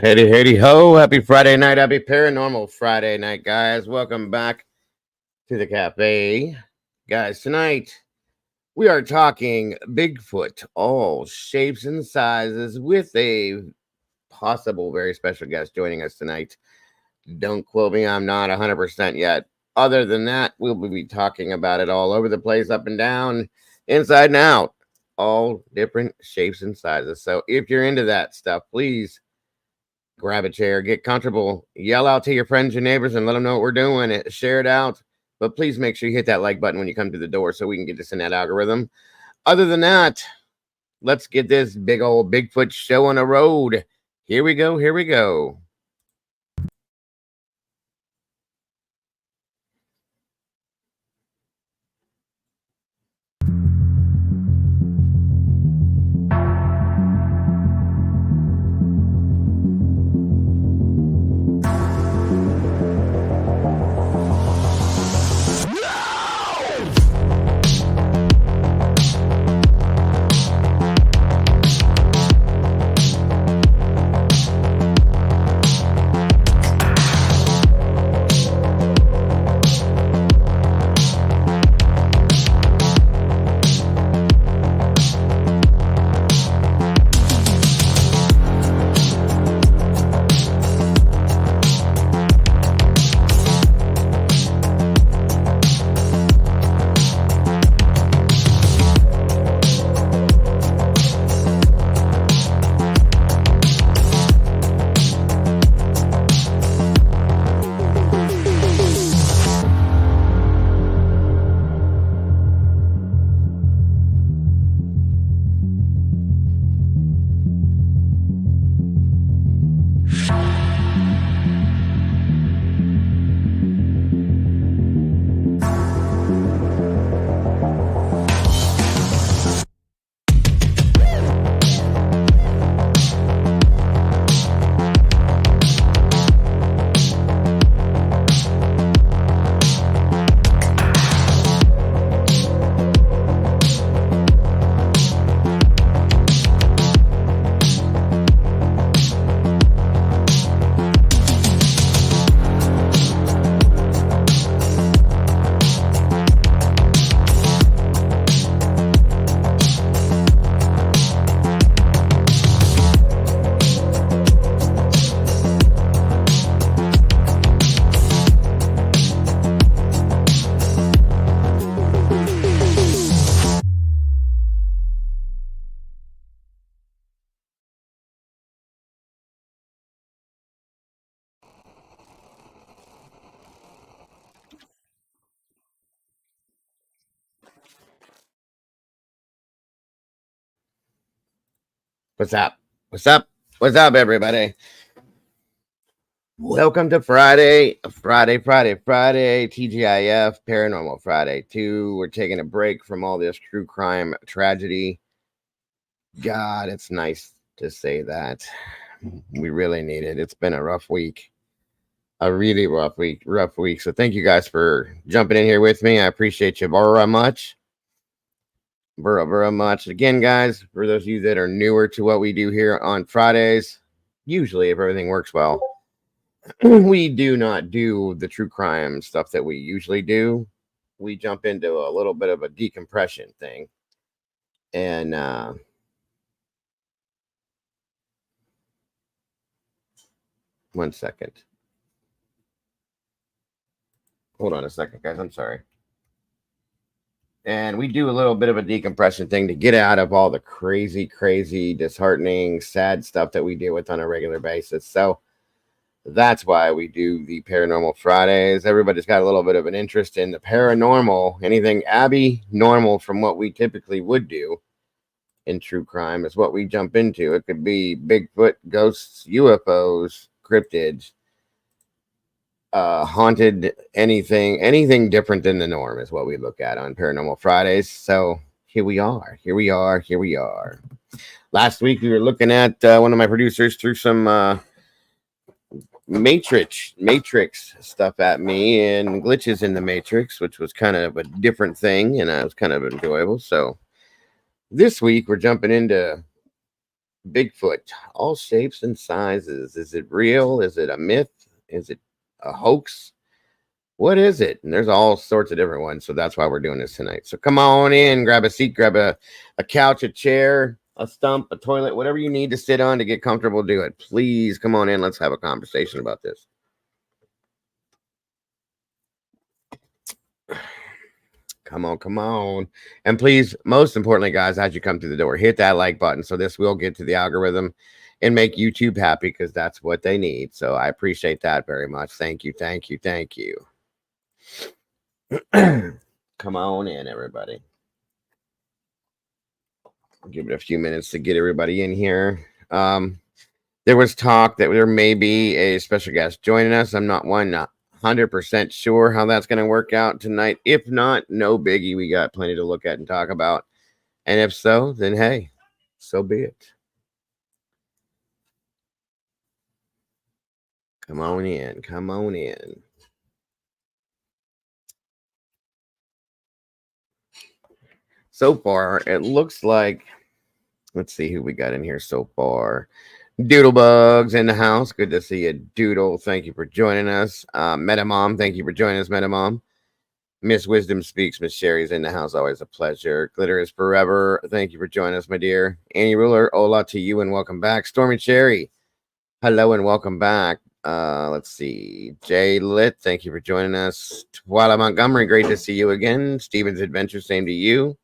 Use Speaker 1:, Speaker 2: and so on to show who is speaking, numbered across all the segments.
Speaker 1: Hey, ho. Happy Friday night. Happy Paranormal Friday night, guys. Welcome back to the cafe. Guys, tonight we are talking Bigfoot, all shapes and sizes, with a possible very special guest joining us tonight. Don't quote me, I'm not 100% yet. Other than that, we'll be talking about it all over the place, up and down, inside and out, all different shapes and sizes. So if you're into that stuff, please grab a chair, get comfortable, yell out to your friends, your neighbors, and let them know what we're doing. Share it out. But please make sure you hit that like button when you come to the door so we can get this in that algorithm. Other than that, let's get this big old Bigfoot show on the road. Here we go. Here we go. What's up? What's up? What's up, everybody? Welcome to Friday, TGIF, Paranormal Friday 2. We're taking a break from all this true crime tragedy. God, it's nice to say that. We really need it. It's been a rough week. A really rough week. So thank you guys for jumping in here with me. I appreciate you very much. Very much. Again, guys, for those of you that are newer to what we do here on Fridays, usually if everything works well, we do not do the true crime stuff that we usually do. We jump into a little bit of a decompression thing. And one second. Hold on a second, guys. I'm sorry. And we do a little bit of a decompression thing to get out of all the crazy, disheartening, sad stuff that we deal with on a regular basis. So that's why we do the Paranormal Fridays. Everybody's got a little bit of an interest in the paranormal. Anything normal from what we typically would do in true crime is what we jump into. It could be Bigfoot, ghosts, UFOs, cryptids, haunted, anything different than the norm is what we look at on Paranormal Fridays. So here we are. Last week we were looking at one of my producers threw some matrix stuff at me and glitches in the matrix, which was kind of a different thing, and it was kind of enjoyable. So this week we're jumping into Bigfoot, all shapes and sizes. Is it real? Is it a myth? Is it a hoax? What is it? And there's all sorts of different ones. So that's why we're doing this tonight. So come on in, grab a seat, grab a couch, a chair, a stump, a toilet, whatever you need to sit on to get comfortable, do it. Please come on in. Let's have a conversation about this. Come on, come on. And please, most importantly, guys, as you come through the door, hit that like button so this will get to the algorithm and make YouTube happy because that's what they need. So I appreciate that very much. Thank you, thank you, thank you. Come on in, everybody. I'll give it a few minutes to get everybody in here. There was talk that there may be a special guest joining us. I'm not 100% sure how that's going to work out tonight. If not, no biggie. We got plenty to look at and talk about. And if so, then hey, so be it. Come on in. Come on in. So far, it looks like, let's see who we got in here so far. Doodlebugs in the house. Good to see you, Doodle. Thank you for joining us. Metamom, thank you for joining us, Metamom. Miss Wisdom Speaks. Miss Sherry's in the house. Always a pleasure. Glitter is forever. Thank you for joining us, my dear. Annie Ruler, hola to you and welcome back. Stormy Cherry, hello and welcome back. Let's see. Jay Lit, thank you for joining us. Twyla Montgomery, great to see you again. Steven's Adventure, same to you.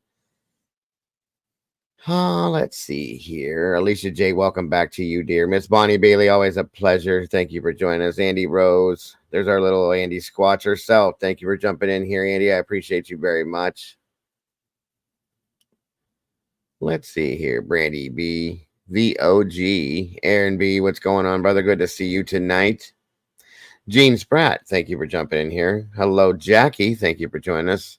Speaker 1: Let's see here. Alicia J, welcome back to you, dear. Miss Bonnie Bailey, always a pleasure. Thank you for joining us. Andy Rose, there's our little Andy Squatch herself. Thank you for jumping in here, Andy. I appreciate you very much. Let's see here. Brandy B, VOG, Aaron B, what's going on, brother? Good to see you tonight. Gene Spratt, thank you for jumping in here. Hello, Jackie. Thank you for joining us.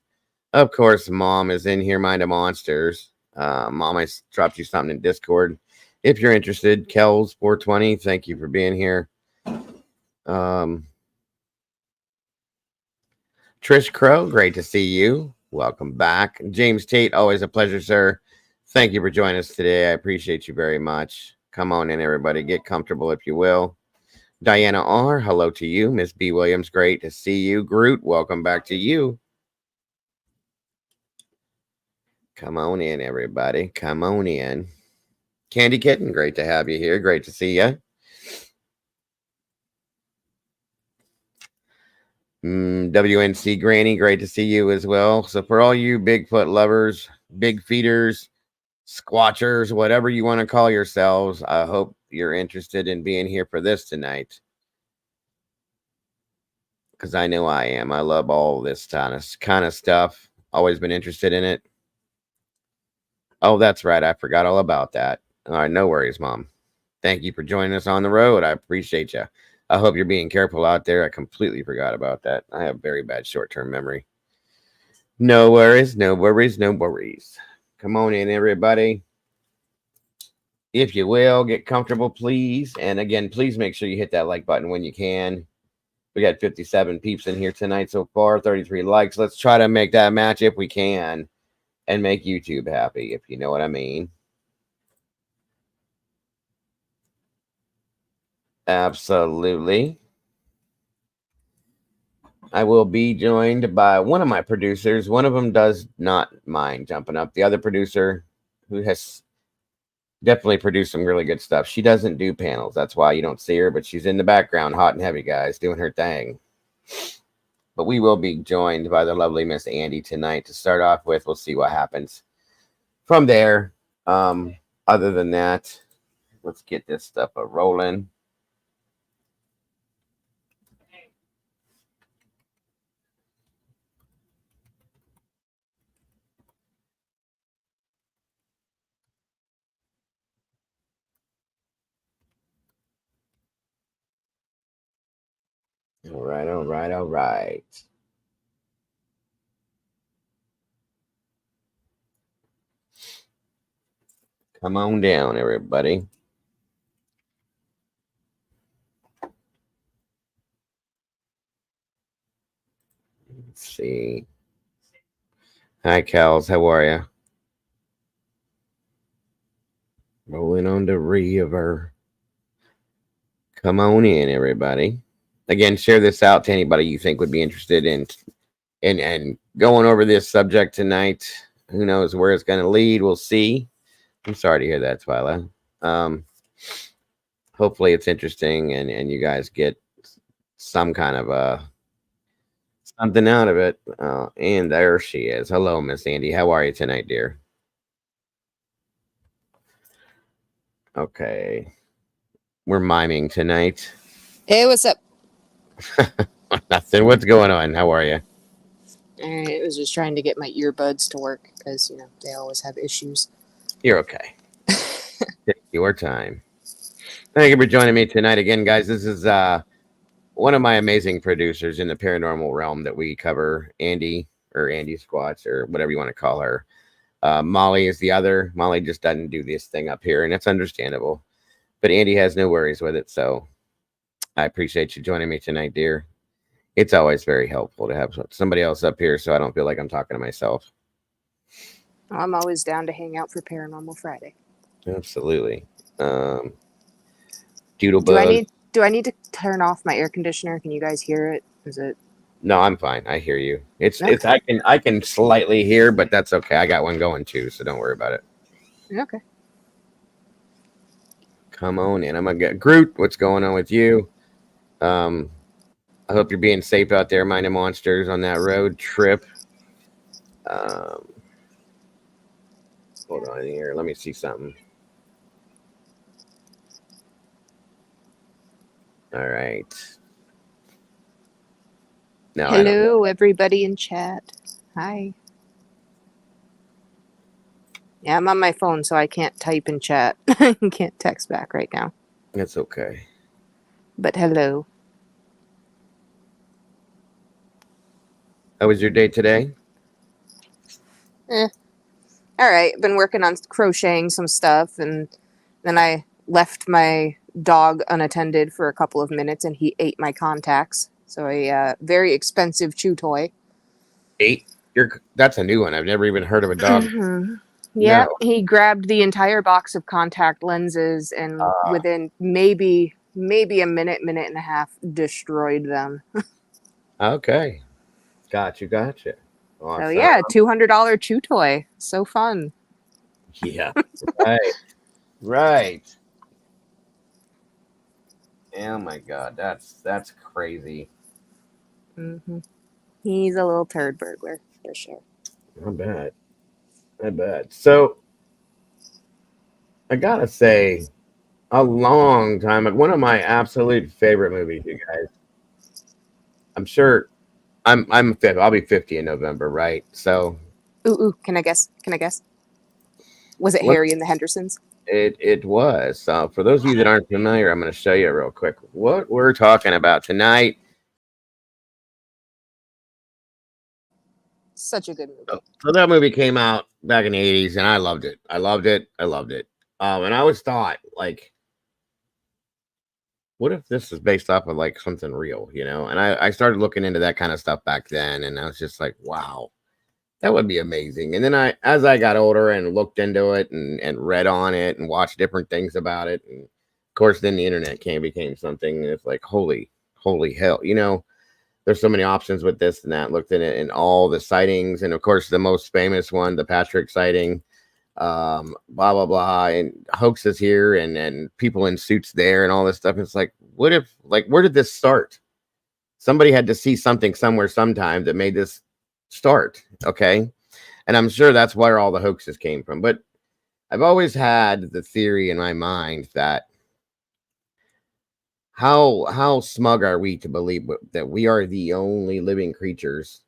Speaker 1: Of course, Mom is in here, Mind of Monsters. Mom, I dropped you something in Discord. If you're interested, Kells 420, thank you for being here. Trish Crow, great to see you. Welcome back. James Tate, always a pleasure, sir. Thank you for joining us today. I appreciate you very much. Come on in, everybody. Get comfortable, if you will. Diana R., hello to you. Miss B. Williams, great to see you. Groot, welcome back to you. Come on in, everybody. Come on in. Candy Kitten, great to have you here. Great to see you. WNC Granny, great to see you as well. So for all you Bigfoot lovers, big feeders, squatchers, whatever you want to call yourselves, I hope you're interested in being here for this tonight. Because I know I am. I love all this kind of stuff. Always been interested in it. Oh, that's right. I forgot all about that. All right, no worries, Mom. Thank you for joining us on the road. I appreciate you. I hope you're being careful out there. I completely forgot about that. I have very bad short-term memory. No worries, no worries, no worries. Come on in, everybody. If you will, get comfortable, please. And again, please make sure you hit that like button when you can. We got 57 peeps in here tonight so far, 33 likes. Let's try to make that match if we can and make YouTube happy, if you know what I mean. Absolutely. I will be joined by one of my producers. One of them does not mind jumping up. The other producer, who has definitely produced some really good stuff, she doesn't do panels. That's why you don't see her, but she's in the background, hot and heavy, guys, doing her thing. But we will be joined by the lovely Miss Andy tonight to start off with. We'll see what happens from there. Other than that, let's get this stuff rolling. All right, all right, all right. Come on down, everybody. Let's see. Hi, Kels. How are you? Rolling on the river. Come on in, everybody. Again, share this out to anybody you think would be interested in going over this subject tonight. Who knows where it's going to lead? We'll see. I'm sorry to hear that, Twyla. Hopefully it's interesting and you guys get some kind of something out of it. And there she is. Hello, Miss Andy. How are you tonight, dear? Okay. We're miming tonight.
Speaker 2: Hey, what's up?
Speaker 1: Nothing. What's going on? How are you?
Speaker 2: I was just trying to get my earbuds to work because, they always have issues.
Speaker 1: You're okay. Take your time. Thank you for joining me tonight again, guys. This is one of my amazing producers in the paranormal realm that we cover, Andy Squatch or whatever you want to call her. Molly is the other. Molly just doesn't do this thing up here, and it's understandable. But Andy has no worries with it, so I appreciate you joining me tonight, dear. It's always very helpful to have somebody else up here so I don't feel like I'm talking to myself.
Speaker 2: I'm always down to hang out for Paranormal Friday.
Speaker 1: Absolutely. Doodlebug.
Speaker 2: Do I need to turn off my air conditioner? Can you guys hear it? Is it?
Speaker 1: No, I'm fine. I hear you. It's
Speaker 2: Okay.
Speaker 1: I can slightly hear, but that's okay. I got one going too, so don't worry about it.
Speaker 2: Okay.
Speaker 1: Come on in. I'm gonna get Groot. What's going on with you? I hope you're being safe out there, minding monsters on that road trip. Hold on here. Let me see something. All right. No,
Speaker 2: Hello, everybody in chat. Hi. Yeah, I'm on my phone, so I can't type in chat. I can't text back right now.
Speaker 1: That's okay.
Speaker 2: But hello.
Speaker 1: How was your day today?
Speaker 2: All right. Been working on crocheting some stuff, and then I left my dog unattended for a couple of minutes, and he ate my contacts. So a very expensive chew toy.
Speaker 1: That's a new one. I've never even heard of a dog.
Speaker 2: Mm-hmm. Yeah, no. He grabbed the entire box of contact lenses, and within maybe a minute and a half, destroyed them.
Speaker 1: Okay. Gotcha.
Speaker 2: Awesome. So yeah, $200 chew toy. So fun.
Speaker 1: Yeah. Right. Oh my God, that's crazy.
Speaker 2: Mm-hmm. He's a little turd burglar for sure.
Speaker 1: I bet. So I gotta say, a long time, like one of my absolute favorite movies, you guys. I'm sure I'll be 50 in November, right? So
Speaker 2: ooh, can I guess? Was it Harry and the Hendersons?
Speaker 1: It was. For those of you that aren't familiar, I'm going to show you real quick what we're talking about tonight.
Speaker 2: Such a good movie.
Speaker 1: So that movie came out back in the 80s, and I loved it. And I always thought, like, what if this is based off of like something real, And I started looking into that kind of stuff back then, and I was just like, wow, that would be amazing. And then as I got older and looked into it and read on it and watched different things about it, and of course, then the internet became something. And it's like, holy hell, there's so many options with this and that. Looked in it and all the sightings, and of course, the most famous one, the Patrick sighting, blah blah blah, and hoaxes here and people in suits there and all this stuff. It's like, what if, like, where did this start? Somebody had to see something somewhere sometime that made this start. Okay. And I'm sure that's where all the hoaxes came from. But I've always had the theory in my mind that how smug are we to believe that we are the only living creatures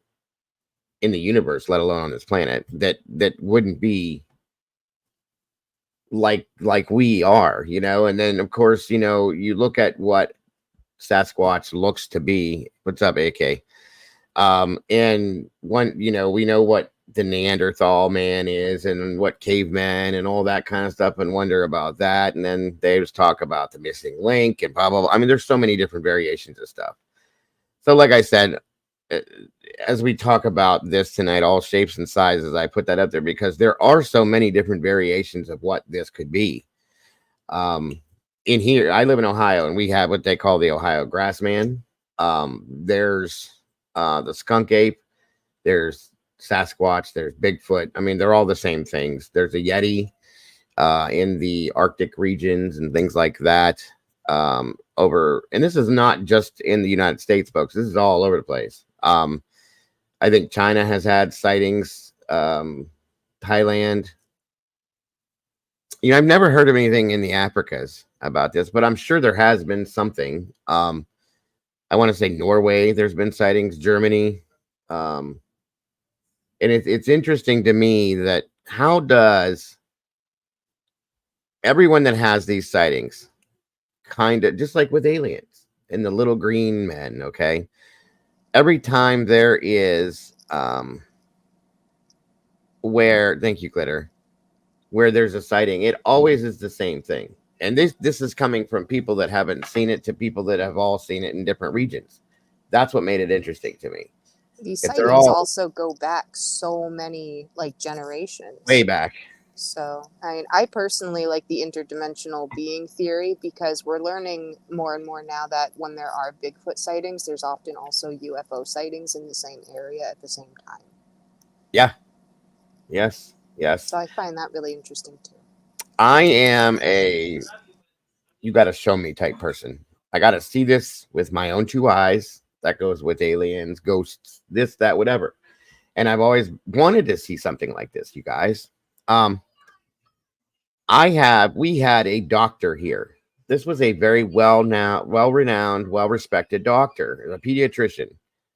Speaker 1: in the universe, let alone on this planet, that wouldn't be like we are, And then of course, you look at what Sasquatch looks to be. What's up, AK? And one, we know what the Neanderthal man is and what caveman and all that kind of stuff, and wonder about that. And then they just talk about the missing link and blah, blah, blah. I mean, there's so many different variations of stuff. So like I said, as we talk about this tonight, all shapes and sizes, I put that up there because there are so many different variations of what this could be. In here, I live in Ohio, and we have what they call the Ohio Grassman. There's the skunk ape, there's Sasquatch, there's Bigfoot. I mean, they're all the same things. There's a Yeti in the Arctic regions and things like that. And this is not just in the United States, folks. This is all over the place. I think China has had sightings. Thailand. I've never heard of anything in the Africas about this, but I'm sure there has been something. I want to say Norway, there's been sightings, Germany. And it's interesting to me that how does everyone that has these sightings, kind of just like with aliens and the little green men, okay? Every time there is thank you, Glitter, where there's a sighting, it always is the same thing. And this is coming from people that haven't seen it to people that have all seen it in different regions. That's what made it interesting to me.
Speaker 2: These sightings also go back so many generations.
Speaker 1: Way back.
Speaker 2: So, I mean, I personally like the interdimensional being theory because we're learning more and more now that when there are Bigfoot sightings, there's often also UFO sightings in the same area at the same time.
Speaker 1: Yeah. Yes.
Speaker 2: So I find that really interesting too.
Speaker 1: I am a you got to show me type person. I got to see this with my own two eyes. That goes with aliens, ghosts, this, that, whatever. And I've always wanted to see something like this, you guys. We had a doctor here. This was a very well-renowned, well-respected doctor, a pediatrician.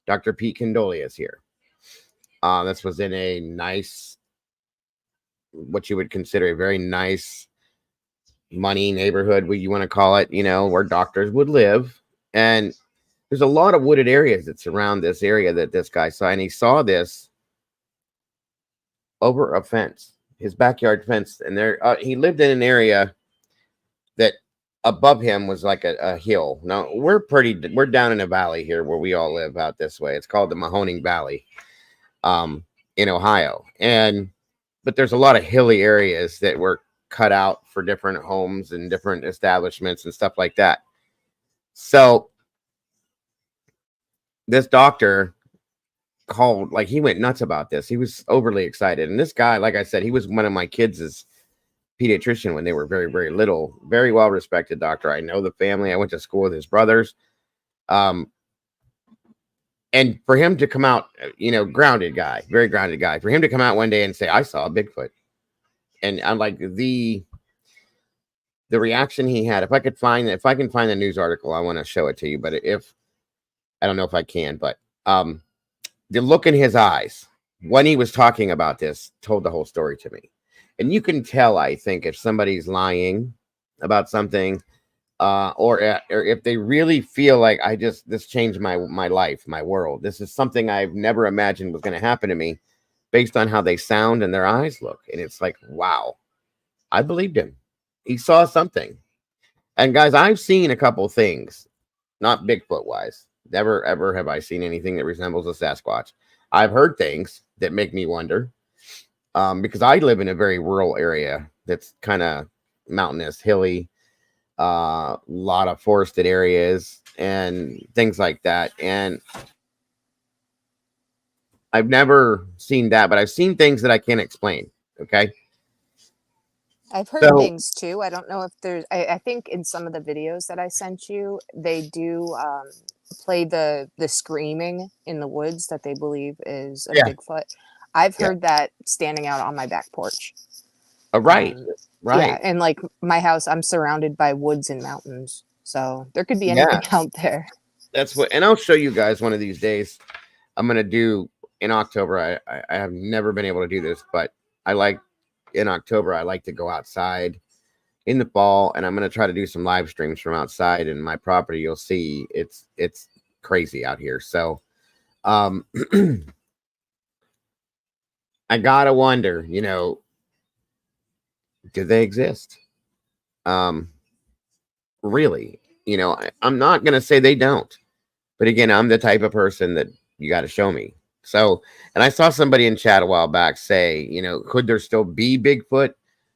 Speaker 1: Dr. Pete Condolia is here. This was in a nice, what you would consider a very nice money neighborhood, what you want to call it, where doctors would live. And there's a lot of wooded areas that surround this area that this guy saw. And he saw this over a fence, his backyard fence. And there, he lived in an area that above him was like a hill. Now we're down in a valley here where we all live out this way. It's called the Mahoning Valley, in Ohio. But there's a lot of hilly areas that were cut out for different homes and different establishments and stuff like that. So this doctor called, he went nuts about this. He was overly excited. And this guy, like I said, he was one of my kids' pediatrician when they were very, very little. Very well respected doctor. I know the family. I went to school with his brothers. And for him to come out, grounded guy, very grounded guy, for him to come out one day and say, I saw a Bigfoot. And I'm like, the reaction he had, if I can find the news article, I want to show it to you. But I don't know if I can, but the look in his eyes when he was talking about this told the whole story to me. And you can tell, I think, if somebody's lying about something, or if they really feel like this changed my life, my world. This is something I've never imagined was going to happen to me based on how they sound and their eyes look. And it's like, wow, I believed him. He saw something. And guys, I've seen a couple things, not Bigfoot wise. Never, ever have I seen anything that resembles a Sasquatch. I've heard things that make me wonder, because I live in a very rural area that's kind of mountainous, hilly, lot of forested areas and things like that. And I've never seen that, but I've seen things that I can't explain. Okay.
Speaker 2: I've heard things too. I don't know if there's, I think in some of the videos that I sent you, they do play the screaming in the woods that they believe is a Bigfoot. I've heard that standing out on my back porch.
Speaker 1: Right.
Speaker 2: Yeah. And my house, I'm surrounded by woods and mountains. So there could be anything out there.
Speaker 1: That's and I'll show you guys one of these days. I'm going to do in October. I have never been able to do this, but in October, I like to go outside in the fall, and I'm going to try to do some live streams from outside in my property. You'll see it's crazy out here. So, I gotta wonder, do they exist? Really, I'm not going to say they don't, but again, I'm the type of person that you got to show me. So, and I saw somebody in chat a while back say, could there still be Bigfoot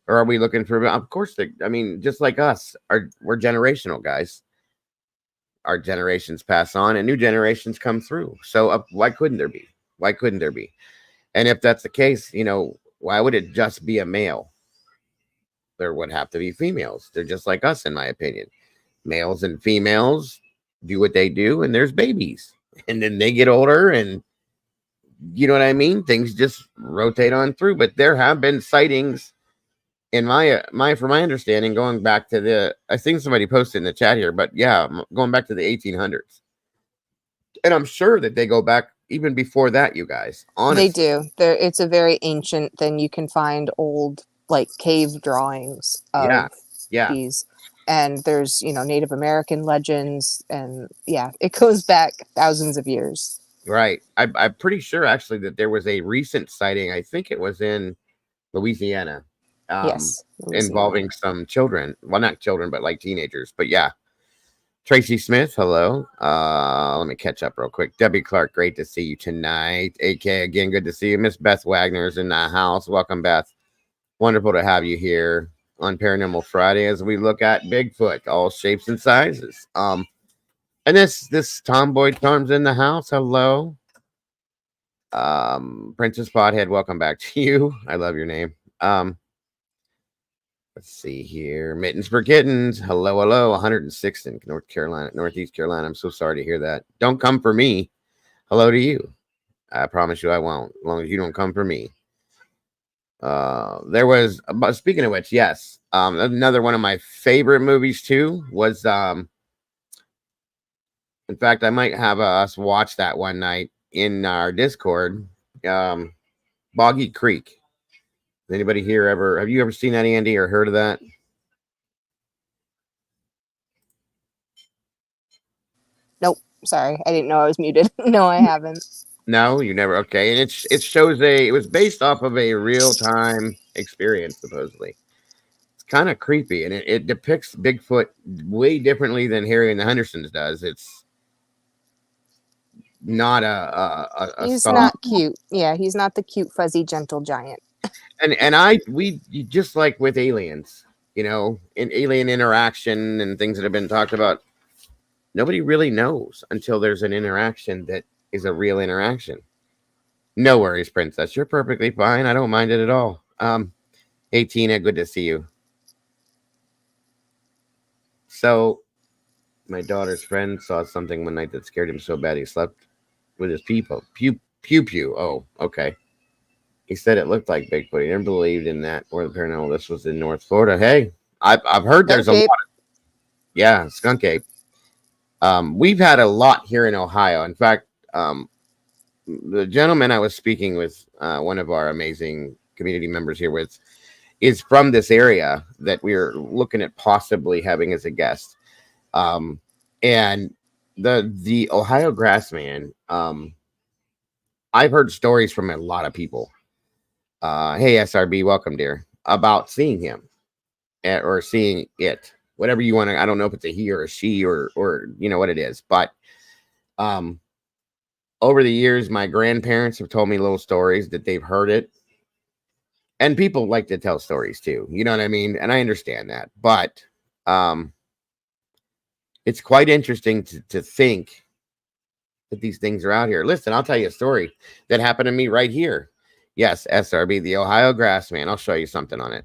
Speaker 1: Or are we looking for? Of course, I mean, just like us, we're generational guys. Our generations pass on, and new generations come through. So why couldn't there be? Why couldn't there be? And if that's the case, why would it just be a male? There would have to be females. They're just like us, in my opinion. Males and females do what they do, and there's babies, and then they get older, and you know what I mean. Things just rotate on through. But there have been sightings, in from my understanding, going back to I think somebody posted in the chat here, but yeah, going back to the 1800s, and I'm sure that they go back even before that. You guys, honestly,
Speaker 2: They do. It's a very ancient thing. You can find old like cave drawings of
Speaker 1: yeah.
Speaker 2: these, and there's Native American legends, and yeah, it goes back thousands of years.
Speaker 1: Right. I'm pretty sure actually that there was a recent sighting. I think it was in Louisiana.
Speaker 2: Yes,
Speaker 1: involving some children. Well, not children, but like teenagers. But yeah. Tracy Smith, hello. Let me catch up real quick. Debbie Clark, great to see you tonight. AK, again, good to see you. Miss Beth Wagner's in the house. Welcome, Beth. Wonderful to have you here on Paranormal Friday as we look at Bigfoot, all shapes and sizes. And this Tomboy Charms in the house. Hello. Princess Pothead, welcome back to you. I love your name. Let's see here. Mittens for Kittens. Hello, hello. 106th in Northeast Carolina. I'm so sorry to hear that. Don't come for me. Hello to you. I promise you I won't, as long as you don't come for me. There was, speaking of which, yes. Another one of my favorite movies too was, in fact, I might have us watch that one night in our Discord. Boggy Creek. Anybody here have you ever seen that, Andy, or heard of that?
Speaker 2: Nope. Sorry. I didn't know I was muted. No, I haven't.
Speaker 1: No, you never. Okay. And it was based off of a real-time experience, supposedly. It's kind of creepy, and it depicts Bigfoot way differently than Harry and the Hendersons does. It's not
Speaker 2: he's not cute. Yeah, he's not the cute, fuzzy, gentle giant.
Speaker 1: And we just like with aliens, in alien interaction and things that have been talked about, nobody really knows until there's an interaction that is a real interaction. No worries, Princess. You're perfectly fine. I don't mind it at all. Hey, Tina, good to see you. So, my daughter's friend saw something one night that scared him so bad he slept with his pew. Oh, okay. He said it looked like Bigfoot. He never believed in that or the paranormal. This was in North Florida. Hey, I've heard there's a lot. Yeah, skunk ape. We've had a lot here in Ohio. In fact, the gentleman I was speaking with, one of our amazing community members here with, is from this area that we are looking at possibly having as a guest. And the Ohio Grassman, I've heard stories from a lot of people. Hey, SRB, welcome, dear, about seeing him or seeing it, whatever you want to. I don't know if it's a he or a she or what it is, but over the years, my grandparents have told me little stories that they've heard it, and people like to tell stories too. You know what I mean? And I understand that, but it's quite interesting to think that these things are out here. Listen, I'll tell you a story that happened to me right here. Yes, SRB, the Ohio Grassman. I'll show you something on it.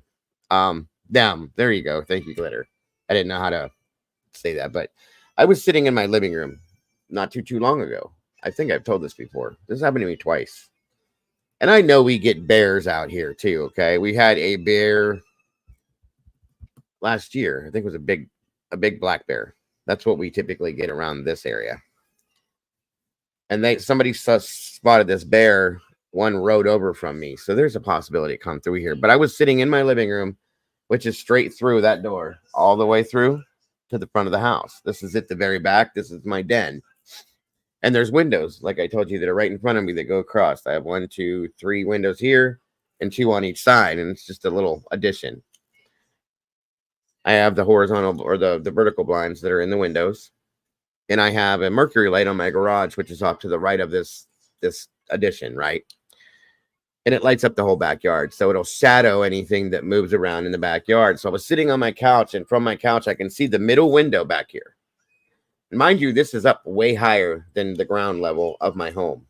Speaker 1: There you go. Thank you, Glitter. I didn't know how to say that, but I was sitting in my living room not too long ago. I think I've told this before. This happened to me twice. And I know we get bears out here too, okay? We had a bear last year. I think it was a big black bear. That's what we typically get around this area. And somebody spotted this bear one road over from me. So there's a possibility it come through here. But I was sitting in my living room, which is straight through that door, all the way through to the front of the house. This is at the very back. This is my den. And there's windows, like I told you, that are right in front of me that go across. I have 1, 2, 3 windows here and 2 on each side. And it's just a little addition. I have the horizontal or the vertical blinds that are in the windows. And I have a mercury light on my garage, which is off to the right of this addition, right? and it lights up the whole backyard. So it'll shadow anything that moves around in the backyard. So I was sitting on my couch, and from my couch, I can see the middle window back here. And mind you, this is up way higher than the ground level of my home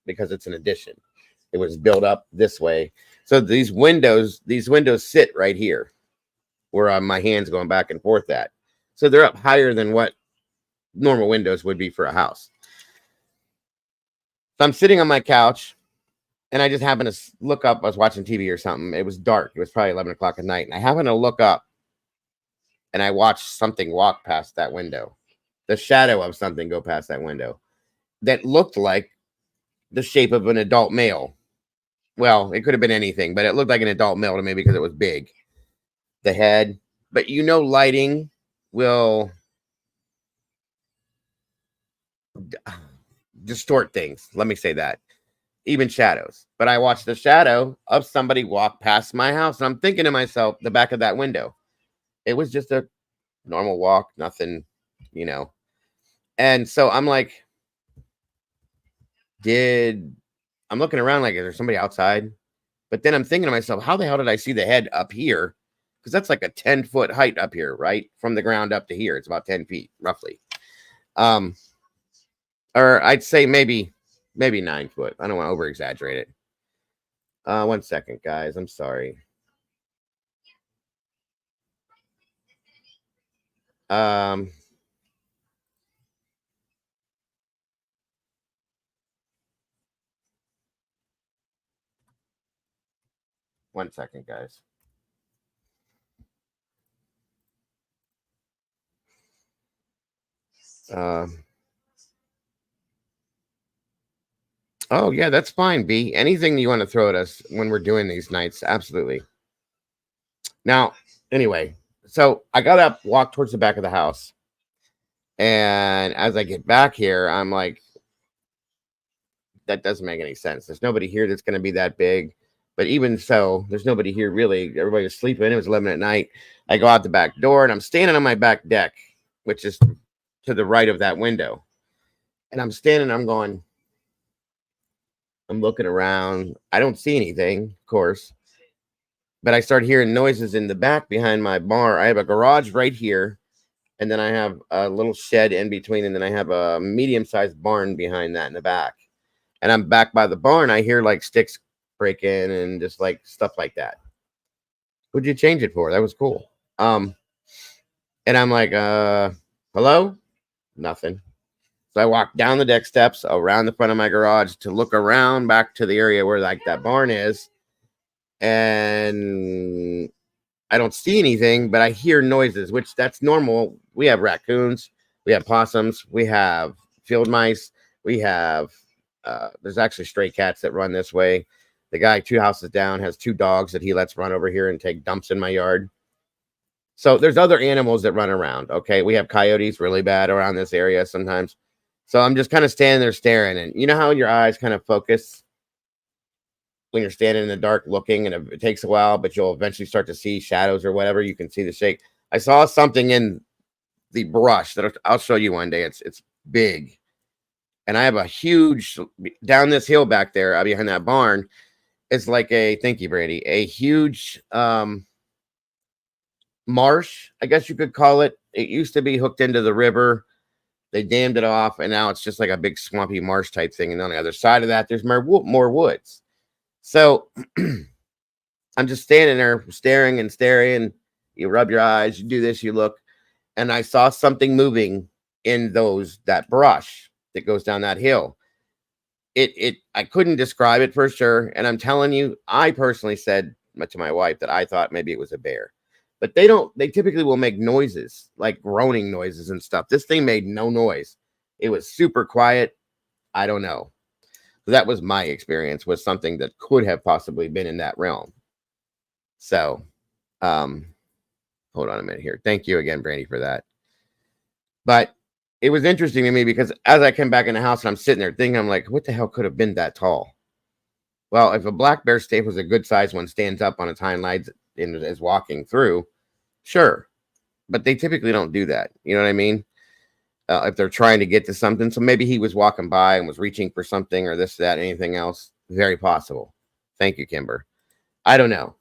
Speaker 1: because it's an addition. It was built up this way. So these windows sit right here where my hand's going back and forth at. So they're up higher than what normal windows would be for a house. So I'm sitting on my couch, and I just happened to look up. I was watching TV or something. It was dark. It was probably 11 o'clock at night. And I happened to look up, and I watched something walk past that window. The shadow of something go past that window that looked like the shape of an adult male. Well, it could have been anything, but it looked like an adult male to me because it was big. The head. But lighting will distort things. Let me say that. Even shadows. But I watched the shadow of somebody walk past my house, and I'm thinking to myself, the back of that window. It was just a normal walk, nothing, And so I'm like, I'm looking around like, is there somebody outside? But then I'm thinking to myself, how the hell did I see the head up here? Because that's like a 10-foot height up here, right? From the ground up to here. It's about 10 feet, roughly. Or I'd say maybe 9 foot. I don't want to over exaggerate it. 1 second, guys. I'm sorry. One second, guys. Oh, yeah, that's fine, B. Anything you want to throw at us when we're doing these nights, absolutely. Now, anyway, so I got up, walked towards the back of the house, and as I get back here, I'm like, that doesn't make any sense. There's nobody here that's going to be that big. But even so, there's nobody here really. Everybody was sleeping. It was 11 at night. I go out the back door, and I'm standing on my back deck, which is to the right of that window. And I'm standing, I'm looking around. I don't see anything, of course. But I start hearing noises in the back behind my bar. I have a garage right here, and then I have a little shed in between, and then I have a medium-sized barn behind that in the back. And I'm back by the barn. I hear like sticks breaking and just like stuff like that. What'd you change it for? That was cool. And I'm like, hello? Nothing. So I walk down the deck steps around the front of my garage to look around back to the area where like that barn is. And I don't see anything, but I hear noises, which that's normal. We have raccoons, we have possums, we have field mice, we have there's actually stray cats that run this way. The guy 2 houses down has 2 dogs that he lets run over here and take dumps in my yard. So there's other animals that run around. Okay, we have coyotes really bad around this area sometimes. So I'm just kind of standing there staring, and you know how your eyes kind of focus when you're standing in the dark looking, and it takes a while, but you'll eventually start to see shadows or whatever. You can see the shape. I saw something in the brush that I'll show you one day. It's big, and I have a huge down this hill back there behind that barn. It's like thank you, Brady, a huge marsh, I guess you could call it. It used to be hooked into the river. They dammed it off, and now it's just like a big swampy marsh type thing. And on the other side of that, there's more woods. So I'm just standing there staring and staring. You rub your eyes, you do this, you look, and I saw something moving in that brush that goes down that hill. I couldn't describe it for sure. And I'm telling you, I personally said to my wife that I thought maybe it was a bear. But they typically will make noises, like groaning noises and stuff. This thing made no noise. It was super quiet. I don't know. So that was my experience with something that could have possibly been in that realm. So, hold on a minute here. Thank you again, Brandy, for that. But it was interesting to me because as I came back in the house and I'm sitting there thinking, I'm like, what the hell could have been that tall? Well, if a black bear stay was a good size one, stands up on its hind legs and is walking through, sure. But they typically don't do that. You know what I mean? If they're trying to get to something. So maybe he was walking by and was reaching for something or this, that, anything else. Very possible. Thank you, Kimber. I don't know.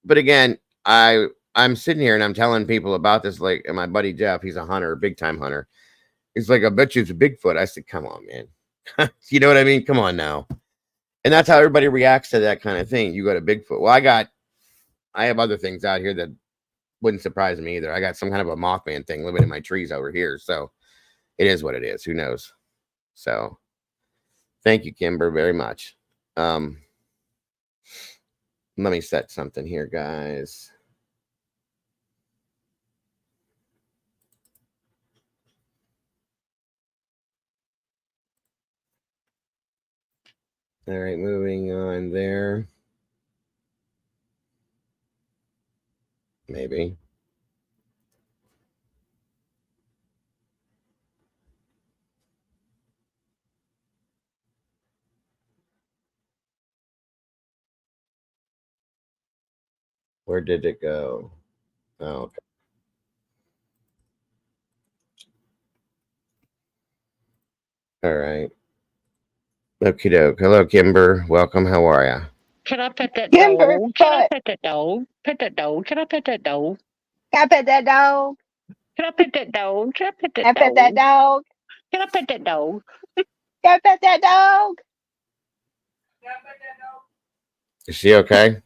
Speaker 1: But again, I'm sitting here and I'm telling people about this. Like, and my buddy Jeff, he's a hunter, big time hunter. He's like, I bet you it's a Bigfoot. I said, come on, man. You know what I mean? Come on now. And that's how everybody reacts to that kind of thing. You go to Bigfoot. Well, I have other things out here that wouldn't surprise me either. I got some kind of a Mothman thing living in my trees over here. So it is what it is. Who knows? So thank you, Kimber, very much. Let me set something here, guys. All right, moving on there. Maybe. Where did it go? Oh, okay. All right. Okie doke. Hello, Kimber. Welcome. How are ya?
Speaker 3: Can I pet that
Speaker 2: Kimber,
Speaker 3: dog? Can I
Speaker 2: butt.
Speaker 3: pet that dog? Pet that dog. Can I pet that dog?
Speaker 2: Can I pet that dog?
Speaker 3: Can I pet that dog? Can I pet
Speaker 2: Can I
Speaker 3: that
Speaker 2: pet that
Speaker 3: dog?
Speaker 2: dog?
Speaker 3: Can I pet that dog?
Speaker 2: Can I pet that dog?
Speaker 1: Is she okay?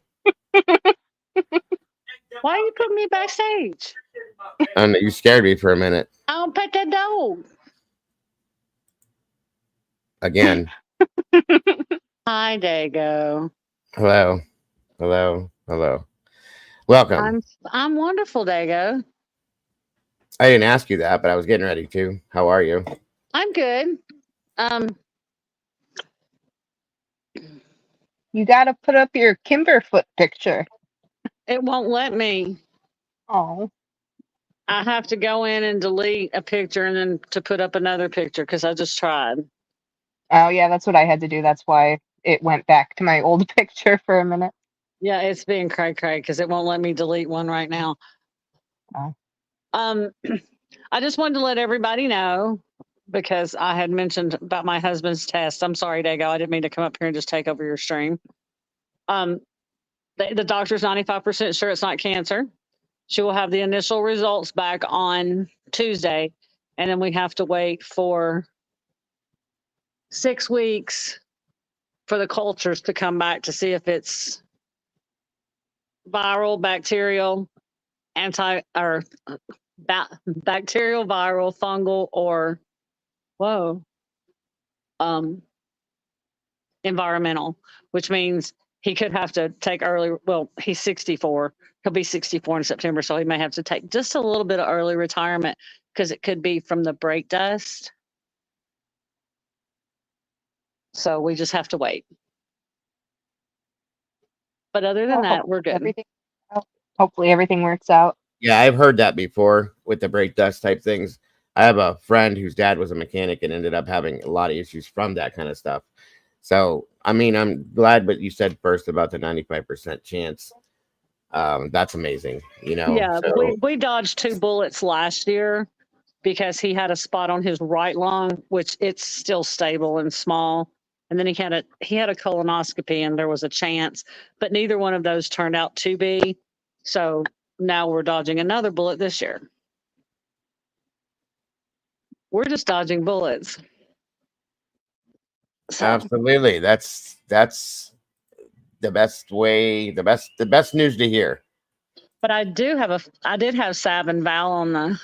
Speaker 3: Why you put me backstage?
Speaker 1: I don't know. You scared me for a minute.
Speaker 3: I don't pet that dog.
Speaker 1: Again.
Speaker 3: Hi, Dago.
Speaker 1: Hello. Hello. Hello. Welcome.
Speaker 3: I'm wonderful, Dago.
Speaker 1: I didn't ask you that, but I was getting ready to. How are you?
Speaker 3: I'm good.
Speaker 2: You gotta put up your Kimberfoot picture.
Speaker 3: It won't let me.
Speaker 2: Oh.
Speaker 3: I have to go in and delete a picture and then to put up another picture because I just tried.
Speaker 2: Oh yeah, that's what I had to do. That's why it went back to my old picture for a minute.
Speaker 3: Yeah, it's being cray because it won't let me delete one right now.
Speaker 2: Oh.
Speaker 3: I just wanted to let everybody know because I had mentioned about my husband's test. I'm sorry, Dago. I didn't mean to come up here and just take over your stream. The doctor's 95% sure it's not cancer. She will have the initial results back on Tuesday, and then we have to wait for 6 weeks for the cultures to come back to see if it's viral, bacterial, bacterial, viral, fungal, or environmental, which means he could have to take early. Well, he's 64. He'll be 64 in September, so he may have to take just a little bit of early retirement because it could be from the brake dust. So we just have to wait. But other than that, we're good.
Speaker 2: Hopefully everything works out.
Speaker 1: Yeah, I've heard that before with the brake dust type things. I have a friend whose dad was a mechanic and ended up having a lot of issues from that kind of stuff. So, I mean, I'm glad what you said first about the 95% chance. That's amazing, you know.
Speaker 3: Yeah,
Speaker 1: so,
Speaker 3: we dodged 2 bullets last year because he had a spot on his right lung, which it's still stable and small. And then he had a colonoscopy and there was a chance, but neither one of those turned out to be. So now we're dodging another bullet this year. We're just dodging bullets. So.
Speaker 1: Absolutely. That's the best way, the best news to hear.
Speaker 3: But I did have Sav and Val on the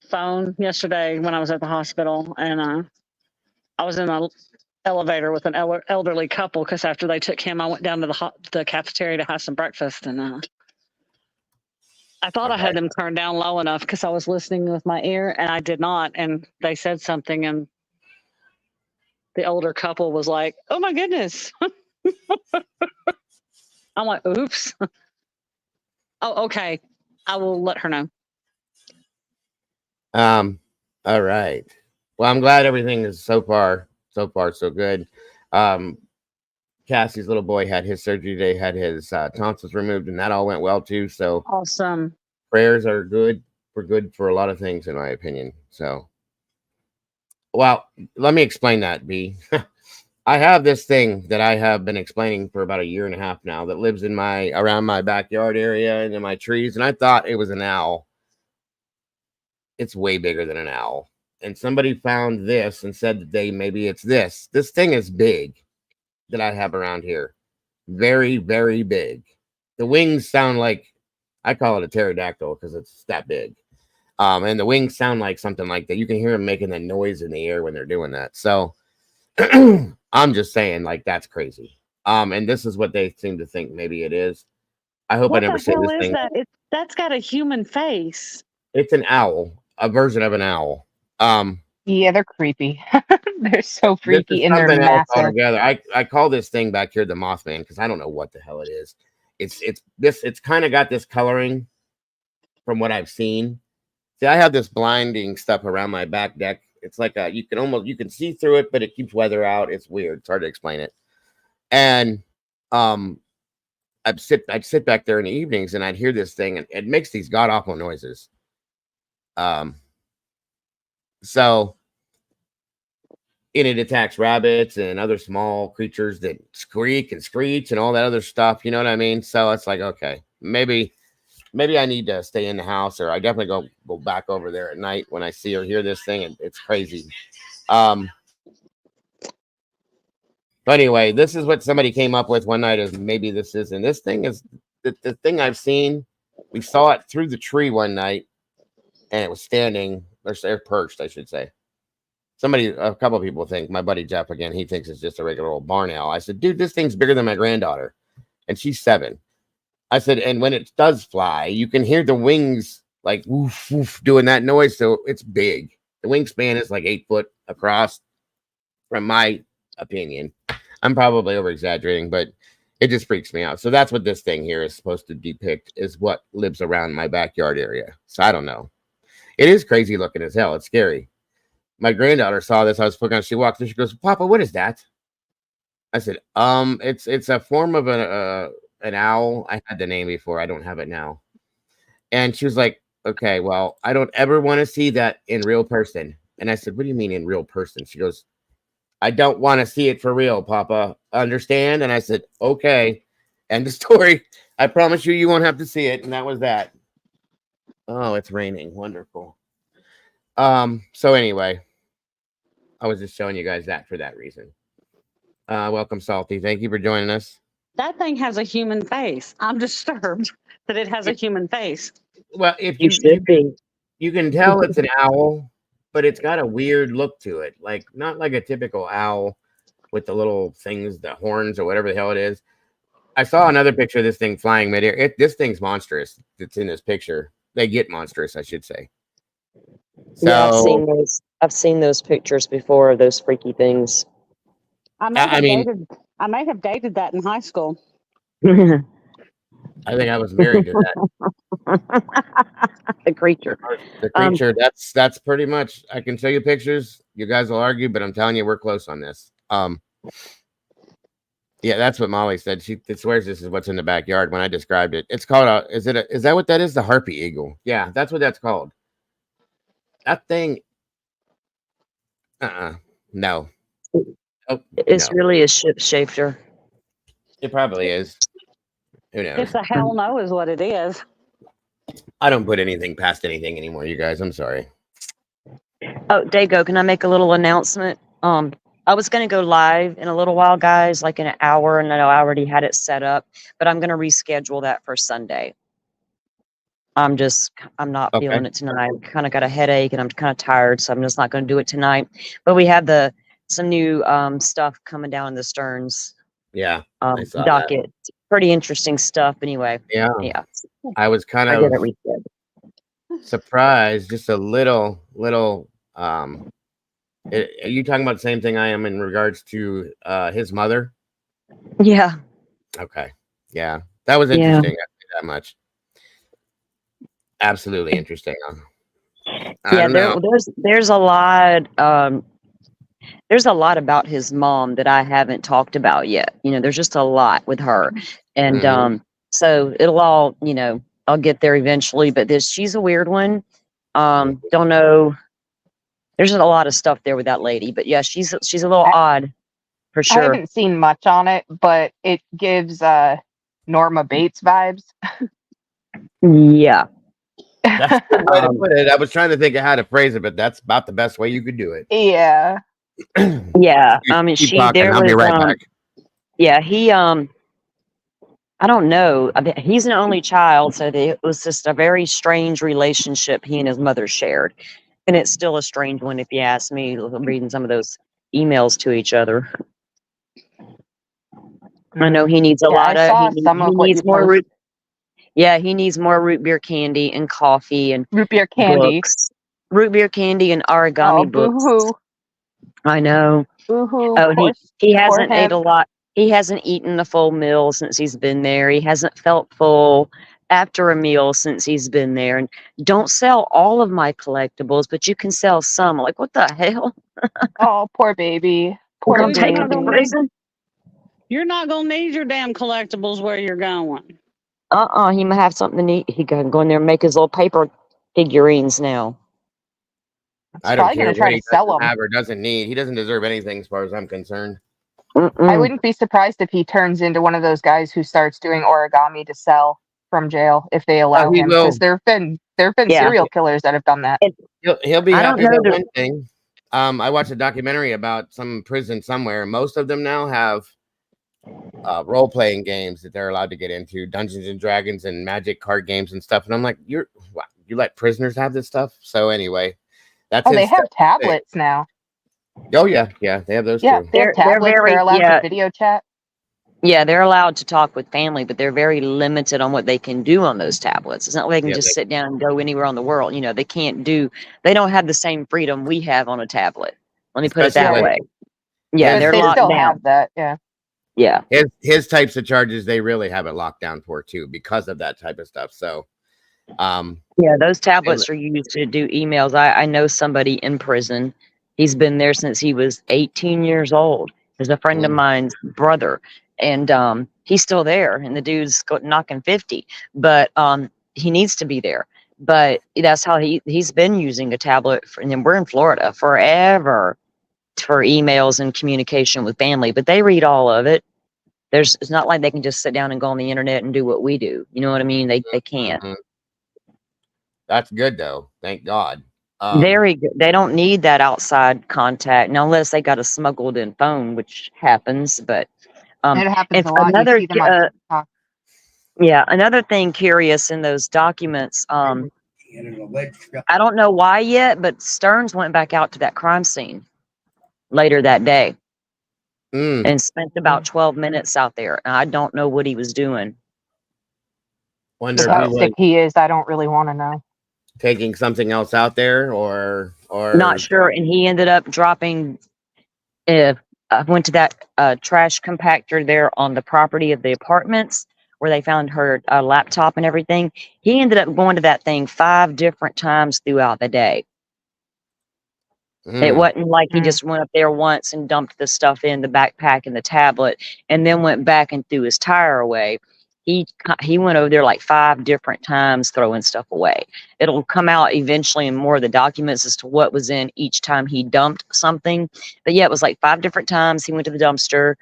Speaker 3: phone yesterday when I was at the hospital, and I was in the elevator with an elderly couple because after they took him, I went down to the cafeteria to have some breakfast, and I thought I had them turned down low enough because I was listening with my ear, and I did not, and they said something, and the older couple was like, "Oh my goodness." I'm like, "Oops." Oh, okay. I will let her know.
Speaker 1: All right. Well, I'm glad everything is so far so good. Cassie's little boy had his surgery today, had his tonsils removed, and that all went well too. So
Speaker 3: awesome.
Speaker 1: Prayers are good. We're good for a lot of things, in my opinion. So, well, let me explain that, B. I have this thing that I have been explaining for about a year and a half now that lives in around my backyard area and in my trees, and I thought it was an owl. It's way bigger than an owl. And somebody found this and said that maybe it's this. This thing is big that I have around here. Very, very big. The wings sound like, I call it a pterodactyl because it's that big. And the wings sound like something like that. You can hear them making the noise in the air when they're doing that. So I'm just saying, like, that's crazy. And this is what they seem to think maybe it is. I hope
Speaker 3: What
Speaker 1: I never
Speaker 3: the
Speaker 1: say
Speaker 3: hell
Speaker 1: this
Speaker 3: is
Speaker 1: thing.
Speaker 3: that? That's got a human face.
Speaker 1: It's an owl, a version of an owl.
Speaker 2: Yeah, they're creepy. They're so
Speaker 1: This is
Speaker 2: freaky and they're
Speaker 1: something else
Speaker 2: massive.
Speaker 1: altogether. I call this thing back here the Mothman because I don't know what the hell it is. It's kind of got this coloring from what I've seen. See, I have this blinding stuff around my back deck. It's like you can see through it, but it keeps weather out. It's weird. It's hard to explain it. And I'd sit back there in the evenings and I'd hear this thing and it makes these god awful noises. So and it attacks rabbits and other small creatures that squeak and screech and all that other stuff. You know what I mean? So it's like, okay, maybe I need to stay in the house, or I definitely go back over there at night when I see or hear this thing, and it's crazy. But anyway, this is what somebody came up with one night is maybe this is, and this thing is the thing I've seen. We saw it through the tree one night, and it was standing, or perched, I should say. A couple of people think, my buddy Jeff, again, he thinks it's just a regular old barn owl. I said, dude, this thing's bigger than my granddaughter, and she's 7. I said, and when it does fly, you can hear the wings like woof, woof, doing that noise. So it's big. The wingspan is like 8 foot across, from my opinion. I'm probably over exaggerating, but it just freaks me out. So that's what this thing here is supposed to depict, is what lives around my backyard area. So I don't know. It is crazy looking as hell. It's scary. My granddaughter saw this. I was looking. She walked in. She goes, "Papa, what is that?" I said, it's a form of an owl. I had the name before. I don't have it now." And she was like, "Okay, well, I don't ever want to see that in real person." And I said, "What do you mean in real person?" She goes, "I don't want to see it for real, Papa. Understand?" And I said, "Okay." End of story. I promise you won't have to see it. And that was that. Oh, it's raining. Wonderful. So anyway, I was just showing you guys that for that reason. Welcome, Salty. Thank you for joining us.
Speaker 3: That thing has a human face. I'm disturbed that it has a human face.
Speaker 1: Well, if
Speaker 4: You should be.
Speaker 1: you can tell it's an owl, but it's got a weird look to it. Like, not like a typical owl with the little things, the horns or whatever the hell it is. I saw another picture of this thing flying midair. This thing's monstrous. That's in this picture. They get monstrous, I should say. So
Speaker 4: Yeah, I've seen those pictures before of those freaky things.
Speaker 3: I may have dated that in high school.
Speaker 1: I think I was married to that.
Speaker 4: The creature.
Speaker 1: The creature. That's pretty much. I can show you pictures. You guys will argue, but I'm telling you, we're close on this. Yeah, that's what Molly said. She swears this is what's in the backyard. When I described it, it's called is that what that is? The harpy eagle. Yeah, that's what that's called. That thing. No. Oh,
Speaker 4: It's
Speaker 1: no.
Speaker 4: really a shapeshifter.
Speaker 1: It probably is. Who knows?
Speaker 3: It's a hell no is what it is.
Speaker 1: I don't put anything past anything anymore, you guys. I'm sorry.
Speaker 4: Oh, Dago, can I make a little announcement? I was going to go live in a little while, guys, like in an hour, and I know I already had it set up, but I'm going to reschedule that for Sunday. I'm not feeling it tonight. I kind of got a headache and I'm kind of tired, so I'm just not going to do it tonight. But we have some new stuff coming down in the Stearns docket. Pretty interesting stuff anyway.
Speaker 1: Yeah. I was kind
Speaker 4: of
Speaker 1: surprised, just a little. Are you talking about the same thing I am in regards to his mother?
Speaker 4: Yeah.
Speaker 1: Okay. Yeah. That was interesting. I say that much. Absolutely interesting.
Speaker 4: There's a lot. There's a lot about his mom that I haven't talked about yet. There's just a lot with her, and so it'll all. I'll get there eventually. But she's a weird one. Don't know. There's a lot of stuff there with that lady, but yeah, she's a little odd. for
Speaker 2: I
Speaker 4: sure.
Speaker 2: haven't seen much on it, but it gives Norma Bates vibes.
Speaker 4: Yeah.
Speaker 1: That's a good way to
Speaker 4: Um,
Speaker 1: put it. I was trying to think of how to phrase it, but that's about the best way you could do it.
Speaker 2: Yeah.
Speaker 4: yeah.
Speaker 1: Keep talking.
Speaker 4: There
Speaker 1: I'll be
Speaker 4: was,
Speaker 1: right back.
Speaker 4: yeah, I don't know. He's an only child, so it was just a very strange relationship he and his mother shared. And it's still a strange one, if you ask me, reading some of those emails to each other. I know he needs a
Speaker 2: Yeah,
Speaker 4: lot
Speaker 2: I
Speaker 4: of,
Speaker 2: saw
Speaker 4: he
Speaker 2: some of what you
Speaker 4: needs more
Speaker 2: posted.
Speaker 4: root. Yeah, he needs more root beer candy and coffee and
Speaker 2: Root beer candy.
Speaker 4: books. Root beer candy and
Speaker 2: Oh,
Speaker 4: origami books.
Speaker 2: boo-hoo.
Speaker 4: I know.
Speaker 2: Boo-hoo.
Speaker 4: Oh, he
Speaker 2: Poor
Speaker 4: hasn't ate
Speaker 2: him.
Speaker 4: a lot. He hasn't eaten a full meal since he's been there. He hasn't felt full after a meal since he's been there. And don't sell all of my collectibles, but you can sell some. Like, what the hell?
Speaker 2: Oh, poor baby.
Speaker 4: We're
Speaker 2: Poor
Speaker 4: gonna
Speaker 3: Well,
Speaker 4: take
Speaker 3: you're
Speaker 4: him
Speaker 3: not
Speaker 4: to
Speaker 2: baby.
Speaker 3: gonna need
Speaker 4: prison?
Speaker 3: you're not gonna need your damn collectibles where you're going.
Speaker 4: He might have something to eat. He can go in there and make his little paper figurines now.
Speaker 1: I
Speaker 2: He's
Speaker 1: don't
Speaker 2: probably
Speaker 1: care
Speaker 2: going to try
Speaker 1: what
Speaker 2: to
Speaker 1: he
Speaker 2: sell
Speaker 1: doesn't
Speaker 2: them.
Speaker 1: have or doesn't need. He doesn't deserve anything as far as I'm concerned.
Speaker 2: I wouldn't be surprised if he turns into one of those guys who starts doing origami to sell from jail if they allow
Speaker 1: he
Speaker 2: him.
Speaker 1: will.
Speaker 2: Because there've been
Speaker 4: Yeah.
Speaker 2: serial killers that have done that.
Speaker 1: He'll be
Speaker 4: I don't
Speaker 1: happy
Speaker 4: know
Speaker 1: about
Speaker 4: the-
Speaker 1: one thing. I watched a documentary about some prison somewhere. Most of them now have role-playing games that they're allowed to get into, Dungeons and Dragons and Magic card games and stuff. And I'm like, you let prisoners have this stuff? So anyway, that's
Speaker 2: Oh, they
Speaker 1: his
Speaker 2: have
Speaker 1: thing.
Speaker 2: tablets now.
Speaker 1: Oh yeah, they have those
Speaker 2: Yeah,
Speaker 1: too.
Speaker 2: they have tablets. They're allowed to video chat.
Speaker 4: Yeah, they're allowed to talk with family, but they're very limited on what they can do on those tablets. It's not like they can just sit down and go anywhere on the world. You know, they don't have the same freedom we have on a tablet. Let me put it that
Speaker 1: Especially-
Speaker 4: way. Yeah,
Speaker 2: But
Speaker 4: they're
Speaker 2: they
Speaker 4: locked
Speaker 2: still
Speaker 4: down.
Speaker 2: have that. Yeah.
Speaker 4: Yeah.
Speaker 1: His types of charges, they really have it locked down for too, because of that type of stuff. So
Speaker 4: Yeah, those tablets are used to do emails. I know somebody in prison. He's been there since he was 18 years old. There's a friend of mine's brother, and he's still there, and the dude's knocking 50, but he needs to be there. But that's how he's been using a tablet, and then we're in Florida forever for emails and communication with family, but they read all of it. It's not like they can just sit down and go on the internet and do what we do. You know what I mean? They can't.
Speaker 1: That's good though. Thank God.
Speaker 4: Very good. They don't need that outside contact, now, unless they got a smuggled in phone, which happens. But
Speaker 2: It happens
Speaker 4: and
Speaker 2: a lot.
Speaker 4: another,
Speaker 2: You see them on TikTok.
Speaker 4: yeah, another thing curious in those documents. I don't know why yet, but Stearns went back out to that crime scene later that day and spent about 12 minutes out there. And I don't know what he was doing.
Speaker 1: Wonder
Speaker 2: How
Speaker 1: if he
Speaker 2: sick
Speaker 1: was
Speaker 2: he is, I don't really want to know.
Speaker 1: taking something else out there, or
Speaker 4: Not sure. And he ended up dropping. I went to that trash compactor there on the property of the apartments where they found her laptop and everything. He ended up going to that thing 5 different times throughout the day. It wasn't like he just went up there once and dumped the stuff in the backpack and the tablet and then went back and threw his tire away. He went over there like 5 different times throwing stuff away. It'll come out eventually in more of the documents as to what was in each time he dumped something. But yeah, it was like 5 different times he went to the dumpster.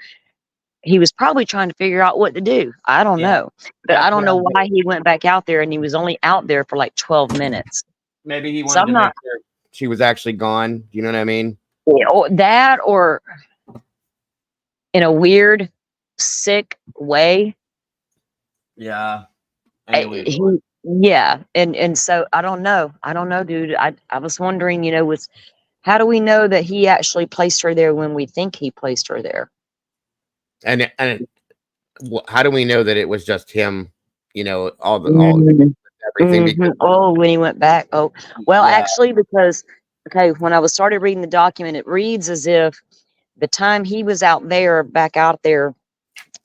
Speaker 4: He was probably trying to figure out what to do. I don't know. But I don't know why he went back out there, and he was only out there for like 12 minutes.
Speaker 1: Maybe he wanted to make sure she was actually gone. Do you know what I mean?
Speaker 4: Yeah, or that, or in a weird, sick way.
Speaker 1: Yeah.
Speaker 4: Yeah, and so I don't know, dude. I was wondering, how do we know that he actually placed her there when we think he placed her there?
Speaker 1: And how do we know that it was just him? All everything. Because,
Speaker 4: Oh, when he went back. Oh, well, actually, because when I started reading the document, it reads as if the time he was back out there,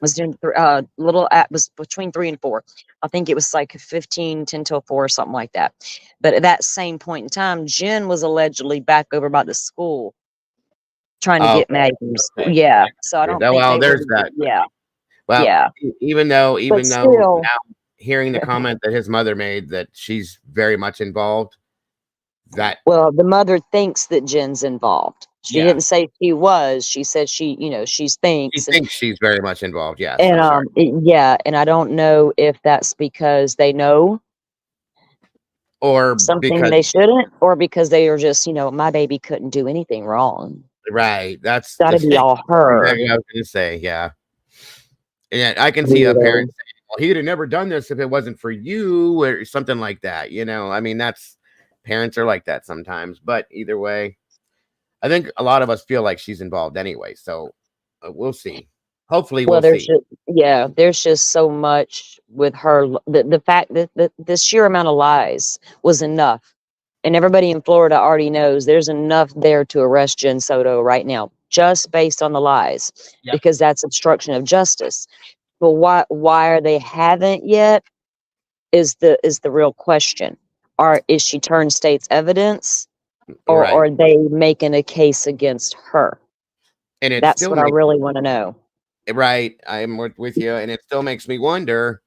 Speaker 4: was doing was between 3 and 4. I think it was like 10 till 4 or something like that. But at that same point in time, Jen was allegedly back over by the school trying to get Maggie's. Yeah. So I don't think
Speaker 1: there's that.
Speaker 4: Yeah.
Speaker 1: Well,
Speaker 4: yeah.
Speaker 1: Even though
Speaker 4: still,
Speaker 1: now hearing the comment that his mother made that she's very much involved,
Speaker 4: well, the mother thinks that Jen's involved. She
Speaker 1: Yeah.
Speaker 4: didn't say she was. She said she
Speaker 1: She
Speaker 4: thinks.
Speaker 1: thinks she's very much involved. Yes,
Speaker 4: And
Speaker 1: I'm sorry.
Speaker 4: yeah, and I don't know if that's because they know
Speaker 1: Or
Speaker 4: something
Speaker 1: because
Speaker 4: they shouldn't, or because they are just, my baby couldn't do anything wrong.
Speaker 1: right, that's
Speaker 4: Got
Speaker 1: the
Speaker 4: to be
Speaker 1: thing.
Speaker 4: all her.
Speaker 1: Exactly what I was gonna say. Yeah, and I can see a
Speaker 4: Weirdo.
Speaker 1: parent saying, "Well, he'd have never done this if it wasn't for you," or something like that. I mean, that's parents are like that sometimes. But either way, I think a lot of us feel like she's involved anyway. So we'll see. Hopefully,
Speaker 4: Well,
Speaker 1: we'll see.
Speaker 4: there's just so much with her. The fact that the sheer amount of lies was enough. And everybody in Florida already knows there's enough there to arrest Jen Soto right now, just based on the lies,
Speaker 1: Yep.
Speaker 4: because that's obstruction of justice. But why they haven't yet is the real question. Is she turned state's evidence, or
Speaker 1: Right,
Speaker 4: are they making a case against her?
Speaker 1: and it
Speaker 4: That's
Speaker 1: still
Speaker 4: what I
Speaker 1: makes
Speaker 4: really want to know.
Speaker 1: right. I'm with you, and it still makes me wonder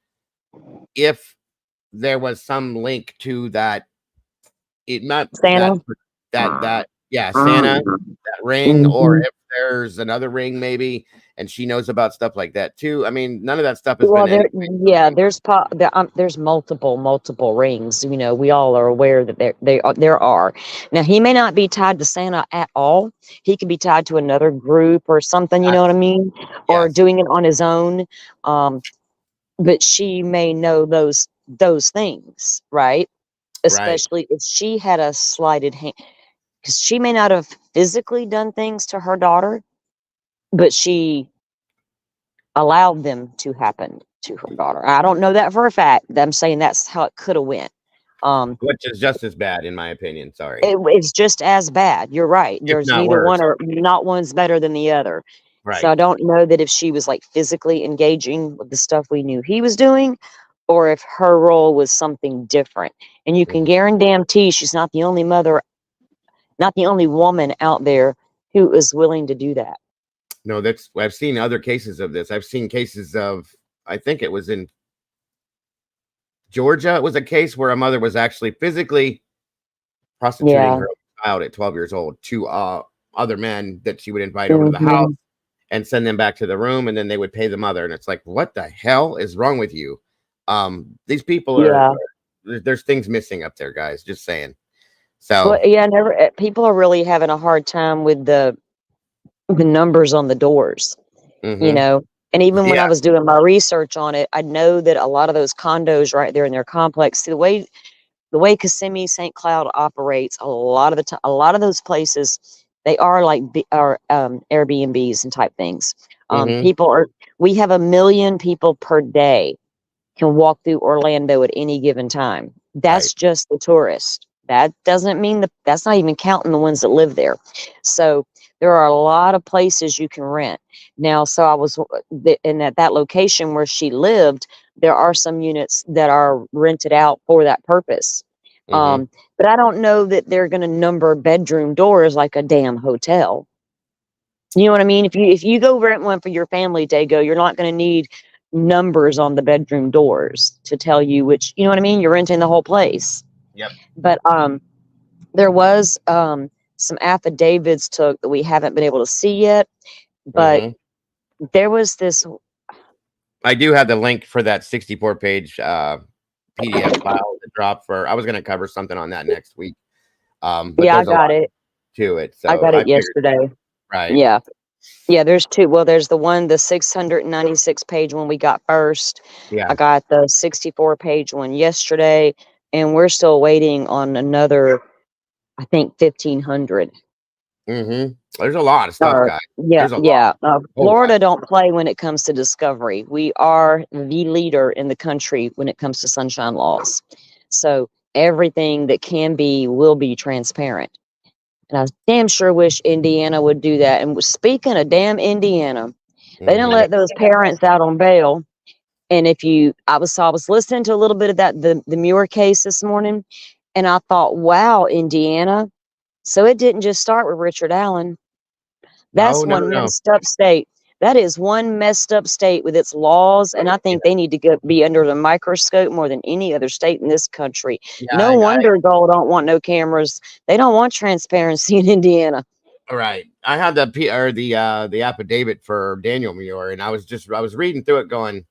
Speaker 1: if there was some link to that. It not
Speaker 4: Santa?
Speaker 1: that yeah, Santa, that ring, or
Speaker 4: Mhm.
Speaker 1: if there's another ring maybe, and she knows about stuff like that too. I mean, none of that stuff has
Speaker 4: Well,
Speaker 1: been
Speaker 4: there's multiple rings. We all are aware that there are. Now, he may not be tied to Santa at all. He could be tied to another group or something. You know what I mean? Or
Speaker 1: yes,
Speaker 4: doing it on his own. But she may know those things, right?
Speaker 1: right.
Speaker 4: Especially if she had a slighted hand, because she may not have physically done things to her daughter, but she allowed them to happen to her daughter. I don't know that for a fact. I'm saying that's how it could have went.
Speaker 1: Which is just as bad in my opinion. Sorry,
Speaker 4: It's just as bad. You're right.
Speaker 1: if
Speaker 4: There's
Speaker 1: not
Speaker 4: neither
Speaker 1: worse.
Speaker 4: one, or not one's better than the other. So
Speaker 1: Right.
Speaker 4: I don't know that if she was like physically engaging with the stuff we knew he was doing, or if her role was something different. And you can
Speaker 1: Mhm.
Speaker 4: guarantee she's not the only mother, not the only woman out there who is willing to do that.
Speaker 1: No, that's I've seen other cases of this. I've seen cases of I think it was in Georgia. It was a case where a mother was actually physically prostituting
Speaker 4: Yeah.
Speaker 1: her child at 12 years old to other men that she would invite over to the house
Speaker 4: Mhm.
Speaker 1: and send them back to the room, and then they would pay the mother. And it's like, what the hell is wrong with you? These people
Speaker 4: Yeah.
Speaker 1: there's things missing up there, guys. Just saying. So
Speaker 4: Well, yeah, people are really having a hard time with the numbers on the doors,
Speaker 1: mhm.
Speaker 4: And even when I
Speaker 1: Yeah,
Speaker 4: was doing my research on it, I know that a lot of those condos right there in their complex, the way Kissimmee St. Cloud operates, a lot of the time, a lot of those places, they are like Airbnbs and type things.
Speaker 1: mhm.
Speaker 4: We have 1 million people per day can walk through Orlando at any given time.
Speaker 1: Right.
Speaker 4: That's just the tourist. That doesn't mean that's not even counting the ones that live there. So there are a lot of places you can rent. Now, so I was in at that location where she lived, there are some units that are rented out for that purpose.
Speaker 1: Mhm.
Speaker 4: But I don't know that they're going to number bedroom doors like a damn hotel. You know what I mean? If you go rent one for your family, Dago, you're not going to need numbers on the bedroom doors to tell you which. You know what I mean? You're renting the whole place.
Speaker 1: Yep.
Speaker 4: But there was some affidavits took that we haven't been able to see yet. But
Speaker 1: Mhm.
Speaker 4: there was this.
Speaker 1: I do have the link for that 64-page PDF file that dropped for. I was going to cover something on that next week. But
Speaker 4: Yeah, I
Speaker 1: there's a
Speaker 4: got
Speaker 1: lot
Speaker 4: it.
Speaker 1: to it.
Speaker 4: I
Speaker 1: So
Speaker 4: got
Speaker 1: I
Speaker 4: it
Speaker 1: figured,
Speaker 4: yesterday.
Speaker 1: right.
Speaker 4: Yeah. Yeah, there's two. Well, there's the 696 page one we got first.
Speaker 1: Yeah.
Speaker 4: I got the 64-page one yesterday, and we're still waiting on another, I think, 1,500.
Speaker 1: Mm-hmm. There's a lot of stuff,
Speaker 4: Or
Speaker 1: guys.
Speaker 4: yeah,
Speaker 1: There's a lot.
Speaker 4: yeah.
Speaker 1: Whole lot.
Speaker 4: Florida don't play when it comes to discovery. We are the leader in the country when it comes to sunshine laws. So everything that can be will be transparent. And I damn sure wish Indiana would do that. And speaking of damn Indiana, they didn't
Speaker 1: Mhm.
Speaker 4: let those parents out on bail. And I was listening to a little bit of the Muir case this morning, and I thought, wow, Indiana. So it didn't just start with Richard Allen.
Speaker 1: No,
Speaker 4: That's
Speaker 1: no,
Speaker 4: one
Speaker 1: no.
Speaker 4: messed up state. That is one messed up state with its laws, and I think they need to be under the microscope more than any other state in this country.
Speaker 1: Yeah,
Speaker 4: No wonder y'all don't want no cameras. They don't want transparency in Indiana.
Speaker 1: All right. I had the affidavit for Daniel Muir, and I was reading through it, going,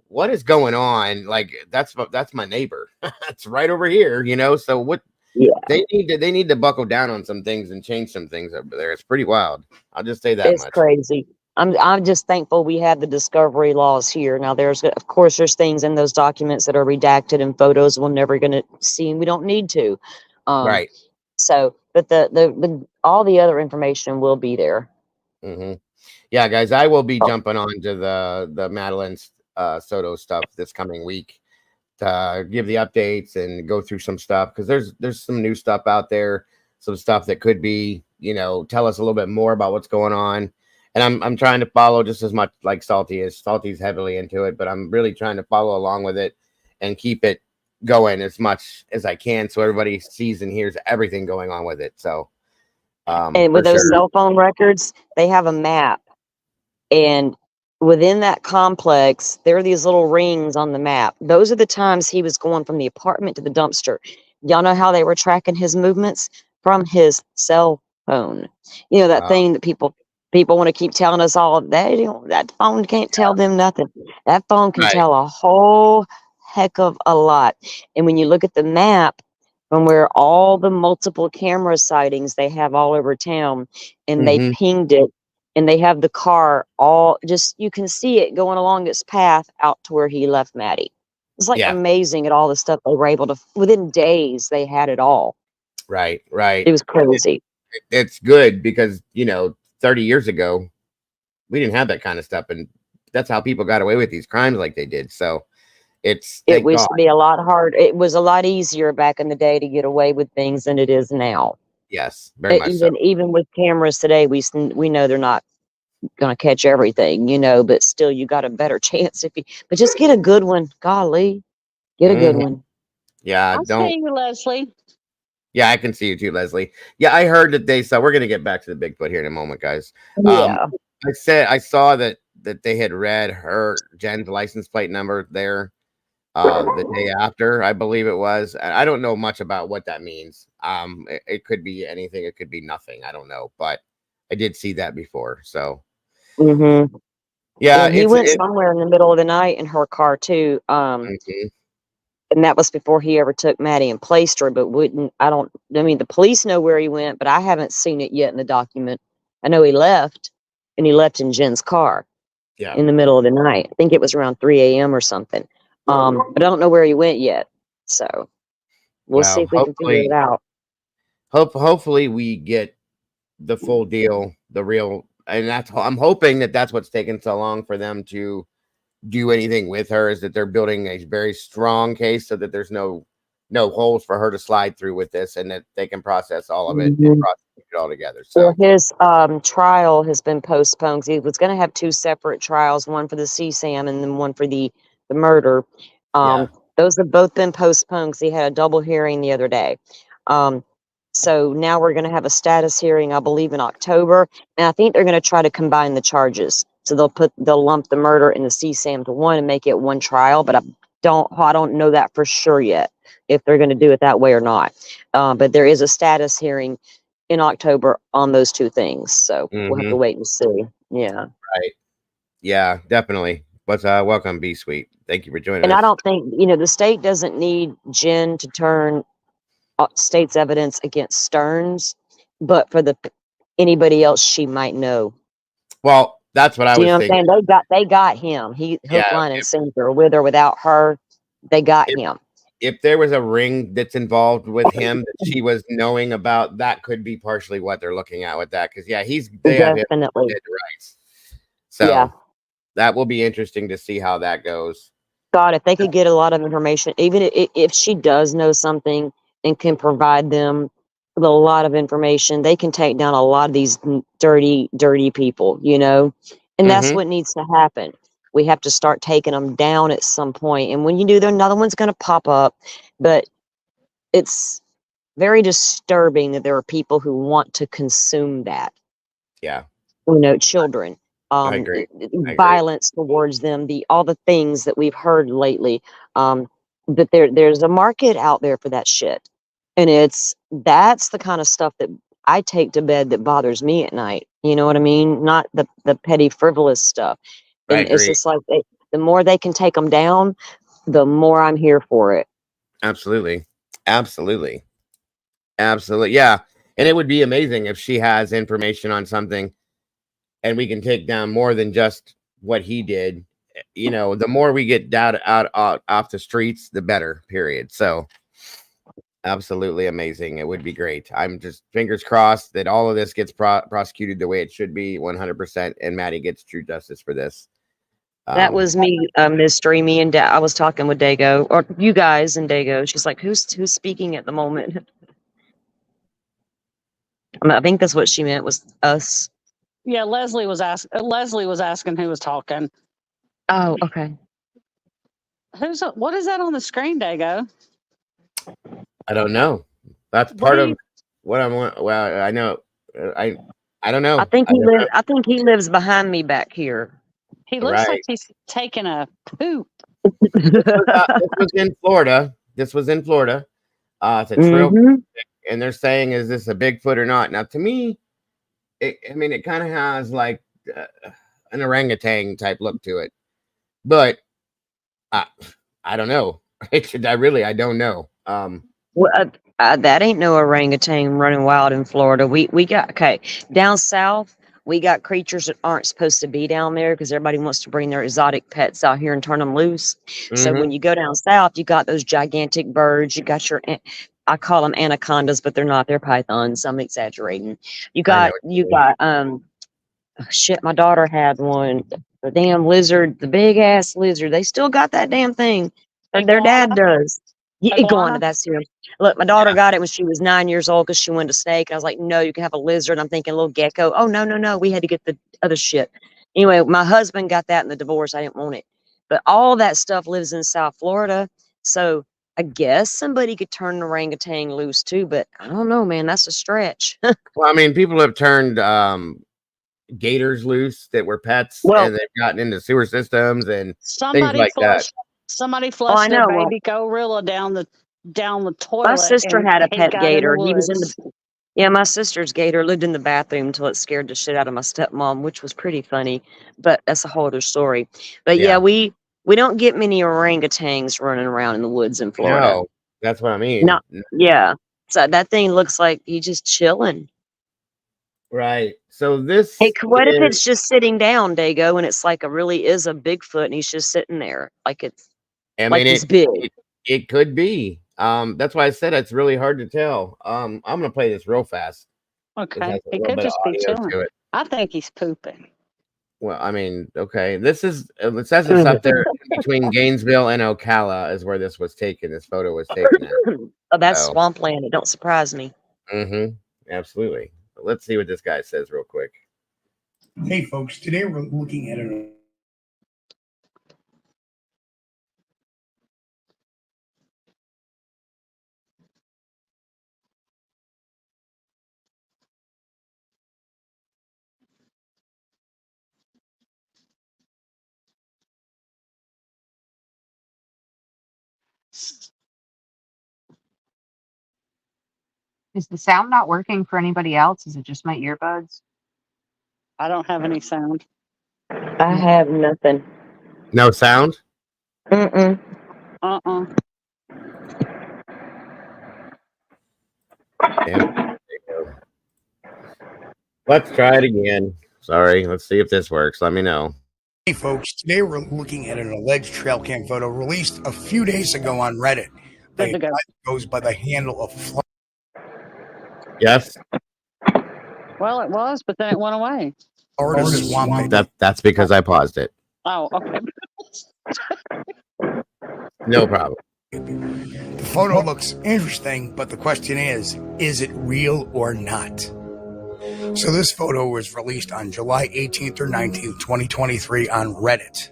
Speaker 1: "What is going on?" Like that's my neighbor. It's right over here, you know. So what
Speaker 4: Yeah,
Speaker 1: they need to buckle down on some things and change some things over there. It's pretty wild. I'll just say that
Speaker 4: it's
Speaker 1: much.
Speaker 4: crazy. I'm just thankful we have the discovery laws here. Now of course there's things in those documents that are redacted and photos we're never going to see, and we don't need to. Um,
Speaker 1: Right.
Speaker 4: so, but the all the other information will be there.
Speaker 1: Mm-hmm. Yeah, guys, I will be
Speaker 4: Oh,
Speaker 1: jumping on to the Madeline Soto stuff this coming week to give the updates and go through some stuff, because there's some new stuff out there, some stuff that could be, you know, tell us a little bit more about what's going on. And I'm trying to follow just as much like Salty is. Salty's heavily into it, but I'm really trying to follow along with it and keep it going as much as I can, so everybody sees and hears everything going on with it. So
Speaker 4: and
Speaker 1: for
Speaker 4: with those
Speaker 1: sure.
Speaker 4: cell phone records, they have a map. And within that complex, there are these little rings on the map. Those are the times he was going from the apartment to the dumpster. Y'all know how they were tracking his movements? From his cell phone. You know, that
Speaker 1: Uh,
Speaker 4: thing that people want to keep telling us all, that phone can't tell them nothing. That phone can
Speaker 1: right.
Speaker 4: tell a whole heck of a lot. And when you look at the map from where all the multiple camera sightings they have all over town, and they
Speaker 1: Mm-hmm.
Speaker 4: pinged it, and they have the car all just, you can see it going along its path out to where he left Maddie. It's like
Speaker 1: Yeah.
Speaker 4: amazing at all the stuff they were able to, within days they had it all.
Speaker 1: Right.
Speaker 4: It
Speaker 1: Right.
Speaker 4: was crazy.
Speaker 1: It's good because, you know, 30 years ago we didn't have that kind of stuff, and that's how people got away with these crimes like they did. So it's,
Speaker 4: It
Speaker 1: thank
Speaker 4: used
Speaker 1: God.
Speaker 4: to be a lot hard. It was a lot easier back in the day to get away with things than it is now.
Speaker 1: Yes, very much so.
Speaker 4: Even with cameras today, we know they're not going to catch everything, you know, but still you got a better chance if you, but just get a good one. Golly, get a good
Speaker 1: Mhm.
Speaker 4: one.
Speaker 1: Yeah,
Speaker 3: I
Speaker 1: don't.
Speaker 3: see you, Leslie.
Speaker 1: Yeah, I can see you too, Leslie. Yeah, I heard that they saw. We're gonna get back to the Bigfoot here in a moment, guys. Um,
Speaker 4: Yeah.
Speaker 1: I saw that they had read Jen's license plate number there the day after, I believe it was. And I don't know much about what that means. It could be anything, it could be nothing. I don't know, but I did see that before. So
Speaker 4: Mm-hmm.
Speaker 1: yeah,
Speaker 4: And he went
Speaker 1: it.
Speaker 4: somewhere in the middle of the night in her car too.
Speaker 1: Mhm.
Speaker 4: And that was before he ever took Maddie and placed her, but I mean, the police know where he went, but I haven't seen it yet in the document. I know he left, and he left in Jen's car
Speaker 1: Yeah.
Speaker 4: in the middle of the night. I think it was around 3 a.m. or something. But I don't know where he went yet. So we'll see
Speaker 1: Well,
Speaker 4: if we can figure it out.
Speaker 1: hopefully we get the full deal, the real, and I'm hoping that that's what's taken so long for them to do anything with her, is that they're building a very strong case so that there's no holes for her to slide through with this, and that they can process all of it and
Speaker 4: Mhm.
Speaker 1: prosecute it all together.
Speaker 4: Well,
Speaker 1: So
Speaker 4: his trial has been postponed. 'Cause he was going to have two separate trials, one for the CSAM and then one for the murder.
Speaker 1: yeah.
Speaker 4: Those have both been postponed because he had a double hearing the other day. Um, so now we're going to have a status hearing, I believe, in October, and I think they're going to try to combine the charges. So they'll lump the murder and the CSAM to one and make it one trial. But I don't know that for sure yet if they're going to do it that way or not. But there is a status hearing in October on those two things. So we'll have to
Speaker 1: Mm-hmm.
Speaker 4: wait and see. Yeah.
Speaker 1: Right. Yeah, definitely. But welcome, B Sweet. Thank you for joining
Speaker 4: And I
Speaker 1: us.
Speaker 4: don't think, the state doesn't need Jen to turn state's evidence against Stearns, but for anybody else she might know.
Speaker 1: Well, that's what I
Speaker 4: Do you
Speaker 1: was
Speaker 4: know what I'm
Speaker 1: thinking.
Speaker 4: saying? They got him. He hook,
Speaker 1: Yeah,
Speaker 4: line, and sinker, with or without her. They got
Speaker 1: if
Speaker 4: him.
Speaker 1: if there was a ring that's involved with him that she was knowing about, that could be partially what they're looking at with that. Because yeah, they have him
Speaker 4: Definitely.
Speaker 1: dead to rights.
Speaker 4: Yeah.
Speaker 1: So that will be interesting to see how that goes.
Speaker 4: God, if they could get a lot of information, even if she does know something and can provide them with a lot of information, they can take down a lot of these dirty, dirty people, and that's
Speaker 1: Mm-hmm.
Speaker 4: what needs to happen. We have to start taking them down at some point. And when you do, there another one's going to pop up. But it's very disturbing that there are people who want to consume that.
Speaker 1: Yeah,
Speaker 4: Children,
Speaker 1: I agree. I agree.
Speaker 4: violence towards them, all the things that we've heard lately. That there's a market out there for that shit, and that's the kind of stuff that I take to bed that bothers me at night. You know what I mean? Not the petty, frivolous stuff.
Speaker 1: I
Speaker 4: And it's
Speaker 1: agree.
Speaker 4: just like the more they can take them down, the more I'm here for it.
Speaker 1: Absolutely. Absolutely. Absolutely. Yeah. And it would be amazing if she has information on something and we can take down more than just what he did. You know, the more we get out off the streets, the better, period. So absolutely amazing. It would be great. I'm just fingers crossed that all of this gets prosecuted the way it should be 100%. And Maddie gets true justice for this.
Speaker 4: That was me, mystery. Me and I was talking with Dago, or you guys and Dago. She's like, who's speaking at the moment? I think that's what she meant, was us.
Speaker 3: Yeah, Leslie was asking who was talking.
Speaker 4: Oh, okay.
Speaker 3: What is that on the screen, Dago?
Speaker 1: I don't know. That's part of what I want. Well, I know. I don't know.
Speaker 4: I think he lives behind me back here.
Speaker 3: He looks like he's taking a poop.
Speaker 1: This was in Florida. It's a trail, and they're saying, is this a Bigfoot or not? Now, to me, it kind of has like an orangutan type look to it, but I don't know. I don't know.
Speaker 4: Well, that ain't no orangutan running wild in Florida. We got down south. We got creatures that aren't supposed to be down there because everybody wants to bring their exotic pets out here and turn them loose. So when you go down south, you got those gigantic birds. You got I call them anacondas, but they're not. They're pythons. I'm exaggerating. You got shit. My daughter had one. The damn lizard, the big ass lizard. They still got that damn thing. Their dad does. Yeah, iguana, that's him. Look, my daughter got it when she was 9 years old because she wanted a snake. I was like, no, you can have a lizard. I'm thinking a little gecko. Oh, no. We had to get the other shit. Anyway, my husband got that in the divorce. I didn't want it. But all that stuff lives in South Florida. So I guess somebody could turn an orangutan loose too. But I don't know, man. That's a stretch.
Speaker 1: Well, I mean, people have turned gators loose that were pets, and they've gotten into sewer systems and things like that.
Speaker 3: Somebody flushed their baby gorilla down the toilet.
Speaker 4: My sister had a pet gator. He was in the my sister's gator lived in the bathroom until it scared the shit out of my stepmom, which was pretty funny. But that's a whole other story. But we don't get many orangutans running around in the woods in Florida.
Speaker 1: No, that's what I mean.
Speaker 4: So that thing looks like he's just chilling.
Speaker 1: Right. So this.
Speaker 4: Hey, what if it's just sitting down, Dago, and it's like really is a Bigfoot, and he's just sitting there, like it's. It's big.
Speaker 1: It could be. That's why I said it's really hard to tell. I'm gonna play this real fast.
Speaker 3: Okay. It could just be chilling. I think he's pooping.
Speaker 1: Well, I mean, okay. This is it says it's up there between Gainesville and Ocala is where this was taken. This photo was taken at.
Speaker 4: Oh, that's swampland. It don't surprise me.
Speaker 1: Absolutely. Let's see what this guy says real quick.
Speaker 5: Hey folks, today we're looking at an
Speaker 2: Is the sound not working for anybody else? Is it just my earbuds?
Speaker 3: I don't have any sound.
Speaker 4: I have nothing.
Speaker 1: No sound?
Speaker 3: Uh-uh.
Speaker 1: Damn. Let's try it again. Sorry. Let's see if this works. Let me know.
Speaker 5: Hey folks, today we're looking at an alleged trail cam photo released a few days ago on Reddit. It goes by the handle of
Speaker 1: Yes.
Speaker 3: Well, it was, but then it went away.
Speaker 5: Florida's swamp.
Speaker 1: That's because I paused it.
Speaker 3: Oh, okay.
Speaker 1: No problem.
Speaker 5: The photo looks interesting, but the question is it real or not? So this photo was released on July 18th or 19th, 2023 on Reddit.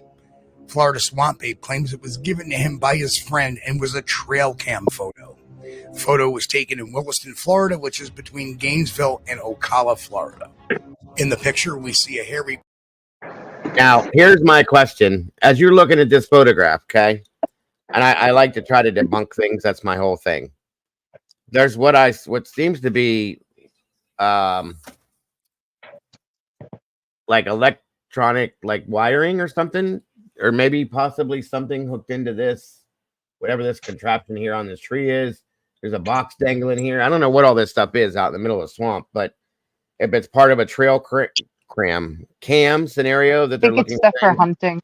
Speaker 5: Florida Swamp Ape claims it was given to him by his friend and was a trail cam photo. The photo was taken in Williston, Florida, which is between Gainesville and Ocala, Florida. In the picture, we see a hairy...
Speaker 1: Now, here's my question. As you're looking at this photograph, okay, and I like to try to debunk things. That's my whole thing. There's what seems to be like electronic like wiring or something, or maybe possibly something hooked into this, whatever this contraption here on this tree is. There's a box dangling here. I don't know what all this stuff is out in the middle of the swamp, but if it's part of a trail cam scenario that they're looking
Speaker 2: stuff for hunting.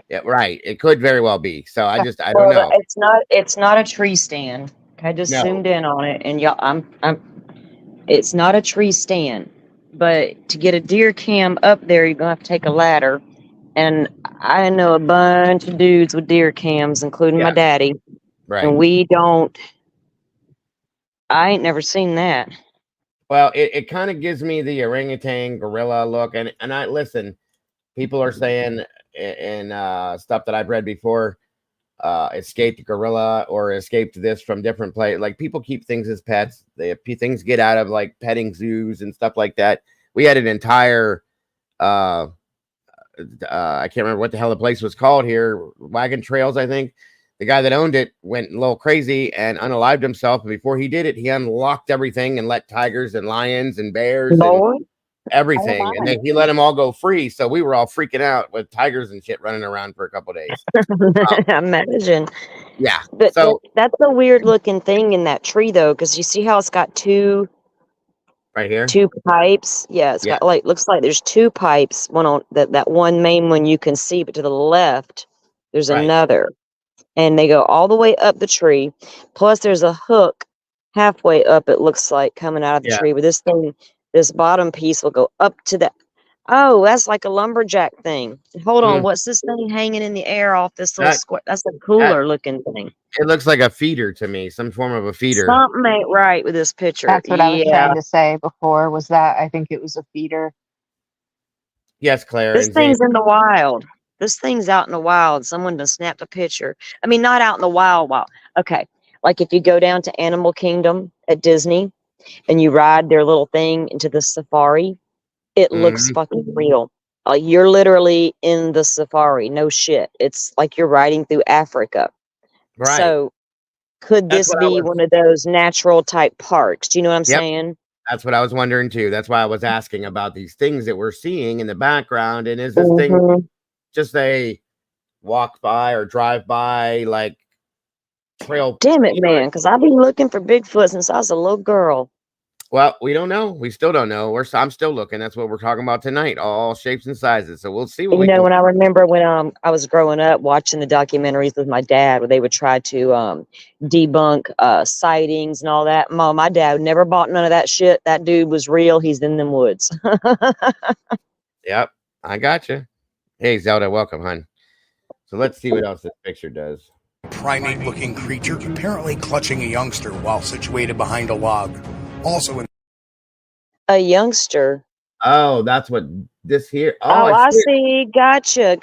Speaker 1: Yeah, right. It could very well be. So I don't know.
Speaker 4: It's not a tree stand. I just zoomed in on it, and y'all, it's not a tree stand. But to get a deer cam up there, you're gonna have to take a ladder. And I know a bunch of dudes with deer cams, including my daddy.
Speaker 1: Right.
Speaker 4: And I ain't never seen that.
Speaker 1: Well, it kind of gives me the orangutan gorilla look, and I listen. People are saying in stuff that I've read before, escaped gorilla or escaped this from different places. Like people keep things as pets. Things get out of like petting zoos and stuff like that. We had an entire I can't remember what the hell the place was called here. Wagon Trails, I think. The guy that owned it went a little crazy and unalived himself. And before he did it, he unlocked everything and let tigers and lions and bears and everything. And then he let them all go free. So we were all freaking out with tigers and shit running around for a couple of days.
Speaker 4: Imagine.
Speaker 1: Yeah.
Speaker 4: But
Speaker 1: so
Speaker 4: that's a weird looking thing in that tree, though, because you see how it's got two pipes. Yeah, it's got looks like there's two pipes. One on that one main one you can see, but to the left there's another. And they go all the way up the tree. Plus, there's a hook halfway up, it looks like, coming out of the tree. But this bottom piece will go up to that. Oh, that's like a lumberjack thing. Hold on. What's this thing hanging in the air off this little square? That's a cooler looking thing.
Speaker 1: It looks like a feeder to me, some form of a feeder.
Speaker 4: Something ain't right with this picture.
Speaker 2: That's what I was trying to say before, was that I think it was a feeder.
Speaker 1: Yes, Claire.
Speaker 4: This thing's in the wild. This thing's out in the wild. Someone done snapped a picture. I mean, not out in the wild. Okay. Like if you go down to Animal Kingdom at Disney and you ride their little thing into the safari, it looks fucking real. You're literally in the safari. No shit. It's like you're riding through Africa. Right. So could this be one of those natural type parks? Do you know what I'm saying?
Speaker 1: That's what I was wondering too. That's why I was asking about these things that we're seeing in the background. And is this thing just a walk by or drive by like trail?
Speaker 4: Damn it, man, because I've been looking for Bigfoot since I was a little girl.
Speaker 1: Well, we don't know. We still don't know. I'm still looking. That's what we're talking about tonight. All shapes and sizes. So we'll see what
Speaker 4: when I remember when I was growing up watching the documentaries with my dad where they would try to debunk sightings and all that. My dad never bought none of that shit. That dude was real. He's in them woods.
Speaker 1: Yep, I got you. Hey, Zelda, welcome, hon. So let's see what else this picture does.
Speaker 5: Primate-looking creature apparently clutching a youngster while situated behind a log. Also
Speaker 4: a youngster.
Speaker 1: Oh, that's what this here.
Speaker 4: Oh, I see. Gotcha.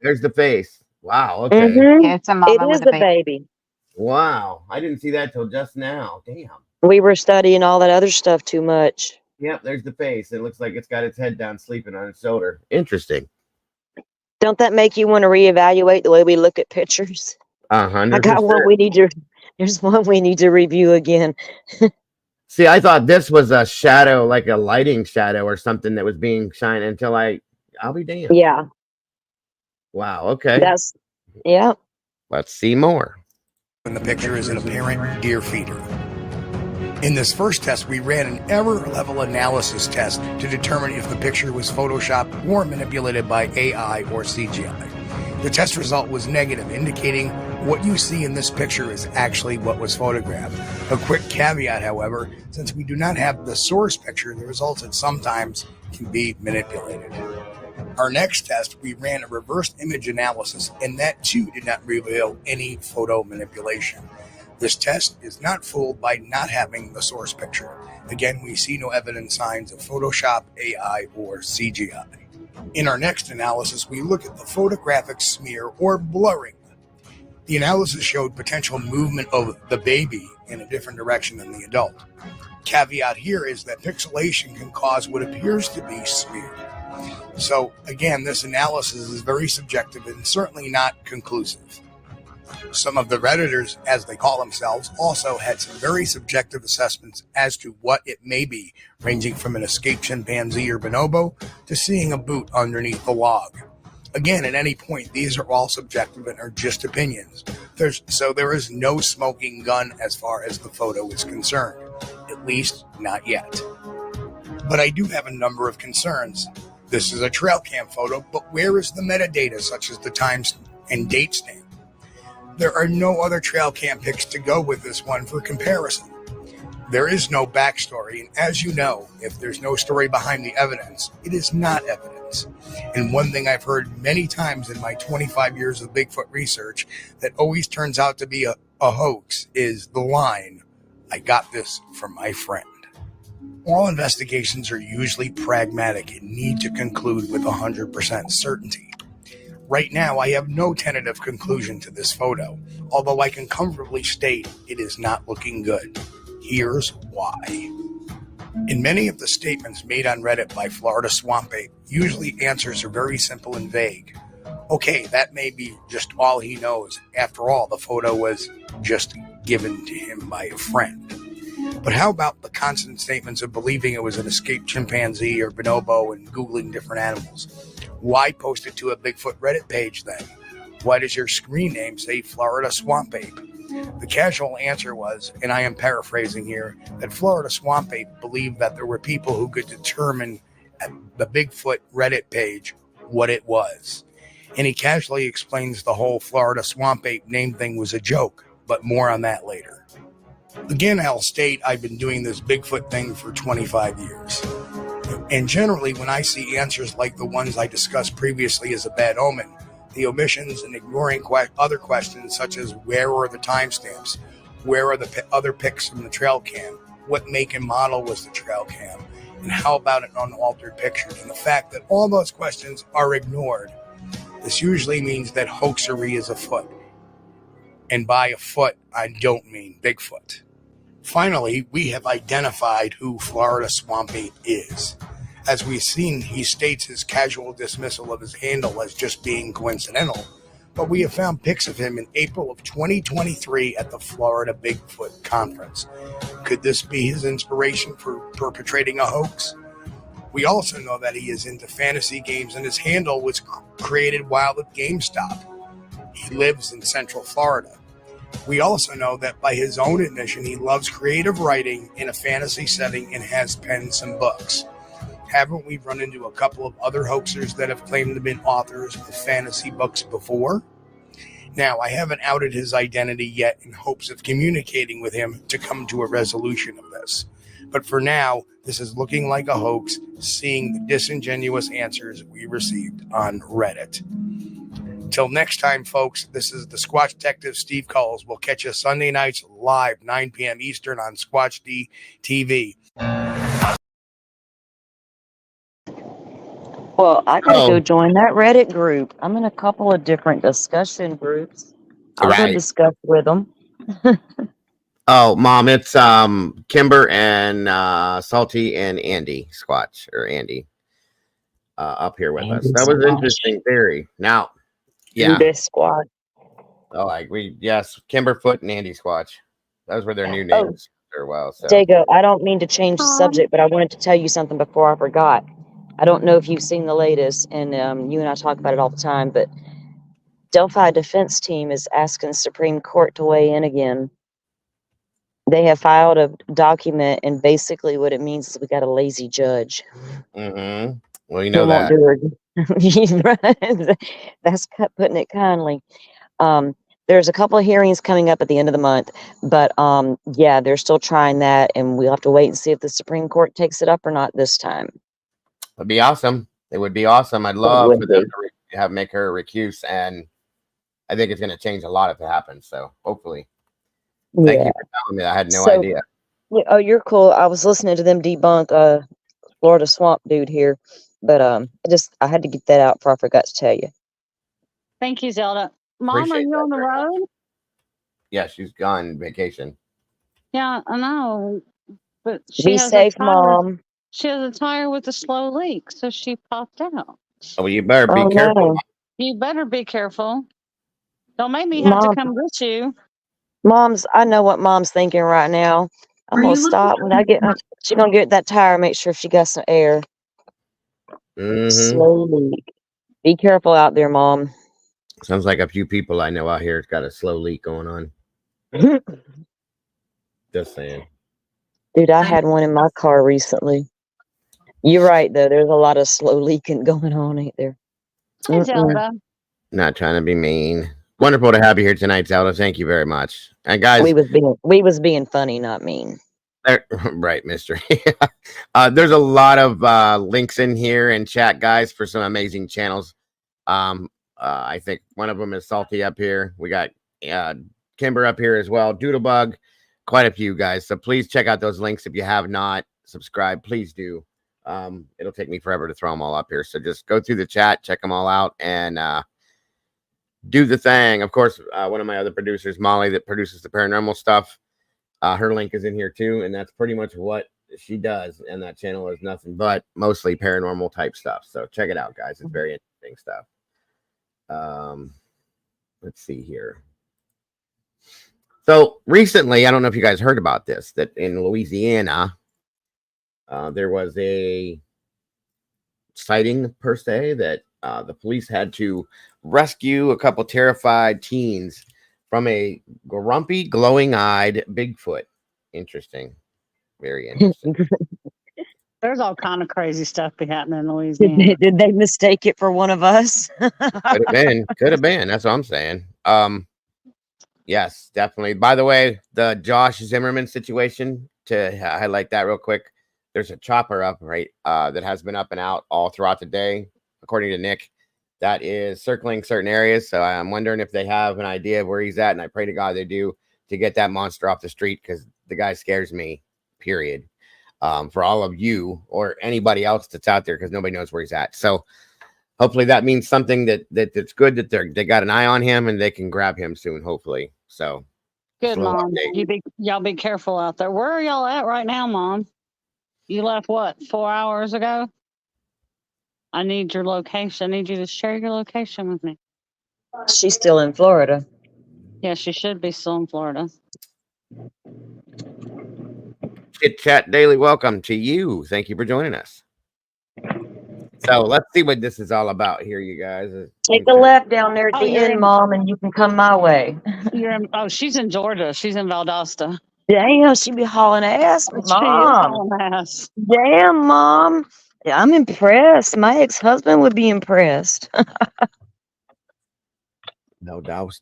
Speaker 1: There's the face. Wow. Okay.
Speaker 2: Yeah, it's a mama
Speaker 4: it is
Speaker 2: with a
Speaker 4: baby.
Speaker 1: Wow. I didn't see that till just now. Damn.
Speaker 4: We were studying all that other stuff too much.
Speaker 1: Yep. There's the face. It looks like it's got its head down, sleeping on its shoulder. Interesting.
Speaker 4: Don't that make you want to reevaluate the way we look at pictures?
Speaker 1: 100%.
Speaker 4: I got one there's one we need to review again.
Speaker 1: See, I thought this was a shadow, like a lighting shadow or something that was being shined until I'll be damned.
Speaker 4: Yeah.
Speaker 1: Wow. Okay.
Speaker 4: Let's
Speaker 5: see more. And the picture is an apparent deer feeder. In this first test, we ran an error level analysis test to determine if the picture was photoshopped or manipulated by AI or CGI. The test result was negative, indicating what you see in this picture is actually what was photographed. A quick caveat, however, since we do not have the source picture, the results sometimes can be manipulated. Our next test, we ran a reverse image analysis, and that too did not reveal any photo manipulation. This test is not fooled by not having the source picture. Again, we see no evident signs of Photoshop, AI, or CGI. In our next analysis, we look at the photographic smear or blurring. The analysis showed potential movement of the baby in a different direction than the adult. Caveat here is that pixelation can cause what appears to be smear. So again, this analysis is very subjective and certainly not conclusive. Some of the Redditors, as they call themselves, also had some very subjective assessments as to what it may be, ranging from an escaped chimpanzee or bonobo to seeing a boot underneath the log. Again, at any point, these are all subjective and are just opinions. So there is no smoking gun as far as the photo is concerned, at least not yet. But I do have a number of concerns. This is a trail cam photo, but where is the metadata such as the time and date stamp? There are no other trail cam pics to go with this one for comparison. There is no backstory, and as you know, if there's no story behind the evidence, it is not evidence. And one thing I've heard many times in my 25 years of Bigfoot research that always turns out to be a hoax is the line, "I got this from my friend." All investigations are usually pragmatic and need to conclude with 100% certainty. Right now, I have no tentative conclusion to this photo, although I can comfortably state it is not looking good. Here's why. In many of the statements made on Reddit by Florida Swamp Ape, usually answers are very simple and vague. Okay, that may be just all he knows. After all, the photo was just given to him by a friend. But how about the constant statements of believing it was an escaped chimpanzee or bonobo and Googling different animals? Why post it to a Bigfoot Reddit page then? Why does your screen name say Florida Swamp Ape? The casual answer was, and I am paraphrasing here, that Florida Swamp Ape believed that there were people who could determine at the Bigfoot Reddit page what it was. And he casually explains the whole Florida Swamp Ape name thing was a joke, but more on that later. Again, I'll state I've been doing this Bigfoot thing for 25 years. And generally, when I see answers like the ones I discussed previously as a bad omen, the omissions and ignoring other questions such as where are the timestamps, where are the other pics from the trail cam, what make and model was the trail cam, and how about an unaltered picture, and the fact that all those questions are ignored, this usually means that hoaxery is afoot. And by afoot, I don't mean Bigfoot. Finally, we have identified who Florida Swamp Ape is. As we've seen, he states his casual dismissal of his handle as just being coincidental, but we have found pics of him in April of 2023 at the Florida Bigfoot Conference. Could this be his inspiration for perpetrating a hoax? We also know that he is into fantasy games and his handle was created while at GameStop. He lives in Central Florida. We also know that by his own admission, he loves creative writing in a fantasy setting and has penned some books. Haven't we run into a couple of other hoaxers that have claimed to have been authors of fantasy books before? Now, I haven't outed his identity yet in hopes of communicating with him to come to a resolution of this. But for now, this is looking like a hoax, seeing the disingenuous answers we received on Reddit. Till next time, folks, this is the Squatch Detective Steve Culls. We'll catch you Sunday nights live, 9 p.m. Eastern on Squatch D TV.
Speaker 4: Well, I gotta go join that Reddit group. I'm in a couple of different discussion groups. I'll go discuss with them.
Speaker 1: Oh, Mom, it's Kimber and Salty and Andy Squatch or Andy up here with us. That was an interesting theory. Now, yeah,
Speaker 4: this squad.
Speaker 1: Oh, yes, Kimberfoot and Andy Squatch. Those were their new names for a while. So,
Speaker 4: Dago, I don't mean to change the subject, but I wanted to tell you something before I forgot. I don't know if you've seen the latest, and you and I talk about it all the time, but Delphi Defense Team is asking the Supreme Court to weigh in again. They have filed a document, and basically what it means is we got a lazy judge.
Speaker 1: Mm-hmm. Well, you know that.
Speaker 4: That's putting it kindly. There's a couple of hearings coming up at the end of the month, but yeah, they're still trying that, and we'll have to wait and see if the Supreme Court takes it up or not this time.
Speaker 1: It'd be awesome. It would be awesome. I'd love for them to make her recuse, and I think it's going to change a lot if it happens. So hopefully, thank you for telling me. I had no idea.
Speaker 4: Yeah, oh, you're cool. I was listening to them debunk Florida Swamp dude here, but I had to get that out before I forgot to tell you.
Speaker 3: Thank you, Zelda. Mom, are you on the road?
Speaker 1: Yeah, she's gone vacation.
Speaker 3: Yeah, I know. But
Speaker 4: be safe, Mom.
Speaker 3: She has a tire with a slow leak, so she popped out.
Speaker 1: Oh, well, you better be careful.
Speaker 3: You better be careful. Don't make me have to
Speaker 4: Mom,
Speaker 3: come get you.
Speaker 4: I know what mom's thinking right now. I'm gonna stop when I get. She's gonna get that tire. Make sure she got some air.
Speaker 1: Mm-hmm.
Speaker 4: Slowly. Be careful out there, Mom.
Speaker 1: Sounds like a few people I know out here has got a slow leak going on. Just saying.
Speaker 4: Dude, I had one in my car recently. You're right, though. There's a lot of slow leaking going on, ain't there?
Speaker 3: Hey, Zelda.
Speaker 1: Not trying to be mean. Wonderful to have you here tonight, Zelda. Thank you very much. And guys,
Speaker 4: we was being funny, not mean.
Speaker 1: Right, Mister. There's a lot of links in here and chat, guys, for some amazing channels. I think one of them is Salty up here. We got Kimber up here as well. Doodlebug, quite a few guys. So please check out those links if you have not subscribed. Please do. It'll take me forever to throw them all up here. So just go through the chat, check them all out, and do the thing. Of course, one of my other producers, Molly, that produces the paranormal stuff. Her link is in here too, and that's pretty much what she does. And that channel is nothing but mostly paranormal type stuff. So check it out, guys. It's very interesting stuff. Let's see here. So recently, I don't know if you guys heard about this, that in Louisiana, there was a sighting per se that the police had to rescue a couple terrified teens from a grumpy, glowing-eyed Bigfoot. Interesting. Very interesting.
Speaker 3: There's all kind of crazy stuff be happening in Louisiana.
Speaker 4: Did they mistake it for one of us?
Speaker 1: Could have been. Could have been. That's what I'm saying. Yes, definitely. By the way, the Josh Zimmerman situation, to highlight that real quick, there's a chopper up, right, that has been up and out all throughout the day, according to Nick, that is circling certain areas. So I'm wondering if they have an idea of where he's at, and I pray to God they do, to get that monster off the street, because the guy scares me, period. For all of you or anybody else that's out there, because nobody knows where he's at. So hopefully that means something that's good, that they got an eye on him and they can grab him soon, hopefully. So
Speaker 3: good, Mom. Y'all be careful out there. Where are y'all at right now, Mom? You left what, 4 hours ago? I need your location. I need you to share your location with me.
Speaker 4: She's still in Florida.
Speaker 3: Yeah, she should be still in Florida.
Speaker 1: Chit Chat Daily, welcome to you. Thank you for joining us. So let's see what this is all about here, you guys.
Speaker 4: Take a left down there at the end, Mom, and you can come my way.
Speaker 3: She's in Georgia. She's in Valdosta.
Speaker 4: Damn, she be hauling ass, Mom.
Speaker 3: She is hauling ass.
Speaker 4: Damn, Mom. I'm impressed. My ex-husband would be impressed.
Speaker 1: No doubt.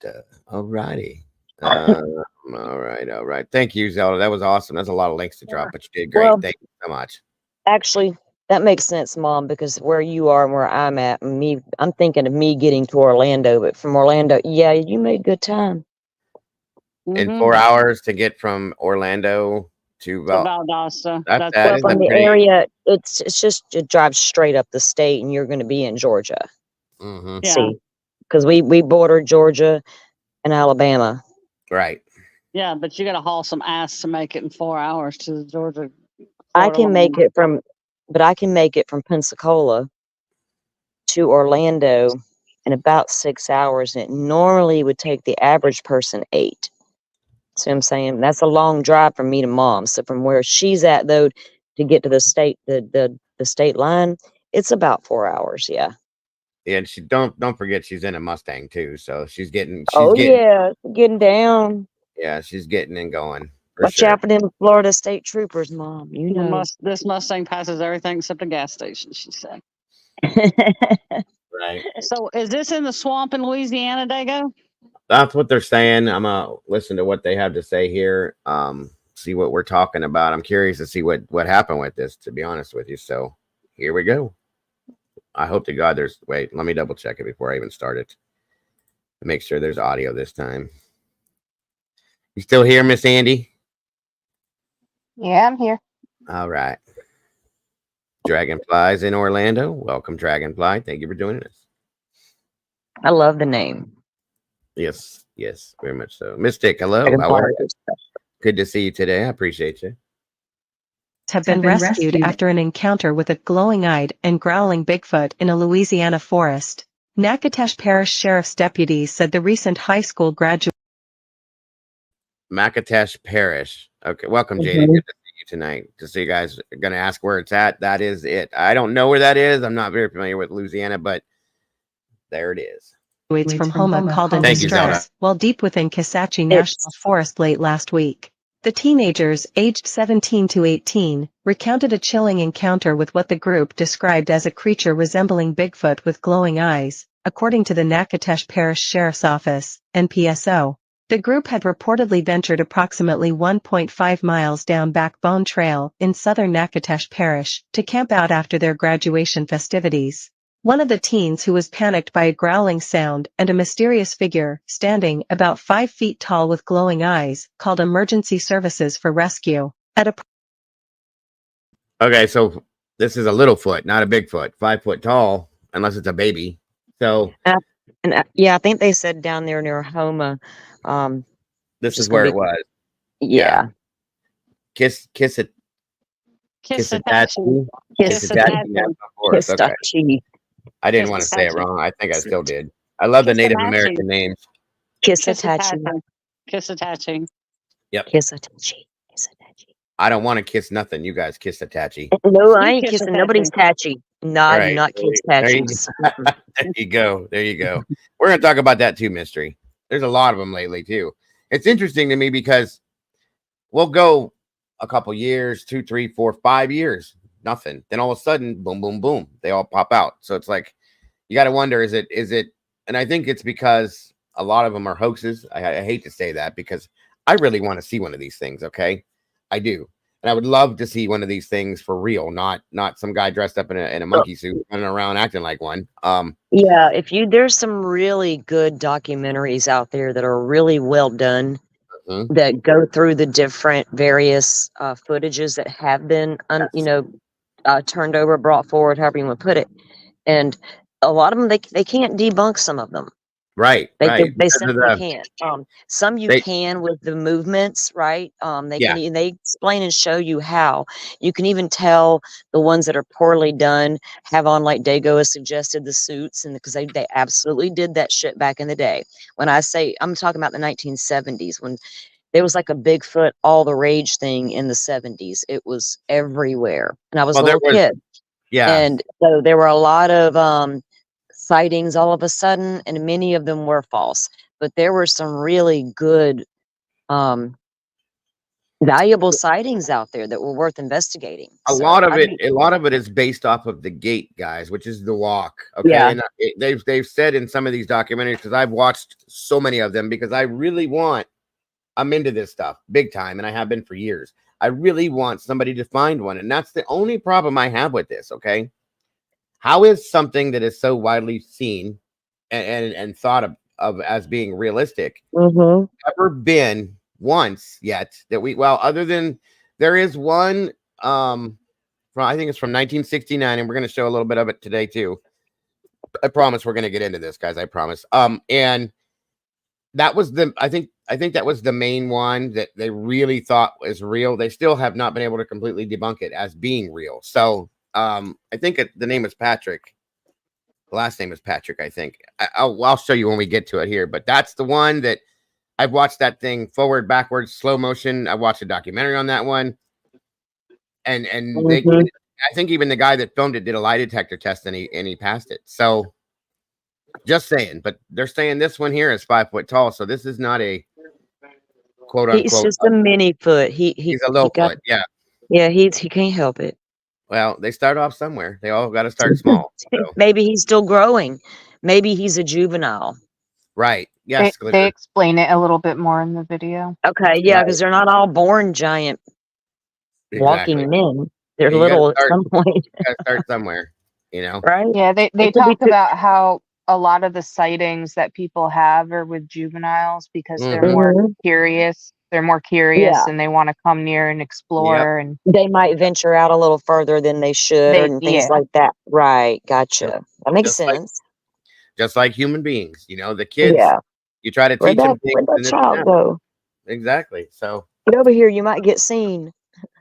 Speaker 1: All righty. All right. Thank you, Zelda. That was awesome. That's a lot of links to drop, but you did great. Thank you so much.
Speaker 4: Actually, that makes sense, Mom, because where you are and where I'm at, I'm thinking of me getting to Orlando, but from Orlando, yeah, you made good time.
Speaker 1: In 4 hours to get from Orlando to
Speaker 3: Valdosta.
Speaker 4: That's from the area. It's just, it drives straight up the state, and you're going to be in Georgia.
Speaker 1: Mm-hmm.
Speaker 3: Yeah.
Speaker 4: See, because we border Georgia and Alabama.
Speaker 3: Right. Yeah, but you got to haul some ass to make it in 4 hours to Georgia.
Speaker 4: I can make it from Pensacola to Orlando in about 6 hours, and it normally would take the average person 8. See what I'm saying? That's a long drive from me to Mom. So from where she's at, though, to get to the state, the state line, it's about 4 hours. Yeah.
Speaker 1: Yeah, and she don't forget she's in a Mustang too, so she's getting
Speaker 4: getting down.
Speaker 1: Yeah, she's getting and going.
Speaker 4: Watch out for them Florida State Troopers, Mom. You know
Speaker 3: this Mustang passes everything except a gas station, she said.
Speaker 1: Right.
Speaker 3: So is this in the swamp in Louisiana, Dago?
Speaker 1: That's what they're saying. I'm gonna listen to what they have to say here. See what we're talking about. I'm curious to see what happened with this, to be honest with you. So here we go. I hope to God there's wait, let me double check it before I even start it. Make sure there's audio this time. You still here, Miss Andy?
Speaker 2: Yeah, I'm here.
Speaker 1: All right. Dragonflies in Orlando. Welcome, Dragonfly. Thank you for joining us.
Speaker 4: I love the name.
Speaker 1: Yes, very much so. Mystic, hello. How are you? Good to see you today. I appreciate you.
Speaker 6: Have been rescued after an encounter with a glowing-eyed and growling Bigfoot in a Louisiana forest. Natchitoches Parish Sheriff's deputies said the recent high school graduate
Speaker 1: Natchitoches Parish. Okay, welcome, JD.
Speaker 4: Mhm.
Speaker 1: Good to see you tonight. To see you guys are gonna ask where it's at. That is it. I don't know where that is. I'm not very familiar with Louisiana, but there it is.
Speaker 6: from Homa called in
Speaker 1: Thank you, Zelda.
Speaker 6: distress while deep within Kisatchie
Speaker 4: It's-
Speaker 6: National Forest late last week. The teenagers, aged 17 to 18, recounted a chilling encounter with what the group described as a creature resembling Bigfoot with glowing eyes, according to the Natchitoches Parish Sheriff's Office, NPSO. The group had reportedly ventured approximately 1.5 miles down Backbone Trail in southern Natchitoches Parish to camp out after their graduation festivities. One of the teens, who was panicked by a growling sound and a mysterious figure standing about 5 feet tall with glowing eyes, called emergency services for rescue. At a
Speaker 1: Okay, so this is a little foot, not a Bigfoot. 5 foot tall, unless it's a baby. So
Speaker 4: And yeah, I think they said down there near Homa.
Speaker 1: this is
Speaker 4: Just gonna
Speaker 1: where
Speaker 4: be-
Speaker 1: it was.
Speaker 4: Yeah.
Speaker 1: Kiss it.
Speaker 3: Kiss
Speaker 1: it.
Speaker 3: Apache.
Speaker 1: Kiss it.
Speaker 3: Apache.
Speaker 1: Okay.
Speaker 4: Kistachi.
Speaker 1: I didn't want to say it
Speaker 3: Apache.
Speaker 1: wrong. I think I still did. I love the
Speaker 3: Kiss
Speaker 1: Native
Speaker 3: Apache.
Speaker 1: American names.
Speaker 4: Kisatachi.
Speaker 3: Kiss Apache.
Speaker 4: Kisatachi. Kisatachi.
Speaker 1: I don't want to kiss nothing. You guys kiss the Tachi.
Speaker 4: No, I
Speaker 3: You
Speaker 4: ain't
Speaker 3: kiss
Speaker 4: kissing
Speaker 3: Apache.
Speaker 4: nobody's Tachi. No, I do
Speaker 1: Right.
Speaker 4: not kiss
Speaker 1: There you
Speaker 4: Tachis.
Speaker 1: There you go. There you go. We're going to talk about that too, Mystery. There's a lot of them lately too. It's interesting to me because we'll go a couple years, 2, 3, 4, 5 years, nothing. Then all of a sudden, boom, boom, boom, they all pop out. So it's like, you got to wonder, is it, and I think it's because a lot of them are hoaxes. I hate to say that because I really want to see one of these things. Okay. I do. And I would love to see one of these things for real, not some guy dressed up in a monkey suit running around acting like one.
Speaker 4: Yeah, there's some really good documentaries out there that are really well done
Speaker 1: Mhm.
Speaker 4: that go through the different various footages that have been, turned over, brought forward, however you want to put it. And a lot of them, they can't debunk some of them.
Speaker 1: Right.
Speaker 4: They
Speaker 1: Because of
Speaker 4: simply can't. Some you
Speaker 1: they-
Speaker 4: can with the movements, right?
Speaker 1: Yeah.
Speaker 4: They explain and show you how. You can even tell the ones that are poorly done have on, like Dago has suggested, the suits, and because they absolutely did that shit back in the day. When I say, I'm talking about the 1970s when there was like a Bigfoot all the rage thing in the 70s. It was everywhere, and I was
Speaker 1: Well,
Speaker 4: a
Speaker 1: there
Speaker 4: little
Speaker 1: was-
Speaker 4: kid.
Speaker 1: Yeah.
Speaker 4: And so there were a lot of sightings all of a sudden, and many of them were false. But there were some really good, valuable sightings out there that were worth investigating.
Speaker 1: A
Speaker 4: So
Speaker 1: lot of
Speaker 4: I'd
Speaker 1: it is based off of the gate, guys, which is the walk. Okay.
Speaker 4: Yeah.
Speaker 1: And they've said in some of these documentaries, because I've watched so many of them, because I really I'm into this stuff big time, and I have been for years. I really want somebody to find one. And that's the only problem I have with this. Okay. How is something that is so widely seen and thought of as being realistic
Speaker 4: Mhm.
Speaker 1: ever been once yet that other than there is one I think it's from 1969, and we're going to show a little bit of it today too. I promise we're going to get into this, guys. I promise. And that was I think that was the main one that they really thought was real. They still have not been able to completely debunk it as being real. So I think the name is Patrick. The last name is Patrick, I think. I'll show you when we get to it here, but that's the one that I've watched that thing forward, backwards, slow motion. I watched a documentary on that one. And
Speaker 4: Mhm.
Speaker 1: I think even the guy that filmed it did a lie detector test and he passed it. So just saying, but they're saying this one here is 5 foot tall. So this is not a quote unquote.
Speaker 4: He's just a mini foot.
Speaker 1: He's a little foot. Yeah.
Speaker 4: Yeah, he can't help it.
Speaker 1: Well, they start off somewhere. They all got to start small. So.
Speaker 4: Maybe he's still growing. Maybe he's a juvenile.
Speaker 1: Right. Yes.
Speaker 2: They explain it a little bit more in the video.
Speaker 4: Okay, yeah,
Speaker 1: Right.
Speaker 4: because they're not all born giant walking men. They're
Speaker 1: You
Speaker 4: little at
Speaker 1: gotta
Speaker 4: some point,
Speaker 1: Gotta start somewhere, you know.
Speaker 4: right?
Speaker 2: Yeah, they
Speaker 4: It could be
Speaker 2: talk
Speaker 4: too-
Speaker 2: about how a lot of the sightings that people have are with juveniles because they're more
Speaker 4: Mhm.
Speaker 2: curious. They're more curious
Speaker 4: Yeah.
Speaker 2: and they want to come near and explore. And
Speaker 4: They might venture out a little further than they should, and things
Speaker 2: yeah.
Speaker 4: like that. Right, gotcha. That makes
Speaker 1: Just like-
Speaker 4: sense.
Speaker 1: Just like human beings, you know, the kids.
Speaker 4: Yeah.
Speaker 1: You try to
Speaker 4: Where'd
Speaker 1: teach them
Speaker 4: that,
Speaker 1: things.
Speaker 4: where'd that
Speaker 1: and it's
Speaker 4: child
Speaker 1: not-
Speaker 4: go?
Speaker 1: Exactly. So
Speaker 4: Get over here, you might get seen.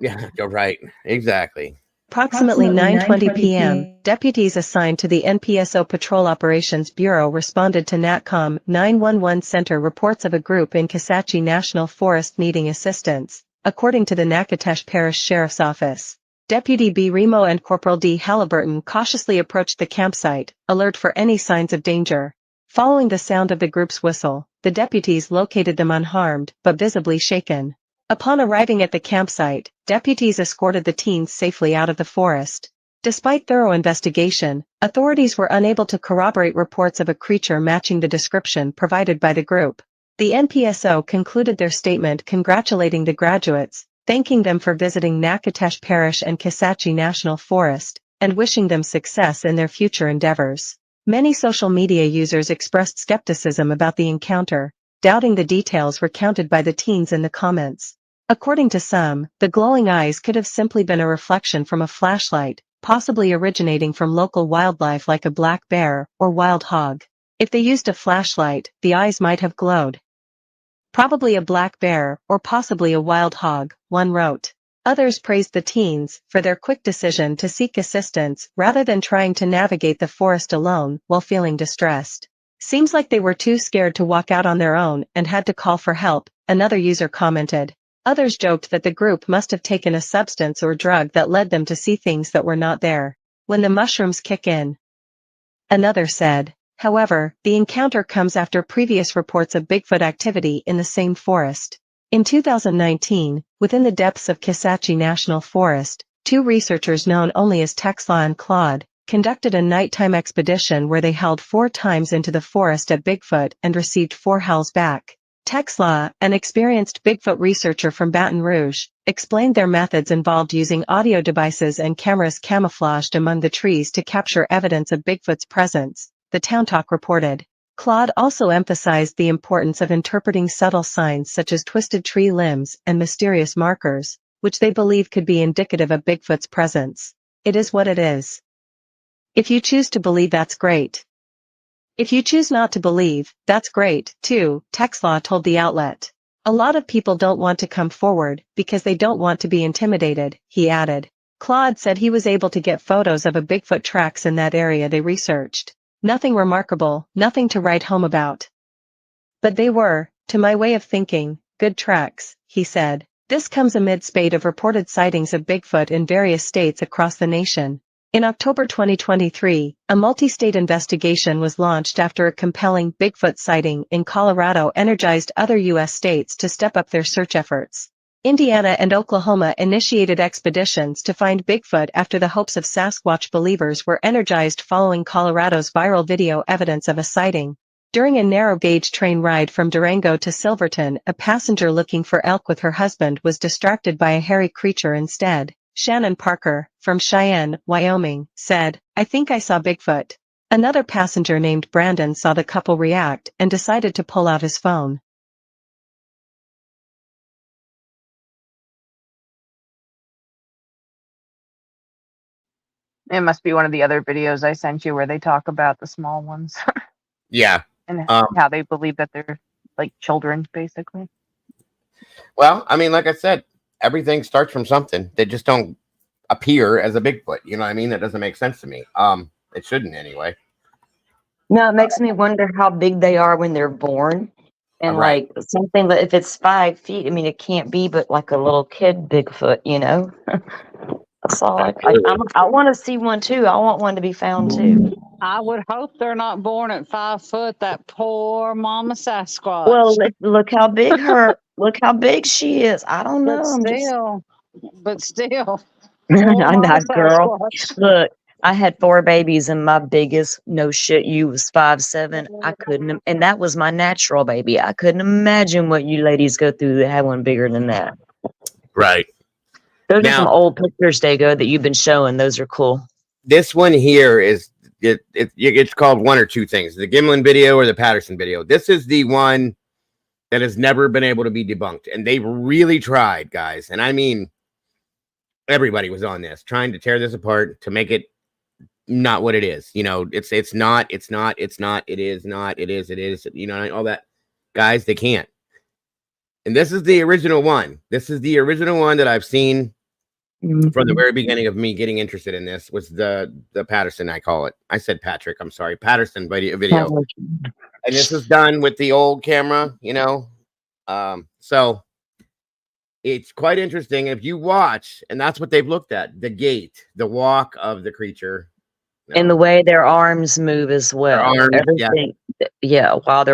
Speaker 1: yeah, you're right. Exactly.
Speaker 6: Approximately 9:20 p.m., deputies assigned to the NPSO Patrol Operations Bureau responded to NATCOM 911 Center reports of a group in Kisatchie National Forest needing assistance, according to the Natchitoches Parish Sheriff's Office. Deputy B. Remo and Corporal D. Halliburton cautiously approached the campsite, alert for any signs of danger. Following the sound of the group's whistle, the deputies located them unharmed, but visibly shaken. Upon arriving at the campsite, deputies escorted the teens safely out of the forest. Despite thorough investigation, authorities were unable to corroborate reports of a creature matching the description provided by the group. The NPSO concluded their statement congratulating the graduates, thanking them for visiting Natchitoches Parish and Kisatchie National Forest, and wishing them success in their future endeavors. Many social media users expressed skepticism about the encounter, doubting the details recounted by the teens in the comments. According to some, the glowing eyes could have simply been a reflection from a flashlight, possibly originating from local wildlife like a black bear or wild hog. If they used a flashlight, the eyes might have glowed. Probably a black bear, or possibly a wild hog, one wrote. Others praised the teens for their quick decision to seek assistance rather than trying to navigate the forest alone while feeling distressed. Seems like they were too scared to walk out on their own and had to call for help, another user commented. Others joked that the group must have taken a substance or drug that led them to see things that were not there. When the mushrooms kick in. Another said. However, the encounter comes after previous reports of Bigfoot activity in the same forest. In 2019, within the depths of Kisatchie National Forest, two researchers known only as Texla and Claude conducted a nighttime expedition where they held 4 times into the forest at Bigfoot and received 4 howls back. Texla, an experienced Bigfoot researcher from Baton Rouge, explained their methods involved using audio devices and cameras camouflaged among the trees to capture evidence of Bigfoot's presence, the Town Talk reported. Claude also emphasized the importance of interpreting subtle signs such as twisted tree limbs and mysterious markers, which they believe could be indicative of Bigfoot's presence. It is what it is. If you choose to believe, that's great. If you choose not to believe, that's great, too, Texla told the outlet. A lot of people don't want to come forward because they don't want to be intimidated, he added. Claude said he was able to get photos of a Bigfoot tracks in that area they researched. Nothing remarkable, nothing to write home about. But they were, to my way of thinking, good tracks, he said. This comes amid spate of reported sightings of Bigfoot in various states across the nation. In October 2023, a multi-state investigation was launched after a compelling Bigfoot sighting in Colorado energized other U.S. states to step up their search efforts. Indiana and Oklahoma initiated expeditions to find Bigfoot after the hopes of Sasquatch believers were energized following Colorado's viral video evidence of a sighting. During a narrow-gauge train ride from Durango to Silverton, a passenger looking for elk with her husband was distracted by a hairy creature instead. Shannon Parker, from Cheyenne, Wyoming, said, "I think I saw Bigfoot." Another passenger named Brandon saw the couple react and decided to pull out his phone.
Speaker 2: It must be one of the other videos I sent you where they talk about the small ones
Speaker 1: Yeah.
Speaker 2: and how they believe that they're like children, basically.
Speaker 1: Well, I mean, like I said, everything starts from something. They just don't appear as a Bigfoot. You know what I mean? That doesn't make sense to me. It shouldn't anyway.
Speaker 4: No, it makes me wonder how big they are when they're born. And
Speaker 1: Right.
Speaker 4: like something that if it's 5 feet, I mean, it can't be but like a little kid Bigfoot, you know? That's all. I want to see one too. I want one to be found too.
Speaker 3: I would hope they're not born at 5 foot. That poor mama Sasquatch.
Speaker 4: Well, look how big look how big she is. I don't know.
Speaker 3: But still.
Speaker 4: I'm not, girl.
Speaker 3: Sasquatch.
Speaker 4: Look, I had 4 babies, and my biggest, no shit, you was 5'7". I couldn't, and that was my natural baby. I couldn't imagine what you ladies go through to have one bigger than that.
Speaker 1: Right.
Speaker 4: Those are some old pictures, Dago, that you've been showing. Those are cool.
Speaker 1: This one here is it's called one or two things: the Gimlin video or the Patterson video. This is the one that has never been able to be debunked, and they really tried, guys. And I mean, everybody was on this, trying to tear this apart to make it not what it is. You know, it's not, it is not, it is, you know, all that. Guys, they can't. And this is the original one. This is the original one that I've seen from the very beginning of me getting interested in this was the Patterson, I call it. I said Patrick, I'm sorry, Patterson video. And this was done with the old camera, you know. So it's quite interesting if you watch, and that's what they've looked at, the gait, the walk of the creature.
Speaker 4: And the way their arms move as well.
Speaker 1: arms,
Speaker 4: Everything. Yeah, while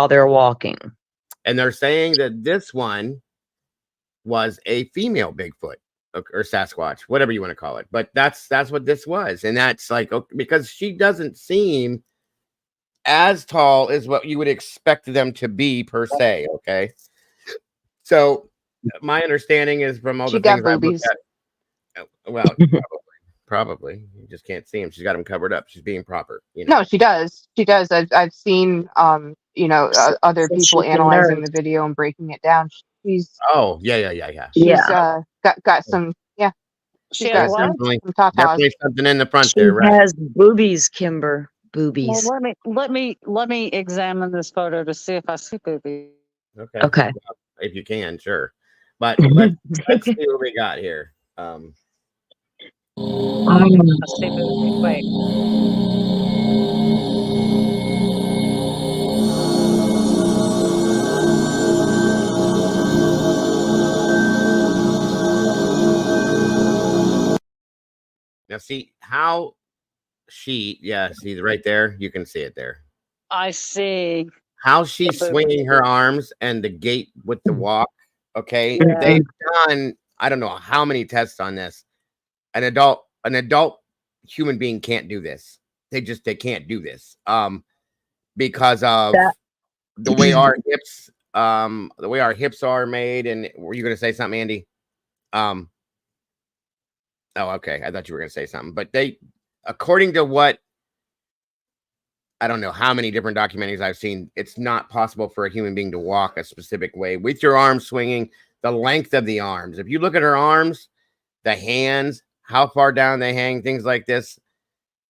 Speaker 4: they're walking.
Speaker 1: And they're saying that this one was a female Bigfoot or Sasquatch, whatever you want to call it. But that's what this was. And that's like, okay, because she doesn't seem as tall as what you would expect them to be per se. Okay. So my understanding is from all
Speaker 2: She
Speaker 1: the
Speaker 2: got
Speaker 1: things I've
Speaker 2: boobies.
Speaker 1: looked at, well, probably you just can't see them. She's got them covered up. She's being proper. You know?
Speaker 2: No, she does. She does. I've seen you know, other
Speaker 4: So
Speaker 2: people
Speaker 4: she's a
Speaker 2: analyzing
Speaker 4: nerd.
Speaker 2: the video and breaking it down. She's
Speaker 1: Yeah.
Speaker 2: she's got some
Speaker 3: She
Speaker 2: she's
Speaker 3: has
Speaker 2: got
Speaker 3: what?
Speaker 1: Definitely,
Speaker 2: some tatas.
Speaker 1: definitely something in the front
Speaker 4: She
Speaker 1: there, right?
Speaker 4: has boobies, Kimber.
Speaker 3: Well,
Speaker 4: Boobies.
Speaker 3: let me examine this photo to see if I see boobies.
Speaker 1: Okay.
Speaker 4: Okay.
Speaker 1: Well, if you can, sure. But let's see what we got here.
Speaker 3: I see boobies. Wait.
Speaker 1: Now see how see right there. You can see it there.
Speaker 3: I see.
Speaker 1: How she's
Speaker 3: The boobies.
Speaker 1: swinging her arms and the gait with the walk. Okay,
Speaker 3: Yeah.
Speaker 1: they've done I don't know how many tests on this. An adult human being can't do this. They can't do this. Because of the way our hips are made. And were you going to say something, Andy? Oh, okay. I thought you were going to say something, but according to what, I don't know how many different documentaries I've seen, it's not possible for a human being to walk a specific way with your arms swinging, the length of the arms. If you look at her arms, the hands, how far down they hang, things like this,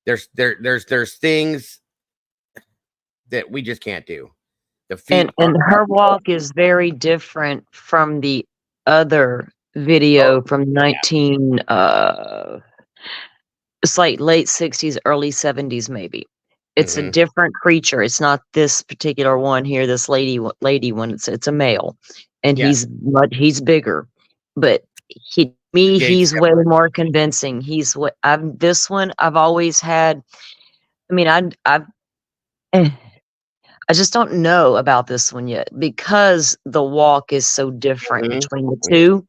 Speaker 1: there's things that we just can't do. The feet
Speaker 4: And her walk is very different from the other video from it's like late 60s, early 70s, maybe. It's a different creature. It's not this particular one here, this lady one. It's a male, and he's bigger, but he's way more convincing. This one I've always had. I mean, I just don't know about this one yet because the walk is so different between the two.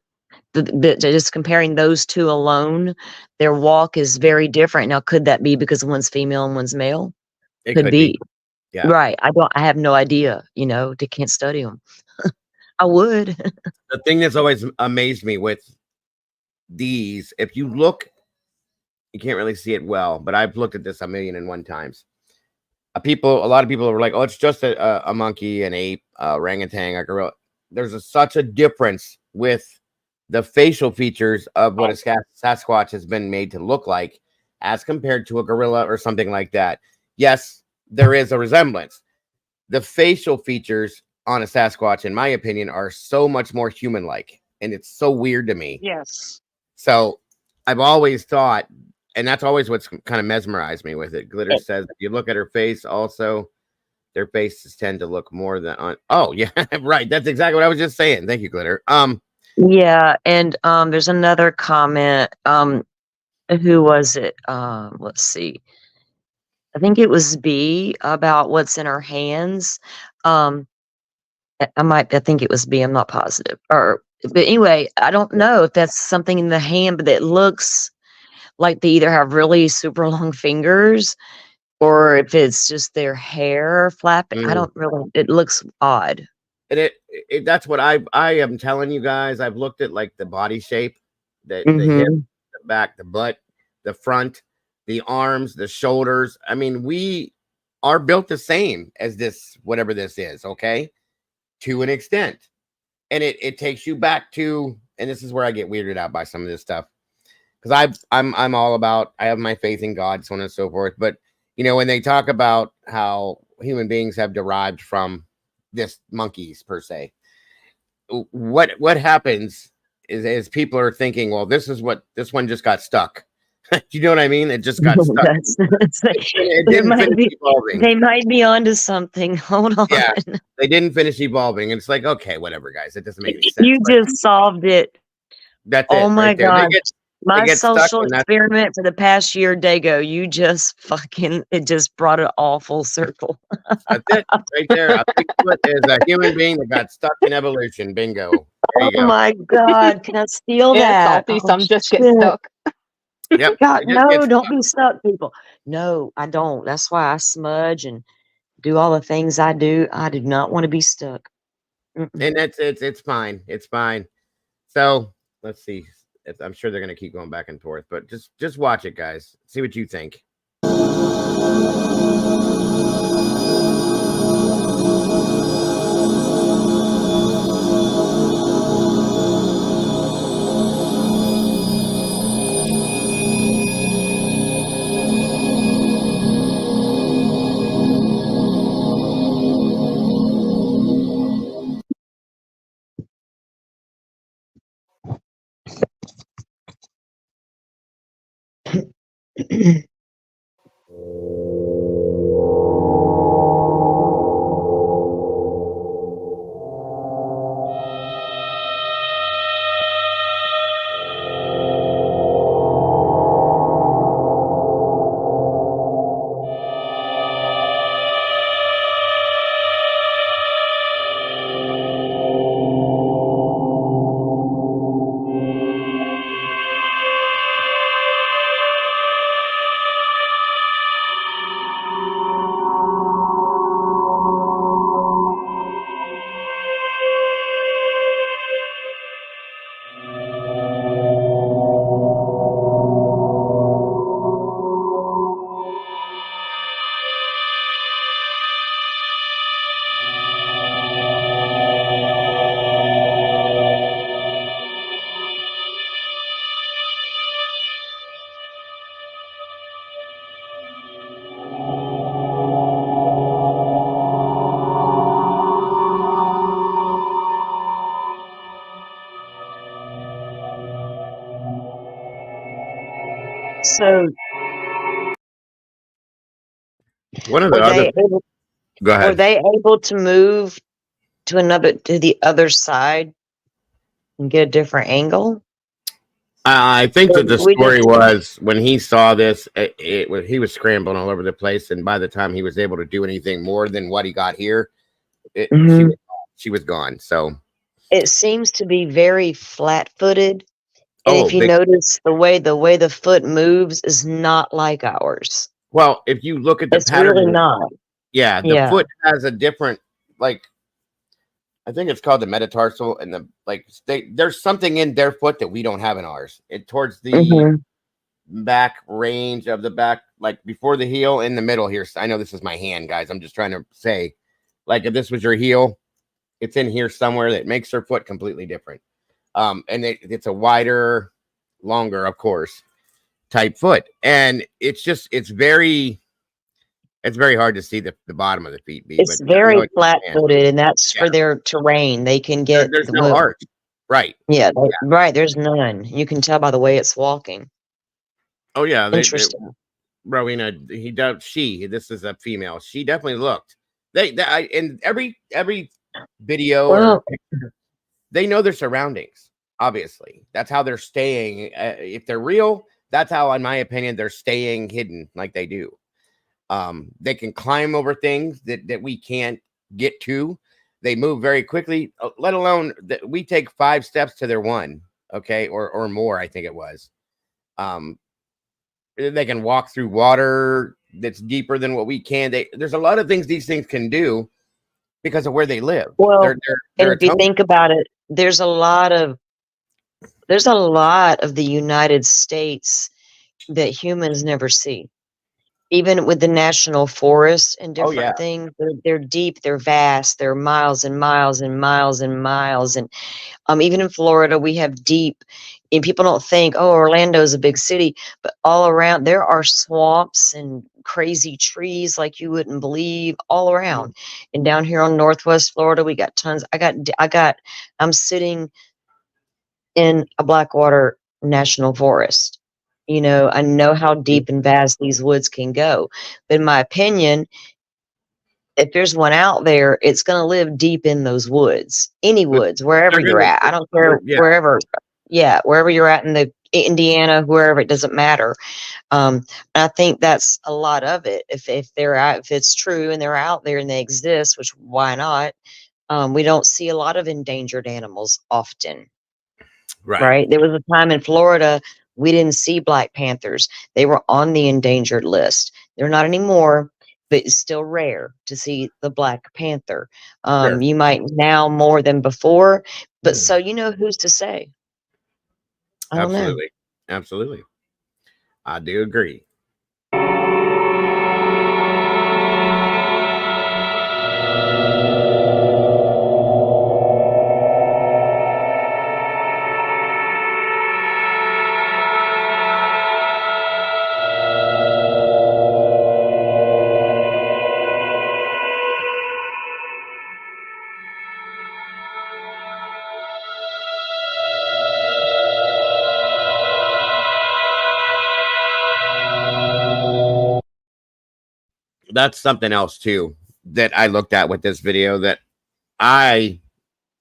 Speaker 4: Just comparing those two alone, their walk is very different. Now, could that be because one's female and one's male?
Speaker 1: It
Speaker 4: could be.
Speaker 1: Yeah.
Speaker 4: Right. I have no idea. You know, they can't study them. I would.
Speaker 1: The thing that's always amazed me with these, if you look, you can't really see it well, but I've looked at this 1,000,001 times. A lot of people are like, oh, it's just a monkey, an ape, orangutan, a gorilla. There's such a difference with the facial features of what a Sasquatch has been made to look like as compared to a gorilla or something like that. Yes, there is a resemblance. The facial features on a Sasquatch, in my opinion, are so much more human-like, and it's so weird to me.
Speaker 3: Yes.
Speaker 1: So I've always thought, and that's always what's kind of mesmerized me with it. Glitter says if you look at her face, also their faces tend to look more than on. Oh yeah, right. That's exactly what I was just saying. Thank you, Glitter.
Speaker 4: Yeah, and there's another comment. Who was it? Let's see. I think it was B about what's in her hands. I think it was B. I'm not positive. But anyway, I don't know if that's something in the hand, but it looks like they either have really super long fingers or if it's just their hair flapping. I don't really. It looks odd.
Speaker 1: And that's what I am telling you guys. I've looked at like the body shape, the hip, the back, the butt, the front, the arms, the shoulders. I mean, we are built the same as this, whatever this is, okay? To an extent. And it takes you back to, and this is where I get weirded out by some of this stuff. Because I'm all about, I have my faith in God, so on and so forth. But you know, when they talk about how human beings have derived from this monkeys per se, what happens is people are thinking, well, this one just got stuck. You know what I mean? It just got stuck. It didn't finish evolving.
Speaker 4: They might be onto something. Hold on.
Speaker 1: Yeah, they didn't finish evolving. And it's like, okay, whatever, guys. It doesn't make any sense.
Speaker 4: You just solved it.
Speaker 1: That's
Speaker 4: oh
Speaker 1: it.
Speaker 4: my
Speaker 1: Right there.
Speaker 4: God. My
Speaker 1: get stuck
Speaker 4: social
Speaker 1: and
Speaker 4: experiment for the past year, Dago, you just it just brought it all full circle.
Speaker 1: That's it. Right there. A Bigfoot is a human being that got stuck in evolution. Bingo. There you
Speaker 4: Oh
Speaker 1: go.
Speaker 4: my God. Can I steal that?
Speaker 2: Salty,
Speaker 4: Oh,
Speaker 2: some just get
Speaker 4: shit.
Speaker 2: stuck.
Speaker 1: Yep.
Speaker 4: God,
Speaker 1: They just get
Speaker 4: no, don't
Speaker 1: stuck.
Speaker 4: be stuck, people. No, I don't. That's why I smudge and do all the things I do. I do not want to be stuck.
Speaker 1: And it's fine. It's fine. So let's see. I'm sure they're gonna keep going back and forth, but just watch it, guys. See what you think.
Speaker 4: So
Speaker 1: One of the
Speaker 4: were
Speaker 1: other.
Speaker 4: they able,
Speaker 1: Go
Speaker 4: were
Speaker 1: ahead.
Speaker 4: they able to move to the other side and get a different angle?
Speaker 1: I think that the
Speaker 4: We
Speaker 1: story
Speaker 4: just-
Speaker 1: was when he saw this, he was scrambling all over the place, and by the time he was able to do anything more than what he got here, she was gone. So
Speaker 4: It seems to be very flat-footed, and if you
Speaker 1: they,
Speaker 4: notice the way the foot moves is not like ours.
Speaker 1: well, if you look at the
Speaker 4: It's
Speaker 1: pattern,
Speaker 4: really not.
Speaker 1: yeah, the
Speaker 4: Yeah.
Speaker 1: foot has a different, like, I think it's called the metatarsal, and there's something in their foot that we don't have in ours. It towards the
Speaker 4: Mhm.
Speaker 1: back range of the back, like before the heel, in the middle here. I know this is my hand, guys. I'm just trying to say, like, if this was your heel, it's in here somewhere that makes their foot completely different. And it's a wider, longer, of course, type foot, and it's very hard to see the bottom of the feet.
Speaker 4: It's very flat-footed, and that's for their terrain. They can get
Speaker 1: there's
Speaker 4: the
Speaker 1: no
Speaker 4: wood.
Speaker 1: arch, right?
Speaker 4: Right. There's none. You can tell by the way it's walking.
Speaker 1: Oh yeah,
Speaker 4: Interesting.
Speaker 1: Rowena, this is a female. She definitely looked. In every video or picture, they know their surroundings. Obviously, that's how they're staying. If they're real, that's how, in my opinion, they're staying hidden like they do. They can climb over things that we can't get to. They move very quickly, let alone that we take 5 steps to their one, okay, or more, I think it was. They can walk through water that's deeper than what we can. There's a lot of things these things can do because of where they live.
Speaker 4: Well,
Speaker 1: they're
Speaker 4: and if you think about it, there's a lot of the United States that humans never see. Even with the national forests and different things, they're deep, they're vast, they're miles and miles and miles and miles. And even in Florida, we have deep, and people don't think, oh, Orlando's a big city, but all around there are swamps and crazy trees like you wouldn't believe all around. And down here on Northwest Florida, we got tons. I'm sitting in a Blackwater National Forest. You know, I know how deep and vast these woods can go. But in my opinion, if there's one out there, it's going to live deep in those woods, any
Speaker 1: But
Speaker 4: woods, wherever
Speaker 1: they're
Speaker 4: you're
Speaker 1: gonna,
Speaker 4: at. I don't care
Speaker 1: yeah,
Speaker 4: wherever, wherever you're at in the Indiana, wherever, it doesn't matter. And I think that's a lot of it. If they're out, if it's true and they're out there and they exist, which why not? We don't see a lot of endangered animals often.
Speaker 1: right.
Speaker 4: Right. There was a time in Florida we didn't see black panthers. They were on the endangered list. They're not anymore, but it's still rare to see the black panther.
Speaker 1: Sure.
Speaker 4: You might now more than before, but so you know who's to say? I don't know.
Speaker 1: Absolutely. Absolutely. I do agree. That's something else too that I looked at with this video that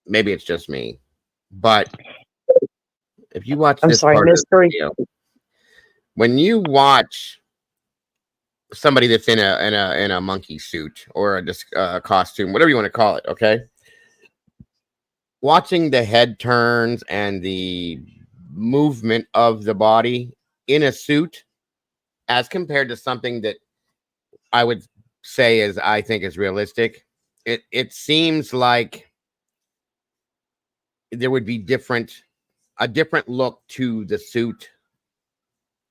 Speaker 1: maybe it's just me, but if you watch
Speaker 4: I'm
Speaker 1: this
Speaker 4: sorry,
Speaker 1: part of the
Speaker 4: mystery.
Speaker 1: video, when you watch somebody that's in a monkey suit or a costume, whatever you want to call it, okay, watching the head turns and the movement of the body in a suit as compared to something that I would say I think is realistic, it seems like there would be a different look to the suit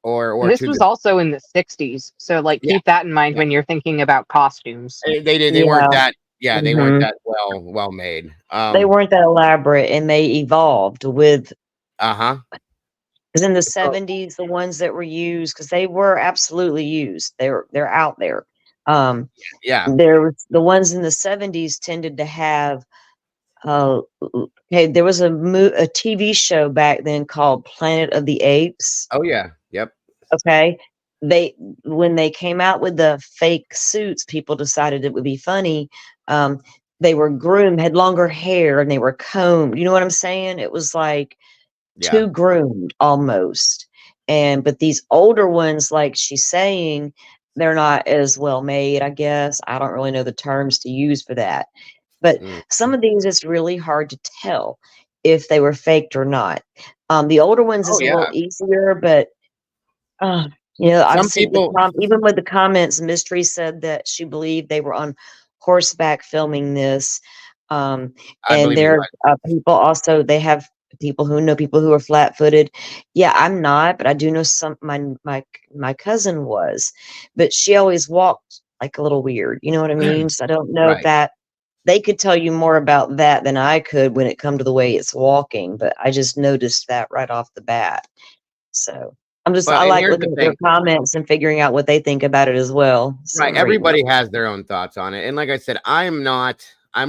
Speaker 1: or
Speaker 2: This
Speaker 1: to
Speaker 2: was
Speaker 1: the,
Speaker 2: also in the 60s, so like
Speaker 1: yeah,
Speaker 2: keep that in mind
Speaker 1: yeah.
Speaker 2: when you're thinking about costumes.
Speaker 1: They weren't that, they weren't
Speaker 4: Mhm.
Speaker 1: that well made.
Speaker 4: They weren't that elaborate, and they evolved with. Because in the 70s, the ones that were used, because they were absolutely used, they're out there.
Speaker 1: Yeah.
Speaker 4: There was the ones in the 70s tended to have. There was a TV show back then called Planet of the Apes.
Speaker 1: Oh yeah. Yep.
Speaker 4: Okay. When they came out with the fake suits, people decided it would be funny. They were groomed, had longer hair, and they were combed. You know what I'm saying? It was like
Speaker 1: Yeah.
Speaker 4: too groomed almost. But these older ones, like she's saying, they're not as well made, I guess. I don't really know the terms to use for that. But some of these, it's really hard to tell if they were faked or not. The older ones
Speaker 1: Oh
Speaker 4: is a
Speaker 1: yeah.
Speaker 4: little easier, but you know, I've
Speaker 1: Some
Speaker 4: seen
Speaker 1: people,
Speaker 4: even with the comments, Mystery said that she believed they were on horseback filming this.
Speaker 1: I
Speaker 4: And
Speaker 1: believe it
Speaker 4: there
Speaker 1: was.
Speaker 4: are people also, they have people who are flat footed. Yeah, I'm not, but I do know my cousin was, but she always walked like a little weird. You know what I mean? So I don't know if
Speaker 1: Right.
Speaker 4: that they could tell you more about that than I could when it come to the way it's walking, but I just noticed that right off the bat. So I
Speaker 1: And
Speaker 4: like
Speaker 1: here's the
Speaker 4: looking at their
Speaker 1: thing.
Speaker 4: comments and figuring out what they think about it as well. So
Speaker 1: Right.
Speaker 4: I'm reading
Speaker 1: Everybody
Speaker 4: them.
Speaker 1: has their own thoughts on it. And like I said, I'm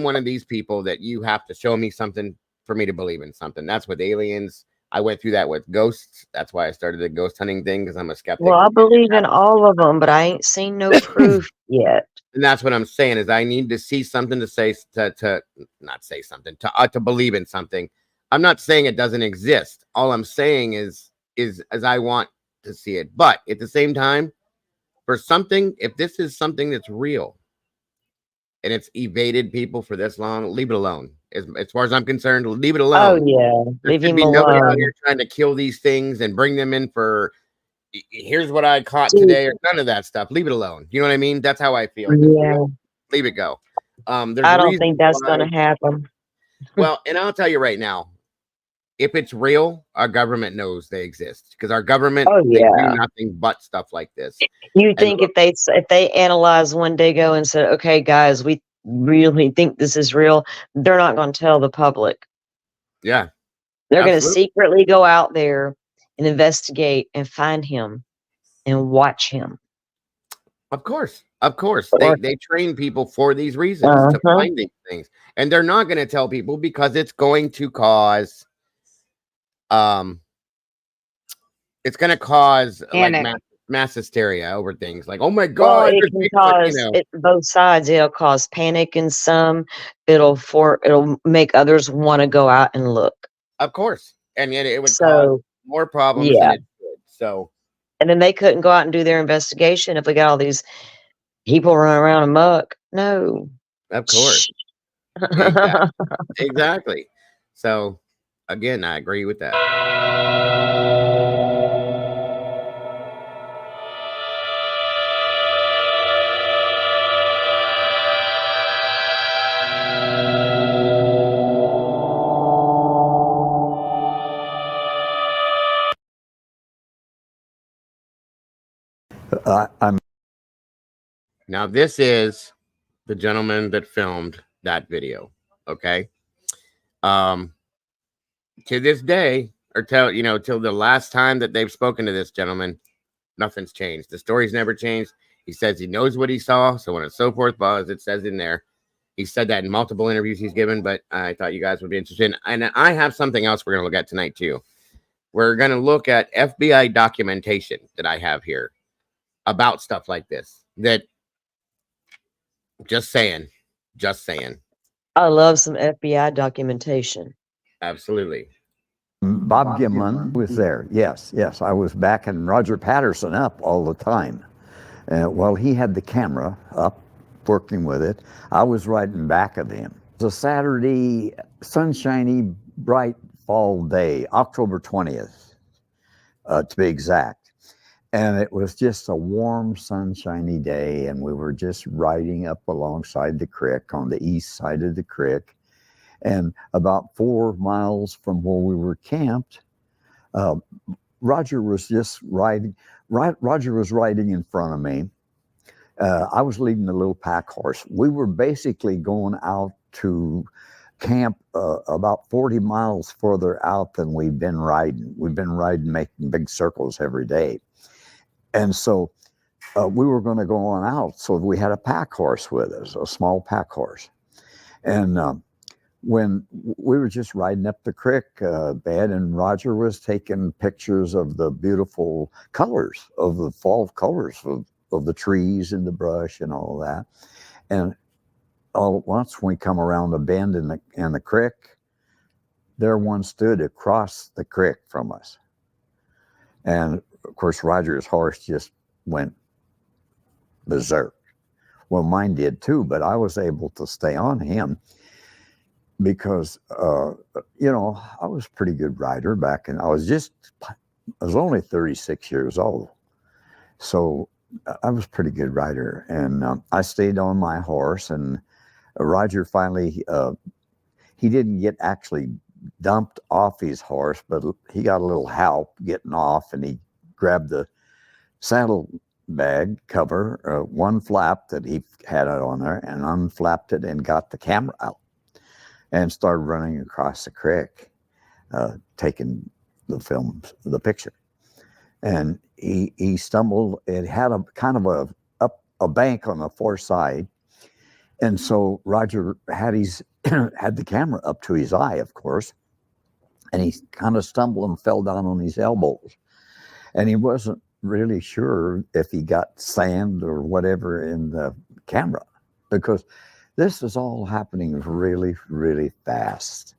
Speaker 1: one of these people that you have to show me something for me to believe in something. That's with aliens. I went through that with ghosts. That's why I started the ghost hunting thing, because I'm a skeptic.
Speaker 4: Well, I believe in all of them, but I ain't seen no proof yet.
Speaker 1: And that's what I'm saying is I need to see something to say to not say something to believe in something. I'm not saying it doesn't exist. All I'm saying is as I want to see it. But at the same time, for something, if this is something that's real and it's evaded people for this long, leave it alone. As far as I'm concerned, leave it
Speaker 4: Oh
Speaker 1: alone.
Speaker 4: yeah,
Speaker 1: There
Speaker 4: leave
Speaker 1: should
Speaker 4: him
Speaker 1: be nobody out
Speaker 4: alone.
Speaker 1: here trying to kill these things and bring them in for here's what I caught
Speaker 4: Dude.
Speaker 1: today, or none of that stuff. Leave it alone. You know what I mean? That's how I feel.
Speaker 4: Yeah,
Speaker 1: Leave it go. There's
Speaker 4: I
Speaker 1: a
Speaker 4: don't
Speaker 1: reason
Speaker 4: think that's
Speaker 1: why.
Speaker 4: gonna happen.
Speaker 1: Well, and I'll tell you right now, if it's real, our government knows they exist, because our government,
Speaker 4: Oh
Speaker 1: they do
Speaker 4: yeah.
Speaker 1: nothing but stuff like this.
Speaker 4: You
Speaker 1: And
Speaker 4: think
Speaker 1: look,
Speaker 4: if they analyze one day go and said, okay, guys, we really think this is real, they're not going to tell the public.
Speaker 1: yeah,
Speaker 4: They're going to
Speaker 1: absolutely.
Speaker 4: secretly go out there and investigate and find him and watch him.
Speaker 1: Of course.
Speaker 4: Or-
Speaker 1: They train people for these reasons to find these things. And they're not going to tell people because it's going to cause it's going to cause like
Speaker 2: Panic.
Speaker 1: mass hysteria over things like, oh my
Speaker 4: Well,
Speaker 1: God,
Speaker 4: it
Speaker 1: there's
Speaker 4: can
Speaker 1: Bigfoot, you
Speaker 4: cause
Speaker 1: know.
Speaker 4: it both sides. It'll cause panic in some. It'll make others want to go out and look.
Speaker 1: Of course. And yet it would cause
Speaker 4: So
Speaker 1: more problems than
Speaker 4: yeah,
Speaker 1: it should. So,
Speaker 4: and then they couldn't go out and do their investigation if we got all these people running around amok. No.
Speaker 1: of course. Exactly. Exactly. So, again, I agree with that.
Speaker 7: I'm
Speaker 1: Now, this is the gentleman that filmed that video. Okay. To this day, or till the last time that they've spoken to this gentleman, nothing's changed. The story's never changed. He says he knows what he saw, so on and so forth. But as it says in there, he said that in multiple interviews he's given. But I thought you guys would be interested. And I have something else we're going to look at tonight too. We're going to look at FBI documentation that I have here about stuff like this. That just saying.
Speaker 4: I love some FBI documentation.
Speaker 1: Absolutely.
Speaker 7: Bob Gimlin was there. Yes. I was backing Roger Patterson up all the time. Well, he had the camera up, working with it. I was right in back of him. It was a Saturday, sunshiny, bright fall day, October 20th, to be exact. And it was just a warm, sunshiny day, and we were just riding up alongside the creek on the east side of the creek. And about 4 miles from where we were camped, Roger was just riding. Roger was riding in front of me. I was leading the little pack horse. We were basically going out to camp about 40 miles further out than we'd been riding. We've been riding, making big circles every day. And so we were going to go on out. So we had a pack horse with us, a small pack horse. And when we were just riding up the creek bed, and Roger was taking pictures of the beautiful colors, of the fall colors of the trees and the brush and all that. And all at once, when we come around the bend in the creek, there one stood across the creek from us. And of course, Roger's horse just went berserk. Well, mine did too, but I was able to stay on him because, I was a pretty good rider back, and I was only 36 years old. So I was a pretty good rider, and I stayed on my horse, and Roger finally, he didn't get actually dumped off his horse, but he got a little help getting off, and he grabbed the saddle bag cover, one flap that he had it on there, and unflapped it and got the camera out and started running across the creek, taking the picture. And he stumbled. It had a kind of a bank on the far side, and so Roger had had the camera up to his eye, of course, and he kind of stumbled and fell down on his elbows. And he wasn't really sure if he got sand or whatever in the camera, because this is all happening really, really fast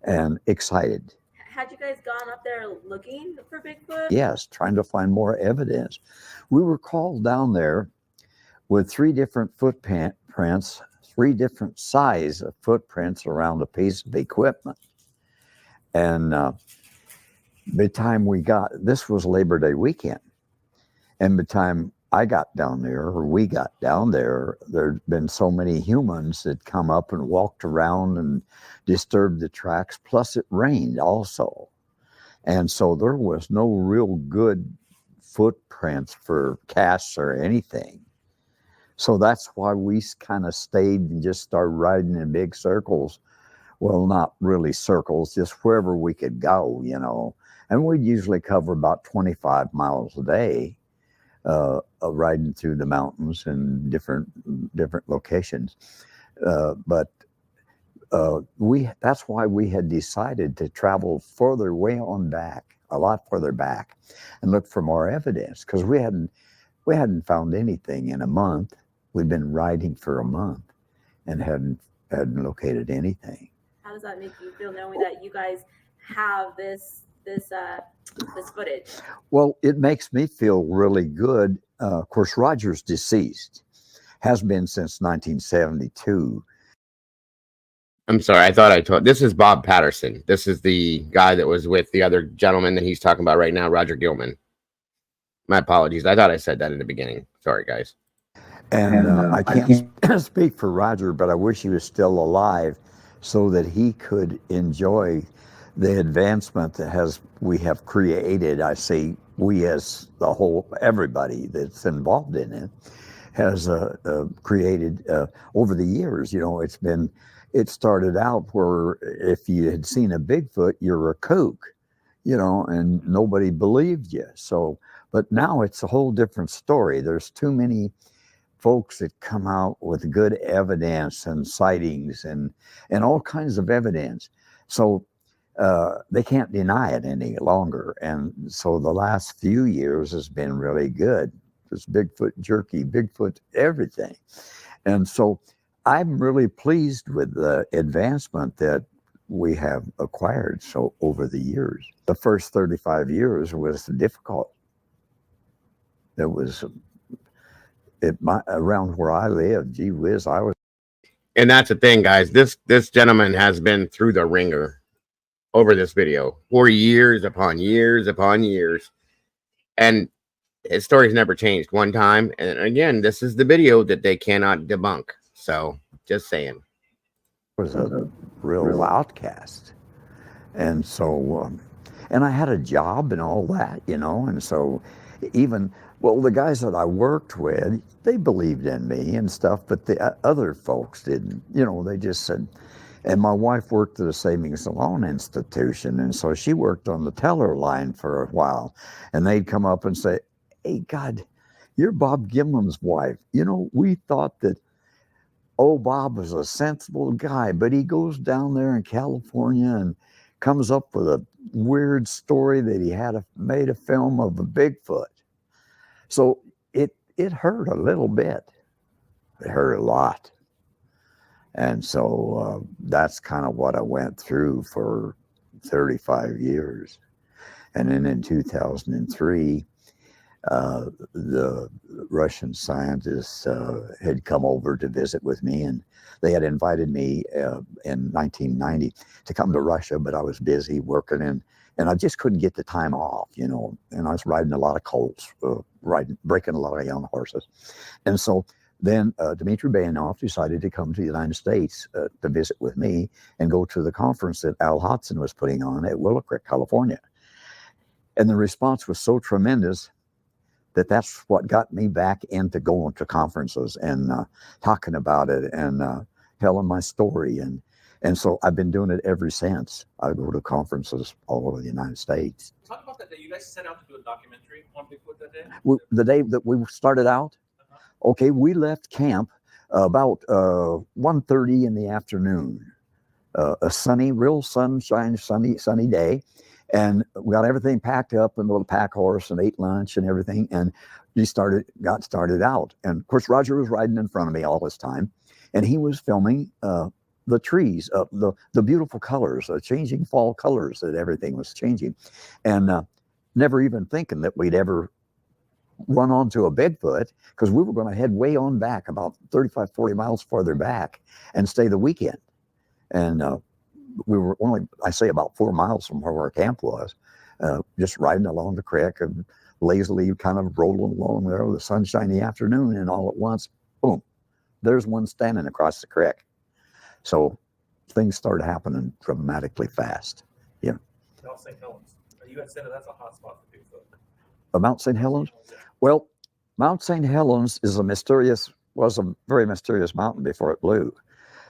Speaker 7: and excited.
Speaker 8: Had you guys gone up there looking for Bigfoot?
Speaker 7: Yes, trying to find more evidence. We were called down there with 3 different footprints, 3 different size of footprints around a piece of equipment. And by the time this was Labor Day weekend, and by the time I got down there, or we got down there, there'd been so many humans that come up and walked around and disturbed the tracks, plus it rained also. And so there was no real good footprints for casts or anything. So that's why we kind of stayed and just started riding in big circles. Well, not really circles, just wherever we could go, And we'd usually cover about 25 miles a day, riding through the mountains and different locations. But that's why we had decided to travel further way on back, a lot further back, and look for more evidence, because we hadn't found anything in a month. We'd been riding for a month and hadn't located anything.
Speaker 8: How does that make you feel, knowing that you guys have this footage?
Speaker 7: Well, it makes me feel really good. Of course, Roger's deceased, has been since 1972.
Speaker 1: I'm sorry, I thought I told. This is Bob Patterson. This is the guy that was with the other gentleman that he's talking about right now, Roger Gilman. My apologies. I thought I said that in the beginning. Sorry, guys.
Speaker 7: And I can't speak for Roger, but I wish he was still alive so that he could enjoy the advancement that we have created. I say we as the whole, everybody that's involved in it has created over the years. You know, it started out where if you had seen a Bigfoot, you're a kook, you know, and nobody believed you. So, but now it's a whole different story. There's too many folks that come out with good evidence and sightings and all kinds of evidence. So they can't deny it any longer. And so the last few years has been really good. There's Bigfoot jerky, Bigfoot everything. And so I'm really pleased with the advancement that we have acquired so over the years. The first 35 years was difficult. It was around where I live, gee whiz, I was.
Speaker 1: And that's the thing, guys. This gentleman has been through the ringer over this video for years upon years upon years. And his story's never changed one time. And again, this is the video that they cannot debunk. So just saying.
Speaker 7: Was a real outcast. And so, and I had a job and all that, you know, and so well, the guys that I worked with, they believed in me and stuff, but the other folks didn't. You know, they just said, and my wife worked at a savings and loan institution, and so she worked on the teller line for a while, and they'd come up and say, "Hey, God, you're Bob Gimlin's wife. You know, we thought that, oh, Bob was a sensible guy, but he goes down there in California and comes up with a weird story that he had made a film of a Bigfoot." So it hurt a little bit. It hurt a lot. And so that's kind of what I went through for 35 years. And then in 2003, the Russian scientists had come over to visit with me, and they had invited me in 1990 to come to Russia, but I was busy working and I just couldn't get the time off, you know, and I was riding a lot of colts, breaking a lot of young horses. And so then Dmitry Bayanov decided to come to the United States to visit with me and go to the conference that Al Hodson was putting on at Willow Creek, California. And the response was so tremendous that that's what got me back into going to conferences and talking about it and telling my story. And so I've been doing it ever since. I go to conferences all over the United States.
Speaker 9: Talk about that day. You guys set out to do a documentary on Bigfoot that day?
Speaker 7: The day that we started out, okay, we left camp about 1:30 in the afternoon. A sunny, real sunshine, sunny day. And we got everything packed up in a little pack horse and ate lunch and everything. And we got started out. And of course, Roger was riding in front of me all this time. And he was filming the trees, the beautiful colors, changing fall colors, that everything was changing. And never even thinking that we'd ever run onto a Bigfoot, because we were going to head way on back, about 35, 40 miles farther back, and stay the weekend. And we were only, I say, about 4 miles from where our camp was, just riding along the creek and lazily kind of rolling along there with a sunshiny afternoon, and all at once, boom, there's one standing across the creek. So things started happening dramatically fast. Yeah.
Speaker 9: Mount St. Helens. You had said that's a hot spot for Bigfoot.
Speaker 7: Mount St. Helens? Well, Mount St. Helens was a very mysterious mountain before it blew.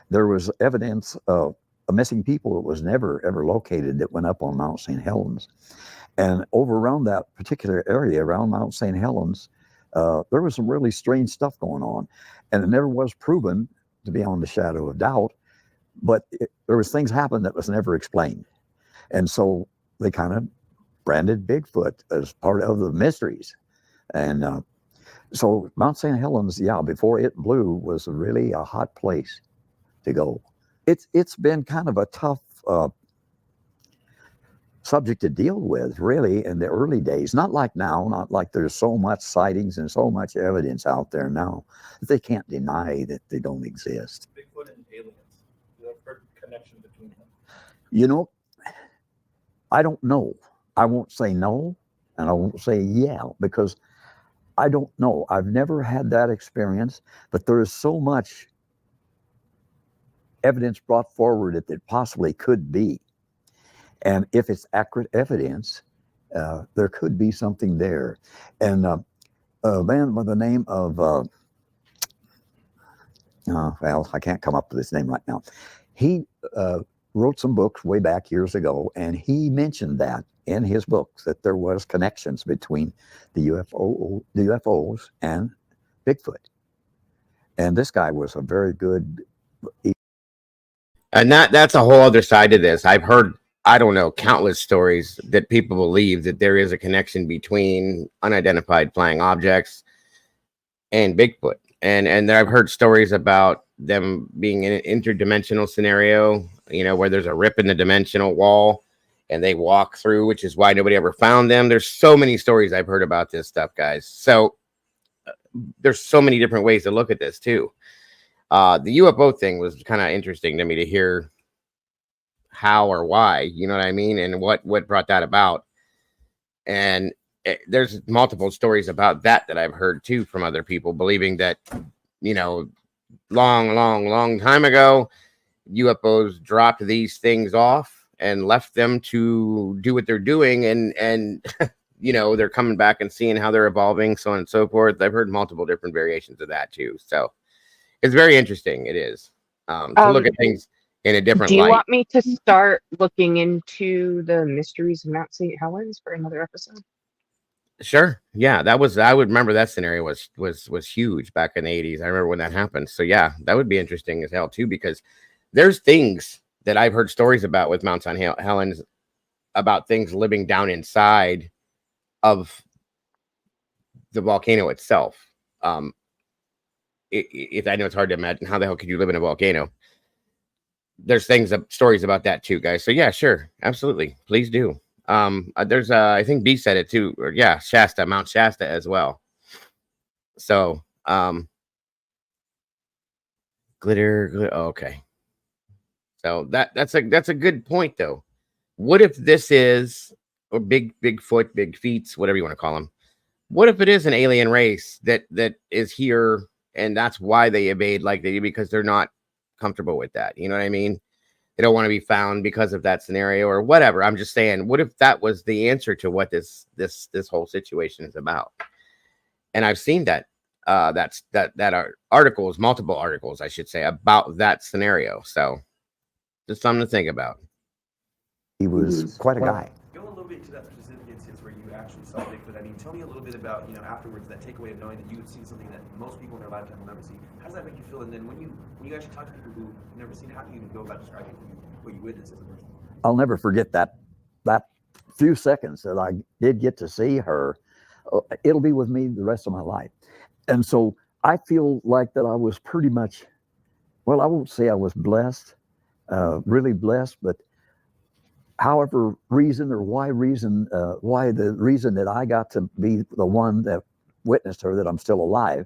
Speaker 7: There was evidence of a missing people that was never ever located that went up on Mount St. Helens. And over around that particular area, around Mount St. Helens, there was some really strange stuff going on. And it never was proven, to be on the shadow of doubt, but there was things happened that was never explained. And so they kind of branded Bigfoot as part of the mysteries. And so Mount St. Helens, yeah, before it blew, was really a hot place to go. It's been kind of a tough subject to deal with, really, in the early days. Not like now, not like there's so much sightings and so much evidence out there now that they can't deny that they don't exist.
Speaker 9: Bigfoot and aliens. You have heard connection between them?
Speaker 7: You know, I don't know. I won't say no, and I won't say yeah, because I don't know. I've never had that experience, but there is so much evidence brought forward that it possibly could be. And if it's accurate evidence, there could be something there. And a man by the name of, well, I can't come up with his name right now. He wrote some books way back years ago, and he mentioned that in his books that there was connections between the UFOs and Bigfoot. And this guy was a very good.
Speaker 1: And that's a whole other side to this. I've heard, I don't know, countless stories that people believe that there is a connection between unidentified flying objects and Bigfoot. And I've heard stories about them being in an interdimensional scenario, you know, where there's a rip in the dimensional wall and they walk through, which is why nobody ever found them. There's so many stories I've heard about this stuff, guys. So there's so many different ways to look at this too. The UFO thing was kind of interesting to me to hear how or why, you know what I mean, and what brought that about. And there's multiple stories about that I've heard too from other people believing that, you know, long time ago, UFOs dropped these things off and left them to do what they're doing, and you know, they're coming back and seeing how they're evolving, so on and so forth. I've heard multiple different variations of that too. So it's very interesting. It is to look at things in a different light.
Speaker 2: Do you want me to start looking into the mysteries of Mount St. Helens for another episode?
Speaker 1: Sure. Yeah, that was, I would remember that scenario was huge back in the 80s. I remember when that happened. So yeah, that would be interesting as hell too, because there's things that I've heard stories about with Mount St. Helens about things living down inside of the volcano itself. I know it's hard to imagine how the hell could you live in a volcano. There's stories about that too, guys. So yeah, sure, absolutely, please do. There's I think B said it too, or yeah, Mount Shasta as well. So glitter. Oh, okay. So that's a good point though. What if this is, or Bigfoot, big feet, whatever you want to call them? What if it is an alien race that is here, and that's why they evade like they do, because they're not comfortable with that? You know what I mean? They don't want to be found because of that scenario or whatever. I'm just saying, what if that was the answer to what this whole situation is about? And I've seen that articles, multiple articles, I should say, about that scenario. So just something to think about.
Speaker 7: He was quite a guy.
Speaker 9: Go a little bit to that specific instance where you actually saw Bigfoot. I mean, tell me a little bit about, you know, afterwards, that takeaway of knowing that you had seen something that most people in their lifetime will never see. How does that make you feel? And then when you actually talk to people who've never seen it, how do you even go about describing what you witnessed as a person?
Speaker 7: I'll never forget that few seconds that I did get to see her. It'll be with me the rest of my life. And so I feel like that I was pretty much, well, I won't say I was blessed, really blessed, but however reason or why the reason that I got to be the one that witnessed her, that I'm still alive,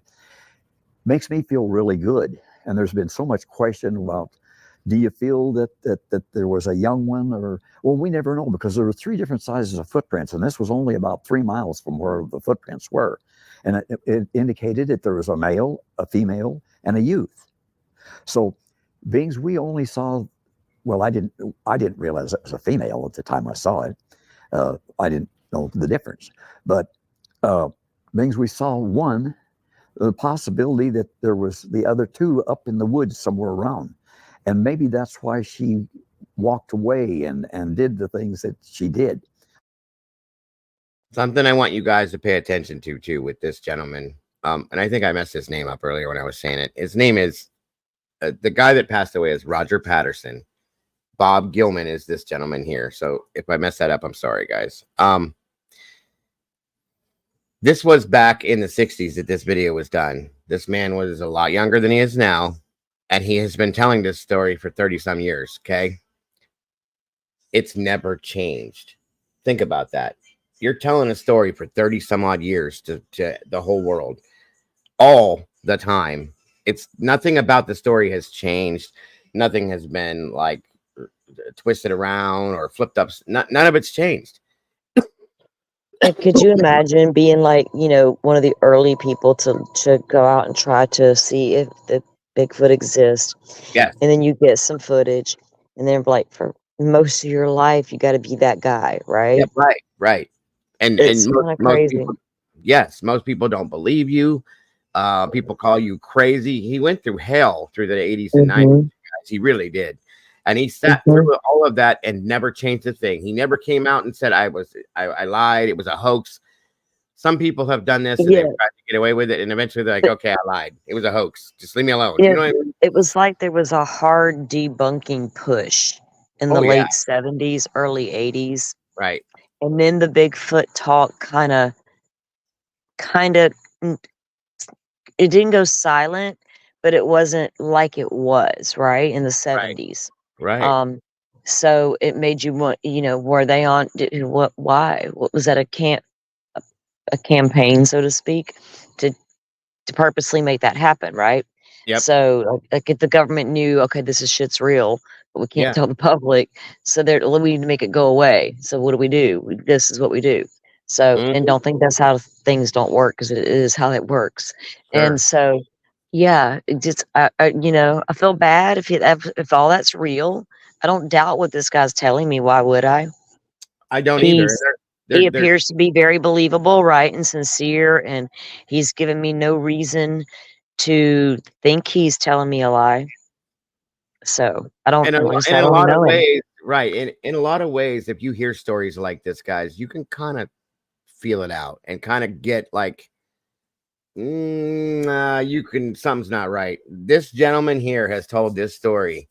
Speaker 7: makes me feel really good. And there's been so much question about, do you feel that there was a young one, or, well, we never know, because there were 3 different sizes of footprints, and this was only about 3 miles from where the footprints were. And it indicated that there was a male, a female, and a youth. So beings we only saw, well, I didn't realize it was a female at the time I saw it. I didn't know the difference. But beings we saw one, the possibility that there was the other 2 up in the woods somewhere around. And maybe that's why she walked away and did the things that she did.
Speaker 1: Something I want you guys to pay attention to too with this gentleman. And I think I messed his name up earlier when I was saying it. His name is the guy that passed away is Roger Patterson. Bob Gilman is this gentleman here. So if I mess that up, I'm sorry, guys. This was back in the 60s that this video was done. This man was a lot younger than he is now, and he has been telling this story for 30 some years. Okay. It's never changed. Think about that. You're telling a story for 30 some odd years to the whole world all the time. It's nothing about the story has changed. Nothing has been like twisted around or flipped up. None of it's changed.
Speaker 4: And could you imagine being like, one of the early people to go out and try to see if the Bigfoot exists?
Speaker 1: Yes.
Speaker 4: And then you get some footage, and then like for most of your life, you got to be that guy, right?
Speaker 1: Yep, right. And
Speaker 4: It's
Speaker 1: and
Speaker 4: kind of crazy.
Speaker 1: most people don't believe you. People call you crazy. He went through hell through the 80s and 90s, guys. He really did. And he sat through all of that and never changed a thing. He never came out and said, I lied. It was a hoax. Some people have done this and they've tried to get away with it. And eventually they're like, okay, I lied. It was a hoax. Just leave me alone.
Speaker 4: Yeah,
Speaker 1: You know what I mean?
Speaker 4: it was like there was a hard debunking push in the late 70s, early 80s.
Speaker 1: Right.
Speaker 4: And then the Bigfoot talk kind of, it didn't go silent, but it wasn't like it was, right, in the 70s.
Speaker 1: Right.
Speaker 4: So it made you want, were they on, why? What was that, a campaign, so to speak, to purposely make that happen, right?
Speaker 1: Yep.
Speaker 4: So like if the government knew, okay, this shit's real, but we can't tell the public, so we need to make it go away. So what do? This is what we do. So, and don't think that's how things don't work, because it is how it works.
Speaker 1: Sure.
Speaker 4: And so, yeah, it just, I feel bad if all that's real. I don't doubt what this guy's telling me. Why would I?
Speaker 1: I don't either.
Speaker 4: He appears to be very believable, right, and sincere, and he's given me no reason to think he's telling me a lie. So I don't.
Speaker 1: In a lot of ways, right? In a lot of ways, if you hear stories like this, guys, you can kind of feel it out and kind of get like, something's not right. This gentleman here has told this story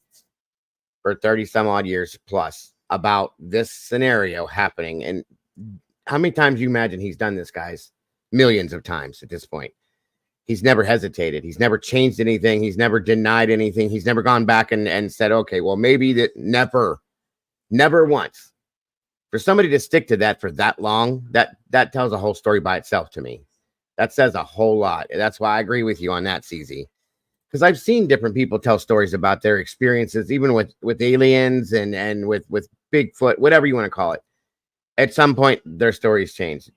Speaker 1: for 30 some odd years plus about this scenario happening. And how many times you imagine he's done this, guys? Millions of times at this point. He's never hesitated. He's never changed anything. He's never denied anything. He's never gone back and said, okay, well, maybe that. Never once. For somebody to stick to that for that long, that tells a whole story by itself to me. That says a whole lot. That's why I agree with you on that, CZ. Because I've seen different people tell stories about their experiences, even with aliens and with Bigfoot, whatever you want to call it. At some point, their stories change.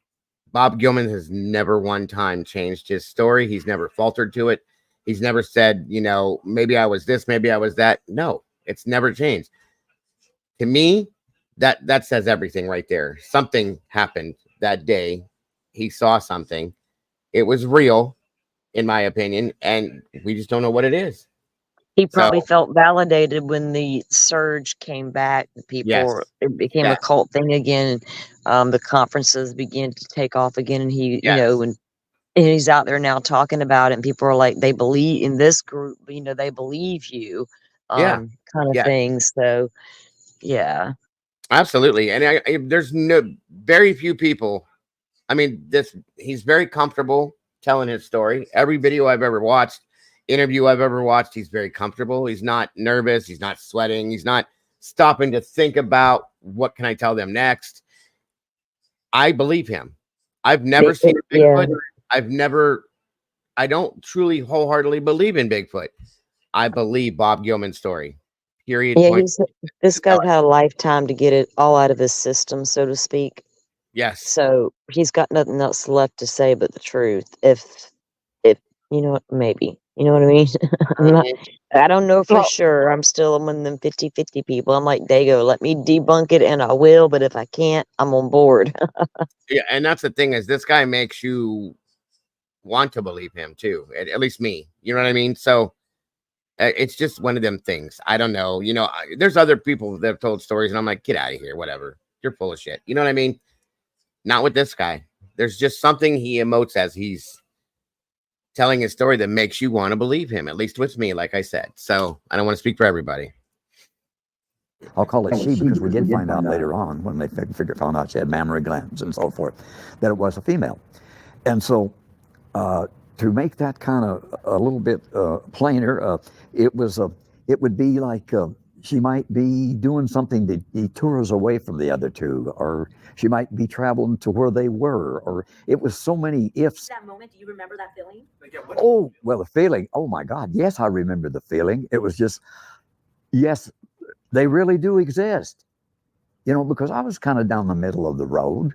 Speaker 1: Bob Gilman has never one time changed his story. He's never faltered to it. He's never said, maybe I was this, maybe I was that. No, it's never changed. To me, that says everything right there. Something happened that day. He saw something. It was real, in my opinion, and we just don't know what it is.
Speaker 4: He probably felt validated when the surge came back. People, it became a cult thing again. The conferences began to take off again, and he, and he's out there now talking about it. And people are like, they believe in this group, they believe you, kind of thing. So, yeah,
Speaker 1: absolutely. And there's very few people. I mean, he's very comfortable telling his story. Every video I've ever watched, interview I've ever watched, he's very comfortable. He's not nervous. He's not sweating. He's not stopping to think about what can I tell them next. I believe him. I've never seen a Bigfoot. I don't truly wholeheartedly believe in Bigfoot. I believe Bob Gilman's story. Period.
Speaker 4: Yeah, this guy's had a lifetime to get it all out of his system, so to speak.
Speaker 1: Yes.
Speaker 4: So he's got nothing else left to say but the truth. If maybe. You know what I mean? I don't know for sure. I'm still one of them 50-50 people. I'm like, Dago, let me debunk it and I will, but if I can't, I'm on board.
Speaker 1: Yeah, and that's the thing is this guy makes you want to believe him too. At least me. You know what I mean? So it's just one of them things. I don't know. There's other people that have told stories and I'm like, get out of here, whatever. You're full of shit. You know what I mean? Not with this guy. There's just something he emotes as he's telling a story that makes you want to believe him, at least with me, like I said. So I don't want to speak for everybody.
Speaker 7: I'll call it she because we did find out later on when they found out she had mammary glands and so forth, that it was a female. And so to make that kind of a little bit plainer, it would be like she might be doing something to detour us away from the other two, or she might be traveling to where they were, or it was so many ifs.
Speaker 8: That moment, do you remember that feeling?
Speaker 7: Oh, well, the feeling, oh my God, yes, I remember the feeling. It was just, yes, they really do exist. You know, because I was kind of down the middle of the road.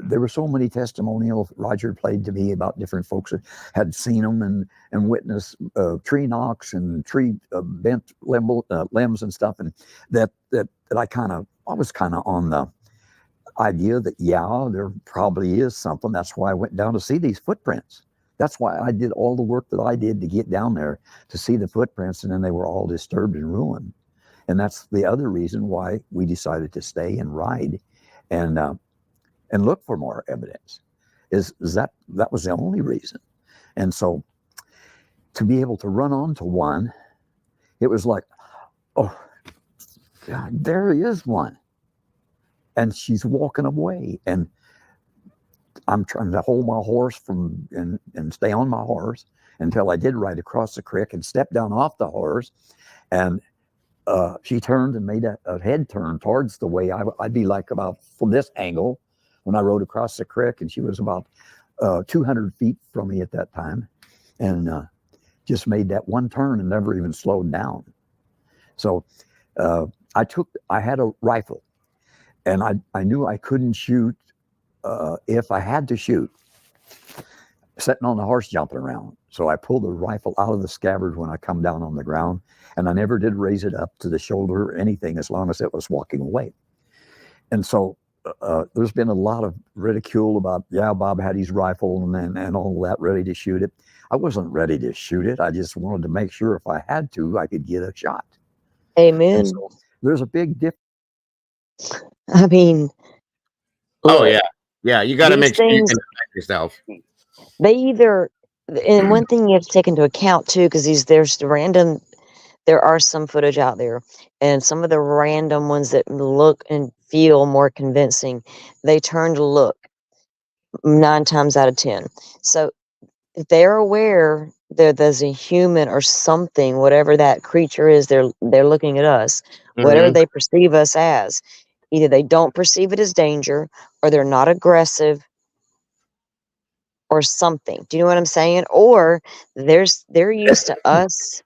Speaker 7: There were so many testimonials Roger played to me about different folks that had seen them and witnessed tree knocks and tree bent limbs and stuff, and that I was kind of on the idea that, yeah, there probably is something. That's why I went down to see these footprints. That's why I did all the work that I did to get down there to see the footprints, and then they were all disturbed and ruined. And that's the other reason why we decided to stay and ride and look for more evidence. Is that was the only reason. And so to be able to run onto one, it was like, oh, God, there is one. And she's walking away. And I'm trying to hold my horse and stay on my horse until I did ride across the creek and step down off the horse. And she turned and made a head turn towards the way I'd be like about from this angle when I rode across the creek, and she was about 200 feet from me at that time, and just made that one turn and never even slowed down. So I had a rifle, and I knew I couldn't shoot if I had to shoot sitting on the horse jumping around. So I pulled the rifle out of the scabbard when I come down on the ground, and I never did raise it up to the shoulder or anything as long as it was walking away. And so there's been a lot of ridicule about, yeah, Bob had his rifle and all that ready to shoot it. I wasn't ready to shoot it. I just wanted to make sure if I had to, I could get a shot.
Speaker 4: Amen.
Speaker 7: So there's a big difference.
Speaker 4: I mean,
Speaker 1: Oh,
Speaker 4: look,
Speaker 1: yeah. You got to
Speaker 4: these
Speaker 1: make sure you
Speaker 4: things-
Speaker 1: can defend yourself.
Speaker 4: they either, and one thing you have to take into account too, because there are some footage out there, and some of the random ones that look and feel more convincing, they turn to look 9 times out of 10. So if they're aware that there's a human or something, whatever that creature is, they're looking at us, whatever they perceive us as, either they don't perceive it as danger, or they're not aggressive, or something. Do you know what I'm saying? Or they're used to us.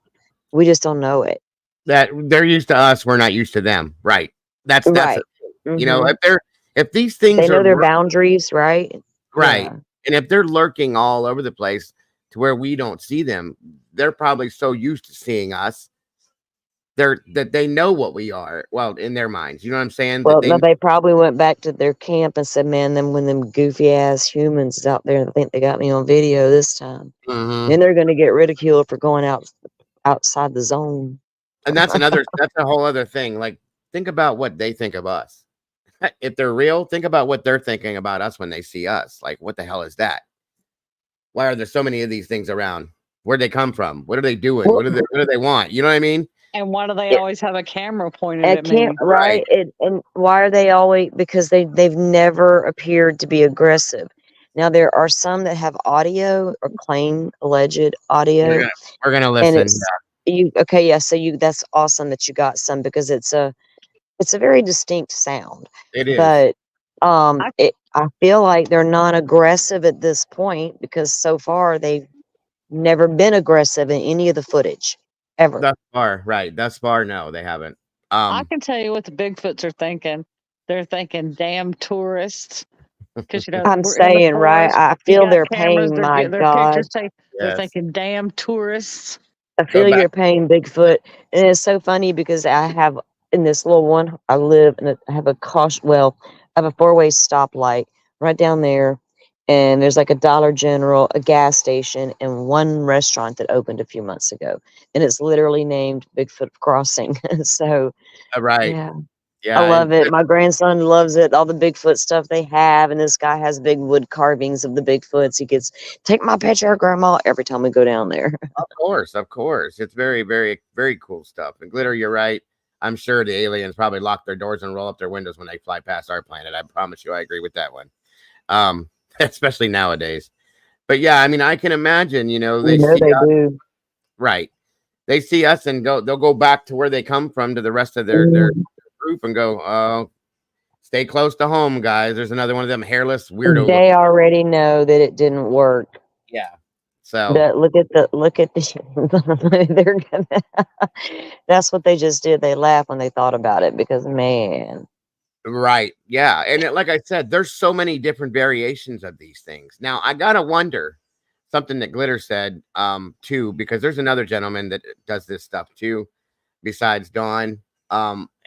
Speaker 4: We just don't know it.
Speaker 1: That they're used to us, we're not used to them. Right. That's
Speaker 4: Right.
Speaker 1: You know, if these things
Speaker 4: They know
Speaker 1: are
Speaker 4: their boundaries, right?
Speaker 1: right,
Speaker 4: Yeah.
Speaker 1: and if they're lurking all over the place to where we don't see them, they're probably so used to seeing us that they know what we are. Well, in their minds, you know what I'm saying?
Speaker 4: Well,
Speaker 1: That
Speaker 4: they probably went back to their camp and said, "Man, when them goofy ass humans is out there, I think they got me on video this time."
Speaker 1: Mhm.
Speaker 4: Then they're going to get ridiculed for going outside the zone.
Speaker 1: And that's a whole other thing. Like, think about what they think of us. If they're real, think about what they're thinking about us when they see us. Like, what the hell is that? Why are there so many of these things around? Where'd they come from? What are they doing? What do they want? You know what I mean?
Speaker 3: And why do they always have a camera pointed at me?
Speaker 4: Right? And why are they always? Because they've never appeared to be aggressive. Now there are some that have audio or claim alleged audio.
Speaker 1: We're gonna
Speaker 4: And
Speaker 1: listen.
Speaker 4: so that's awesome that you got some, because it's a very distinct sound.
Speaker 1: It is.
Speaker 4: But I feel like they're not aggressive at this point, because so far they've never been aggressive in any of the footage ever.
Speaker 1: Thus far, right? Thus far, no, they haven't.
Speaker 3: I can tell you what the Bigfoots are thinking. They're thinking, "Damn tourists." Because
Speaker 4: I'm saying, right? I feel their pain. My God,
Speaker 3: they're thinking, "Damn tourists."
Speaker 4: I feel your pain, Bigfoot. And it's so funny because I have in this little one, I live and I have a I have a 4-way stoplight right down there. And there's like a Dollar General, a gas station, and one restaurant that opened a few months ago. And it's literally named Bigfoot Crossing. So,
Speaker 1: right. Yeah,
Speaker 4: I love
Speaker 1: and
Speaker 4: it. My grandson loves it. All the Bigfoot stuff they have, and this guy has big wood carvings of the Bigfoots. He gets take my picture, Grandma, every time we go down there.
Speaker 1: of course, it's very, very, very cool stuff. And Glitter, you're right. I'm sure the aliens probably lock their doors and roll up their windows when they fly past our planet. I promise you, I agree with that one. Especially nowadays. But yeah, I mean, I can imagine. They see
Speaker 4: they
Speaker 1: us,
Speaker 4: do.
Speaker 1: right? They see us and they'll go back to where they come from to the rest of their group and go, oh, stay close to home, guys. There's another one of them hairless weirdo.
Speaker 4: They already know that it didn't work.
Speaker 1: Yeah. So
Speaker 4: But look at the they're gonna that's what they just did. They laughed when they thought about it because man.
Speaker 1: right. Yeah. And like I said, there's so many different variations of these things. Now I gotta wonder something that Glitter said too, because there's another gentleman that does this stuff too, besides Dawn.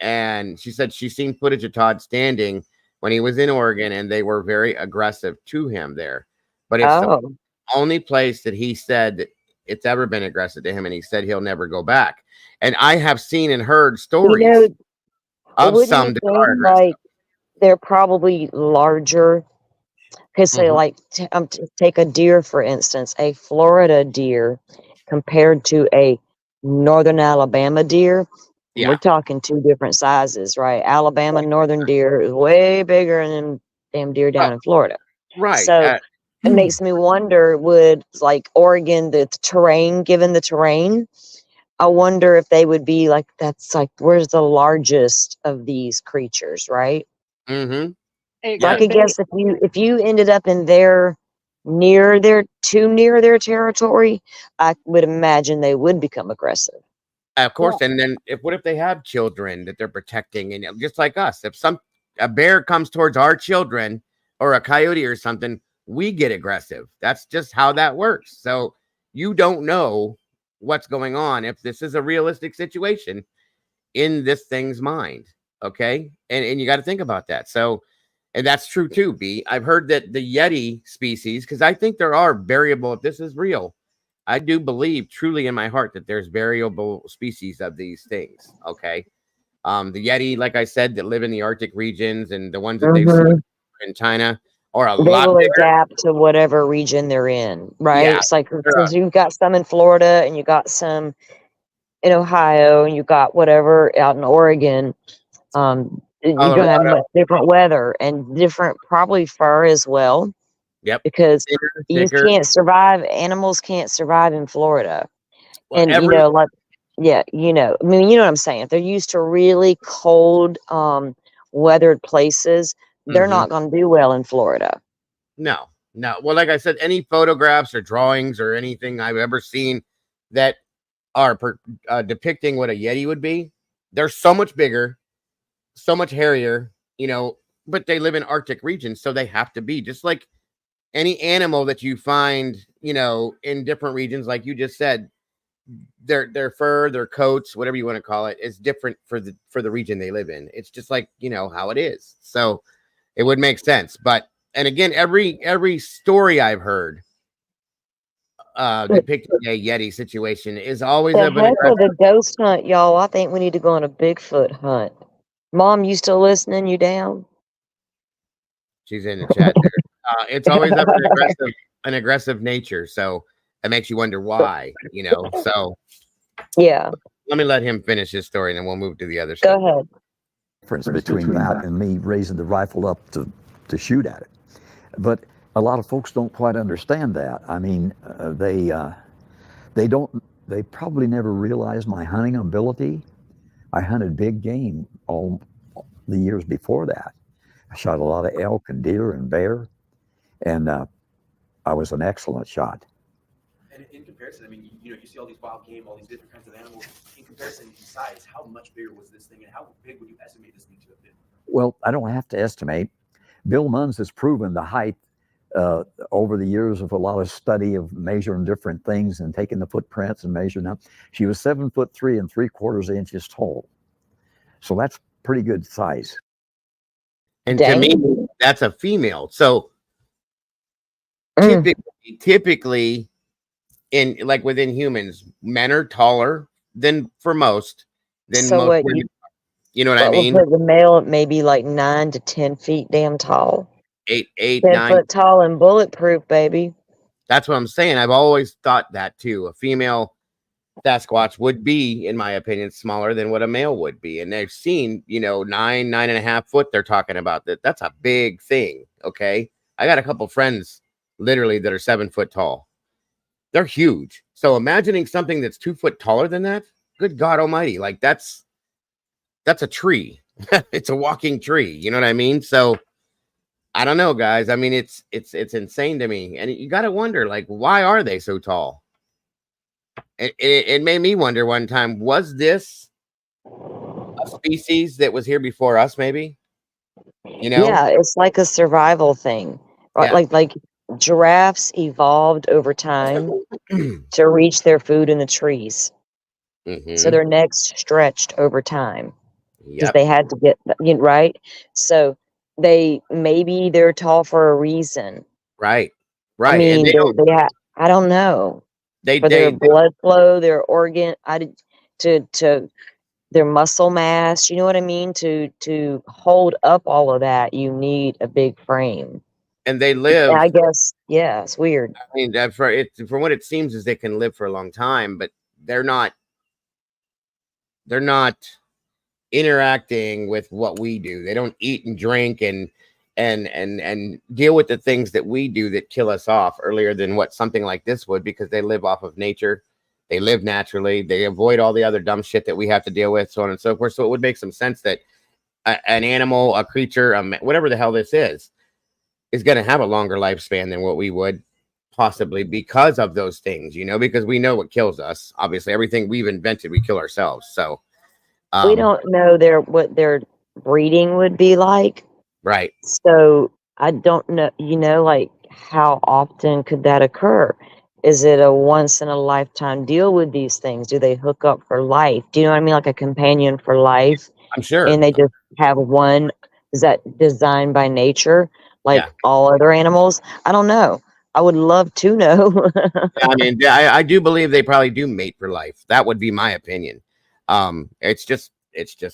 Speaker 1: And she said she's seen footage of Todd standing when he was in Oregon, and they were very aggressive to him there. But it's the only place that he said that it's ever been aggressive to him, and he said he'll never go back. And I have seen and heard stories of some that are aggressive.
Speaker 4: Like they're probably larger because say like take a deer for instance, a Florida deer compared to a northern Alabama deer.
Speaker 1: Yeah.
Speaker 4: We're talking two different sizes, right? Alabama northern deer is way bigger than damn deer down in Florida.
Speaker 1: Right.
Speaker 4: So it makes me wonder, would like Oregon, the terrain, given the terrain, I wonder if they would be like, that's like, where's the largest of these creatures, right?
Speaker 1: Mm-hmm.
Speaker 4: I could guess if you ended up in too near their territory, I would imagine they would become aggressive.
Speaker 1: Of course. Yeah. And then what if they have children that they're protecting? And just like us, if a bear comes towards our children or a coyote or something, we get aggressive. That's just how that works. So you don't know what's going on if this is a realistic situation in this thing's mind. Okay. And you got to think about that. So, and that's true too, B. I've heard that the Yeti species, because I think there are variable, if this is real, I do believe truly in my heart that there's variable species of these things. Okay. The Yeti, like I said, that live in the Arctic regions, and the ones that they've seen in China are
Speaker 4: they will adapt to whatever region they're in, right?
Speaker 1: Yeah,
Speaker 4: it's like since you've got some in Florida and you got some in Ohio and you got whatever out in Oregon, you're gonna have much different weather and different probably fur as well.
Speaker 1: Yep.
Speaker 4: Because you can't survive, animals can't survive in Florida. Well, and I mean, you know what I'm saying. If they're used to really cold, weathered places, they're not going to do well in Florida.
Speaker 1: No. Well, like I said, any photographs or drawings or anything I've ever seen that are depicting what a Yeti would be, they're so much bigger, so much hairier, but they live in Arctic regions, so they have to be just like any animal that you find, in different regions, like you just said, their fur, their coats, whatever you want to call it, is different for the region they live in. It's just like, how it is. So it would make sense. But, and again, every story I've heard depicting a Yeti situation is always
Speaker 4: the ghost hunt, y'all. I think we need to go on a Bigfoot hunt. Mom, you still listening? You down?
Speaker 1: She's in the chat there. It's always of an aggressive nature, so it makes you wonder why, So
Speaker 4: yeah,
Speaker 1: let me let him finish his story, and then we'll move to the other
Speaker 4: side.
Speaker 1: Go
Speaker 4: ahead.
Speaker 7: Difference between that and me raising the rifle up to shoot at it, but a lot of folks don't quite understand that. I mean, they probably never realized my hunting ability. I hunted big game all the years before that. I shot a lot of elk and deer and bear. And I was an excellent shot.
Speaker 9: And in comparison, I mean, you see all these wild game, all these different kinds of animals. In comparison in size, how much bigger was this thing, and how big would you estimate this thing to have been?
Speaker 7: Well, I don't have to estimate. Bill Munns has proven the height over the years of a lot of study of measuring different things and taking the footprints and measuring them. She was 7'3 3/4 tall. So that's pretty good size.
Speaker 1: And to me, that's a female. So typically in like within humans, men are taller than for most. Than
Speaker 4: so
Speaker 1: most women. You know what I
Speaker 4: But we'll
Speaker 1: mean?
Speaker 4: put the male maybe like 9 to 10 feet damn tall.
Speaker 1: 8,
Speaker 4: 10
Speaker 1: 9.
Speaker 4: foot tall and bulletproof, baby.
Speaker 1: That's what I'm saying. I've always thought that too. A female Sasquatch would be, in my opinion, smaller than what a male would be. And they've seen, 9.5 foot. They're talking about that. That's a big thing. Okay. I got a couple friends literally that are 7 foot tall. They're huge. So imagining something that's 2 foot taller than that, good God almighty. Like that's a tree. It's a walking tree. You know what I mean? So I don't know, guys. I mean, it's insane to me. And you got to wonder, like, why are they so tall? It made me wonder one time, was this a species that was here before us, maybe?
Speaker 4: Yeah, it's like a survival thing. Right?
Speaker 1: Yeah.
Speaker 4: Like giraffes evolved over time to reach their food in the trees. So
Speaker 1: Mhm.
Speaker 4: their necks stretched over time because
Speaker 1: Yep.
Speaker 4: they had to get right. So maybe they're tall for a reason.
Speaker 1: Right.
Speaker 4: I
Speaker 1: Right. And
Speaker 4: mean, I don't know. For their blood flow, their organ, to their muscle mass. You know what I mean? To hold up all of that, you need a big frame.
Speaker 1: and they live.
Speaker 4: I guess, yeah, it's weird.
Speaker 1: I mean, for what it seems is they can live for a long time, but they're not interacting with what we do. They don't eat and drink and deal with the things that we do that kill us off earlier than what something like this would, because they live off of nature. They live naturally. They avoid all the other dumb shit that we have to deal with, so on and so forth. So it would make some sense that an animal, a creature, whatever the hell this is going to have a longer lifespan than what we would, possibly because of those things, because we know what kills us. Obviously, everything we've invented, we kill ourselves. So
Speaker 4: We don't know what their breeding would be like.
Speaker 1: right.
Speaker 4: So I don't know, like how often could that occur? Is it a once in a lifetime deal with these things? Do they hook up for life? Do you know what I mean? Like a companion for life?
Speaker 1: I'm sure.
Speaker 4: And they just have one. Is that designed by nature like
Speaker 1: Yeah.
Speaker 4: all other animals? I don't know. I would love to know.
Speaker 1: I mean, I do believe they probably do mate for life. That would be my opinion. It's just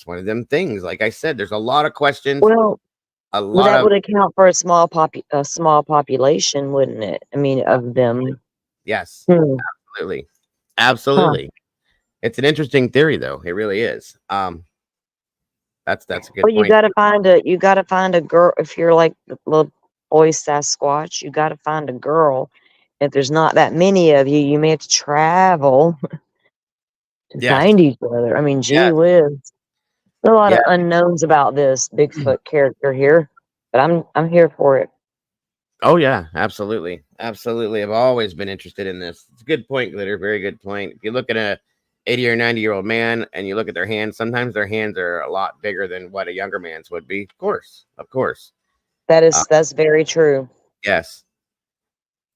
Speaker 1: one of them things. Like I said, there's a lot of questions.
Speaker 4: Well,
Speaker 1: a lot
Speaker 4: that
Speaker 1: of
Speaker 4: would account for a small population, wouldn't it? I mean, of them.
Speaker 1: yes,
Speaker 4: Hmm.
Speaker 1: absolutely. It's an interesting theory, though. It really is. That's a good
Speaker 4: Well,
Speaker 1: point.
Speaker 4: you gotta find a girl if you're like the little boy Sasquatch. You gotta find a girl. If there's not that many of you, you may have to travel to
Speaker 1: Yes.
Speaker 4: find each other. I mean, gee
Speaker 1: Yes.
Speaker 4: whiz. There's a lot
Speaker 1: Yeah.
Speaker 4: of unknowns about this Bigfoot character here, but I'm here for it.
Speaker 1: Oh yeah, absolutely. I've always been interested in this. It's a good point, Glitter. Very good point. If you look at a 80 or 90-year-old man and you look at their hands, sometimes their hands are a lot bigger than what a younger man's would be. Of course.
Speaker 4: That's very true.
Speaker 1: Yes.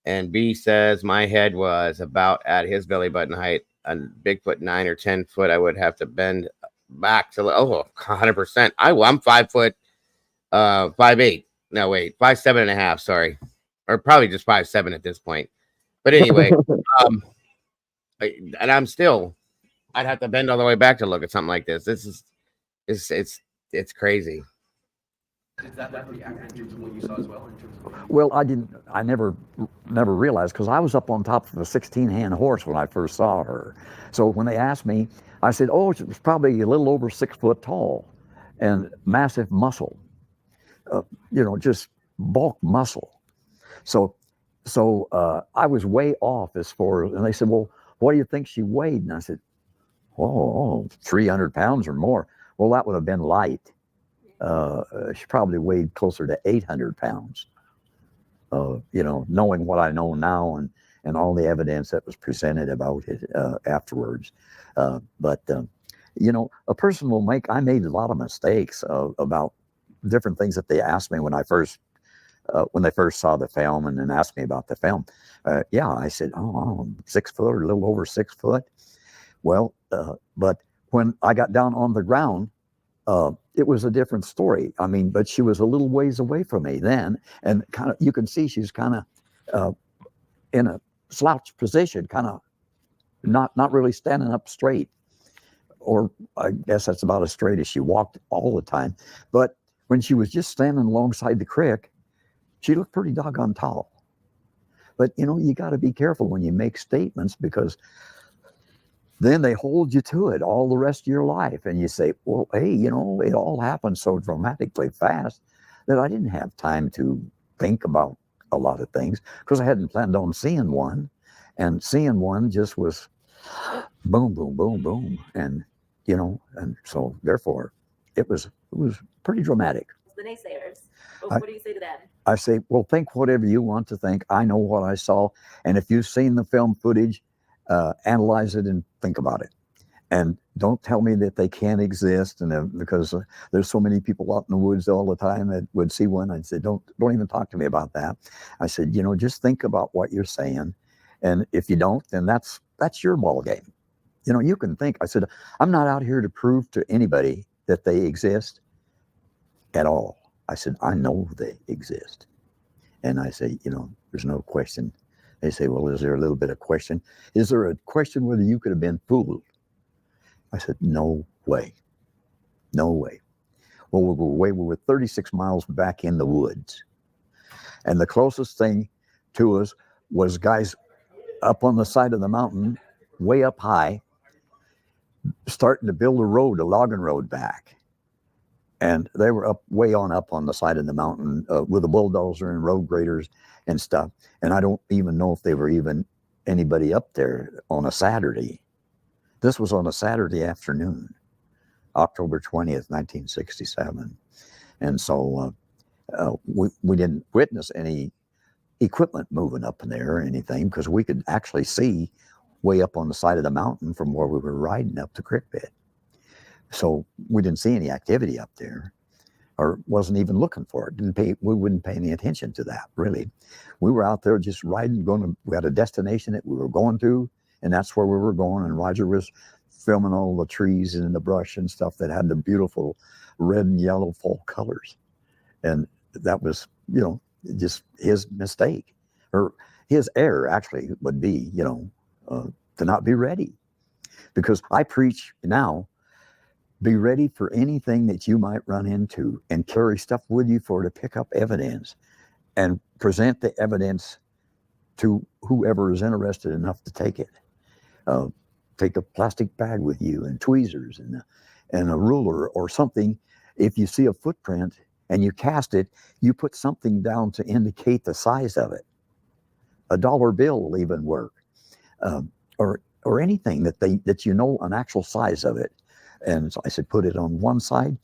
Speaker 1: And B says my head was about at his belly button height. A Bigfoot 9 or 10 foot, I would have to bend back to 100%. I'm 5 foot 5'8". No, wait, 5'7.5", sorry. Or probably just 5'7" at this point. But anyway, and I'd have to bend all the way back to look at something like this. It's crazy.
Speaker 9: Is that pretty accurate in terms of what you saw as well? In terms of
Speaker 7: Well, I never realized, because I was up on top of a 16-hand horse when I first saw her. So when they asked me, I said, oh, it was probably a little over 6 foot tall and massive muscle, just bulk muscle. So I was way off as far as, and they said, well, what do you think she weighed? And I said, 300 pounds or more. Well, that would have been light. She probably weighed closer to 800 pounds. Knowing what I know now and all the evidence that was presented about it afterwards. But a person I made a lot of mistakes about different things that they asked me when they first saw the film and then asked me about the film. I said, 6 foot or a little over 6 foot. Well, but when I got down on the ground, it was a different story. I mean, but she was a little ways away from me then, and kind of, you can see she's kind of in a slouch position, kind of not really standing up straight. or I guess that's about as straight as she walked all the time. But when she was just standing alongside the creek, she looked pretty doggone tall. But, you know, you got to be careful when you make statements, because then they hold you to it all the rest of your life. And you say, well, hey, you know, it all happened so dramatically fast that I didn't have time to think about a lot of things, because I hadn't planned on seeing one. And seeing one just was boom, boom, boom, boom. And, you know, and so therefore it was pretty dramatic.
Speaker 8: The naysayers.
Speaker 7: I-
Speaker 8: What do you say to them?
Speaker 7: I say, well, think whatever you want to think. I know what I saw. And if you've seen the film footage, analyze it and think about it. And don't tell me that they can't exist. And because there's so many people out in the woods all the time that would see one. I'd say, don't even talk to me about that. I said, you know, just think about what you're saying. And if you don't, then that's your ball game. You know, you can think. I said, I'm not out here to prove to anybody that they exist at all. I said, I know they exist. And I say, you know, there's no question. They say, well, is there a little bit of question? Is there a question whether you could have been fooled? I said, no way. No way. Well, we were 36 miles back in the woods. And the closest thing to us was guys up on the side of the mountain, way up high, starting to build a road, a logging road back. And they were way up on the side of the mountain with a bulldozer and road graders and stuff. And I don't even know if they were even anybody up there on a Saturday. This was on a Saturday afternoon, October 20th, 1967. And so we didn't witness any equipment moving up in there or anything, because we could actually see way up on the side of the mountain from where we were riding up the creek bed. So we didn't see any activity up there, or wasn't even looking for it. We wouldn't pay any attention to that, really. We were out there just riding, we had a destination that we were going to, and that's where we were going. And Roger was filming all the trees and the brush and stuff that had the beautiful red and yellow fall colors. And that was, you know, just his mistake, or his error actually would be, you know, to not be ready. Because I preach now, be ready for anything that you might run into, and carry stuff with you to pick up evidence and present the evidence to whoever is interested enough to take it. Take a plastic bag with you and tweezers and a ruler or something. If you see a footprint and you cast it, you put something down to indicate the size of it. A dollar bill will even work, or anything that you know an actual size of it. And so I said, put it on one side,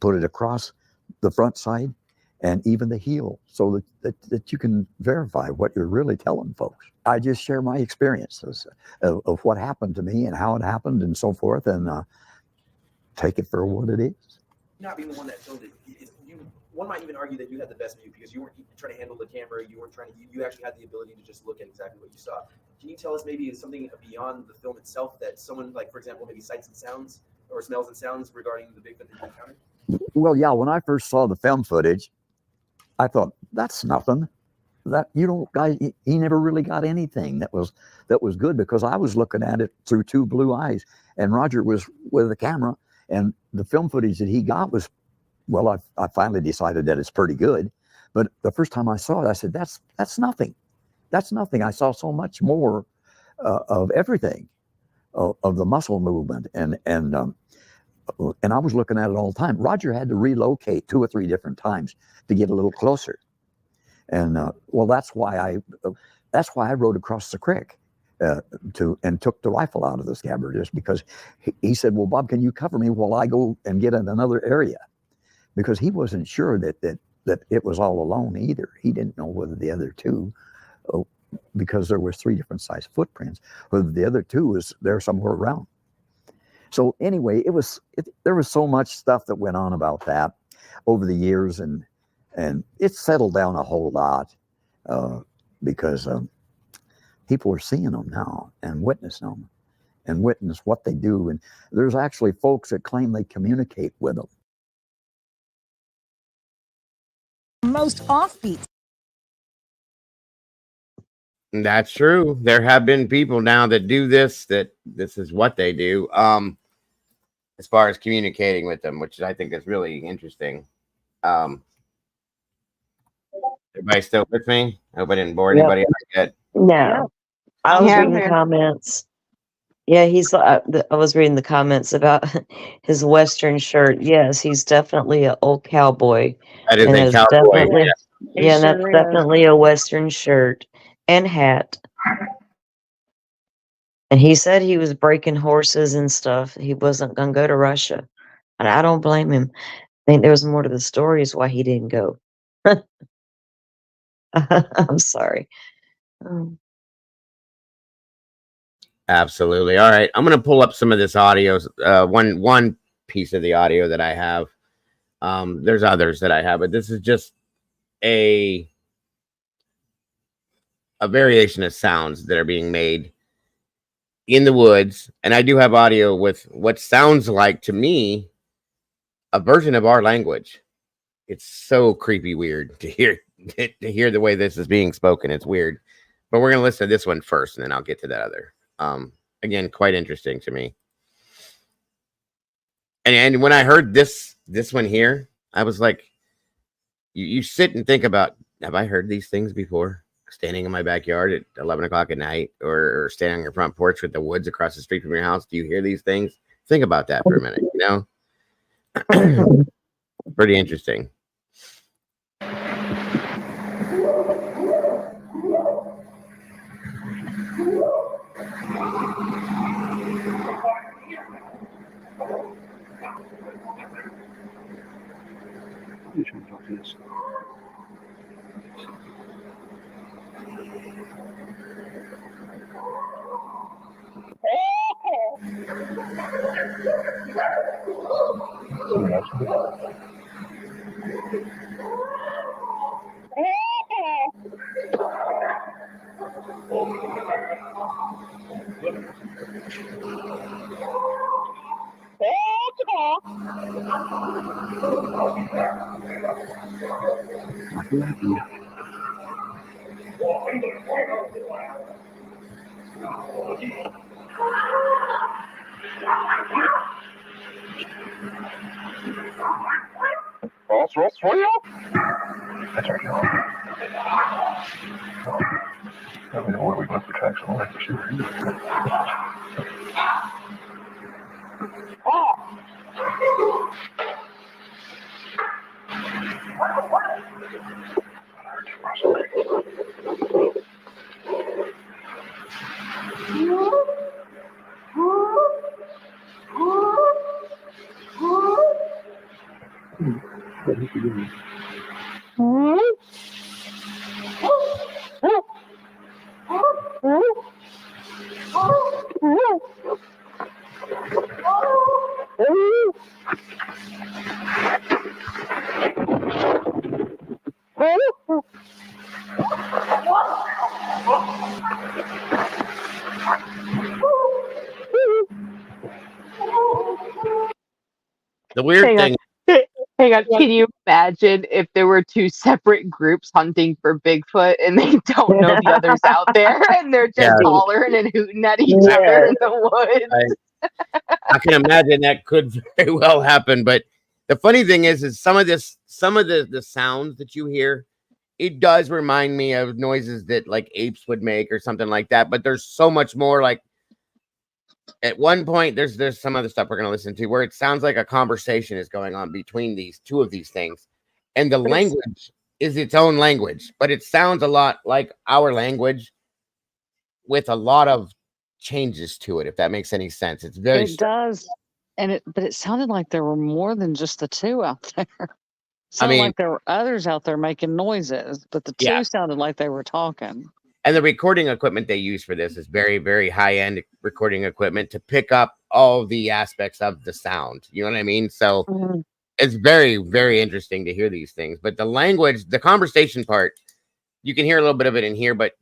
Speaker 7: put it across the front side, and even the heel, so that you can verify what you're really telling folks. I just share my experiences of what happened to me and how it happened and so forth, and take it for what it is.
Speaker 9: Not being the one that filmed it, one might even argue that you had the best view, because you weren't trying to handle the camera. You weren't you actually had the ability to just look at exactly what you saw. Can you tell us maybe something beyond the film itself that someone, like, for example, maybe sights and sounds or smells and sounds regarding the Bigfoot that you encountered?
Speaker 7: Well, yeah, when I first saw the film footage, I thought, that's nothing. That, you know, guy, he never really got anything that was good, because I was looking at it through two blue eyes, and Roger was with the camera, and the film footage that he got was, well, I finally decided that it's pretty good. But the first time I saw it, I said, that's nothing. That's nothing. I saw so much more of everything, of the muscle movement, and I was looking at it all the time. Roger had to relocate 2 or 3 different times to get a little closer. And well, that's why I rode across the creek and took the rifle out of the scabbard, just because he said, well, Bob, can you cover me while I go and get in another area? Because he wasn't sure that it was all alone either. He didn't know whether the other two, because there was 3 different size footprints, whether the other 2 was there somewhere around. So anyway, there was so much stuff that went on about that over the years, and it's settled down a whole lot because people are seeing them now and witnessing them and witness what they do. And there's actually folks that claim they communicate with them.
Speaker 10: Most offbeat.
Speaker 1: That's true. There have been people now that do this, that this is what they do. as far as communicating with them, which I think is really interesting. Everybody still with me? I hope I didn't bore anybody out yet.
Speaker 4: No, I was
Speaker 2: Yeah, I'm
Speaker 4: reading the
Speaker 2: here.
Speaker 4: comments. Yeah, I was reading the comments about his Western shirt. Yes, he's definitely an old cowboy.
Speaker 1: That is
Speaker 4: And
Speaker 1: a
Speaker 4: it's
Speaker 1: cowboy.
Speaker 4: definitely,
Speaker 3: He
Speaker 4: yeah, that's
Speaker 3: sure is.
Speaker 4: definitely a Western shirt and hat. And he said he was breaking horses and stuff. He wasn't going to go to Russia. And I don't blame him. I think there was more to the story is why he didn't go. I'm sorry.
Speaker 1: Absolutely. All right. I'm going to pull up some of this audio. One piece of the audio that I have. There's others that I have, but this is just a variation of sounds that are being made in the woods. And I do have audio with what sounds like to me a version of our language. It's so creepy weird to hear the way this is being spoken. It's weird. But we're going to listen to this one first, and then I'll get to that other. Again, quite interesting to me. And when I heard this one here, I was like, you sit and think about, have I heard these things before? Standing in my backyard at 11 o'clock at night, or standing on your front porch with the woods across the street from your house. Do you hear these things? Think about that for a minute, you know? Pretty interesting. The weird thing.
Speaker 2: Hang on. Can you imagine if there were two separate groups hunting for Bigfoot and they don't know the others out there and they're just hollering and hooting at each other in the woods?
Speaker 1: I can imagine that could very well happen. But the funny thing is some of the sounds that you hear, it does remind me of noises that like apes would make or something like that. But there's so much more. Like at one point, there's some other stuff we're going to listen to where it sounds like a conversation is going on between these two of these things. And the language is its own language, but it sounds a lot like our language with a lot of changes to it, if that makes any sense. It's very
Speaker 3: does. But it sounded like there were more than just the two out there. Sounded like there were others out there making noises, but the two sounded like they were talking.
Speaker 1: And the recording equipment they use for this is very, very high-end recording equipment to pick up all the aspects of the sound. You know what I mean? So it's very, very interesting to hear these things. But the language, the conversation part, you can hear a little bit of it in here, but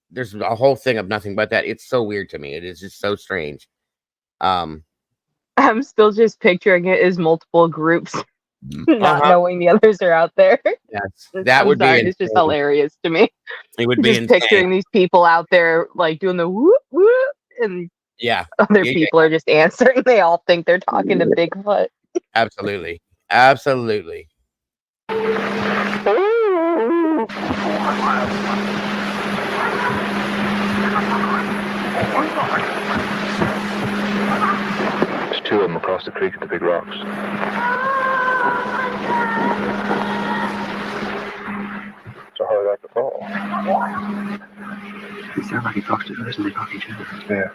Speaker 1: there's a whole thing of nothing but that. It's so weird to me. It is just so strange.
Speaker 2: I'm still just picturing it as multiple groups, not knowing the others are out there.
Speaker 1: Yes, that would be.
Speaker 2: It's just hilarious to me.
Speaker 1: It would be
Speaker 2: just picturing these people out there like doing the whoop whoop and
Speaker 1: Yeah.
Speaker 2: Other
Speaker 1: Yeah,
Speaker 2: people are just answering. They all think they're talking to Bigfoot.
Speaker 1: absolutely. Absolutely.
Speaker 11: There's two of them across the creek at the big rocks. So how did that fall? It sounds like he talks to us and they talk to each other. Yeah.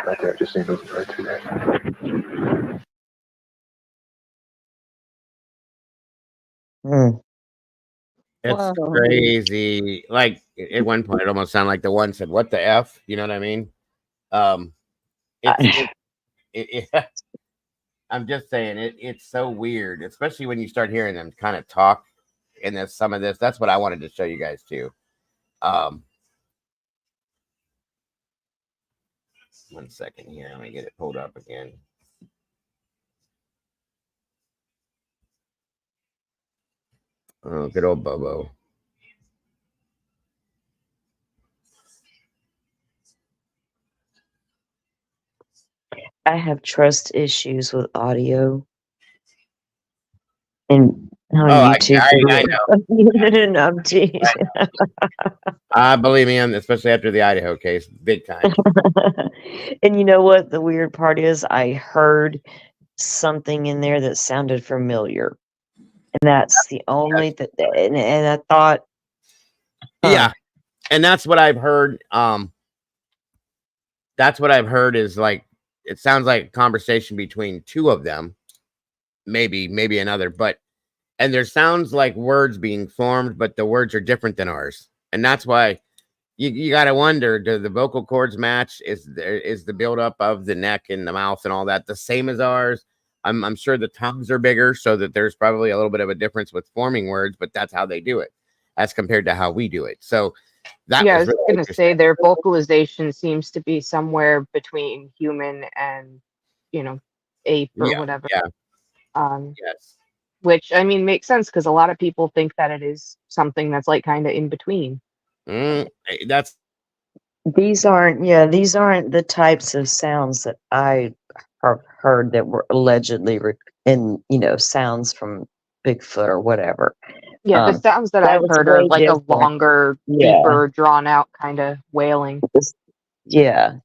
Speaker 11: Right there, just seen those right through there.
Speaker 1: It's
Speaker 4: Wow.
Speaker 1: crazy. Like at one point, it almost sounded like the one said, "What the f?" You know what I mean? It's I'm just saying it's so weird, especially when you start hearing them kind of talk. And there's some of this. That's what I wanted to show you guys too. 1 second here. Let me get it pulled up again. Oh, good old Bobo.
Speaker 4: I have trust issues with audio and on YouTube.
Speaker 1: I know.
Speaker 4: No, I'm teasing.
Speaker 1: Believe me, especially after the Idaho case, big time.
Speaker 4: And you know what the weird part is? I heard something in there that sounded familiar, and that's the only that. And I thought,
Speaker 1: yeah, and that's what I've heard. That's what I've heard is like it sounds like a conversation between two of them, maybe another, and there sounds like words being formed, but the words are different than ours, and that's why you got to wonder: do the vocal cords match? Is the buildup of the neck and the mouth and all that the same as ours? I'm sure the tongues are bigger, so that there's probably a little bit of a difference with forming words, but that's how they do it, as compared to how we do it. So that
Speaker 2: Yeah, I
Speaker 1: was
Speaker 2: was
Speaker 1: really
Speaker 2: going to say their vocalization seems to be somewhere between human and, ape or whatever.
Speaker 1: Yeah.
Speaker 2: Yes. Which, I mean, makes sense because a lot of people think that it is something that's like kind of in between.
Speaker 1: That's
Speaker 4: these aren't the types of sounds that I have heard that were allegedly in sounds from Bigfoot or whatever.
Speaker 2: Yeah, the sounds that I've
Speaker 4: was
Speaker 2: heard are
Speaker 4: way
Speaker 2: like
Speaker 4: different.
Speaker 2: a longer, deeper, drawn out kind of wailing.
Speaker 4: Yeah.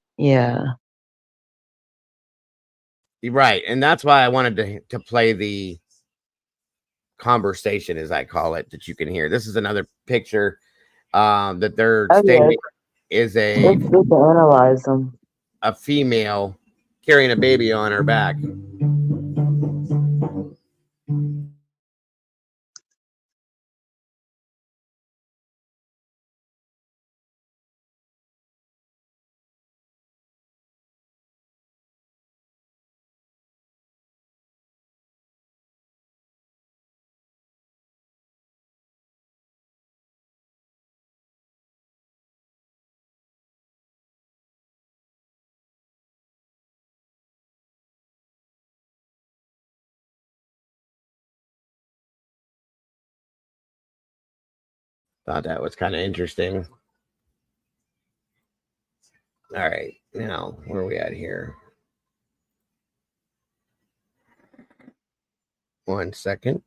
Speaker 1: right, and that's why I wanted to play the conversation, as I call it, that you can hear. This is another picture that they're stating is
Speaker 4: It's good to analyze them.
Speaker 1: A female carrying a baby on her back. Thought that was kind of interesting. All right, now where are we at here? 1 second.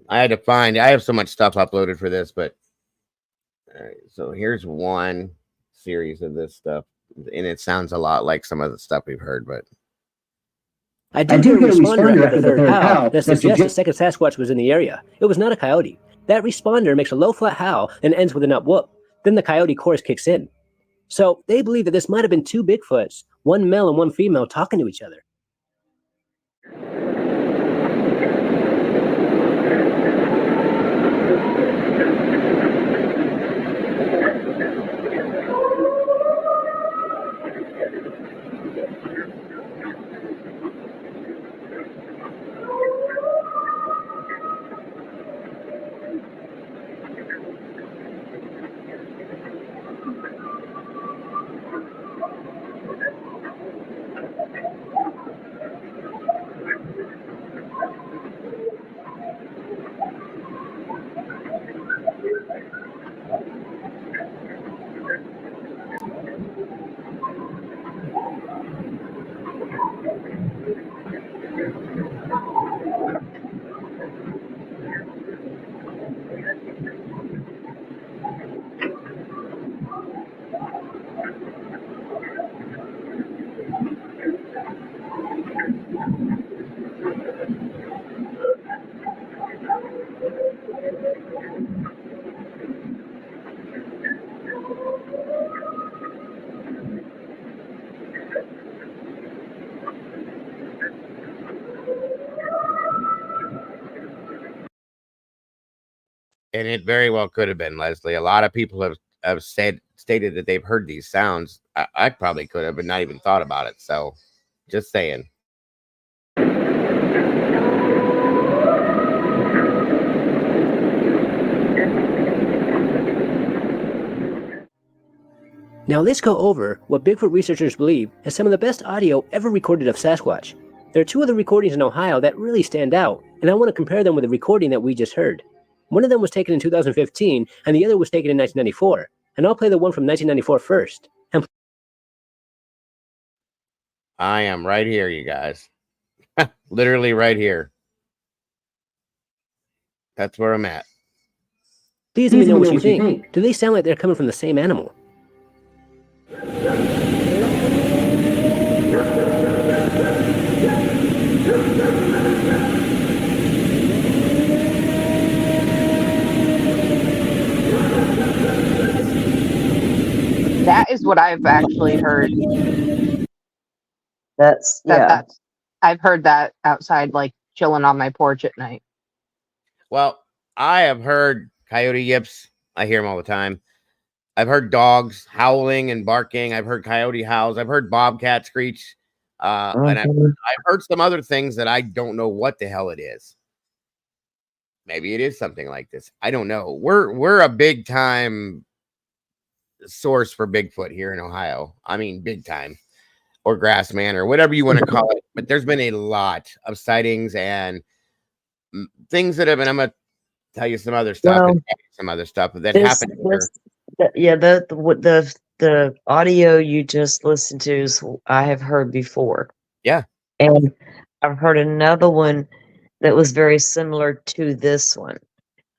Speaker 1: I had to find. I have so much stuff uploaded for this, but all right. So here's one series of this stuff, and it sounds a lot like some of the stuff we've heard, but.
Speaker 12: I do hear a responder after the third howl that suggests a second Sasquatch was in the area. It was not a coyote. That responder makes a low flat howl and ends with an up whoop. Then the coyote chorus kicks in. So they believe that this might have been two Bigfoots, one male and one female, talking to each other.
Speaker 1: And it very well could have been, Leslie. A lot of people have stated that they've heard these sounds. I probably could have, but not even thought about it. So, just saying.
Speaker 12: Now let's go over what Bigfoot researchers believe is some of the best audio ever recorded of Sasquatch. There are two other recordings in Ohio that really stand out, and I want to compare them with the recording that we just heard. One of them was taken in 2015, and the other was taken in 1994. And I'll play the one from 1994 first.
Speaker 1: I am right here, you guys. Literally right here. That's where I'm at.
Speaker 12: Please let me know what you think. Do they sound like they're coming from the same animal?
Speaker 2: That is what I've actually heard. I've heard that outside, like chilling on my porch at night.
Speaker 1: Well, I have heard coyote yips. I hear them all the time. I've heard dogs howling and barking. I've heard coyote howls. I've heard bobcat screech. And I've heard some other things that I don't know what the hell it is. Maybe it is something like this. I don't know. We're a big time source for Bigfoot here in Ohio. I mean, big time, or Grassman, or whatever you want to call it. But there's been a lot of sightings and things that have been. I'm gonna tell you some other stuff. That happened here.
Speaker 4: The audio you just listened to is I have heard before.
Speaker 1: Yeah,
Speaker 4: and I've heard another one that was very similar to this one.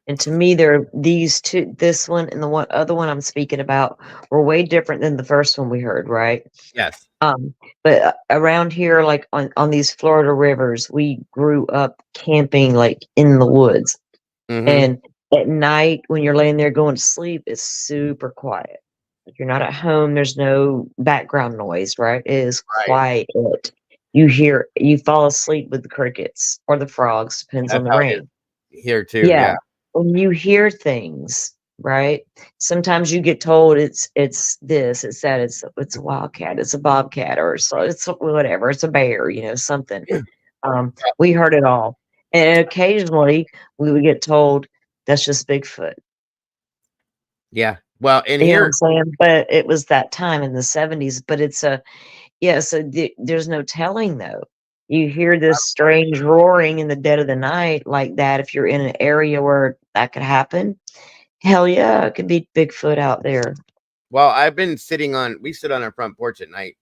Speaker 4: And to me, these two, this one and the other one I'm speaking about, were way different than the first one we heard, right?
Speaker 1: Yes.
Speaker 4: But around here, like on these Florida rivers, we grew up camping like in the woods.
Speaker 1: Mm-hmm.
Speaker 4: And at night, when you're laying there going to sleep, it's super quiet. If you're not at home, there's no background noise, right? It is quiet. You fall asleep with the crickets or the frogs, depends on the rain.
Speaker 1: Here too. Yeah.
Speaker 4: When you hear things, right? Sometimes you get told it's this, it's that, it's a wildcat, it's a bobcat, or so it's whatever, it's a bear, something. We heard it all. And occasionally we would get told that's just Bigfoot.
Speaker 1: Yeah. Well, and
Speaker 4: you
Speaker 1: here,
Speaker 4: know what I'm saying? But it was that time in the 70s. But so there's no telling though. You hear this strange roaring in the dead of the night like that. If you're in an area where that could happen, hell yeah, it could be Bigfoot out there.
Speaker 1: Well, we sit on our front porch at night,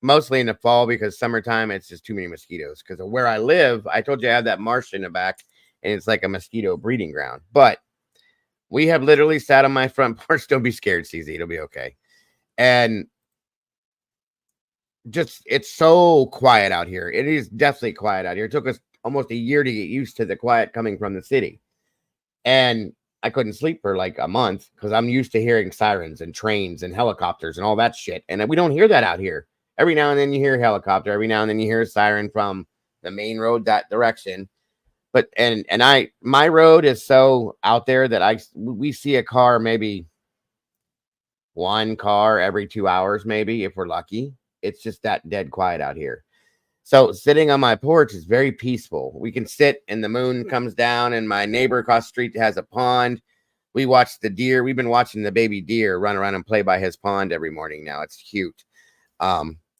Speaker 1: mostly in the fall because summertime, it's just too many mosquitoes. Because of where I live, I told you I have that marsh in the back, and it's like a mosquito breeding ground. But we have literally sat on my front porch. Don't be scared, CZ. It'll be okay. And just, it's so quiet out here. It is definitely quiet out here. It took us almost a year to get used to the quiet coming from the city. And I couldn't sleep for like a month because I'm used to hearing sirens and trains and helicopters and all that shit. And we don't hear that out here. Every now and then you hear a helicopter. Every now and then you hear a siren from the main road that direction. But my road is so out there that we see a car, maybe one car every 2 hours, maybe if we're lucky. It's just that dead quiet out here. So sitting on my porch is very peaceful. We can sit and the moon comes down, and my neighbor across the street has a pond. We watch the deer. We've been watching the baby deer run around and play by his pond every morning now. It's cute.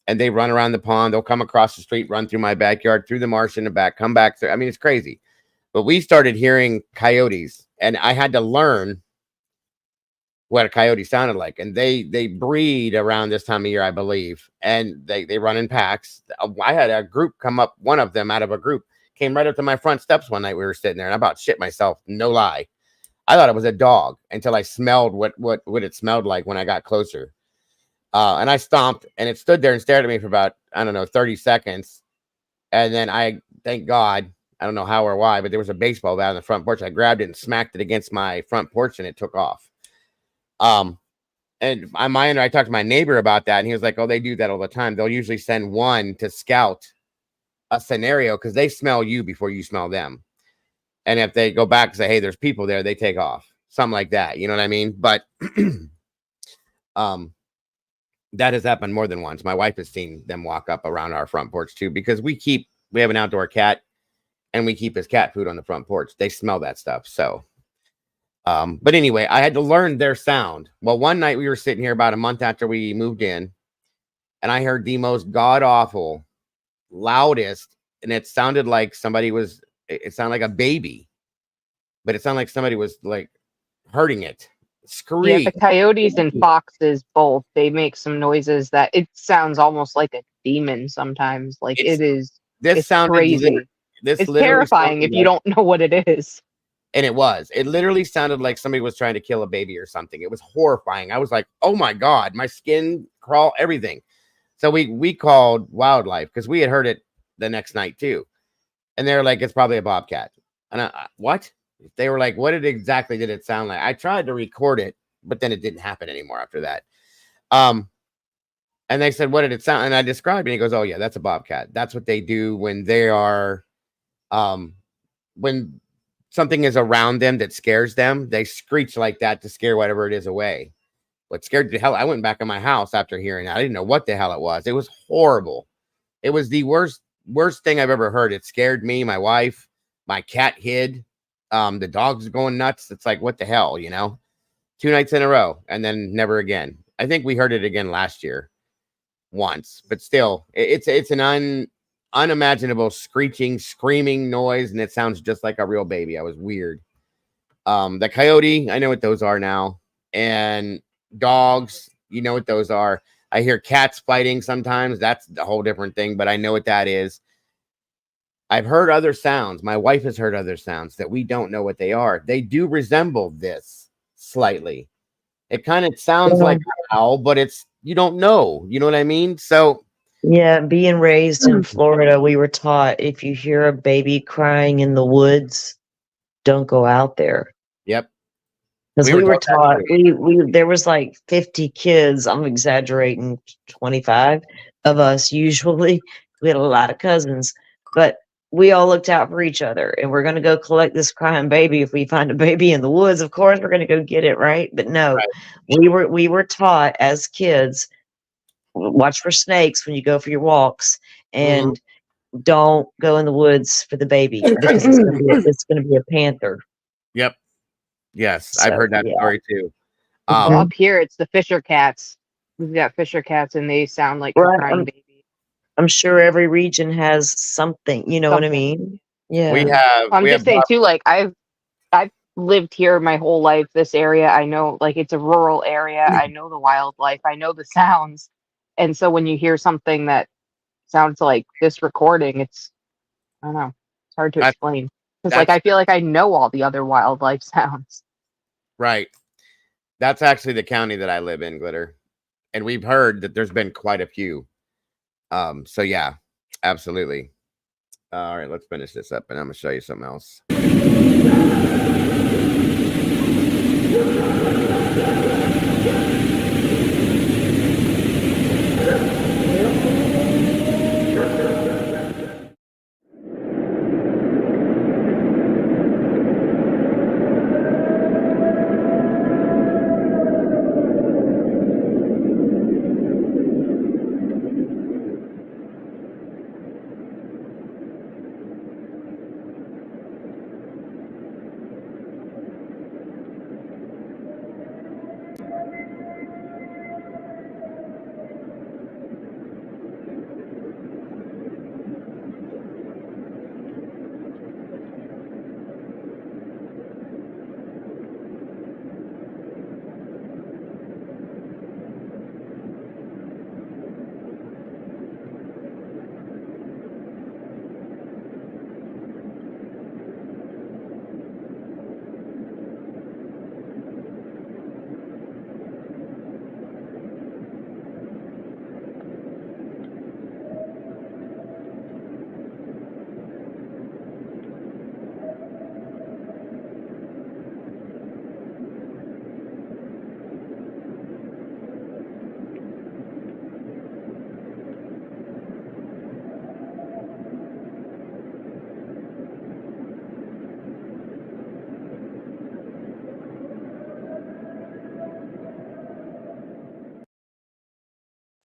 Speaker 1: And they run around the pond. They'll come across the street, run through my backyard, through the marsh in the back, come back through. I mean, it's crazy. But we started hearing coyotes, and I had to learn what a coyote sounded like. And they breed around this time of year, I believe. And they run in packs. I had a group come up, one of them out of a group came right up to my front steps one night. We were sitting there, and I about shit myself. No lie. I thought it was a dog until I smelled what it smelled like when I got closer. And I stomped, and it stood there and stared at me for about, 30 seconds. And then thank God, I don't know how or why, but there was a baseball bat on the front porch. I grabbed it and smacked it against my front porch, and it took off. And I talked to my neighbor about that, and he was like, oh, they do that all the time. They'll usually send one to scout a scenario because they smell you before you smell them. And if they go back and say, hey, there's people there, they take off. Something like that. You know what I mean? But that has happened more than once. My wife has seen them walk up around our front porch too, because we have an outdoor cat, and we keep his cat food on the front porch. They smell that stuff. So, but anyway, I had to learn their sound. Well, one night we were sitting here about a month after we moved in, and I heard the most god awful, loudest, and it sounded like it sounded like a baby, but it sounded like somebody was like hurting it. Scream.
Speaker 2: Yeah, the coyotes and foxes both, they make some noises that it sounds almost like a demon sometimes. Like it's crazy. It's terrifying if you don't know what it is.
Speaker 1: And it literally sounded like somebody was trying to kill a baby or something. It was horrifying. I was like, oh my God, my skin crawl, everything. So we called wildlife because we had heard it the next night too. And they're like, it's probably a bobcat. And what? They were like, what exactly did it sound like? I tried to record it, but then it didn't happen anymore after that. And they said, what did it sound? And I described it. And he goes, oh yeah, that's a bobcat. That's what they do when they are, when something is around them that scares them, they screech like that to scare whatever it is away. What scared the hell? I went back in my house after hearing that. I didn't know what the hell it was. It was horrible. It was the worst thing I've ever heard. It scared me, my wife, my cat hid. The dog's going nuts. It's like, what the hell, 2 nights in a row, and then never again. I think we heard it again last year once, but still, it's an unimaginable screeching, screaming noise, and it sounds just like a real baby. I was weird. The coyote, I know what those are now, and dogs, you know what those are. I hear cats fighting sometimes. That's a whole different thing, but I know what that is. I've heard other sounds. My wife has heard other sounds that we don't know what they are. They do resemble this slightly. It kind of sounds like a howl, but you don't know. You know what I mean? So
Speaker 4: yeah, being raised in Florida, we were taught if you hear a baby crying in the woods, don't go out there.
Speaker 1: Yep.
Speaker 4: Because we were taught, there was like 50 kids, I'm exaggerating, 25 of us usually. We had a lot of cousins, but we all looked out for each other, and we're going to go collect this crying baby. If we find a baby in the woods, of course, we're going to go get it, right? But no, we were taught as kids, watch for snakes when you go for your walks, and don't go in the woods for the baby because it's going to be a panther.
Speaker 1: Yep. Yes, I've heard that story too.
Speaker 2: Up here, it's the Fisher cats. We've got Fisher cats, and they sound like a crying baby.
Speaker 4: I'm sure every region has something. You know what I mean? Yeah.
Speaker 2: I'm just saying too. Like I've lived here my whole life. This area, I know. Like it's a rural area. I know the wildlife. I know the sounds. And so when you hear something that sounds like this recording, I don't know. It's hard to explain. Because like I feel like I know all the other wildlife sounds.
Speaker 1: Right. That's actually the county that I live in, Glitter. And we've heard that there's been quite a few. So yeah, absolutely. All right, let's finish this up and I'm gonna show you something else.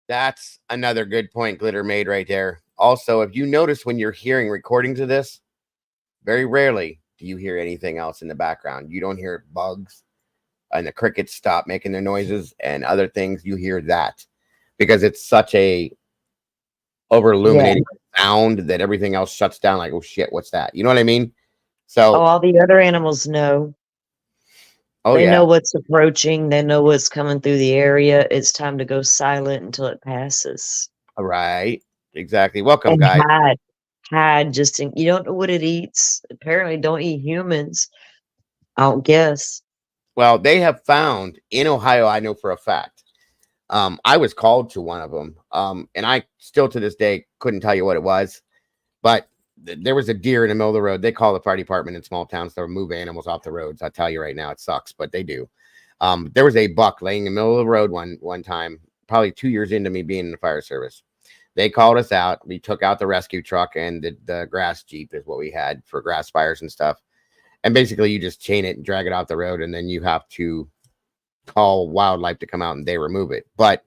Speaker 1: That's another good point Glitter made right there. Also, if you notice when you're hearing recordings of this, very rarely do you hear anything else in the background. You don't hear bugs and the crickets stop making their noises and other things. You hear that because it's such a over illuminating sound that everything else shuts down. Like, oh shit, what's that? You know what I mean? So
Speaker 4: all the other animals know. They know what's approaching. They know what's coming through the area. It's time to go silent until it passes.
Speaker 1: All right. Exactly. Welcome,
Speaker 4: And
Speaker 1: guys.
Speaker 4: hide just in, you don't know what it eats. Apparently don't eat humans. I don't guess.
Speaker 1: Well, they have found in Ohio, I know for a fact. I was called to one of them. And I still to this day couldn't tell you what it was, but there was a deer in the middle of the road. They call the fire department in small towns to remove animals off the roads. I tell you right now, it sucks, but they do. There was a buck laying in the middle of the road one time, probably 2 years into me being in the fire service. They called us out. We took out the rescue truck and the grass Jeep is what we had for grass fires and stuff. And basically you just chain it and drag it off the road. And then you have to call wildlife to come out and they remove it. But,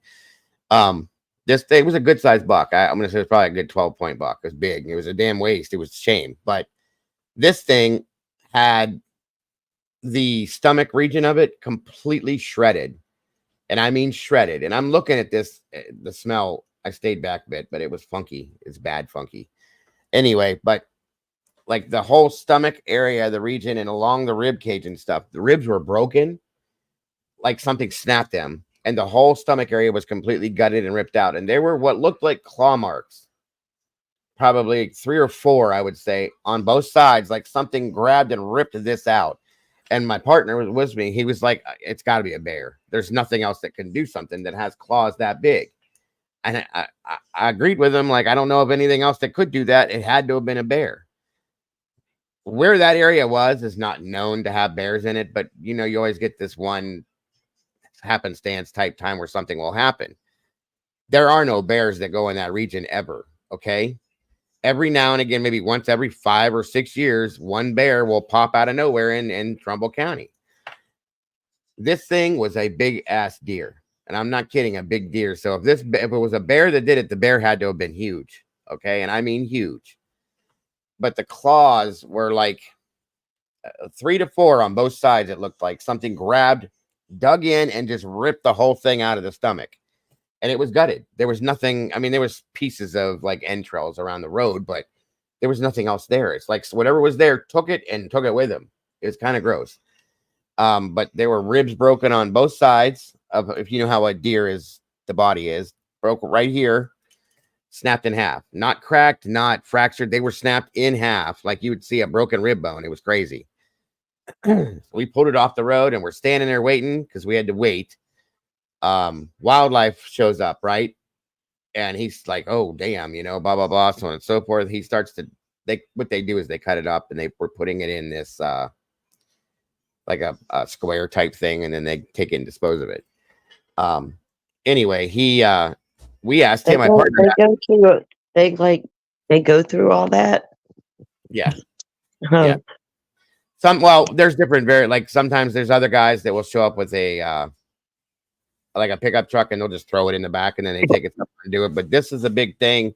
Speaker 1: this thing was a good sized buck. I'm going to say it's probably a good 12-point buck. It was big. It was a damn waste. It was a shame. But this thing had the stomach region of it completely shredded. And I mean shredded. And I'm looking at this, the smell. I stayed back a bit, but it was funky. It's bad funky. Anyway, but like the whole stomach area, the region, and along the rib cage and stuff, the ribs were broken. Like something snapped them. And the whole stomach area was completely gutted and ripped out. And there were what looked like claw marks. Probably 3 or 4, I would say, on both sides. Like something grabbed and ripped this out. And my partner was with me. He was like, it's got to be a bear. There's nothing else that can do something that has claws that big. And I agreed with him. Like, I don't know of anything else that could do that. It had to have been a bear. Where that area was is not known to have bears in it. But, you know, you always get this one happenstance type time where something will happen. There are no bears that go in that region ever. Okay. Every now and again, maybe once every 5 or 6 years, one bear will pop out of nowhere in Trumbull County. This thing was a big ass deer. And I'm not kidding, a big deer. So if it was a bear that did it, the bear had to have been huge. Okay. And I mean huge. But the claws were like 3 to 4 on both sides. It looked like something grabbed, dug in, and just ripped the whole thing out of the stomach. And it was gutted. There was nothing. I mean, there was pieces of like entrails around the road, but there was nothing else there. It's like whatever was there took it with him. It was kind of gross. But there were ribs broken on both sides of, if you know how a deer is, the body is broke right here. snapped in half, not cracked, not fractured. They were snapped in half, like you would see a broken rib bone. It was crazy. We pulled it off the road and we're standing there waiting because we had to wait. Wildlife shows up, right? And he's like, oh, damn, you know, blah, blah, blah, so on and so forth. He starts to, what they do is they cut it up and they were putting it in this, like a square type thing. And then they take it and dispose of it. Anyway, we asked him, my partner.
Speaker 13: They go through all that.
Speaker 1: Yeah. Yeah. Well, there's different like sometimes there's other guys that will show up with a like a pickup truck and they'll just throw it in the back and then they take it and do it. But this is a big thing.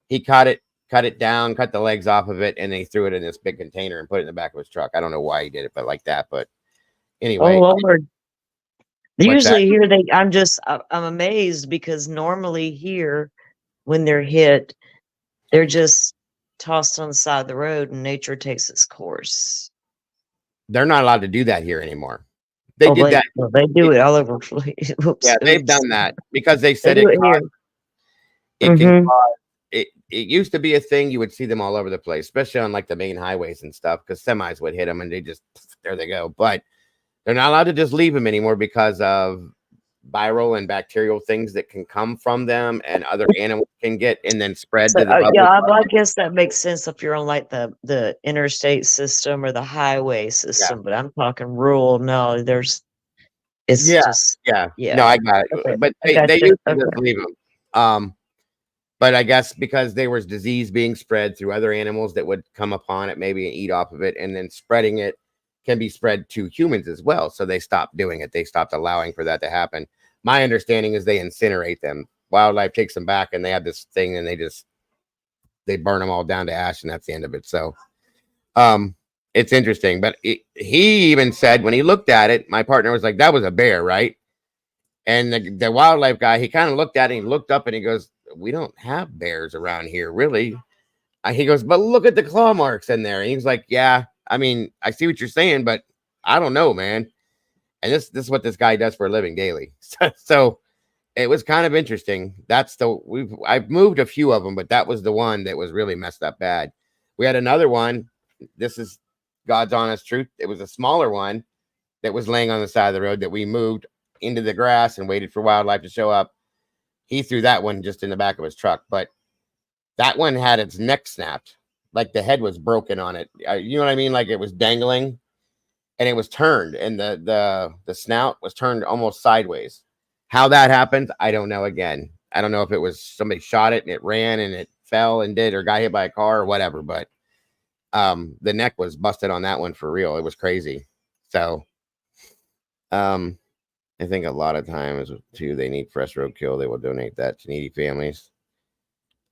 Speaker 1: He cut it down, cut the legs off of it, and they threw it in this big container and put it in the back of his truck. I don't know why he did it, but like that. But anyway.
Speaker 13: Oh Lord. Usually here I'm amazed because normally here when they're hit, they're just tossed on the side of the road and nature takes its course.
Speaker 1: They're not allowed to do that here anymore. They did that.
Speaker 13: Well, they do it all over. Oops,
Speaker 1: yeah, they've done that because they said it used to be a thing. You would see them all over the place, especially on like the main highways and stuff, because semis would hit them and there they go. But they're not allowed to just leave them anymore because of viral and bacterial things that can come from them and other animals can get and then spread to the public.
Speaker 13: Yeah, I guess that makes sense if you're on like the interstate system or the highway system, but I'm talking rural. No, no, I got it.
Speaker 1: Okay. But they used to just leave them. But I guess because there was disease being spread through other animals that would come upon it, maybe and eat off of it, and then spreading it can be spread to humans as well. So they stopped doing it. They stopped allowing for that to happen. My understanding is they incinerate them. Wildlife takes them back and they have this thing and they burn them all down to ash and that's the end of it. So it's interesting. But he even said when he looked at it, my partner was like, that was a bear, right? And the wildlife guy, he kind of looked at it and he looked up and he goes, we don't have bears around here, really. He goes, but look at the claw marks in there. And he's like, yeah, I mean, I see what you're saying, but I don't know, man. And this is what this guy does for a living daily. So it was kind of interesting. I've moved a few of them, but that was the one that was really messed up bad. We had another one. This is God's honest truth. It was a smaller one that was laying on the side of the road that we moved into the grass and waited for wildlife to show up. He threw that one just in the back of his truck, but that one had its neck snapped. Like the head was broken on it. You know what I mean? Like it was dangling and it was turned and the snout was turned almost sideways. How that happened, I don't know. Again, I don't know if it was somebody shot it and it ran and it fell and got hit by a car or whatever, but the neck was busted on that one for real. It was crazy. So I think a lot of times too, they need fresh roadkill. They will donate that to needy families.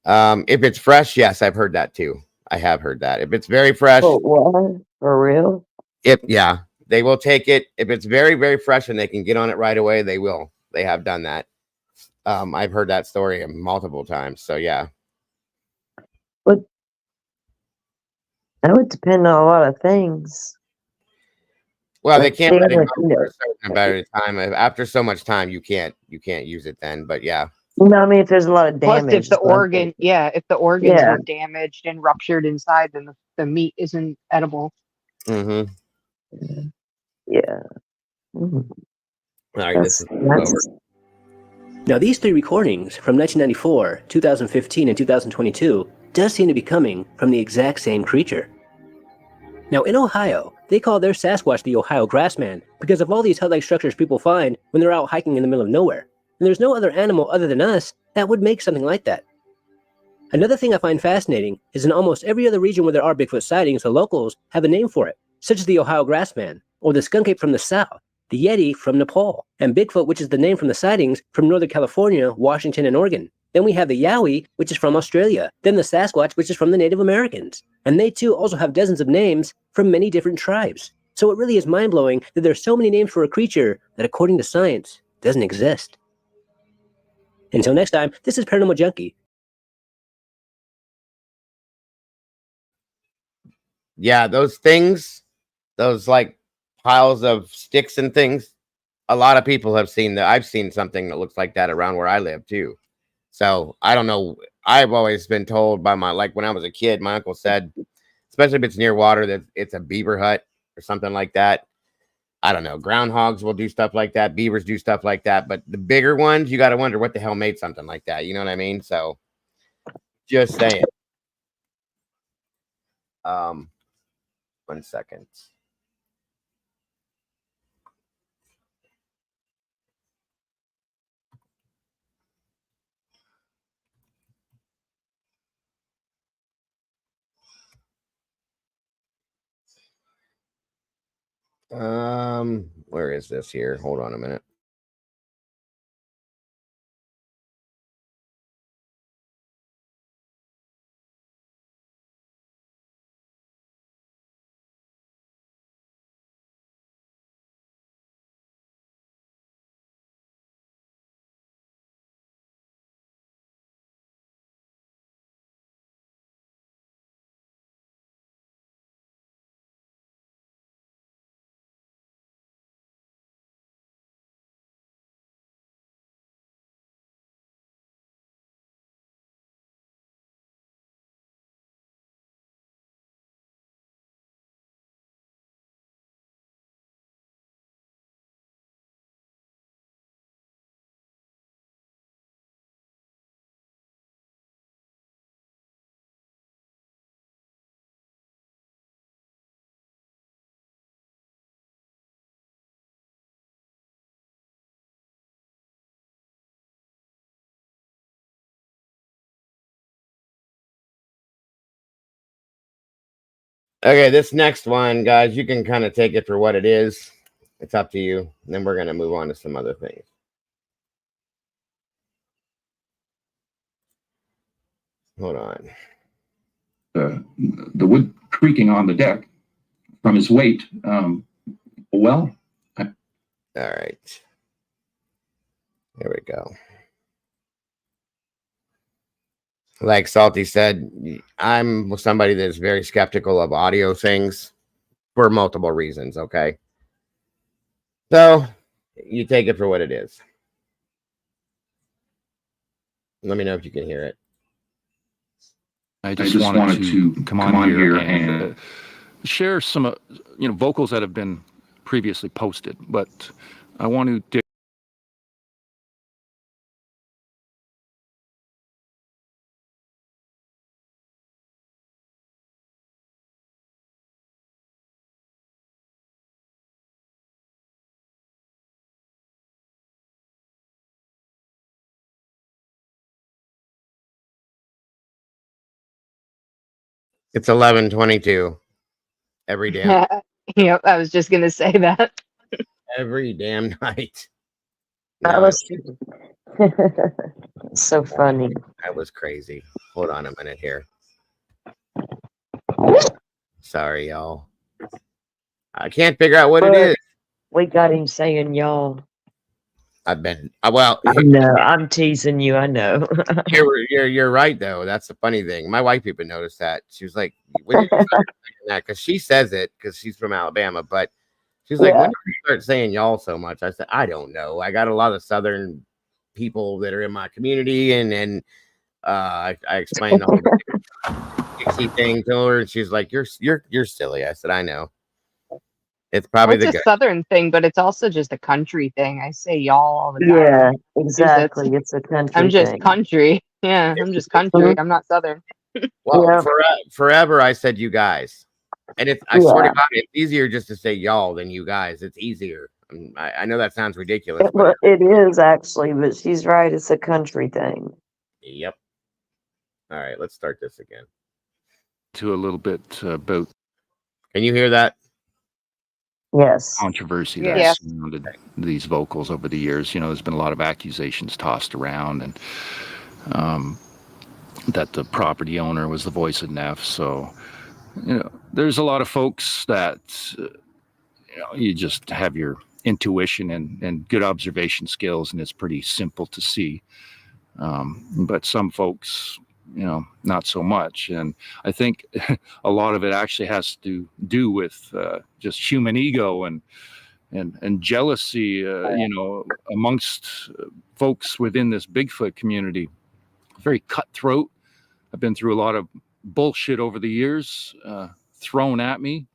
Speaker 1: If it's fresh, yes, I've heard that too. I have heard that. If it's very fresh,
Speaker 13: for real?
Speaker 1: Yeah, they will take it. If it's very, very fresh and they can get on it right away, they will. They have done that. I've heard that story multiple times. So yeah.
Speaker 13: But that would depend on a lot of things.
Speaker 1: Well, they can't let it go for a certain amount of time. After so much time, you can't use it then. But yeah.
Speaker 13: No, I mean if there's a lot of damage.
Speaker 2: Plus, if the organs are damaged and ruptured inside, then the meat isn't edible.
Speaker 1: Mm-hmm.
Speaker 13: Yeah.
Speaker 1: Mm-hmm. All right, this is over.
Speaker 12: Now, these three recordings from 1994, 2015, and 2022 does seem to be coming from the exact same creature. Now, in Ohio, they call their Sasquatch the Ohio Grassman because of all these hut-like structures people find when they're out hiking in the middle of nowhere. And there's no other animal other than us that would make something like that. Another thing I find fascinating is in almost every other region where there are Bigfoot sightings, the locals have a name for it, such as the Ohio Grassman, or the skunk ape from the south, the Yeti from Nepal, and Bigfoot, which is the name from the sightings from Northern California, Washington, and Oregon. Then we have the Yowie, which is from Australia, then the Sasquatch, which is from the Native Americans. And they too also have dozens of names from many different tribes. So it really is mind-blowing that there's so many names for a creature that, according to science, doesn't exist. Until next time, this is Paranormal Junkie.
Speaker 1: Yeah, those things, those like piles of sticks and things, a lot of people have seen that. I've seen something that looks like that around where I live too. So I don't know. I've always been told by like when I was a kid, my uncle said, especially if it's near water, that it's a beaver hut or something like that. I don't know. Groundhogs will do stuff like that. Beavers do stuff like that. But the bigger ones, you got to wonder what the hell made something like that. You know what I mean? So just saying. 1 second. Where is this here? Hold on a minute. Okay, this next one, guys, you can kind of take it for what it is. It's up to you. And then we're going to move on to some other things. Hold on.
Speaker 14: The wood creaking on the deck from his weight. All
Speaker 1: right. There we go. Like Salty said, I'm somebody that's very skeptical of audio things for multiple reasons, okay? So, you take it for what it is. Let me know if you can hear it.
Speaker 14: I just wanted to come on here and
Speaker 15: share some, vocals that have been previously posted, but I want to
Speaker 1: It's 11:22 every damn.
Speaker 2: Yep, I was just gonna say that.
Speaker 1: Every damn night.
Speaker 13: That
Speaker 1: No,
Speaker 13: was so funny.
Speaker 1: that was crazy. Hold on a minute here. Sorry, y'all. I can't figure out what it is.
Speaker 13: We got him saying y'all.
Speaker 1: I've been well.
Speaker 13: No, I'm teasing you. I know.
Speaker 1: You're right though. That's the funny thing. My wife even noticed that. She was like, "When did you start saying that?" Because she says it because she's from Alabama, but she's like, "When did you start saying y'all so much?" I said, "I don't know. I got a lot of Southern people that are in my community, and I explained the whole Dixie thing to her, and she's like, "You're silly." I said, "I know." It's probably
Speaker 2: It's a Southern thing, but it's also just a country thing. I say y'all all the time.
Speaker 13: Yeah, exactly. It's a country
Speaker 2: I'm just
Speaker 13: thing.
Speaker 2: country. Yeah, I'm just country. I'm not Southern.
Speaker 1: Well, forever I said you guys, and I swear to God, it's easier just to say y'all than you guys. It's easier. I know that sounds ridiculous, but
Speaker 13: It is actually, but she's right. It's a country thing.
Speaker 1: Yep. All right, let's start this again.
Speaker 15: To a little bit about.
Speaker 1: Can you hear that?
Speaker 13: Yes.
Speaker 15: Controversy that's surrounded these vocals over the years. There's been a lot of accusations tossed around, and that the property owner was the voice of Neff. So, there's a lot of folks that you just have your intuition and good observation skills, and it's pretty simple to see. But some folks, not so much. And I think a lot of it actually has to do with just human ego and jealousy, amongst folks within this Bigfoot community. very cutthroat. I've been through a lot of bullshit over the years, thrown at me.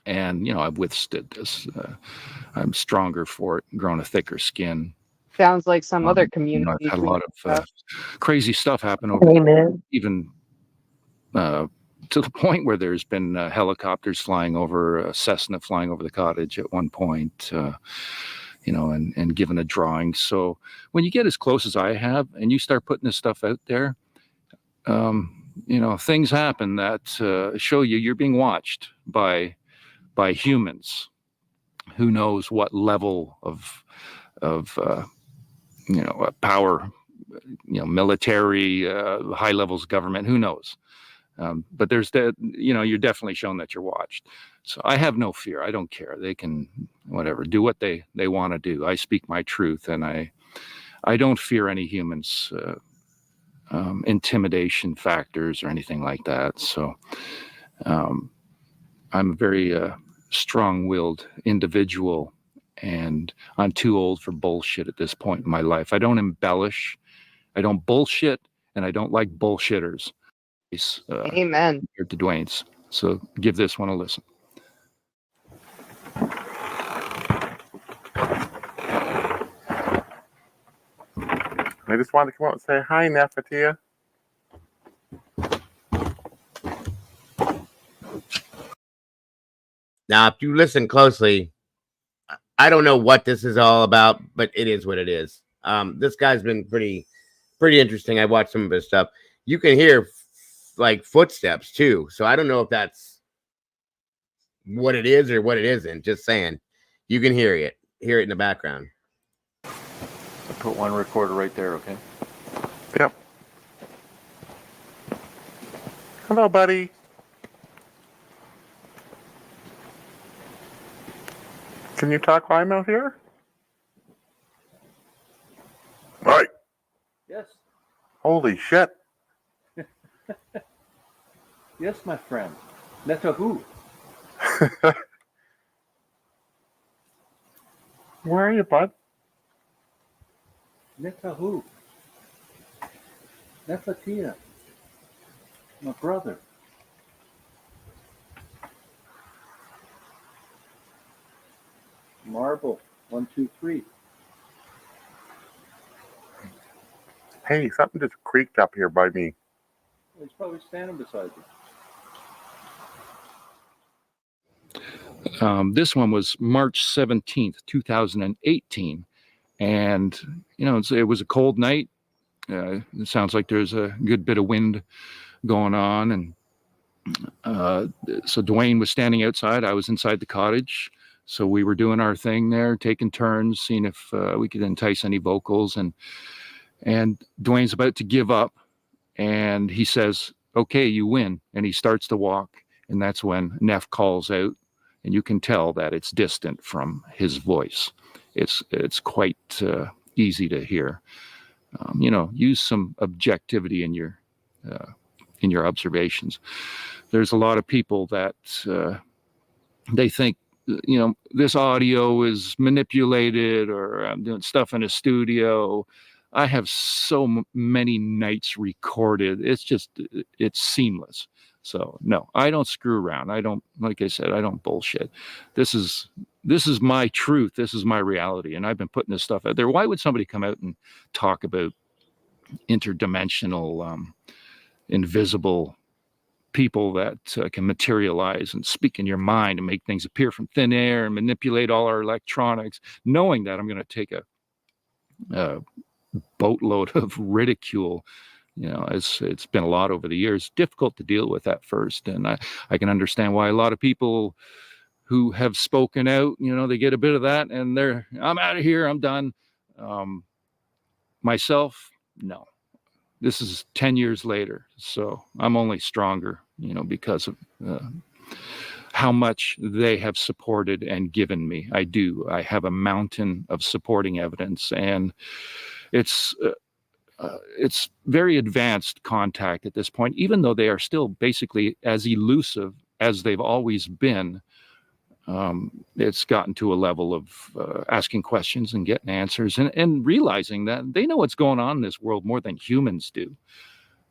Speaker 15: And, I've withstood this. I'm stronger for it, grown a thicker skin.
Speaker 2: Sounds like some other community.
Speaker 15: I've had a lot of crazy stuff happen over
Speaker 13: Amen.
Speaker 15: even to the point where there's been helicopters flying over, Cessna flying over the cottage at one point, and given a drawing. So when you get as close as I have and you start putting this stuff out there, things happen that show you're being watched by humans. Who knows what level of power, military, high levels of government, who knows? But there's you're definitely shown that you're watched. So I have no fear. I don't care. They can, whatever, do what they want to do. I speak my truth, and I don't fear any humans, intimidation factors or anything like that. So I'm a very strong-willed individual, and I'm too old for bullshit at this point in my life. I don't embellish, I don't bullshit, and I don't like bullshitters.
Speaker 2: Amen.
Speaker 15: Compared to Dwayne's. So give this one a listen.
Speaker 16: I just wanted to come out and say hi, Nefertia.
Speaker 1: Now, if you listen closely, I don't know what this is all about, but it is what it is. This guy's been pretty interesting. I watched some of his stuff. You can hear like footsteps too. So I don't know if that's what it is or what it isn't. Just saying, you can hear it in the background.
Speaker 17: I put one recorder right there, okay?
Speaker 16: Yep. Hello, buddy. Can you talk while I'm out here? Right.
Speaker 17: Yes.
Speaker 16: Holy shit.
Speaker 17: Yes, my friend. Netahu.
Speaker 16: Where are you, bud?
Speaker 17: Netahu. Nefatia. My brother. Marble. 1, 2, 3.
Speaker 16: Hey, something just creaked up here by me.
Speaker 17: He's probably standing beside you.
Speaker 15: This one was March 17th, 2018. And, it was a cold night. It sounds like there's a good bit of wind going on. And so Dwayne was standing outside. I was inside the cottage. So we were doing our thing there, taking turns, seeing if we could entice any vocals. And Dwayne's about to give up. And he says, okay, you win. And he starts to walk. And that's when Neff calls out. And you can tell that it's distant from his voice. It's quite easy to hear. Use some objectivity in your observations. There's a lot of people that they think, this audio is manipulated, or I'm doing stuff in a studio. I have so many nights recorded. It's seamless. So no, I don't screw around. Like I said, I don't bullshit. This is my truth. This is my reality. And I've been putting this stuff out there. Why would somebody come out and talk about interdimensional, invisible people that can materialize and speak in your mind and make things appear from thin air and manipulate all our electronics, knowing that I'm going to take a boatload of ridicule? It's been a lot over the years, difficult to deal with at first. And I can understand why a lot of people who have spoken out, they get a bit of that and I'm out of here, I'm done. Myself, no. This is 10 years later, so I'm only stronger, because of how much they have supported and given me. I have a mountain of supporting evidence, and it's very advanced contact at this point, even though they are still basically as elusive as they've always been. it's gotten to a level of asking questions and getting answers and realizing that they know what's going on in this world more than humans do.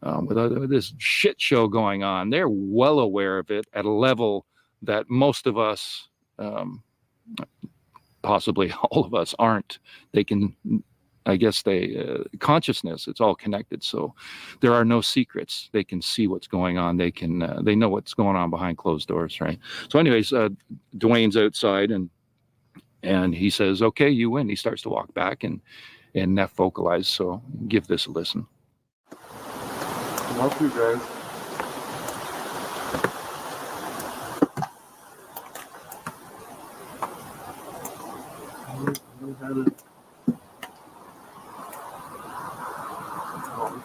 Speaker 15: With this shit show going on, they're well aware of it at a level that most of us, possibly all of us, aren't. They can, I guess consciousness, it's all connected. So there are no secrets. They can see what's going on. They can, they know what's going on behind closed doors, right? So anyways, Dwayne's outside and he says, okay, you win. He starts to walk back and Neff vocalized. So give this a listen.
Speaker 16: Help you guys.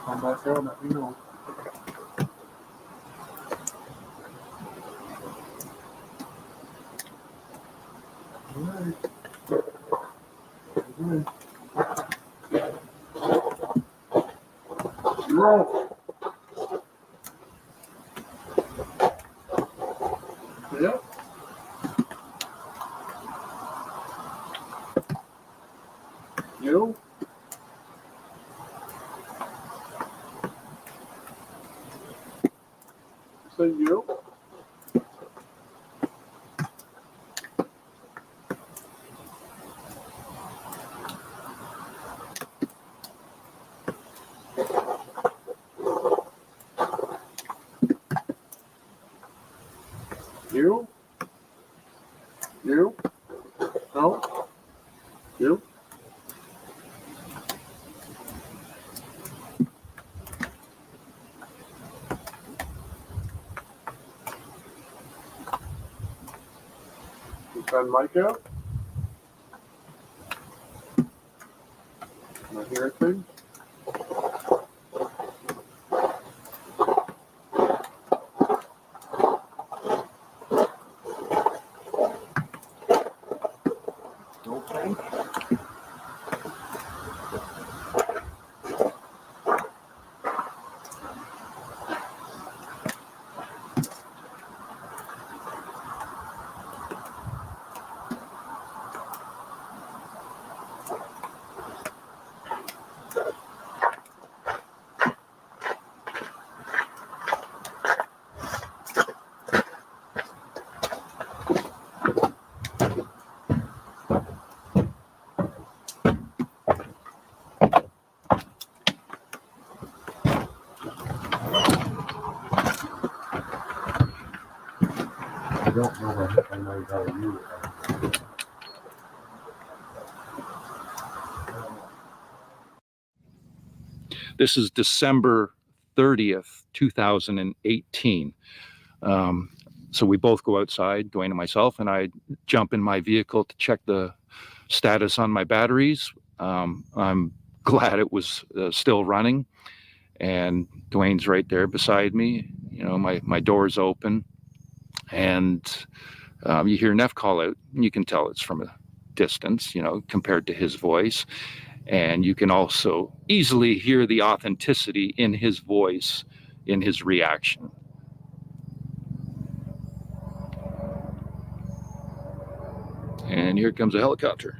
Speaker 16: Come back out, let me know. Alright. Roll. Yep. You? Say you? You? You? No? You? You send Mike out? Can I hear a thing? I don't know if I know how to use it.
Speaker 15: This is December 30th, 2018. So we both go outside, Dwayne and myself, and I jump in my vehicle to check the status on my batteries. I'm glad it was still running, and Dwayne's right there beside me. You know, my door's open, and you hear Neff call out. You can tell it's from a distance, you know, compared to his voice. And you can also easily hear the authenticity in his voice, in his reaction. And here comes a helicopter.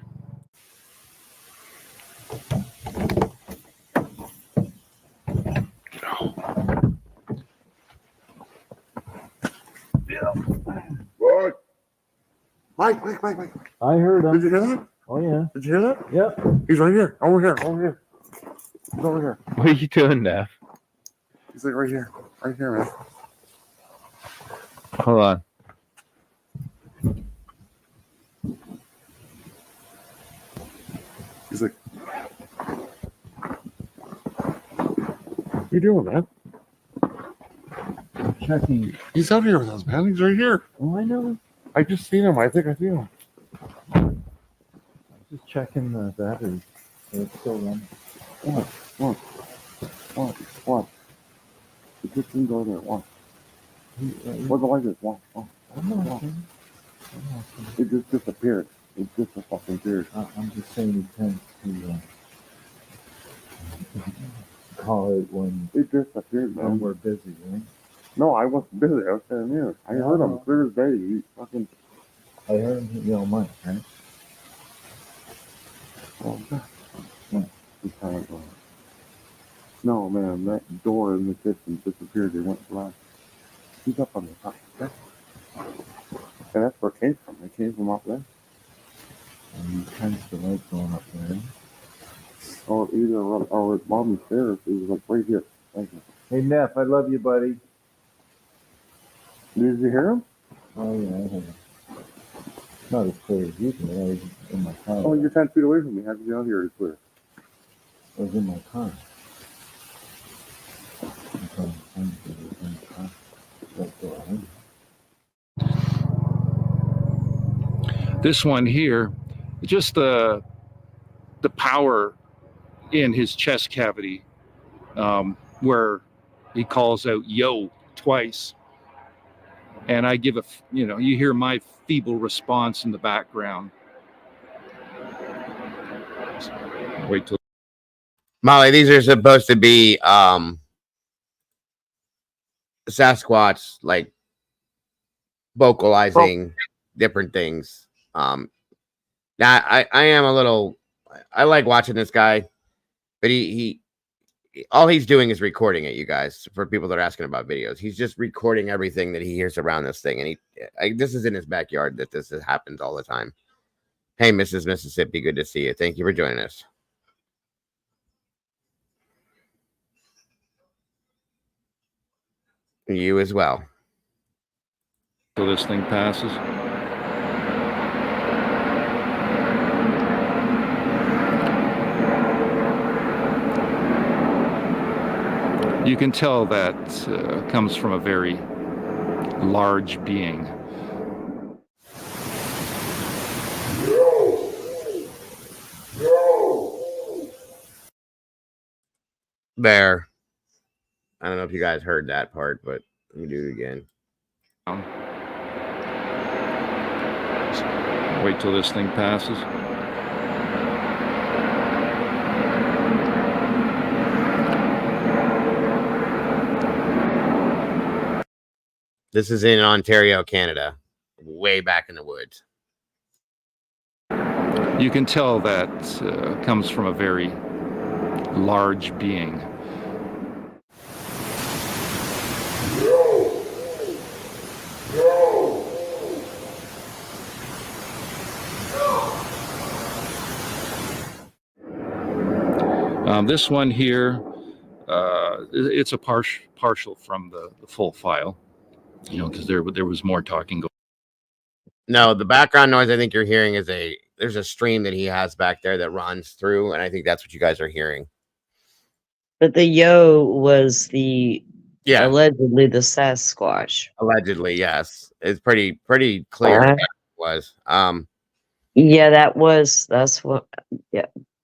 Speaker 16: What? Mike.
Speaker 17: I heard him.
Speaker 16: Did you hear that?
Speaker 17: Oh, yeah.
Speaker 16: Did you hear that?
Speaker 17: Yep.
Speaker 16: He's right here. Over here. He's over here.
Speaker 17: What are you doing, Neff?
Speaker 16: He's like right here, man.
Speaker 17: Hold on.
Speaker 16: He's like, what are you doing, man?
Speaker 17: Checking.
Speaker 16: He's out here with us, man. He's right here.
Speaker 17: Oh, I know.
Speaker 16: I just seen him. I think I seen him.
Speaker 17: Just checking the battery. It's still running.
Speaker 16: What? It just didn't go there. What? What the light is? What? It just disappeared. It just disappeared.
Speaker 17: I'm just saying he tends to call it when
Speaker 16: it disappeared, man.
Speaker 17: We're busy, right?
Speaker 16: No, I wasn't busy. I was standing here. I heard him clear as day. He fucking. I heard him, you know, mine, right? Oh, God. No, he's kind of going. No, man, that door in the kitchen disappeared. It went black. He's up on the top. Okay? And that's where it came from. It came from up there. And you kind of the light going up there. Or either or at bottom stairs. It was like right here. Thank you. Hey, Neff, I love you, buddy. Did you hear him? Oh, yeah, I heard him. Not as clear as you can. I was in my car. Oh, you're 10 feet away from me. How did you not hear it clear? I was in my car.
Speaker 15: This one here, just the power in his chest cavity, where he calls out "yo" twice, and I give you hear my feeble response in the background. Wait till
Speaker 1: Molly, these are supposed to be Sasquatch, like vocalizing different things. Now I am a little, I like watching this guy, but he all he's doing is recording it, you guys. For people that are asking about videos, he's just recording everything that he hears around this thing, and this is in his backyard that this happens all the time. Hey, Mrs. Mississippi, good to see you. Thank you for joining us. You as well.
Speaker 15: till this thing passes. You can tell that comes from a very large being.
Speaker 1: There. I don't know if you guys heard that part, but let me do it again.
Speaker 15: Wait till this thing passes.
Speaker 1: This is in Ontario, Canada, way back in the woods.
Speaker 15: You can tell that comes from a very large being. This one here, it's a partial from the full file, you know, because there was more talking going.
Speaker 1: No, the background noise I think you're hearing is there's a stream that he has back there that runs through, and I think that's what you guys are hearing.
Speaker 13: But the yo was allegedly the Sasquatch.
Speaker 1: Allegedly, yes. It's pretty clear that it was.
Speaker 13: Yeah, that's what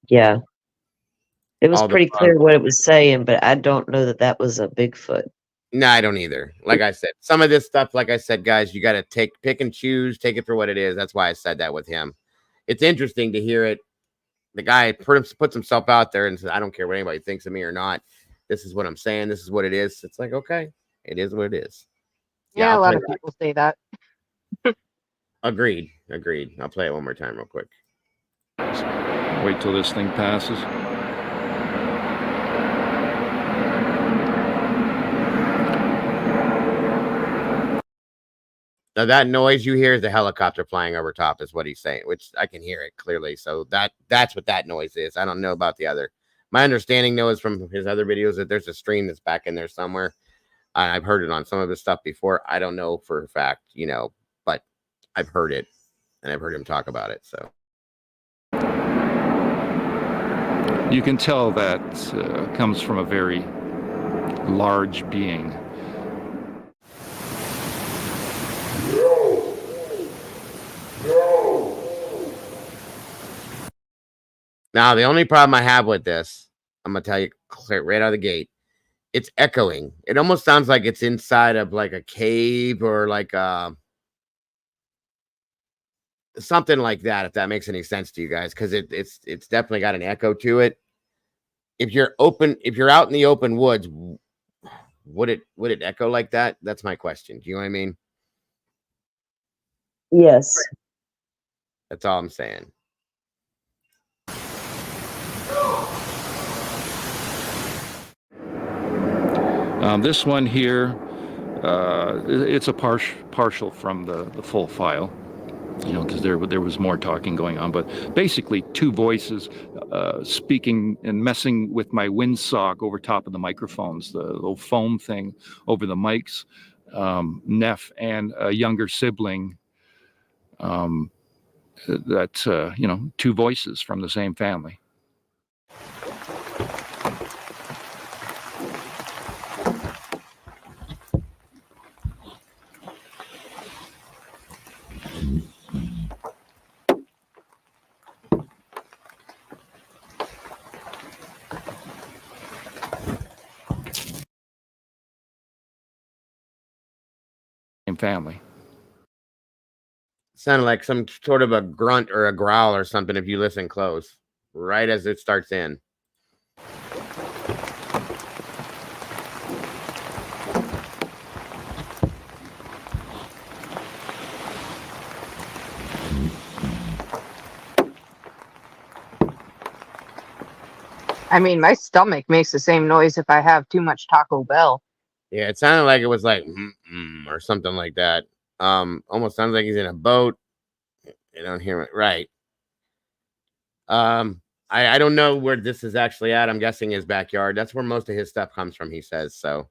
Speaker 13: yeah. It was pretty clear what it was saying, but I don't know that was a Bigfoot.
Speaker 1: No, I don't either. Like I said, some of this stuff, like I said, guys, you got to pick and choose, take it for what it is. That's why I said that with him. It's interesting to hear it. The guy puts himself out there and says, I don't care what anybody thinks of me or not. This is what I'm saying. This is what it is. It's like, okay, it is what it is.
Speaker 2: Yeah, a lot of people say that.
Speaker 1: Agreed. I'll play it one more time real quick.
Speaker 15: Wait till this thing passes.
Speaker 1: Now that noise you hear is the helicopter flying over top, is what he's saying, which I can hear it clearly. So that's what that noise is. I don't know about the other. My understanding, though, is from his other videos that there's a stream that's back in there somewhere. I've heard it on some of his stuff before. I don't know for a fact, you know, but I've heard it, and I've heard him talk about it. So
Speaker 15: you can tell that comes from a very large being.
Speaker 1: Now, the only problem I have with this, I'm going to tell you clear right out of the gate, it's echoing. It almost sounds like it's inside of like a cave or like something like that, if that makes any sense to you guys, because it's definitely got an echo to it. If you're out in the open woods, would it echo like that? That's my question. Do you know what I mean?
Speaker 13: Yes.
Speaker 1: That's all I'm saying.
Speaker 15: This one here, it's a partial from the full file, you know, because there was more talking going on. But basically, two voices speaking and messing with my windsock over top of the microphones, the little foam thing over the mics. Neff and a younger sibling. That you know, two voices from the same family. Same family.
Speaker 1: Sounded like some sort of a grunt or a growl or something if you listen close, right as it starts in.
Speaker 2: I mean, my stomach makes the same noise if I have too much Taco Bell.
Speaker 1: Yeah, it sounded like it was like or something like that. Almost sounds like he's in a boat. You don't hear it right. I don't know where this is actually at. I'm guessing his backyard. That's where most of his stuff comes from, he says. So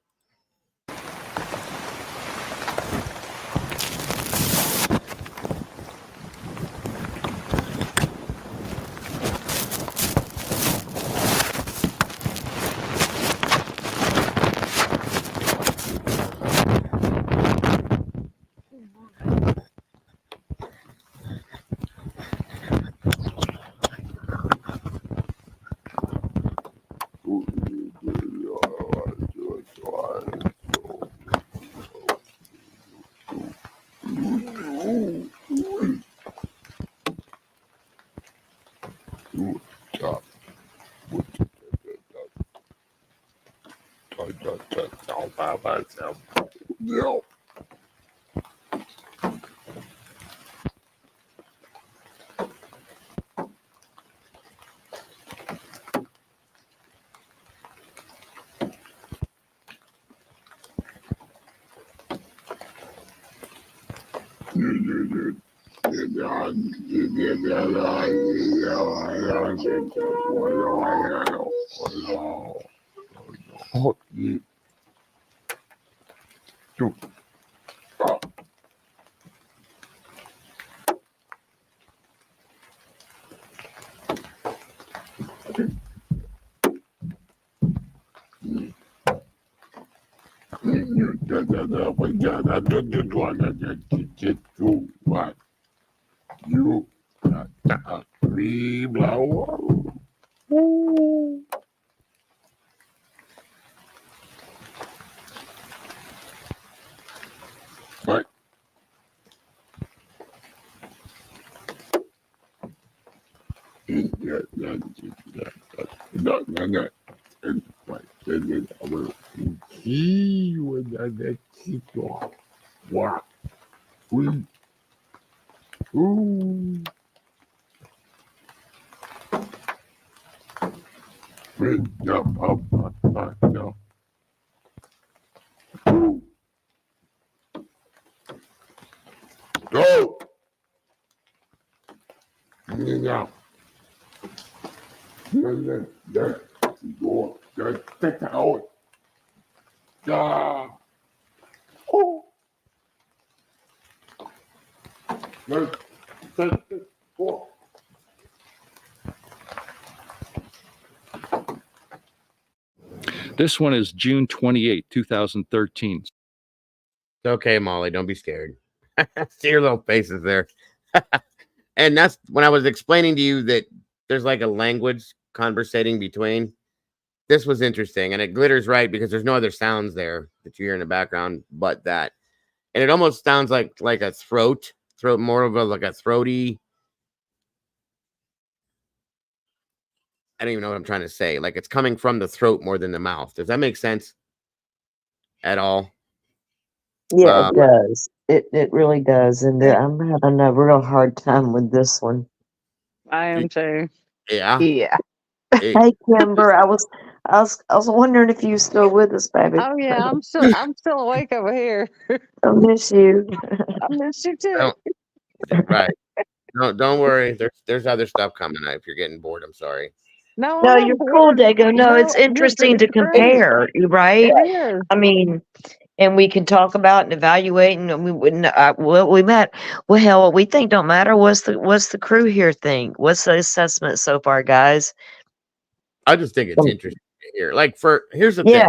Speaker 15: This one is June 28, 2013.
Speaker 1: okay, Molly, don't be scared. See your little faces there. And that's when I was explaining to you that there's like a language conversating between. This was interesting, and it glitters right because there's no other sounds there that you hear in the background but that. And it almost sounds like a throat more of a like a throaty. I don't even know what I'm trying to say. Like it's coming from the throat more than the mouth. Does that make sense at all?
Speaker 13: Yeah, it does. It really does. And I'm having a real hard time with this one.
Speaker 3: I am too.
Speaker 1: Yeah.
Speaker 2: Yeah.
Speaker 13: Hey, Kimber, I was wondering if you were still with us, baby.
Speaker 3: Oh yeah, I'm still awake over here.
Speaker 13: I miss you.
Speaker 3: I miss you too.
Speaker 1: Right. No, don't worry. There's other stuff coming up. If you're getting bored, I'm sorry.
Speaker 3: No,
Speaker 13: No,
Speaker 3: I'm not
Speaker 13: you're cool,
Speaker 3: bored.
Speaker 13: Dago. No, it's interesting to
Speaker 3: it's great.
Speaker 13: compare, right?
Speaker 3: It is.
Speaker 13: I mean, and we can talk about and evaluate, and we wouldn't. What we met, well, hell, what we think don't matter. What's the crew here think? What's the assessment so far, guys?
Speaker 1: I just think it's interesting to hear. Like, here's the
Speaker 13: Yeah.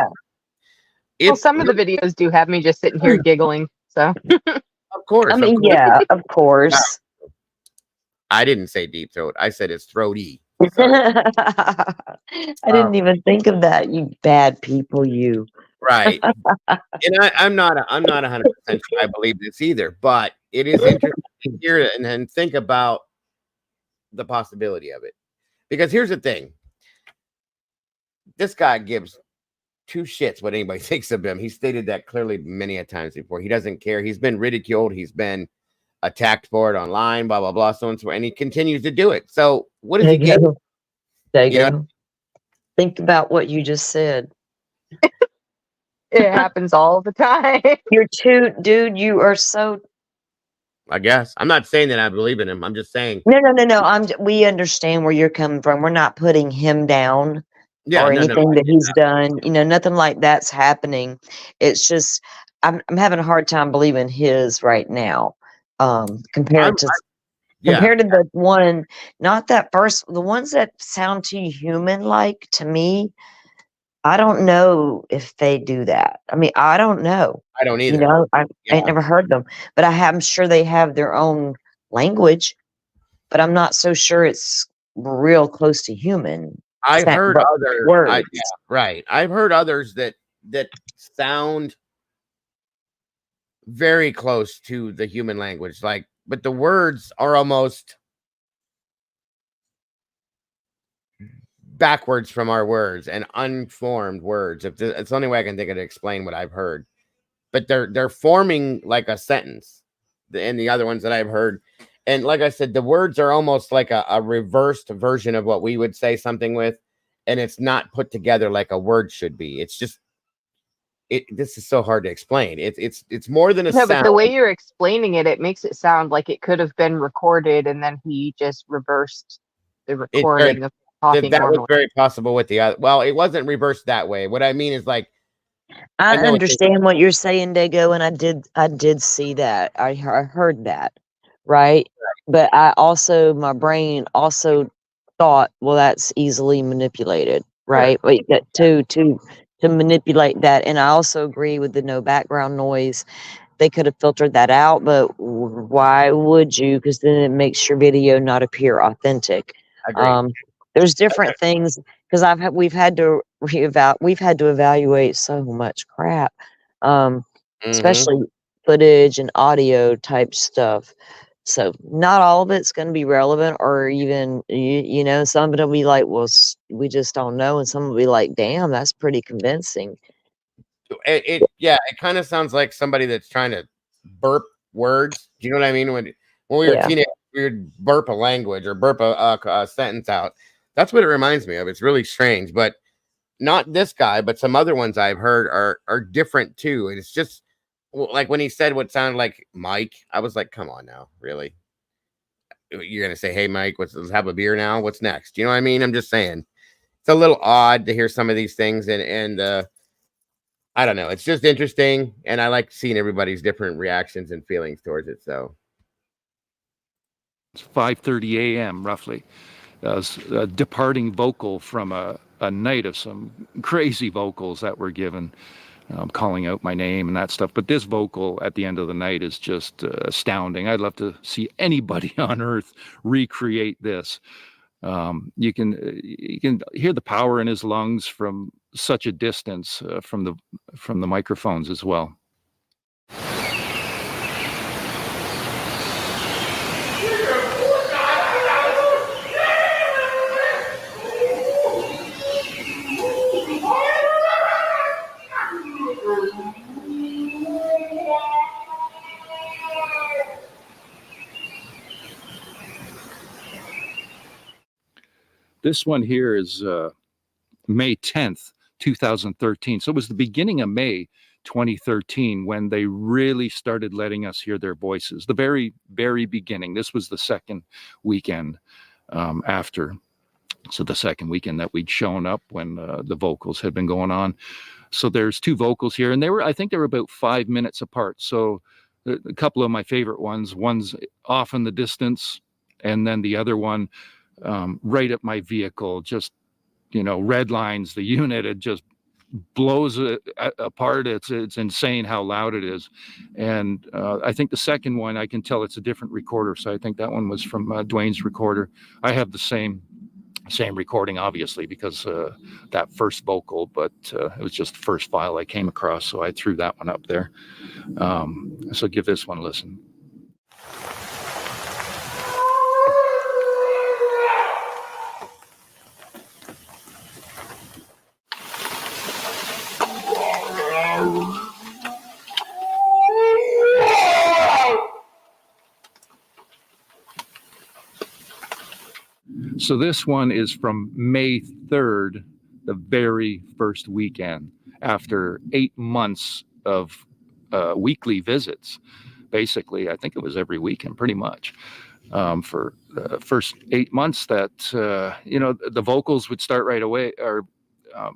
Speaker 1: thing.
Speaker 2: Well, some of the videos do have me just sitting here giggling. So,
Speaker 1: Of course.
Speaker 13: I mean, yeah, of course.
Speaker 1: I didn't say deep throat. I said it's throaty.
Speaker 13: I didn't even think of that. You bad people, you.
Speaker 1: Right. And I'm not 100% sure I believe this either, but it is interesting to hear it and think about the possibility of it. Because here's the thing. This guy gives two shits what anybody thinks of him. He stated that clearly many a times before. He doesn't care. He's been ridiculed. He's been attacked for it online, blah, blah, blah, so and so, and he continues to do it. So what does he get?
Speaker 13: Think about what you just said.
Speaker 2: it happens all the time.
Speaker 13: You're too, dude, you are so.
Speaker 1: I guess. I'm not saying that I believe in him. I'm just saying.
Speaker 13: No. We understand where you're coming from. We're not putting him down or anything that he's done. You know, nothing like that's happening. It's just, I'm having a hard time believing his right now. Compared to the one, not that first, the ones that sound too human-like to me. I don't know if they do that. I mean, I don't know.
Speaker 1: I don't either.
Speaker 13: You know, I ain't never heard them, but I'm sure they have their own language, but I'm not so sure it's real close to human.
Speaker 1: I've heard other
Speaker 13: words.
Speaker 1: Right. I've heard others that sound very close to the human language, but the words are almost backwards from our words and unformed words. It's the only way I can think of to explain what I've heard. But they're forming like a sentence in the other ones that I've heard. And like I said, the words are almost like a reversed version of what we would say something with, and it's not put together like a word should be. It's just this is so hard to explain. It's more than a sound.
Speaker 2: But the way you're explaining it, it makes it sound like it could have been recorded and then he just reversed the recording of talking.
Speaker 1: That was very possible with the other. Well, it wasn't reversed that way. What I mean is like,
Speaker 13: I understand what you're saying, Dago, and I did see that. I heard that, right? But my brain also thought, well, that's easily manipulated, right? But to manipulate that, and I also agree with the no background noise. They could have filtered that out, but why would you? Because then it makes your video not appear authentic. There's different things because we've had to evaluate so much crap, especially footage and audio type stuff. So not all of it's going to be relevant, or even you know, some of it'll be like, well, we just don't know, and some will be like, damn, that's pretty convincing.
Speaker 1: It kind of sounds like somebody that's trying to burp words. Do you know what I mean? When we were teenagers, we would burp a language or burp a sentence out. That's what it reminds me of. It's really strange, but not this guy, but some other ones I've heard are different too. And it's just like when he said what sounded like Mike, I was like, come on now, really? You're going to say, hey, Mike, let's have a beer now? What's next? You know what I mean? I'm just saying. It's a little odd to hear some of these things. And I don't know. It's just interesting. And I like seeing everybody's different reactions and feelings towards it. So
Speaker 15: it's 5:30 a.m. roughly. A departing vocal from a night of some crazy vocals that were given, calling out my name and that stuff. But this vocal at the end of the night is just astounding. I'd love to see anybody on earth recreate this. You can hear the power in his lungs from such a distance from the microphones as well. This one here is May 10th, 2013. So it was the beginning of May 2013 when they really started letting us hear their voices. The very, very beginning. This was the second weekend after. So the second weekend that we'd shown up when the vocals had been going on. So there's two vocals here, and I think they were about 5 minutes apart. So a couple of my favorite one's off in the distance, and then the other one right at my vehicle, just, red lines the unit. It just blows it apart. It's insane how loud it is. And I think the second one, I can tell it's a different recorder. So I think that one was from Dwayne's recorder. I have the same recording, obviously, because that first vocal, but it was just the first file I came across, so I threw that one up there. So give this one a listen. So this one is from May 3rd, the very first weekend, after 8 months of weekly visits. Basically, I think it was every weekend, pretty much, for the first 8 months that, the vocals would start right away, or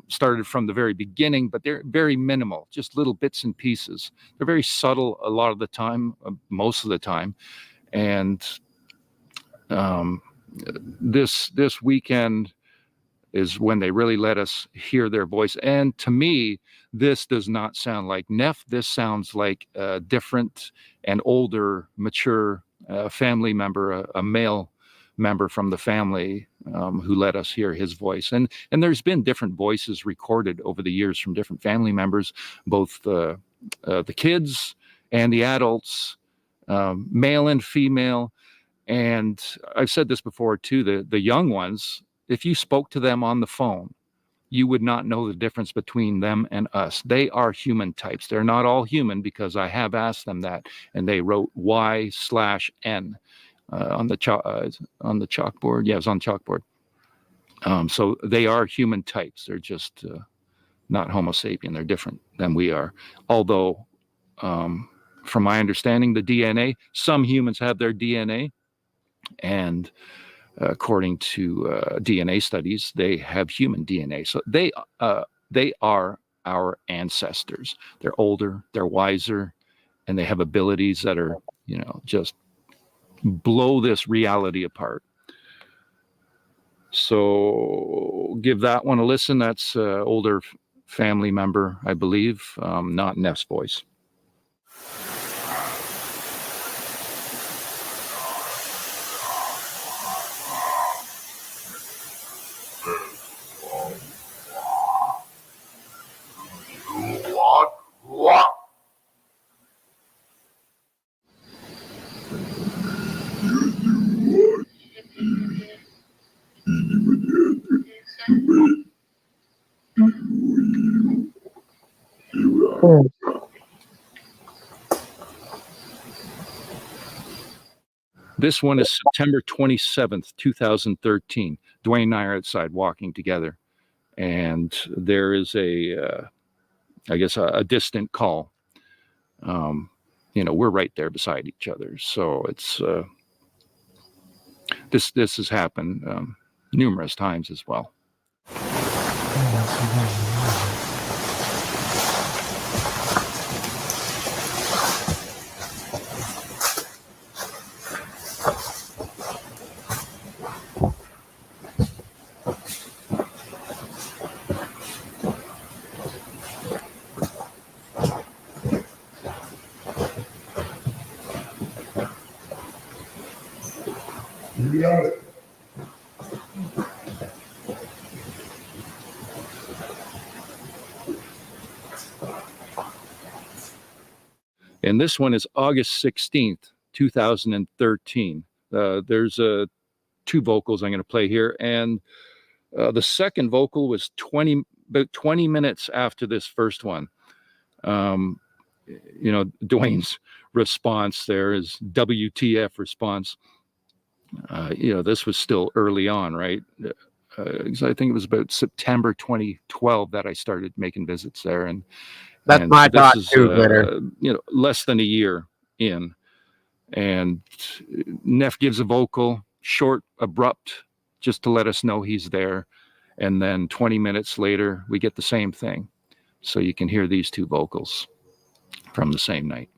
Speaker 15: started from the very beginning, but they're very minimal, just little bits and pieces. They're very subtle a lot of the time, most of the time. And this weekend is when they really let us hear their voice. And to me, this does not sound like Neff. This sounds like a different and older, mature family member, a male member from the family who let us hear his voice. And there's been different voices recorded over the years from different family members, both the kids and the adults, male and female. And I've said this before too, the young ones, if you spoke to them on the phone, you would not know the difference between them and us. They are human types. They're not all human, because I have asked them that, and they wrote Y/N on the chalkboard. Yeah, it was on chalkboard. So they are human types. They're just not Homo sapien. They're different than we are. Although, from my understanding, the DNA, some humans have their DNA, and according to DNA studies, they have human DNA. So they are our ancestors. They're older, they're wiser, and they have abilities that are, just blow this reality apart. So give that one a listen. That's older family member, I believe, not Neff's voice. This one is September 27th, 2013. Dwayne and I are outside walking together, and there is a distant call. We're right there beside each other. So it's, this has happened numerous times as well.
Speaker 18: You got it.
Speaker 15: And this one is August 16th, 2013. There's two vocals I'm going to play here. And the second vocal was about 20 minutes after this first one. Dwayne's response there is WTF response. This was still early on, right? 'cause I think it was about September 2012 that I started making visits there, and
Speaker 1: That's my
Speaker 15: this
Speaker 1: thought
Speaker 15: is,
Speaker 1: too, Glitter.
Speaker 15: less than a year in, and Neff gives a vocal, short, abrupt, just to let us know he's there, and then 20 minutes later we get the same thing. So you can hear these two vocals from the same night.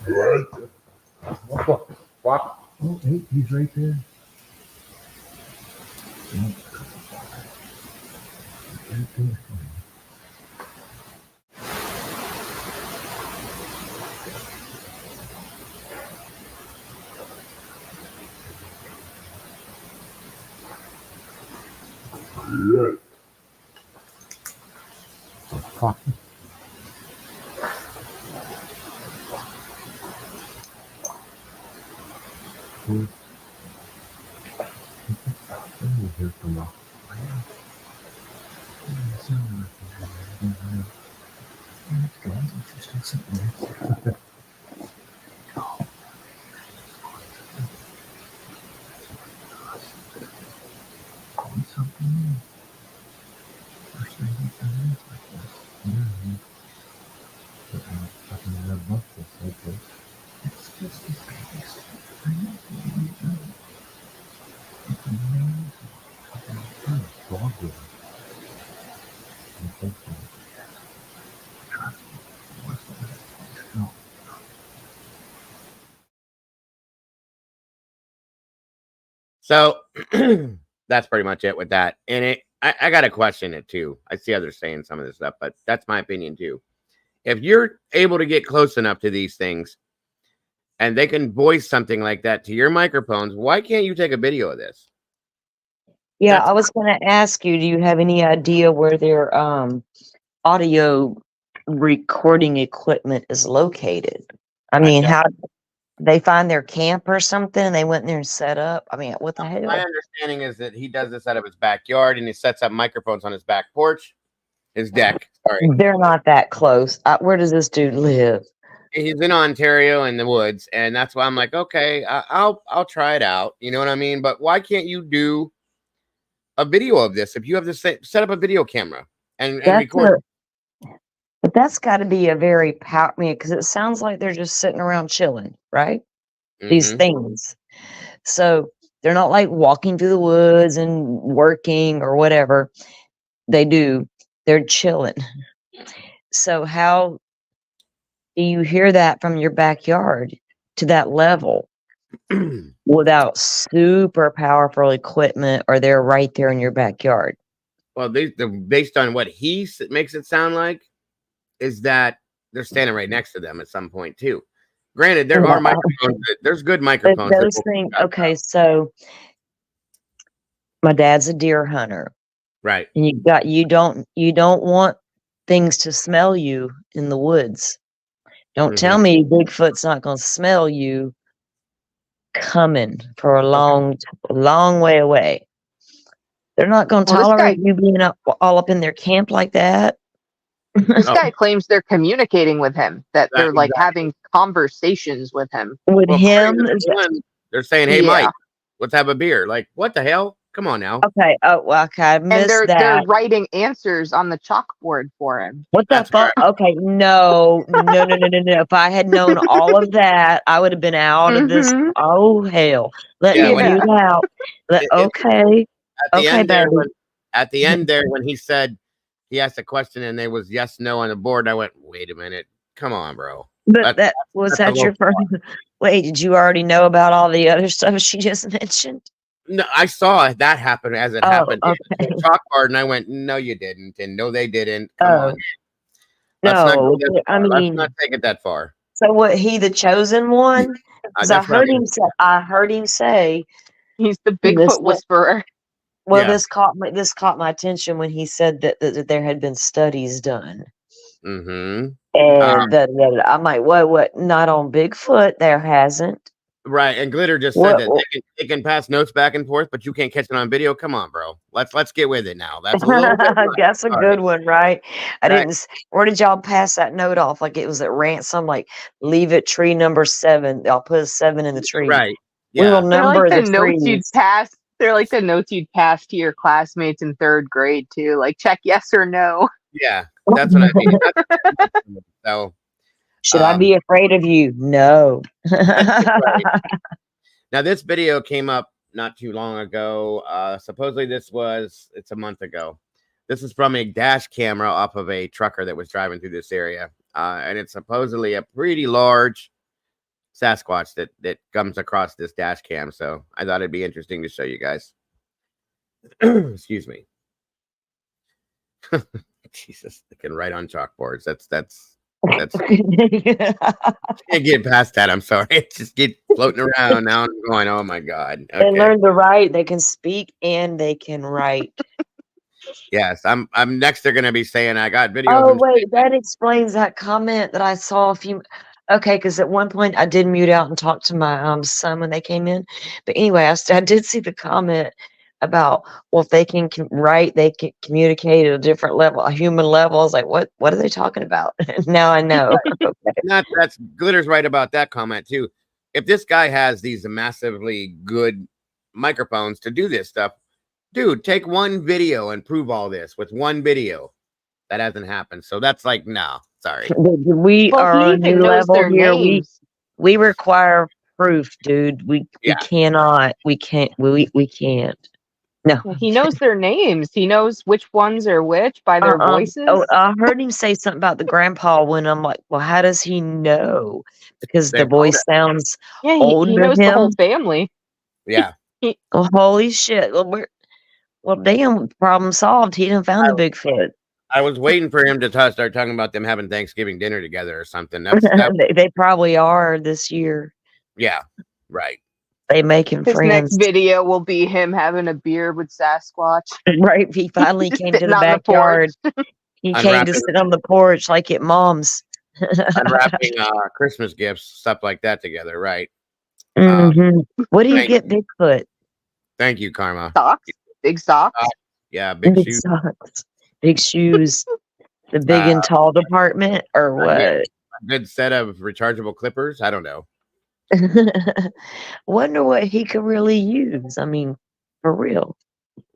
Speaker 16: Right. What? Oh, hey, he's right there. Right there. Right. Fuck. Hear from the
Speaker 1: So that's pretty much it with that. And I got to question it too. I see others saying some of this stuff, but that's my opinion too. If you're able to get close enough to these things and they can voice something like that to your microphones, why can't you take a video of this?
Speaker 13: Yeah, I was going to ask you, do you have any idea where their audio recording equipment is located? I mean, how they find their camp or something? They went in there and set up. I mean, what the hell?
Speaker 1: My understanding is that he does this out of his backyard and he sets up microphones on his back porch, his deck. Sorry.
Speaker 13: They're not that close. Where does this dude live?
Speaker 1: He's in Ontario in the woods, and that's why I'm like, okay, I'll try it out. You know what I mean? But why can't you do a video of this? If you have to set up a video camera and record.
Speaker 13: But that's got to be a very because it sounds like they're just sitting around chilling, right? These things. So they're not like walking through the woods and working or whatever they do. They're chilling. So how do you hear that from your backyard to that level without super powerful equipment, or they're right there in your backyard?
Speaker 1: Well, based on what he makes it sound like, is that they're standing right next to them at some point too. Granted, there are microphones. There's good microphones.
Speaker 13: Those things. Okay, so my dad's a deer hunter,
Speaker 1: right?
Speaker 13: And you don't want things to smell you in the woods. Don't tell me Bigfoot's not going to smell you coming for a long way away. They're not going to tolerate you being all up in their camp like that.
Speaker 2: This guy claims they're communicating with him, that they're like having conversations with him.
Speaker 1: They're saying, "Hey, Mike, let's have a beer." Like, what the hell? Come on now.
Speaker 13: Okay. Oh, well, okay. I missed
Speaker 2: and
Speaker 13: that.
Speaker 2: they're writing answers on the chalkboard for him.
Speaker 13: What the fuck? Okay, no. If I had known all of that, I would have been out of this. Oh hell! Let me get out. Okay.
Speaker 1: At the end there, when he said he asked a question and there was yes, no on the board, I went, "Wait a minute, come on, bro."
Speaker 13: But that's your first. Wait, did you already know about all the other stuff she just mentioned?
Speaker 1: No, I saw that happen as it happened. Okay. Chalkboard, and I went, "No, you didn't," and "No, they didn't." Come on. Let's not take it that far.
Speaker 13: So, what? He the chosen one? Because I heard him say
Speaker 2: he's the Bigfoot whisperer.
Speaker 13: Well, this caught my attention when he said that there had been studies done. And I'm like, what? Not on Bigfoot. There hasn't.
Speaker 1: Right, and Glitter just said that they can pass notes back and forth, but you can't catch it on video. Come on, bro. Let's get with it now. That's a little bit much.
Speaker 13: That's a good one, right? I
Speaker 1: Right.
Speaker 13: didn't. Where did y'all pass that note off? Like it was at ransom. Like leave it tree number 7. I'll put a 7 in the tree.
Speaker 1: Right.
Speaker 13: We will
Speaker 2: They're
Speaker 13: number
Speaker 2: like the
Speaker 13: the
Speaker 2: notes you'd
Speaker 13: trees.
Speaker 2: pass. They're like the notes you'd pass to your classmates in 3rd grade too. Like check yes or no.
Speaker 1: Yeah, that's what I mean. So,
Speaker 13: Should I be afraid of you? No.
Speaker 1: right. Now this video came up not too long ago. Supposedly it's a month ago. This is from a dash camera off of a trucker that was driving through this area. And it's supposedly a pretty large Sasquatch that comes across this dash cam. So I thought it'd be interesting to show you guys. Excuse me. Jesus, they can write on chalkboards. That's can't get past that. I'm sorry. It just get floating around now. I'm going, oh my God.
Speaker 13: They
Speaker 1: Okay.
Speaker 13: learn to write. They can speak and they can write.
Speaker 1: Yes, I'm next. They're gonna be saying I got video.
Speaker 13: Oh
Speaker 1: of him
Speaker 13: wait, that explains that comment that I saw a few. Okay, because at one point I did mute out and talk to my son when they came in. But anyway, I did see the comment about, well, if they can write, they can communicate at a different level, a human level. I was like, what are they talking about? Now I know. Okay.
Speaker 1: That's Glitter's right about that comment too. If this guy has these massively good microphones to do this stuff, dude, take one video and prove all this with one video. That hasn't happened. So that's like, no, sorry.
Speaker 13: We are on a new level here. We require proof, dude. We cannot. We can't. We can't. No.
Speaker 2: He knows their names. He knows which ones are which by their voices.
Speaker 13: Oh, I heard him say something about the grandpa when I'm like, well, how does he know? Because the voice sounds old
Speaker 2: he
Speaker 13: to
Speaker 2: knows
Speaker 13: him.
Speaker 2: the whole family.
Speaker 1: Yeah.
Speaker 13: Well, holy shit. Well, damn, problem solved. He done found the Bigfoot.
Speaker 1: I was waiting for him to start talking about them having Thanksgiving dinner together or something.
Speaker 13: They probably are this year.
Speaker 1: Yeah, right.
Speaker 13: They make him
Speaker 2: His
Speaker 13: friends.
Speaker 2: next video will be him having a beer with Sasquatch.
Speaker 13: Right. He finally came to the backyard. He came to sit on the porch like at mom's.
Speaker 1: Unwrapping Christmas gifts, stuff like that together, right?
Speaker 13: What do you get Bigfoot?
Speaker 1: Thank you, Karma.
Speaker 2: Socks? Big socks?
Speaker 1: Yeah, big shoes.
Speaker 13: Socks. Big shoes. The big and tall department or what?
Speaker 1: A good set of rechargeable clippers. I don't know.
Speaker 13: Wonder what he could really use. I mean, for real.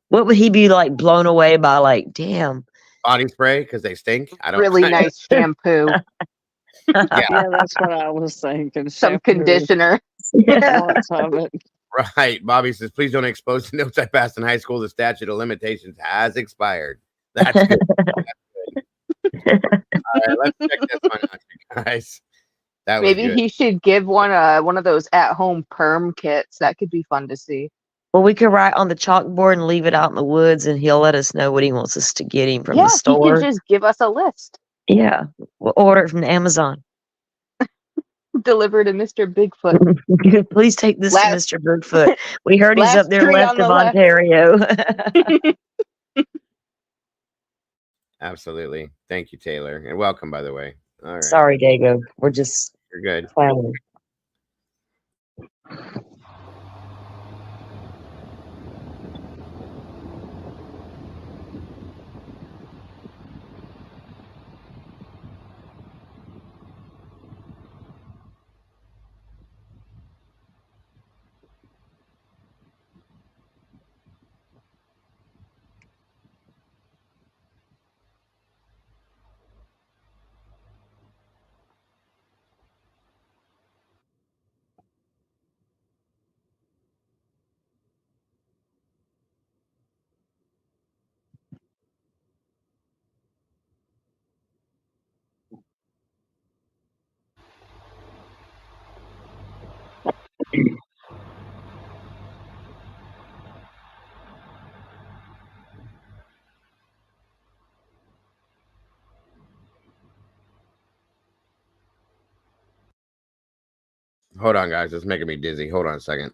Speaker 13: What would he be like blown away by? Like, damn.
Speaker 1: Body spray because they stink. I don't
Speaker 2: really nice shampoo.
Speaker 1: Yeah,
Speaker 3: that's what I was thinking.
Speaker 2: Some conditioner.
Speaker 3: Lots of it.
Speaker 1: Right. Bobby says, please don't expose the notes I passed in high school. The statute of limitations has expired. That's good. That's good. All right, let's check this one out, guys. That was
Speaker 2: Maybe
Speaker 1: good.
Speaker 2: he should give one of those at-home perm kits. That could be fun to see.
Speaker 13: Well, we could write on the chalkboard and leave it out in the woods, and he'll let us know what he wants us to get him from the store.
Speaker 2: He could just give us a list.
Speaker 13: Yeah, we'll order it from Amazon.
Speaker 2: Deliver to Mr. Bigfoot.
Speaker 13: Please take this to Mr. Bigfoot. We heard he's up there left of Ontario.
Speaker 1: Absolutely. Thank you, Taylor. And welcome, by the way. All right.
Speaker 13: Sorry, Dago. We're just
Speaker 1: You're good.
Speaker 13: clowning.
Speaker 1: Hold on, guys. It's making me dizzy. Hold on a second.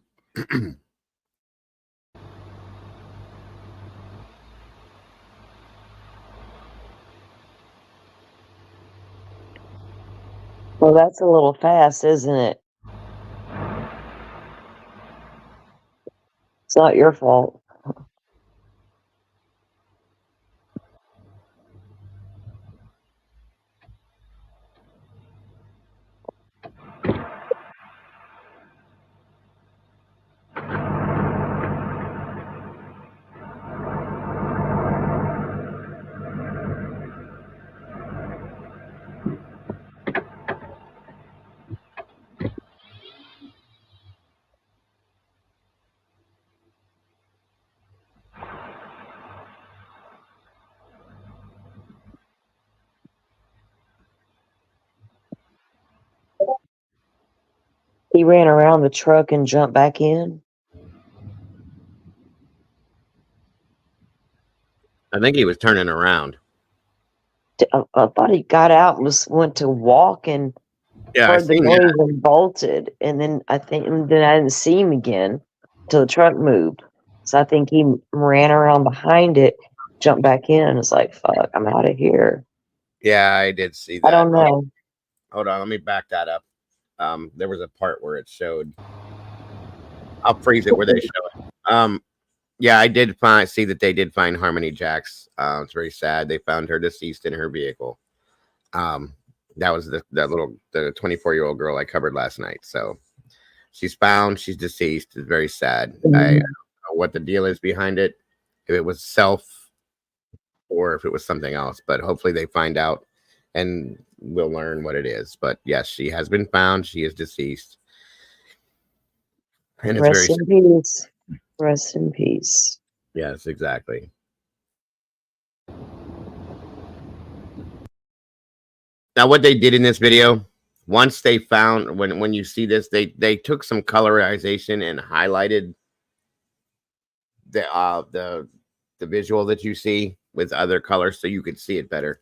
Speaker 13: Well, that's a little fast, isn't it? not your fault. He ran around the truck and jumped back in.
Speaker 1: I think he was turning around.
Speaker 13: I thought he got out and went to walk and
Speaker 1: Yeah, I
Speaker 13: heard the
Speaker 1: seen
Speaker 13: noise
Speaker 1: that.
Speaker 13: and bolted. And then I didn't see him again till the truck moved. So I think he ran around behind it, jumped back in, and was like, "Fuck, I'm out of here."
Speaker 1: Yeah, I did see that.
Speaker 13: I don't know.
Speaker 1: Hold on, let me back that up. There was a part where it showed. I'll freeze it where they show it. Yeah, I did see that they did find Harmony Jacks. It's very sad. They found her deceased in her vehicle. That was the 24-year-old girl I covered last night. So she's found. She's deceased. It's very sad. I don't know what the deal is behind it. If it was self or if it was something else, but hopefully they find out and we'll learn what it is. But yes, she has been found. She is deceased. And it's
Speaker 13: Rest
Speaker 1: very
Speaker 13: in peace. Rest in peace.
Speaker 1: Yes, exactly. Now, what they did in this video, once they found, when you see this, they took some colorization and highlighted the visual that you see with other colors so you could see it better.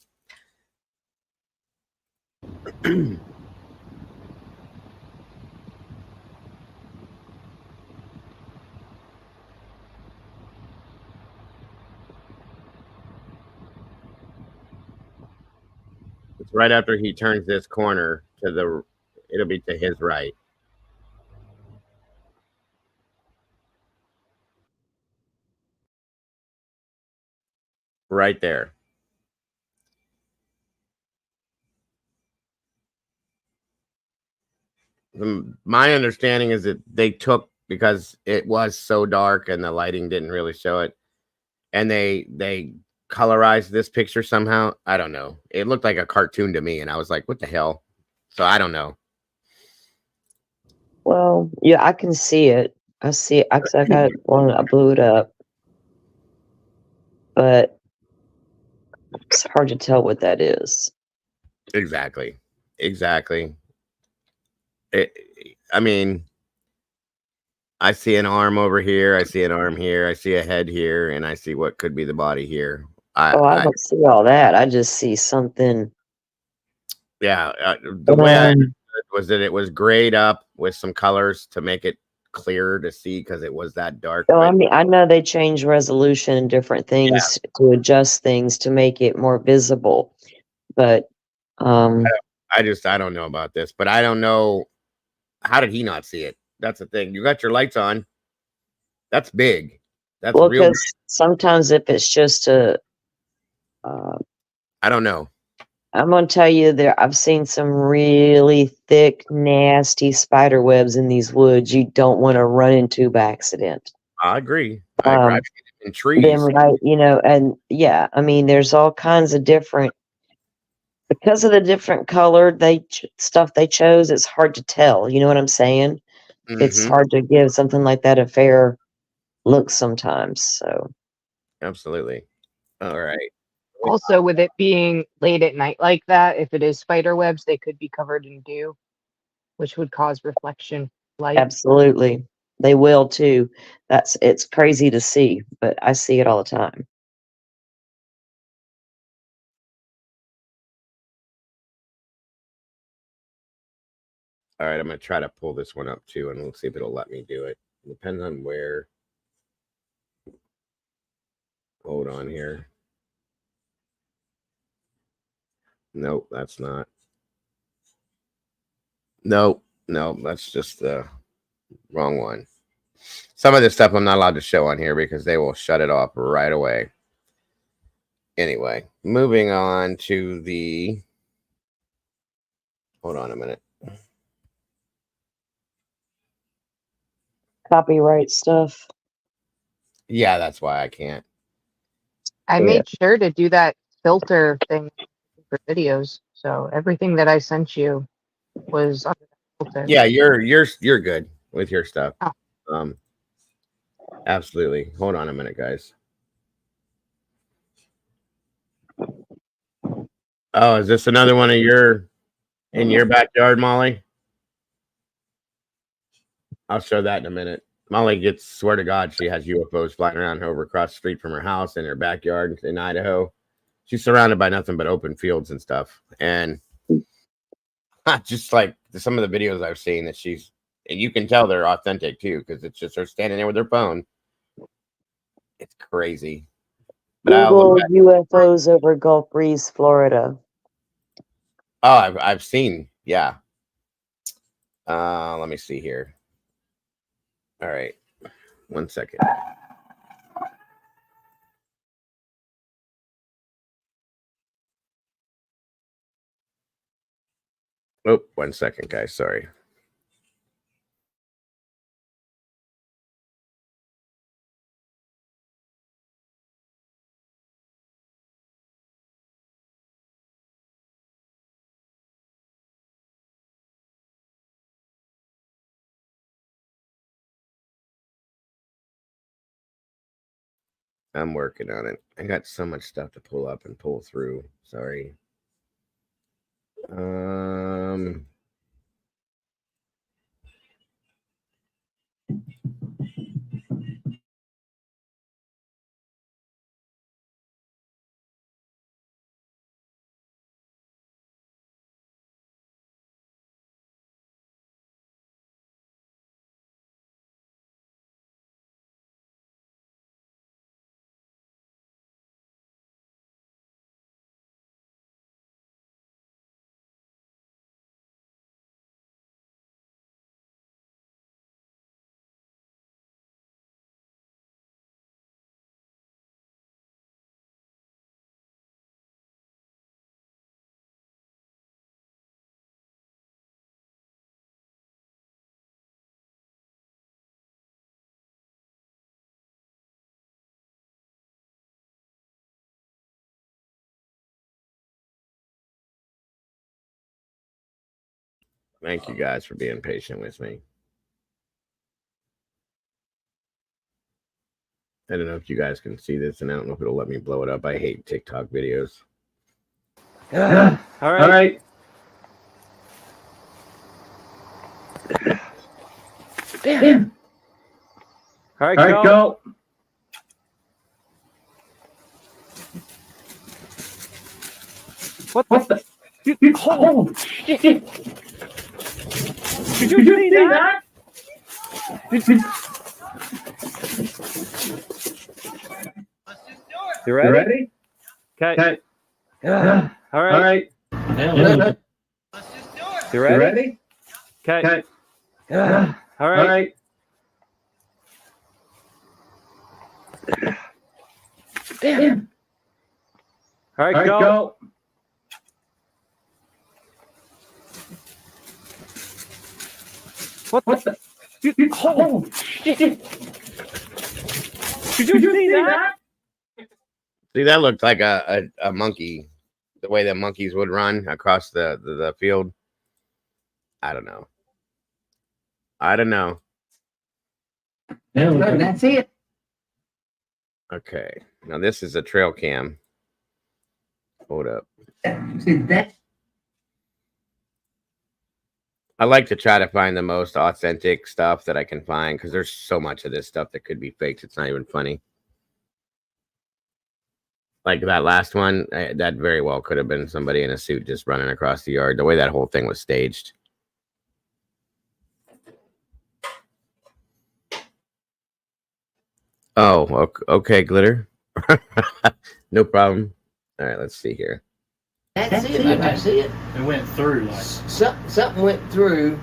Speaker 1: It's right after he turns this corner to it'll be to his right. Right there. My understanding is that they took, because it was so dark and the lighting didn't really show it, and they colorized this picture somehow. I don't know. It looked like a cartoon to me, and I was like, what the hell? So I don't know.
Speaker 13: Well, yeah, I can see it. I see it. I got one. I blew it up, but it's hard to tell what that is.
Speaker 1: Exactly. I mean, I see an arm over here. I see an arm here. I see a head here, and I see what could be the body here.
Speaker 13: I don't see all that. I just see something.
Speaker 1: Yeah, the way I understood was that it was grayed up with some colors to make it clear to see because it was that dark.
Speaker 13: Oh, I mean, I know they change resolution and different things to adjust things to make it more visible, but
Speaker 1: I don't know about this, but I don't know. How did he not see it? That's the thing. You got your lights on. That's big. That's
Speaker 13: well,
Speaker 1: real.
Speaker 13: because sometimes if it's just
Speaker 1: I don't know.
Speaker 13: I'm gonna tell you I've seen some really thick, nasty spider webs in these woods. You don't want to run into by accident.
Speaker 1: I agree. I've seen it in trees.
Speaker 13: Then, right, and yeah, I mean, there's all kinds of different. Because of the different colored stuff they chose, it's hard to tell. You know what I'm saying? It's hard to give something like that a fair look sometimes. So,
Speaker 1: absolutely. All right.
Speaker 2: Also, with it being late at night like that, if it is spider webs, they could be covered in dew, which would cause reflection light.
Speaker 13: absolutely, they will too. It's crazy to see, but I see it all the time.
Speaker 1: All right, I'm going to try to pull this one up too, and we'll see if it'll let me do it. Depends on where. Hold on here. Nope, that's not. Nope, that's just the wrong one. Some of this stuff I'm not allowed to show on here because they will shut it off right away. Anyway, moving on to the... Hold on a minute.
Speaker 13: Copyright stuff.
Speaker 1: Yeah, that's why I can't.
Speaker 2: I made sure to do that filter thing for videos, so everything that I sent you was under the filter.
Speaker 1: Yeah, you're good with your stuff.
Speaker 2: Oh.
Speaker 1: Absolutely. Hold on a minute, guys. Oh, is this another one of your in your backyard, Molly? I'll show that in a minute. Molly gets, swear to God, she has UFOs flying around over across the street from her house in her backyard in Idaho. She's surrounded by nothing but open fields and stuff. And just like some of the videos I've seen that she's, and you can tell they're authentic too, because it's just her standing there with her phone. It's crazy. But
Speaker 13: Google UFOs over Gulf Breeze, Florida.
Speaker 1: Oh, I've seen, yeah. Let me see here. All right, 1 second. Oh, 1 second, guys. Sorry. I'm working on it. I got so much stuff to pull up and pull through. Sorry. Thank you guys for being patient with me. I don't know if you guys can see this, and I don't know if it'll let me blow it up. I hate TikTok videos.
Speaker 12: All right. Damn. All right, go. What the? Oh, shit. Did you see that? You ready? Okay. All right. You ready? Okay. All right. Damn. All right, go. What the? Oh, shit. Did you see that?
Speaker 1: See, that looked like a monkey, the way that monkeys would run across the field. I don't know.
Speaker 18: That's it.
Speaker 1: Okay. Now this is a trail cam. Hold up.
Speaker 18: See that?
Speaker 1: I like to try to find the most authentic stuff that I can find because there's so much of this stuff that could be faked. It's not even funny. Like that last one, that very well could have been somebody in a suit just running across the yard. The way that whole thing was staged. Oh, okay, Glitter. No problem. All right, let's see here.
Speaker 18: That's it. I can see it.
Speaker 19: It went through. Like.
Speaker 18: Something went through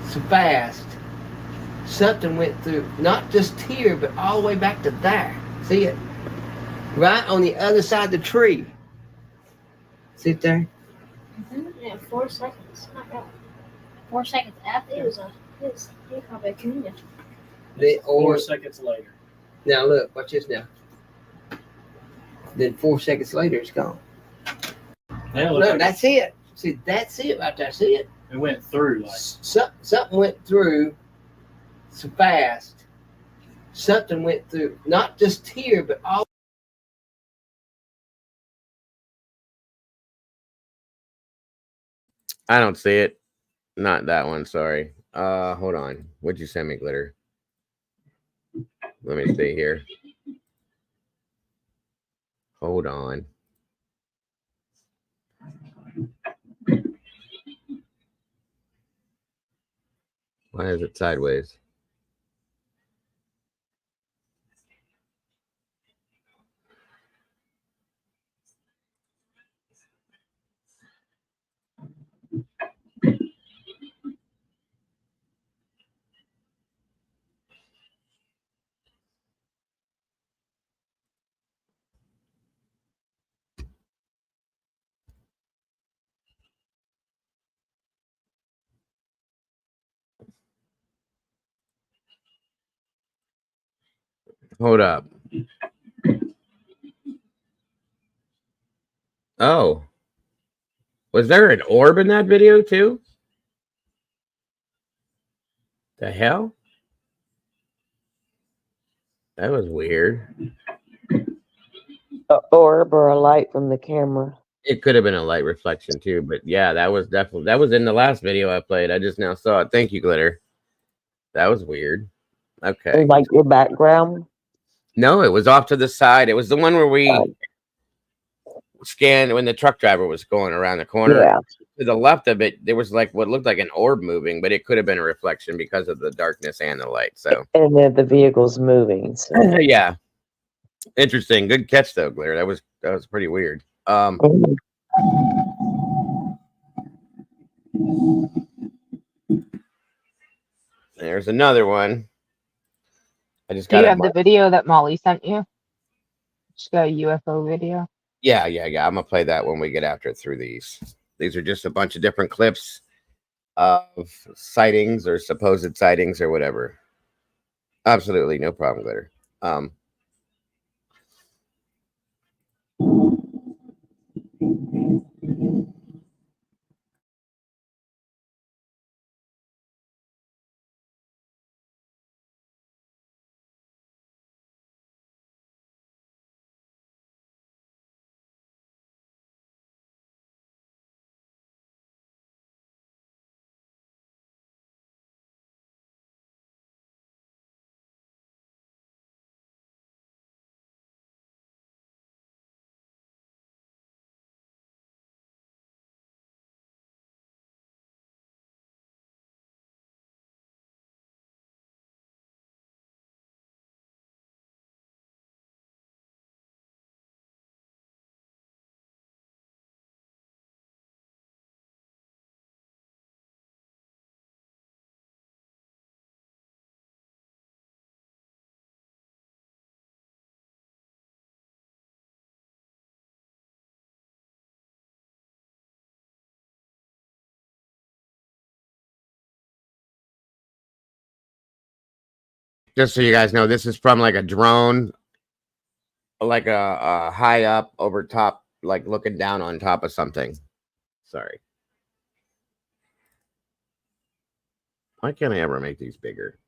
Speaker 18: so fast.
Speaker 19: something went through, not just here, but all the way back to there. See it? Right on the other side of the tree. See it there?
Speaker 8: Yeah, 4 seconds. Not bad. 4 seconds after it was he probably a chameleon.
Speaker 19: 4 seconds later. Now look, watch this now. Then 4 seconds later, it's gone.
Speaker 20: Now
Speaker 19: No, that's it. See, that's it right there. See it?
Speaker 20: It went through like
Speaker 19: Something went through so fast. Something went through, not just here, but all.
Speaker 1: I don't see it. Not that one, sorry. Hold on. What'd you send me, Glitter? Let me see here. Hold on. Why is it sideways? Hold up. Oh. Was there an orb in that video too? The hell? That was weird.
Speaker 13: A orb or a light from the camera.
Speaker 1: It could have been a light reflection too, but yeah, that was definitely, that was in the last video I played. I just now saw it. Thank you, Glitter. That was weird. Okay.
Speaker 13: Like your background?
Speaker 1: No, it was off to the side. It was the one where we scanned when the truck driver was going around the corner.
Speaker 13: Yeah.
Speaker 1: To the left of it, there was like what looked like an orb moving, but it could have been a reflection because of the darkness and the light. So
Speaker 13: And then the vehicle's moving. So.
Speaker 1: yeah. Interesting. Good catch though, Glitter. That was pretty weird. There's another one. I just
Speaker 2: Do you
Speaker 1: got
Speaker 2: have the video that Molly sent you? Just got a UFO video.
Speaker 1: Yeah. I'm gonna play that when we get after it through these. These are just a bunch of different clips of sightings or supposed sightings or whatever. Absolutely no problem, Glitter. Just so you guys know, this is from like a drone, like a high up over top, like looking down on top of something. Sorry. Why can't I ever make these bigger?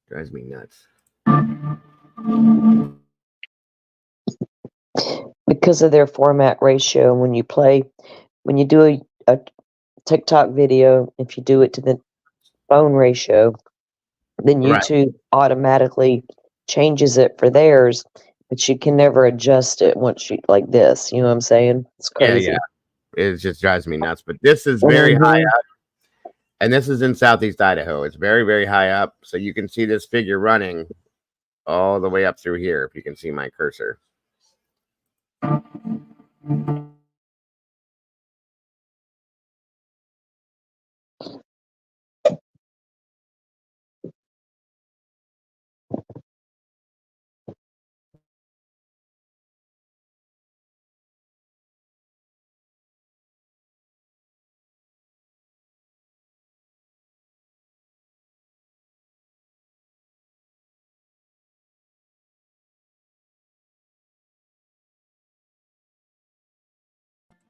Speaker 1: Drives me nuts.
Speaker 13: Because of their format ratio, when you do a TikTok video, if you do it to the phone ratio, then YouTube automatically changes it for theirs, but you can never adjust it once you like this. You know what I'm saying? It's crazy.
Speaker 1: Yeah. It just drives me nuts. But this is very high up. And this is in Southeast Idaho. It's very, very high up. So you can see this figure running all the way up through here, if you can see my cursor.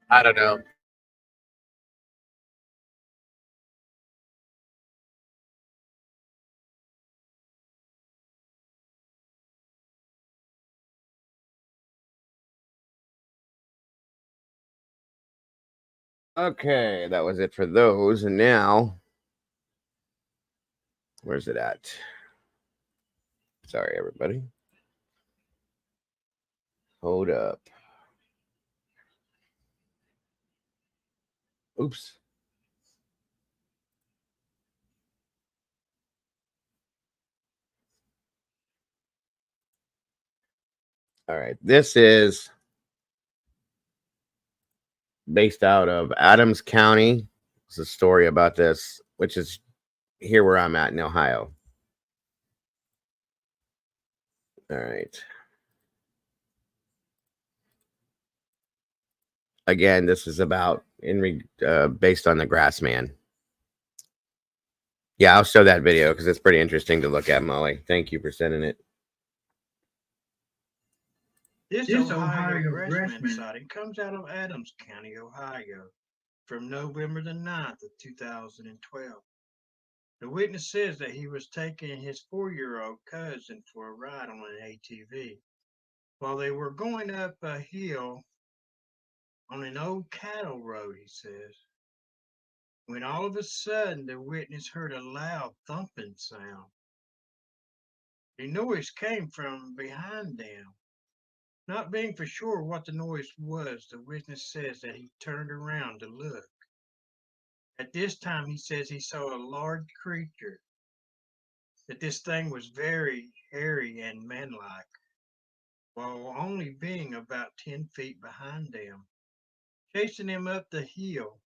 Speaker 1: I don't know. Okay, that was it for those. And now, where's it at? Sorry, everybody. Hold up. Oops. All right. This is based out of Adams County. It's a story about this, which is here where I'm at in Ohio. All right. Again, this is about based on the Grassman. Yeah, I'll show that video because it's pretty interesting to look at, Molly. Thank you for sending it.
Speaker 21: This Ohio Grassman sighting comes out of Adams County, Ohio, from November the 9th of 2012. The witness says that he was taking his 4-year-old cousin for a ride on an ATV while they were going up a hill on an old cattle road, he says, when all of a sudden the witness heard a loud thumping sound. The noise came from behind them. Not being for sure what the noise was, the witness says that he turned around to look. At this time, he says he saw a large creature, that this thing was very hairy and man-like, while only being about 10 feet behind them, chasing him up the hill.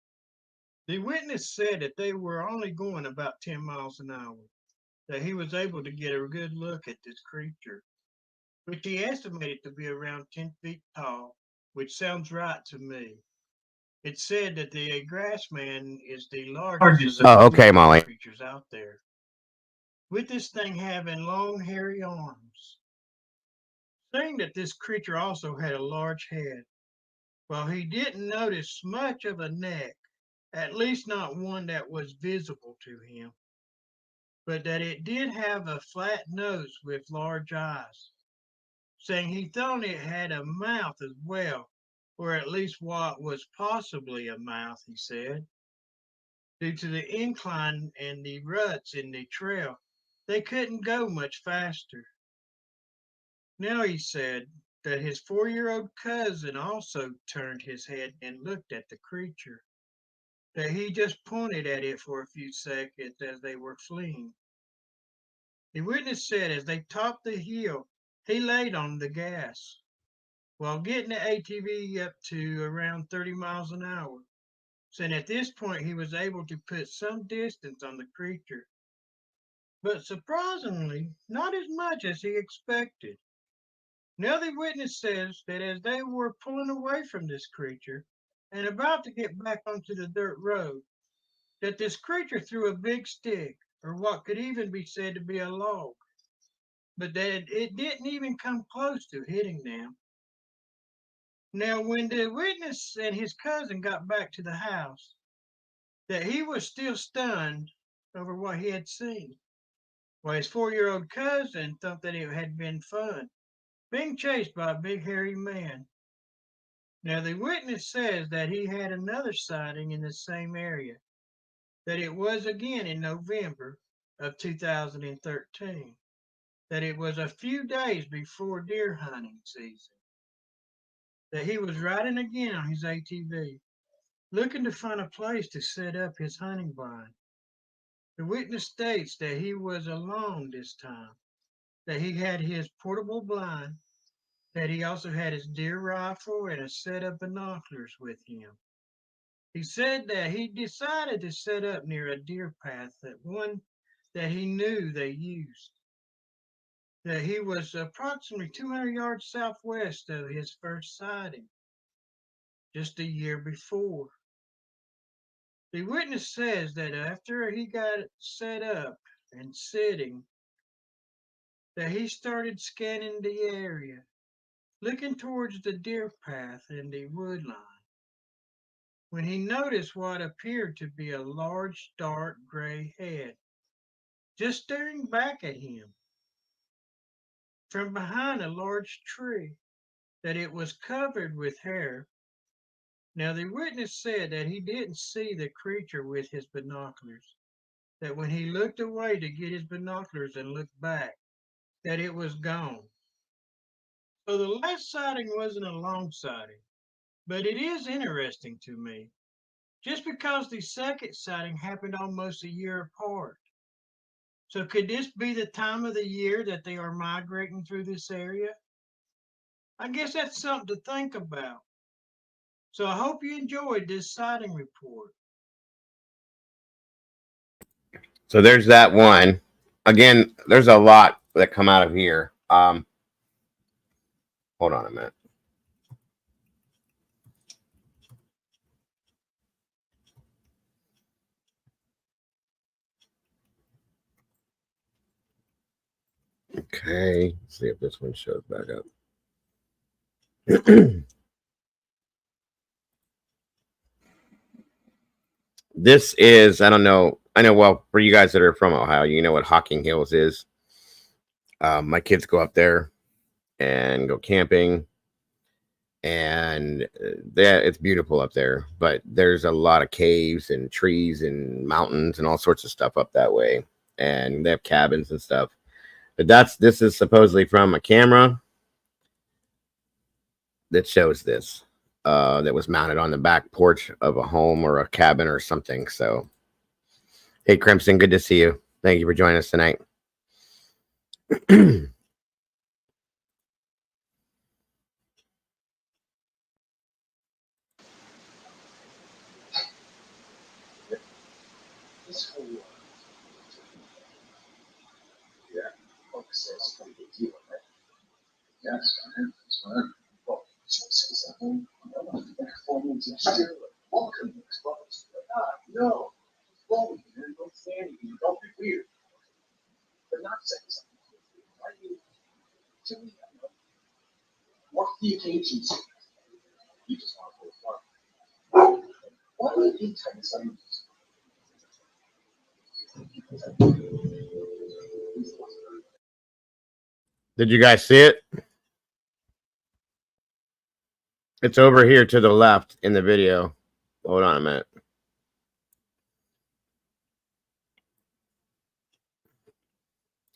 Speaker 21: The witness said that they were only going about 10 miles an hour, that he was able to get a good look at this creature, which he estimated to be around 10 feet tall, which sounds right to me. It said that the Grassman is the largest of the
Speaker 1: Molly.
Speaker 21: creatures out there, with this thing having long, hairy arms. Saying that this creature also had a large head, while he didn't notice much of a neck, at least not one that was visible to him, but that it did have a flat nose with large eyes, saying he thought it had a mouth as well, or at least what was possibly a mouth, he said. Due to the incline and the ruts in the trail, they couldn't go much faster. Now he said that his 4-year-old cousin also turned his head and looked at the creature, that he just pointed at it for a few seconds as they were fleeing. The witness said as they topped the hill, he laid on the gas while getting the ATV up to around 30 miles an hour, saying at this point he was able to put some distance on the creature, but surprisingly, not as much as he expected. Now the witness says that as they were pulling away from this creature and about to get back onto the dirt road, that this creature threw a big stick, or what could even be said to be a log, but that it didn't even come close to hitting them. Now, when the witness and his cousin got back to the house, that he was still stunned over what he had seen, while his 4-year-old cousin thought that it had been fun, being chased by a big hairy man. Now, the witness says that he had another sighting in the same area, that it was again in November of 2013, that it was a few days before deer hunting season, that he was riding again on his ATV, looking to find a place to set up his hunting blind. The witness states that he was alone this time, that he had his portable blind, that he also had his deer rifle and a set of binoculars with him. He said that he decided to set up near a deer path, that he knew they used, that he was approximately 200 yards southwest of his first sighting, just a year before. The witness says that after he got set up and sitting, that he started scanning the area, looking towards the deer path and the wood line. when he noticed what appeared to be a large, dark gray head just staring back at him from behind a large tree, that it was covered with hair. Now, the witness said that he didn't see the creature with his binoculars, that when he looked away to get his binoculars and looked back, that it was gone. So the last sighting wasn't a long sighting, but it is interesting to me, just because the second sighting happened almost a year apart. So could this be the time of the year that they are migrating through this area? I guess that's something to think about. So I hope you enjoyed this sighting report.
Speaker 1: So there's that one. Again, there's a lot that come out of here. Hold on a minute. Okay, let's see if this one shows back up. This is, I don't know. I know, well, for you guys that are from Ohio, you know what Hocking Hills is. My kids go up there and go camping, and it's beautiful up there, but there's a lot of caves and trees and mountains and all sorts of stuff up that way, and they have cabins and stuff. But this is supposedly from a camera that shows this, that was mounted on the back porch of a home or a cabin or something. So, hey, Crimson, good to see you. Thank you for joining us tonight.
Speaker 5: No, don't stand here. Don't be weird. But not saying something. Why do you? To me, I know. What the occasions? You just want to go far. Why do you tell me something?
Speaker 1: Did you guys see it? It's over here to the left in the video. Hold on a minute.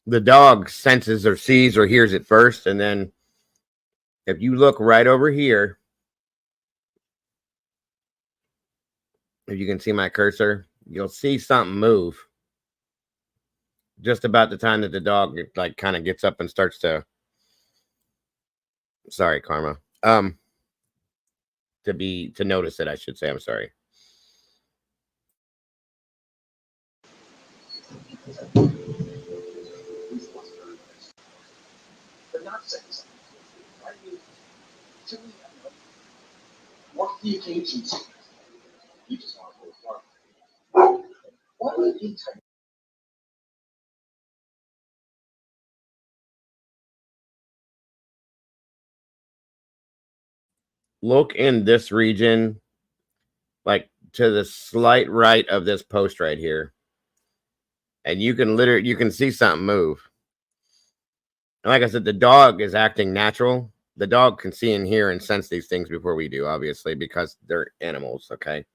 Speaker 1: The dog senses or sees or hears it first, and then if you look right over here, if you can see my cursor, you'll see something move just about the time that the dog like kind of gets up and starts to, sorry, Karma, to notice it, I should say. I'm sorry.
Speaker 5: But not saying something. Why do you? To me, I know. What the occasions? You just want to go far. Why do you tell me?
Speaker 1: Look in this region, like to the slight right of this post right here, and you can see something move. And like I said, the dog is acting natural. The dog can see and hear and sense these things before we do, obviously, because they're animals, okay?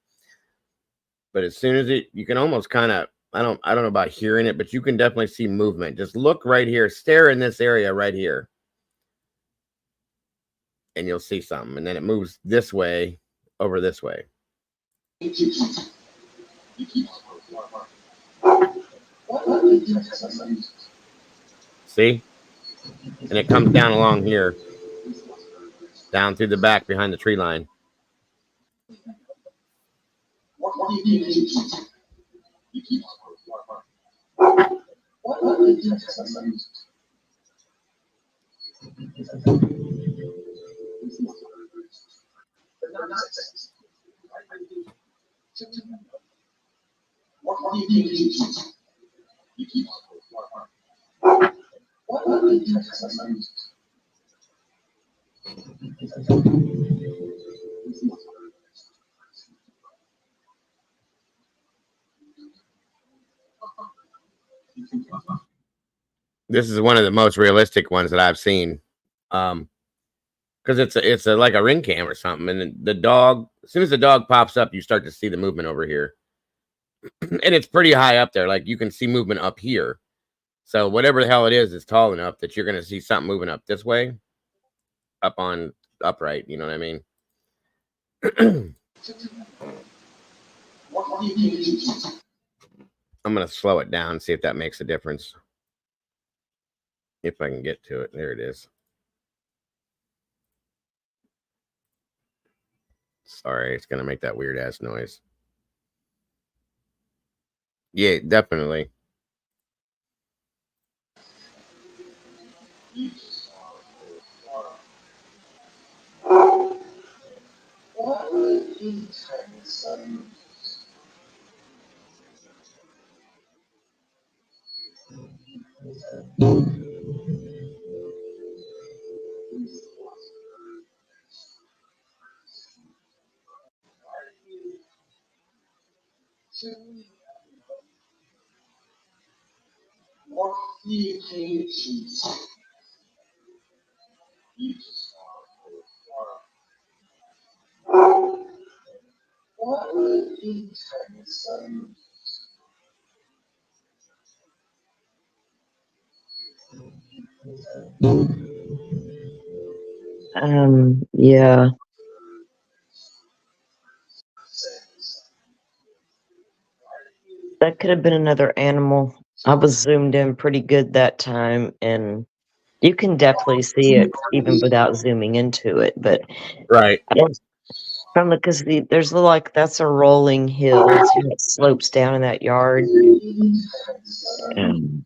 Speaker 1: But as soon as you can almost kind of, I don't know about hearing it, but you can definitely see movement. Just look right here, stare in this area right here, and you'll see something. And then it moves this way over this way. See? And it comes down along here, down through the back behind the tree line. This is one of the most realistic ones that I've seen. Because it's like a ring cam or something, and the dog, as soon as the dog pops up, you start to see the movement over here. And it's pretty high up there. Like you can see movement up here. So whatever the hell it is tall enough that you're going to see something moving up this way, up on upright. You know what I mean? I'm going to slow it down and see if that makes a difference. If I can get to it. There it is. Sorry, it's going to make that weird ass noise. Yeah, definitely.
Speaker 13: Yeah. That could have been another animal. I was zoomed in pretty good that time, and you can definitely see it even without zooming into it. But
Speaker 1: right,
Speaker 13: I don't. From because there's like that's a rolling hill. It slopes down in that yard. And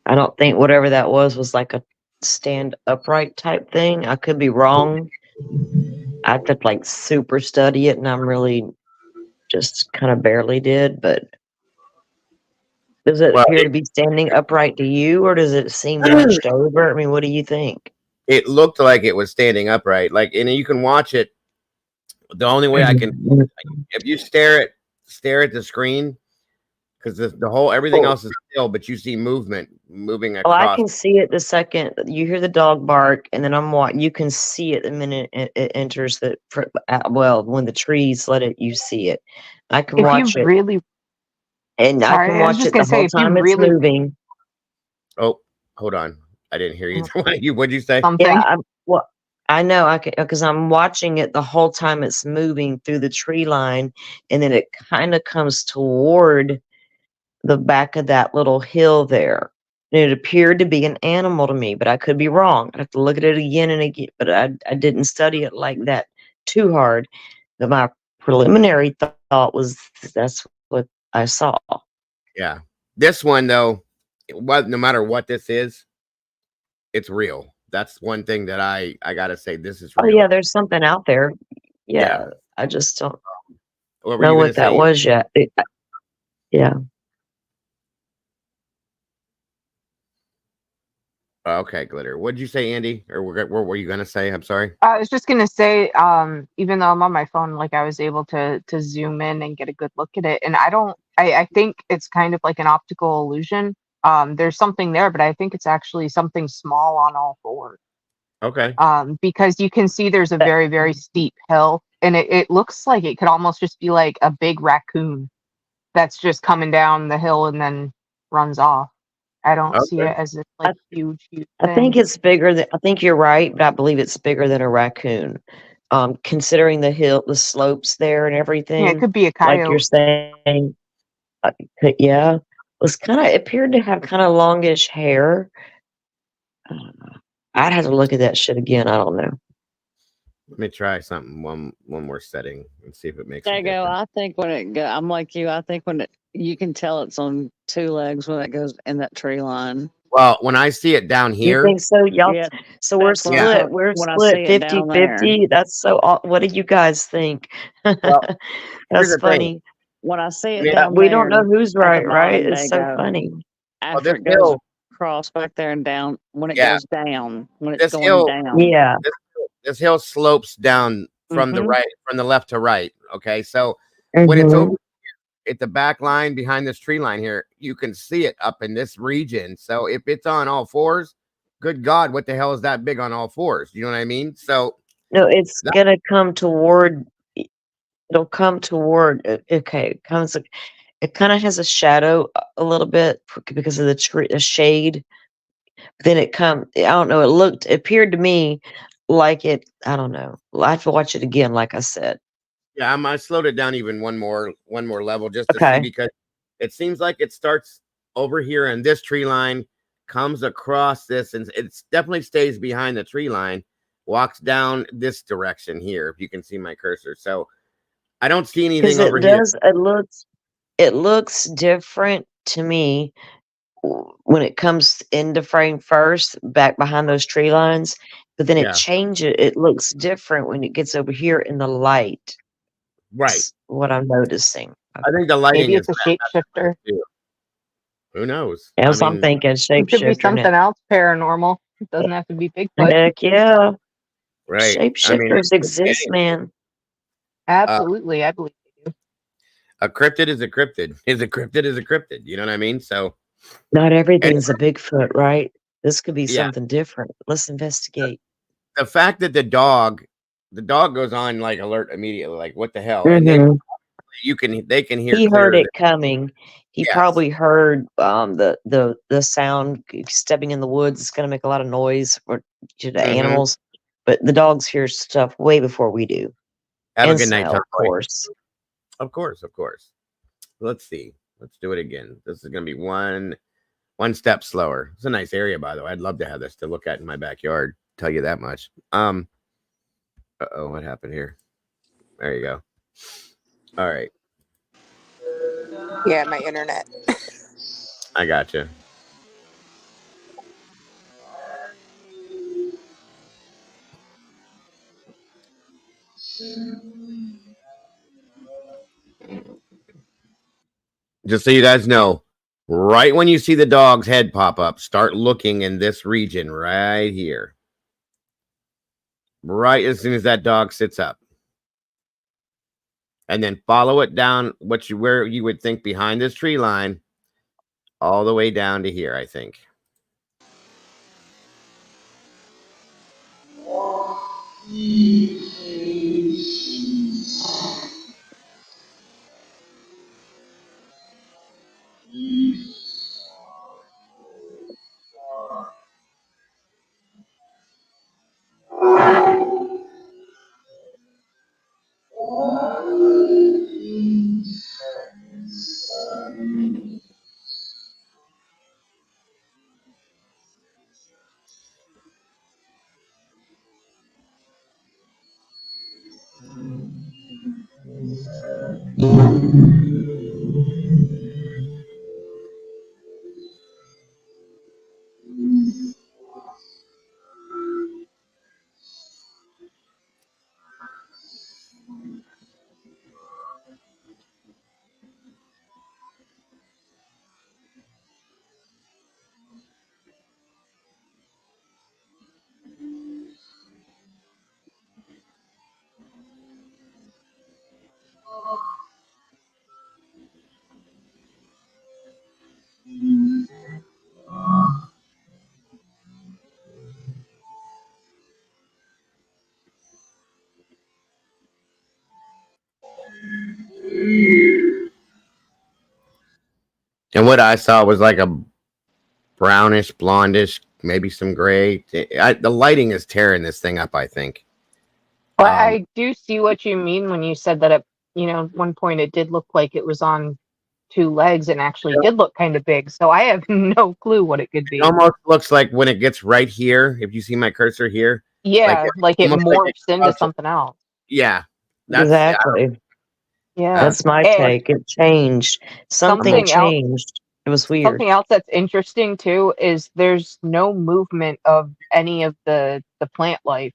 Speaker 13: I don't think whatever that was like a stand upright type thing. I could be wrong. I have to like super study it, and I'm really just kind of barely did. But does it appear to be standing upright to you, or does it seem hunched over? I mean, what do you think?
Speaker 1: It looked like it was standing upright. Like, and you can watch it. The only way I can, if you stare at the screen, because the whole everything else is still, but you see moving across.
Speaker 13: Well, I can see it the second you hear the dog bark, and then you can see it the minute it enters the. Well, when the trees let it, you see it. I can watch it.
Speaker 2: Really,
Speaker 13: and I can watch it the whole time it's moving.
Speaker 1: Oh, hold on, I didn't hear you. What'd you say?
Speaker 13: Yeah, well, I know because I'm watching it the whole time it's moving through the tree line, and then it kind of comes toward the back of that little hill there. And it appeared to be an animal to me, but I could be wrong. I have to look at it again and again, but I didn't study it like that too hard. But my preliminary thought was that's what I saw.
Speaker 1: Yeah. This one, though, no matter what this is, it's real. That's one thing that I got to say. This is real.
Speaker 13: Oh, yeah, there's something out there. Yeah. I just don't
Speaker 1: know
Speaker 13: what that was yet. Yeah.
Speaker 1: Okay, Glitter. What did you say, Andy? Or what were you gonna say? I'm sorry.
Speaker 2: I was just gonna say, even though I'm on my phone, like I was able to zoom in and get a good look at it, and I think it's kind of like an optical illusion. There's something there, but I think it's actually something small on all fours.
Speaker 1: Okay.
Speaker 2: Because you can see there's a very, very steep hill, and it looks like it could almost just be like a big raccoon that's just coming down the hill and then runs off. I don't see it as this like huge thing.
Speaker 13: I think it's bigger than. I think you're right, but I believe it's bigger than a raccoon. Considering the hill, the slopes there, and everything.
Speaker 2: Yeah, it could be a coyote.
Speaker 13: Like you're saying. Yeah, it was it appeared to have kind of longish hair. I'd have to look at that shit again. I don't know.
Speaker 1: Let me try something. One more setting and see if it makes.
Speaker 3: There you go. I think when it goes, I'm like you. I think when you can tell it's on two legs when it goes in that tree line.
Speaker 1: Well, when I see it down here,
Speaker 13: you think so, y'all?
Speaker 3: Yeah,
Speaker 13: so we're split.
Speaker 3: Yeah.
Speaker 13: We're split 50-50. That's so. What do you guys think?
Speaker 1: Well,
Speaker 13: that's funny.
Speaker 3: When I see it down
Speaker 13: we
Speaker 3: there,
Speaker 13: don't know who's right. Right? It's so
Speaker 3: go.
Speaker 13: funny.
Speaker 3: After it goes across back there and down, when it goes down, when it's going down.
Speaker 13: Yeah.
Speaker 1: This hill slopes down from the right, from the left to right. Okay, so when it's over, at the back line behind this tree line here, you can see it up in this region. So if it's on all fours, good God, what the hell is that big on all fours? You know what I mean? So
Speaker 13: No, it's gonna come toward. It'll come toward. Okay, it comes. It kind of has a shadow a little bit because of the tree, the shade. Then it come. I don't know. It appeared to me like it. I don't know. I have to watch it again. Like I said.
Speaker 1: yeah, I slowed it down even one more level just to see,
Speaker 13: Okay.
Speaker 1: because it seems like it starts over here in this tree line, comes across this, and it definitely stays behind the tree line, walks down this direction here. If you can see my cursor, so I don't see anything over here.
Speaker 13: It looks different to me when it comes into frame first, back behind those tree lines. But then it
Speaker 1: Yeah.
Speaker 13: changes. It looks different when it gets over here in the light.
Speaker 1: Right.
Speaker 13: That's what I'm noticing.
Speaker 1: I think the lighting
Speaker 2: Maybe
Speaker 1: is
Speaker 2: it's a shapeshifter.
Speaker 1: too. Who knows?
Speaker 13: That's
Speaker 1: I
Speaker 13: what I'm
Speaker 1: mean,
Speaker 13: thinking.
Speaker 2: It could be
Speaker 13: Shapeshifter.
Speaker 2: something else paranormal. It doesn't have to be Bigfoot.
Speaker 13: Heck yeah.
Speaker 1: right. I mean,
Speaker 13: Shapeshifters exist, man.
Speaker 2: Absolutely, I believe they do.
Speaker 1: a cryptid is a cryptid. Is a cryptid is a cryptid. You know what I mean? So
Speaker 13: Not everything's a Bigfoot, right? This could be
Speaker 1: Yeah.
Speaker 13: something different. Let's investigate.
Speaker 1: the fact that the dog goes on like alert immediately, like what the hell? And they
Speaker 13: Mhm.
Speaker 1: they can hear
Speaker 13: He heard
Speaker 1: clearly.
Speaker 13: it coming. He
Speaker 1: Yes.
Speaker 13: probably heard the sound. Stepping in the woods is going to make a lot of noise to the
Speaker 1: Mhm.
Speaker 13: animals, but the dogs hear stuff way before we do.
Speaker 1: Have
Speaker 13: And
Speaker 1: a good night,
Speaker 13: smell,
Speaker 1: Tom.
Speaker 13: of course.
Speaker 1: Of course, of course. Let's see. Let's do it again. This is gonna be one step slower. It's a nice area, by the way. I'd love to have this to look at in my backyard. Tell you that much. Uh-oh, what happened here? There you go. All right,
Speaker 2: Yeah, my internet.
Speaker 1: I got you. Just so you guys know, right when you see the dog's head pop up, start looking in this region right here. Right as soon as that dog sits up. And then follow it down where you would think behind this tree line, all the way down to here, I think. And what I saw was like a brownish, blondish, maybe some gray. The lighting is tearing this thing up, I think.
Speaker 2: Well, I do see what you mean when you said that at one point it did look like it was on two legs and actually did look kind of big. So I have no clue what it could be.
Speaker 1: It almost looks like when it gets right here, if you see my cursor here.
Speaker 2: Yeah, like it
Speaker 1: almost
Speaker 2: morphs into
Speaker 1: also-
Speaker 2: something else.
Speaker 1: Yeah. That's
Speaker 13: Exactly.
Speaker 2: Yeah.
Speaker 13: That's my
Speaker 2: And
Speaker 13: take. It changed. Something
Speaker 2: something else-
Speaker 13: changed. It was weird.
Speaker 2: Something else that's interesting too is there's no movement of any of the plant life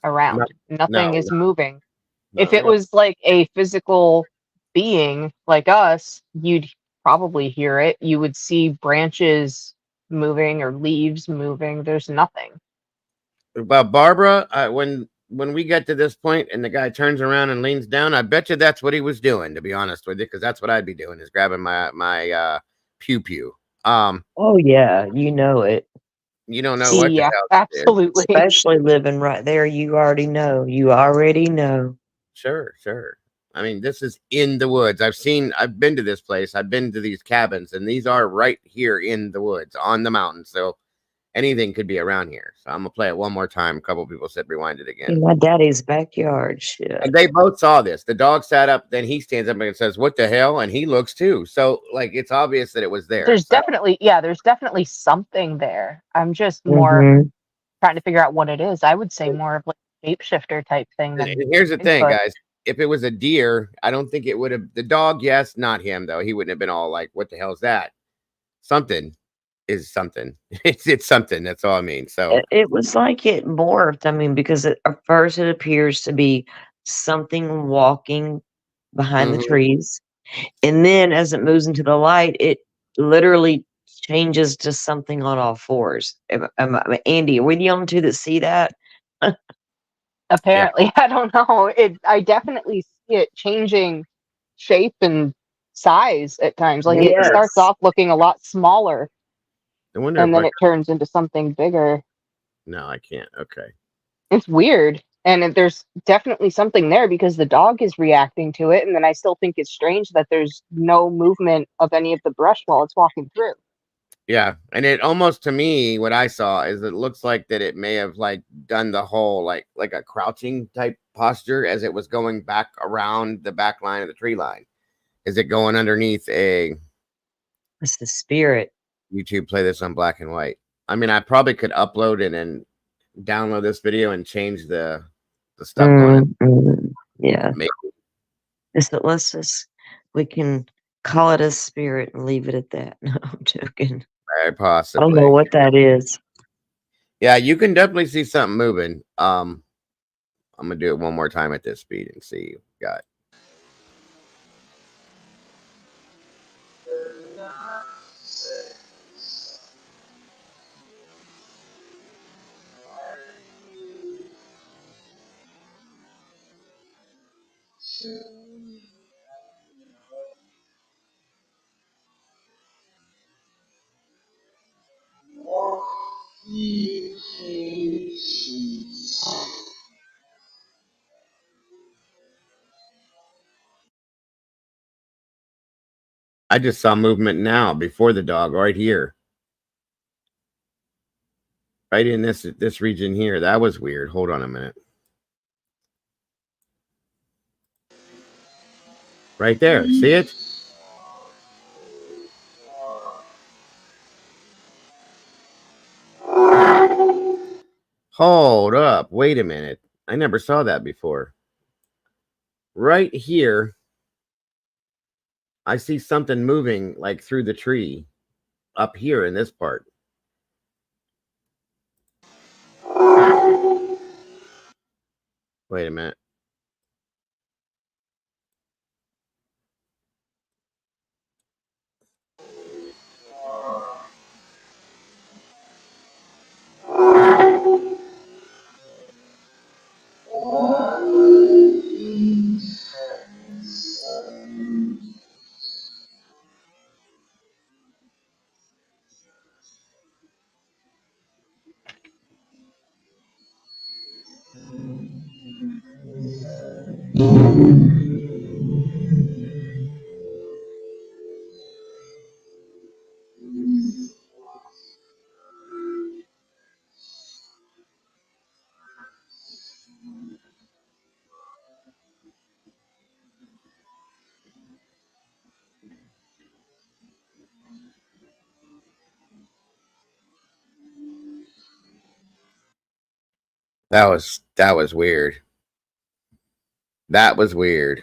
Speaker 2: around. Nothing is moving. If it was like a physical being like us, you'd probably hear it. You would see branches moving or leaves moving. There's nothing.
Speaker 1: But Barbara, when when we get to this point and the guy turns around and leans down, I bet you that's what he was doing, to be honest with you, because that's what I'd be doing, is grabbing my pew pew.
Speaker 13: Oh yeah, you know it.
Speaker 1: You don't know what the
Speaker 2: Yeah,
Speaker 1: hell that is.
Speaker 2: absolutely.
Speaker 13: Especially living right there, you already know. You already know.
Speaker 1: Sure. I mean, this is in the woods. I've been to this place. I've been to these cabins, and these are right here in the woods on the mountain. So anything could be around here. So I'm gonna play it one more time. A couple people said rewind it again.
Speaker 13: In my daddy's backyard. Shit.
Speaker 1: And they both saw this. The dog sat up, then he stands up and says, "What the hell?" And he looks too. So like, it's obvious that it was there.
Speaker 2: There's
Speaker 1: So,
Speaker 2: definitely something there. I'm just more trying to figure out what it is. I would say more of like a shapeshifter type thing.
Speaker 1: and here's the thing, guys. If it was a deer, I don't think it would have. The dog, yes, not him though. He wouldn't have been all like, "What the hell is that?" Something is something. It's something. That's all I mean. So
Speaker 13: it was like it morphed. I mean, because at first it appears to be something walking behind the trees, and then as it moves into the light, it literally changes to something on all fours. Andy, are we the only two that see that?
Speaker 2: Apparently, I don't know. I definitely see it changing shape and size at times. Like it starts off looking a lot smaller,
Speaker 1: I wonder
Speaker 2: and
Speaker 1: if
Speaker 2: then it turns into something bigger.
Speaker 1: No, I can't. Okay.
Speaker 2: It's weird. And there's definitely something there because the dog is reacting to it. And then I still think it's strange that there's no movement of any of the brush while it's walking through.
Speaker 1: Yeah. And it almost, to me, what I saw is it looks like that it may have like done the whole like a crouching type posture as it was going back around the back line of the tree line. Is it going underneath a...
Speaker 13: It's the spirit.
Speaker 1: YouTube, play this on black and white. I mean, I probably could upload it and download this video and change the stuff on it.
Speaker 13: Yeah.
Speaker 1: Maybe.
Speaker 13: Let's just, we can call it a spirit and leave it at that. No, I'm joking.
Speaker 1: Very possibly.
Speaker 13: I don't know what that is.
Speaker 1: Yeah, you can definitely see something moving. I'm gonna do it one more time at this speed and see. Got it. I just saw movement now before the dog right here. Right in this region here. That was weird. Hold on a minute. Right there. See it? Hold up. Wait a minute. I never saw that before. Right here, I see something moving like through the tree up here in this part. Wait a minute. That was weird. That was weird.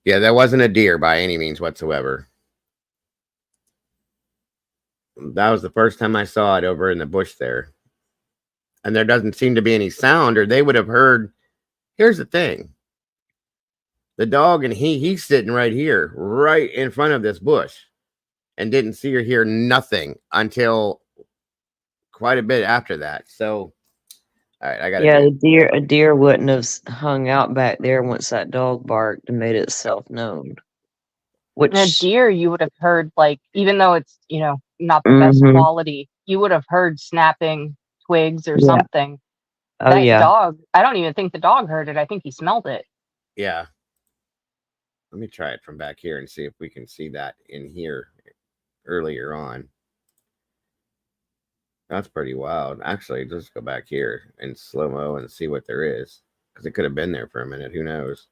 Speaker 1: Yeah, that wasn't a deer by any means whatsoever. That was the first time I saw it over in the bush there. And there doesn't seem to be any sound, or they would have heard. Here's the thing. The dog and he's sitting right here, right in front of this bush, and didn't see or hear nothing until quite a bit after that. So All right, I got
Speaker 13: Yeah,
Speaker 1: to
Speaker 13: a deer wouldn't have hung out back there once that dog barked and made itself known.
Speaker 2: And a
Speaker 13: Which,
Speaker 2: deer, you would have heard, like, even though it's, not the best
Speaker 13: Mhm.
Speaker 2: quality, you would have heard snapping twigs or
Speaker 13: Yeah.
Speaker 2: something.
Speaker 13: Oh,
Speaker 2: That
Speaker 13: yeah.
Speaker 2: dog, I don't even think the dog heard it. I think he smelled it.
Speaker 1: Yeah. Let me try it from back here and see if we can see that in here earlier on. That's pretty wild. Actually, just go back here in slow-mo and see what there is. Because it could have been there for a minute. Who knows?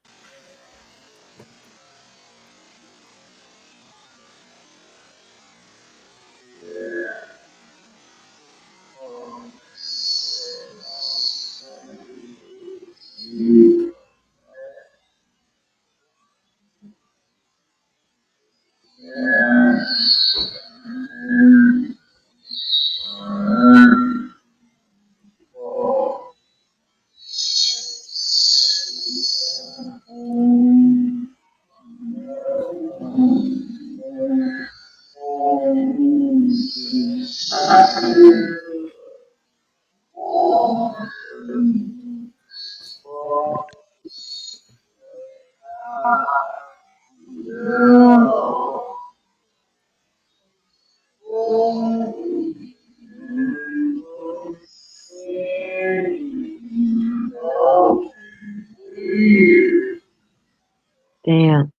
Speaker 13: Damn.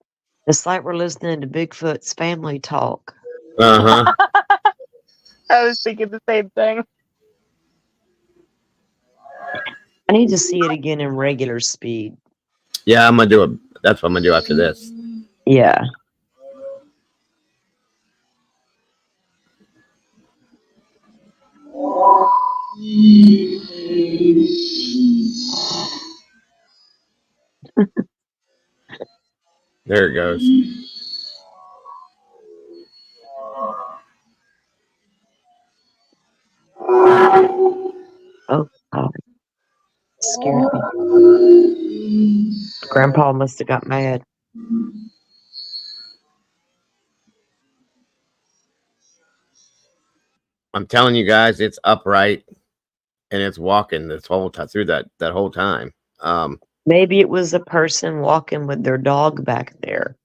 Speaker 13: It's like we're listening to Bigfoot's family talk.
Speaker 1: Uh-huh.
Speaker 2: I was thinking the same thing.
Speaker 13: I need to see it again in regular speed.
Speaker 1: Yeah, I'm going to do it. That's what I'm going to do after this.
Speaker 13: Yeah.
Speaker 1: There it goes.
Speaker 13: Oh, God. Scared me. Grandpa must have got mad.
Speaker 1: I'm telling you guys, it's upright and it's walking this whole time through that whole time.
Speaker 13: Maybe it was a person walking with their dog back there.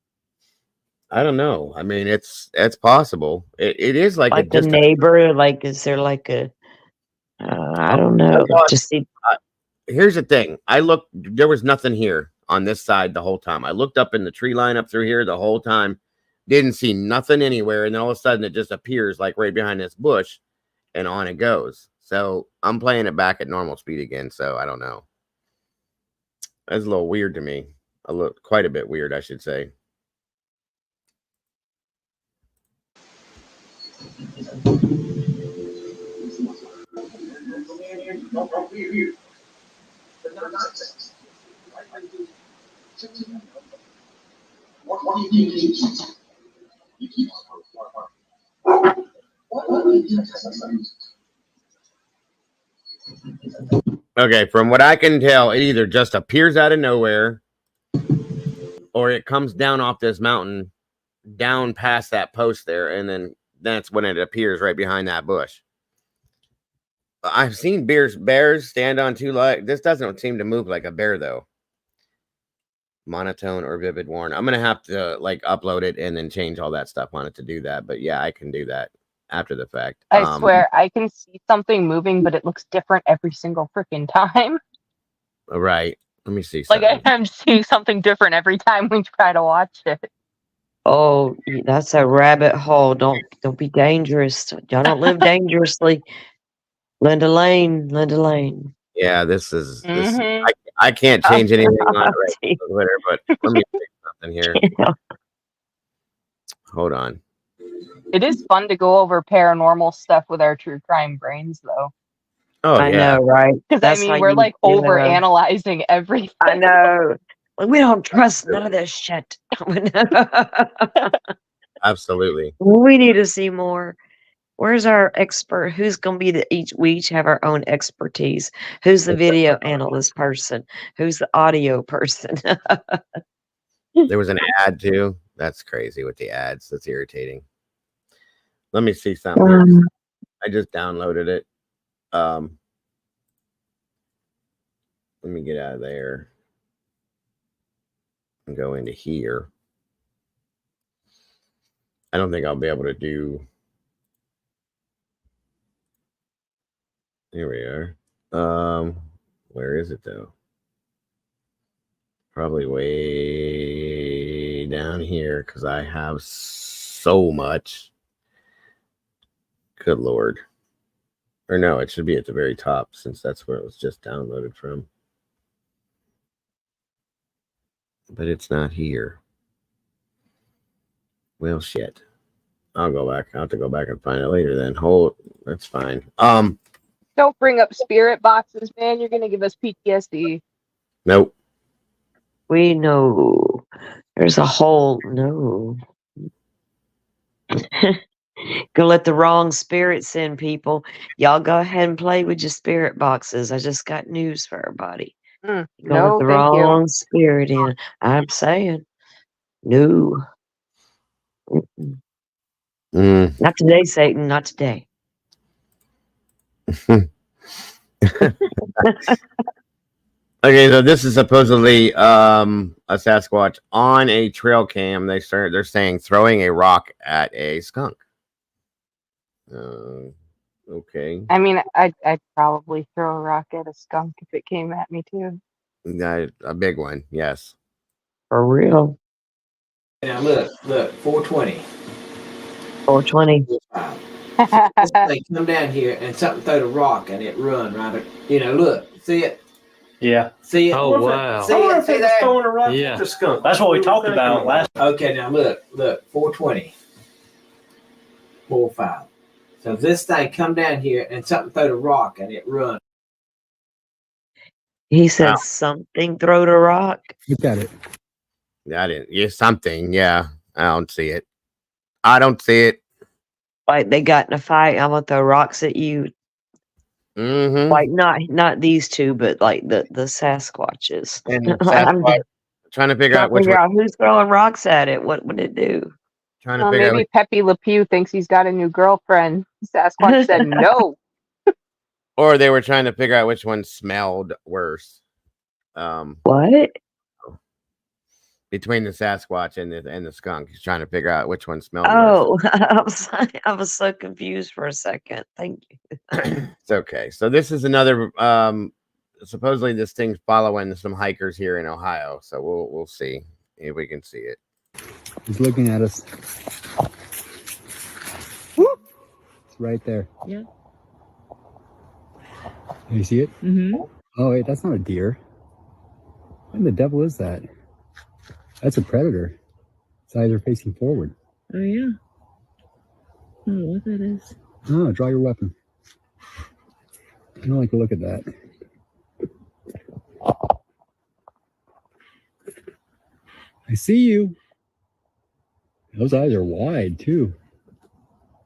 Speaker 1: I don't know. I mean, it's possible. It is like
Speaker 13: Like a
Speaker 1: just
Speaker 13: neighbor. Like, is there like a, I don't know. Just see.
Speaker 1: Here's the thing. I looked, there was nothing here on this side the whole time. I looked up in the tree line up through here the whole time, didn't see nothing anywhere, and then all of a sudden it just appears like right behind this bush, and on it goes. So I'm playing it back at normal speed again, so I don't know. That's a little weird to me. Quite a bit weird, I should say.
Speaker 5: What do you
Speaker 1: Okay, from what I can tell, it either just appears out of nowhere or it comes down off this mountain, down past that post there, and then that's when it appears right behind that bush. I've seen bears stand on two legs. This doesn't seem to move like a bear, though. Monotone or vivid warn. I'm going to have to like upload it and then change all that stuff on it to do that. But yeah, I can do that after the fact.
Speaker 2: I swear, I can see something moving, but it looks different every single freaking time.
Speaker 1: Right. Let me see
Speaker 2: Like
Speaker 1: something.
Speaker 2: I'm seeing something different every time we try to watch it.
Speaker 13: Oh, that's a rabbit hole. Don't be dangerous. Y'all don't live dangerously. Linda Lane.
Speaker 1: Yeah, this is I can't change anything on Twitter, but let me fix something here. Hold on.
Speaker 2: It is fun to go over paranormal stuff with our true crime brains, though.
Speaker 1: Oh,
Speaker 13: I know, right?
Speaker 2: Because I mean, we're like over analyzing everything.
Speaker 13: I know. Like, we don't trust none of this shit.
Speaker 1: Absolutely.
Speaker 13: We need to see more. Where's our expert? Who's going to be we each have our own expertise. Who's the video analyst person? Who's the audio person?
Speaker 1: There was an ad too. That's crazy with the ads. That's irritating. Let me see something here. I just downloaded it. let me get out of there and go into here. I don't think I'll be able to do. Here we are. Where is it though? Probably way down here because I have so much. Good Lord. Or no, it should be at the very top since that's where it was just downloaded from. But it's not here. Well, shit. I'll go back. I'll have to go back and find it later then. That's fine.
Speaker 2: Don't bring up spirit boxes, man. You're gonna give us PTSD.
Speaker 1: Nope.
Speaker 13: We know. There's a whole no. Gonna let the wrong spirits in, people. Y'all go ahead and play with your spirit boxes. I just got news for everybody. Gonna let the wrong spirit in. I'm saying no. Not today, Satan. Not today.
Speaker 1: Okay, so this is supposedly a Sasquatch on a trail cam. They're saying throwing a rock at a skunk. Okay.
Speaker 2: I mean, I'd probably throw a rock at a skunk if it came at me too.
Speaker 1: A big one, yes.
Speaker 13: For real.
Speaker 19: Now look, 420.
Speaker 13: 420.
Speaker 19: This thing come down here and something throw the rock and it run right. Look, see it?
Speaker 20: Yeah.
Speaker 19: See it?
Speaker 20: Oh, wow.
Speaker 19: See
Speaker 20: I wonder
Speaker 19: it?
Speaker 20: if
Speaker 19: See
Speaker 20: it was
Speaker 19: there?
Speaker 20: throwing a rock at the skunk. That's what we talked about last.
Speaker 19: Okay, now look, 420. 4-5. So if this thing come down here and something throw the rock and it run.
Speaker 13: He said something throw the rock.
Speaker 7: Look at it.
Speaker 1: I didn't. Yeah, something. Yeah, I don't see it. I don't see it.
Speaker 13: Like they got in a fight. I'm gonna throw rocks at you.
Speaker 1: Mm-hmm.
Speaker 13: Like not these two, but like the Sasquatches.
Speaker 1: And Sasquatch, trying to figure out which one.
Speaker 13: Who's throwing rocks at it. What would it do?
Speaker 1: Trying to figure
Speaker 2: maybe Pepe Le Pew thinks he's got a new girlfriend. Sasquatch said no.
Speaker 1: Or they were trying to figure out which one smelled worse.
Speaker 13: What?
Speaker 1: Between the Sasquatch and the skunk, he's trying to figure out which one smelled
Speaker 13: worse. I was so confused for a second. Thank you.
Speaker 1: It's okay. So this is another. Supposedly this thing's following some hikers here in Ohio. So we'll see if we can see it.
Speaker 7: He's looking at us. It's right there.
Speaker 6: Yeah.
Speaker 7: You see it?
Speaker 6: Mm-hmm.
Speaker 7: Oh wait, that's not a deer. What in the devil is that? That's a predator. Its eyes are facing forward.
Speaker 6: Oh yeah. I don't know what that is.
Speaker 7: Oh, draw your weapon. I don't like to look at that. I see you. Those eyes are wide too.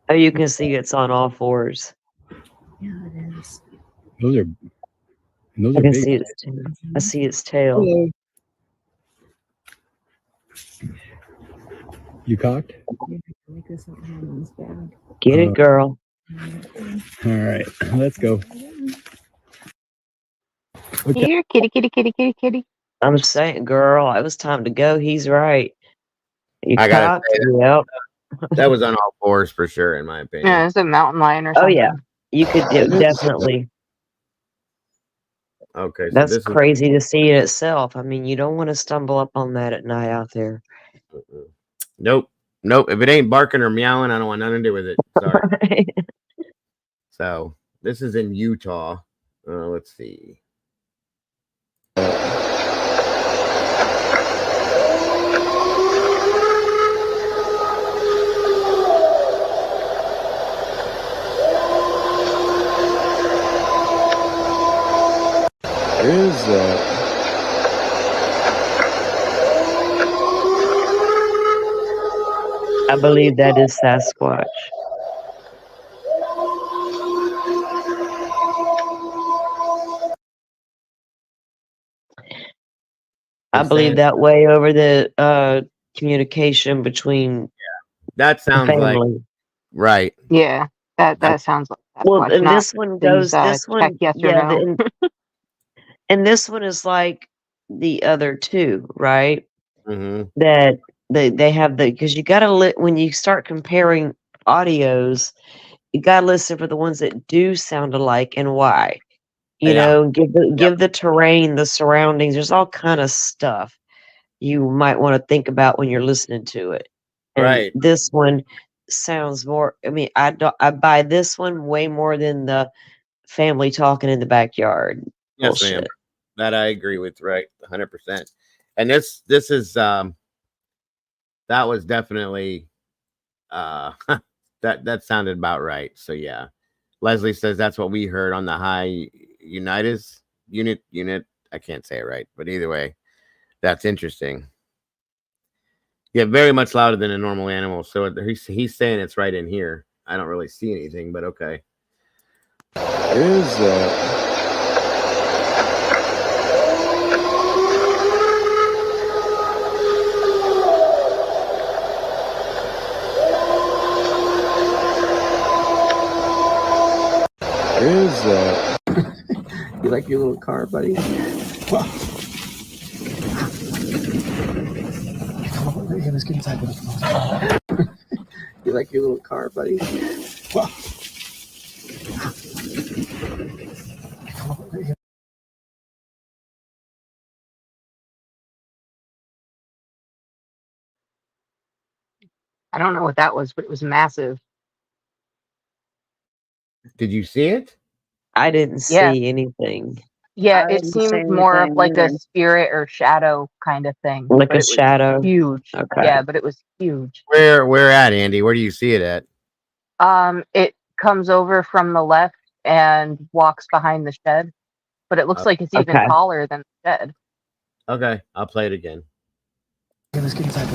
Speaker 13: Oh, you can see it's on all fours.
Speaker 6: Yeah, it is.
Speaker 7: Those are
Speaker 13: I can
Speaker 7: big.
Speaker 13: see its tail. I see its tail.
Speaker 7: Hello. You cocked?
Speaker 13: Get it, girl.
Speaker 7: All right, let's go. Okay.
Speaker 2: Here, kitty, kitty, kitty, kitty, kitty.
Speaker 13: I'm saying, girl, it was time to go. He's right. You
Speaker 1: I gotta
Speaker 13: cocked?
Speaker 1: say
Speaker 13: Yep.
Speaker 1: that was on all fours for sure, in my opinion.
Speaker 2: Yeah, it's a mountain lion or
Speaker 13: Oh
Speaker 2: something.
Speaker 13: yeah, you could definitely.
Speaker 1: Okay, so
Speaker 13: That's
Speaker 1: this
Speaker 13: crazy to see it itself. I mean, you don't want to stumble up on that at night out there.
Speaker 1: Nope. If it ain't barking or meowing, I don't want nothing to do with it. Sorry. So this is in Utah. Let's see.
Speaker 7: Is that?
Speaker 13: I believe that is Sasquatch. I believe that way over the communication between.
Speaker 1: That sounds like right.
Speaker 2: Yeah, that sounds like that.
Speaker 13: Well, and this one goes. This one,
Speaker 2: yes or
Speaker 13: yeah.
Speaker 2: no.
Speaker 13: And this one is like the other two, right?
Speaker 1: Mm-hmm.
Speaker 13: That they have because you got to when you start comparing audios, you got to listen for the ones that do sound alike and why. You
Speaker 1: Yeah.
Speaker 13: know, give the terrain, the surroundings. There's all kind of stuff you might want to think about when you're listening to it. And
Speaker 1: Right.
Speaker 13: this one sounds more. I mean, I buy this one way more than the family talking in the backyard.
Speaker 1: Yes, ma'am.
Speaker 13: Bullshit.
Speaker 1: That I agree with, right? 100%. And this is that was definitely that sounded about right. So yeah. Leslie says that's what we heard on the high Unitas unit. I can't say it right, but either way, that's interesting. Yeah, very much louder than a normal animal. So he's saying it's right in here. I don't really see anything, but okay.
Speaker 11: Is that? Is that?
Speaker 19: You like your little car, buddy?
Speaker 5: Come on, let's get inside.
Speaker 19: You like your little car, buddy?
Speaker 2: I don't know what that was, but it was massive.
Speaker 1: Did you see it?
Speaker 13: I didn't
Speaker 2: Yeah.
Speaker 13: see anything.
Speaker 2: Yeah,
Speaker 3: I
Speaker 2: it
Speaker 3: didn't see
Speaker 2: seemed more of
Speaker 3: anything
Speaker 2: like a
Speaker 3: either.
Speaker 2: spirit or shadow kind of thing.
Speaker 13: Like
Speaker 2: but
Speaker 13: a
Speaker 2: it was
Speaker 13: shadow.
Speaker 2: huge.
Speaker 13: Okay.
Speaker 2: Yeah, but it was huge.
Speaker 1: Where at, Andy? Where do you see it at?
Speaker 2: It comes over from the left and walks behind the shed, but it looks like it's even
Speaker 13: Okay.
Speaker 2: taller than the shed.
Speaker 1: Okay, I'll play it again.
Speaker 5: Let's get inside.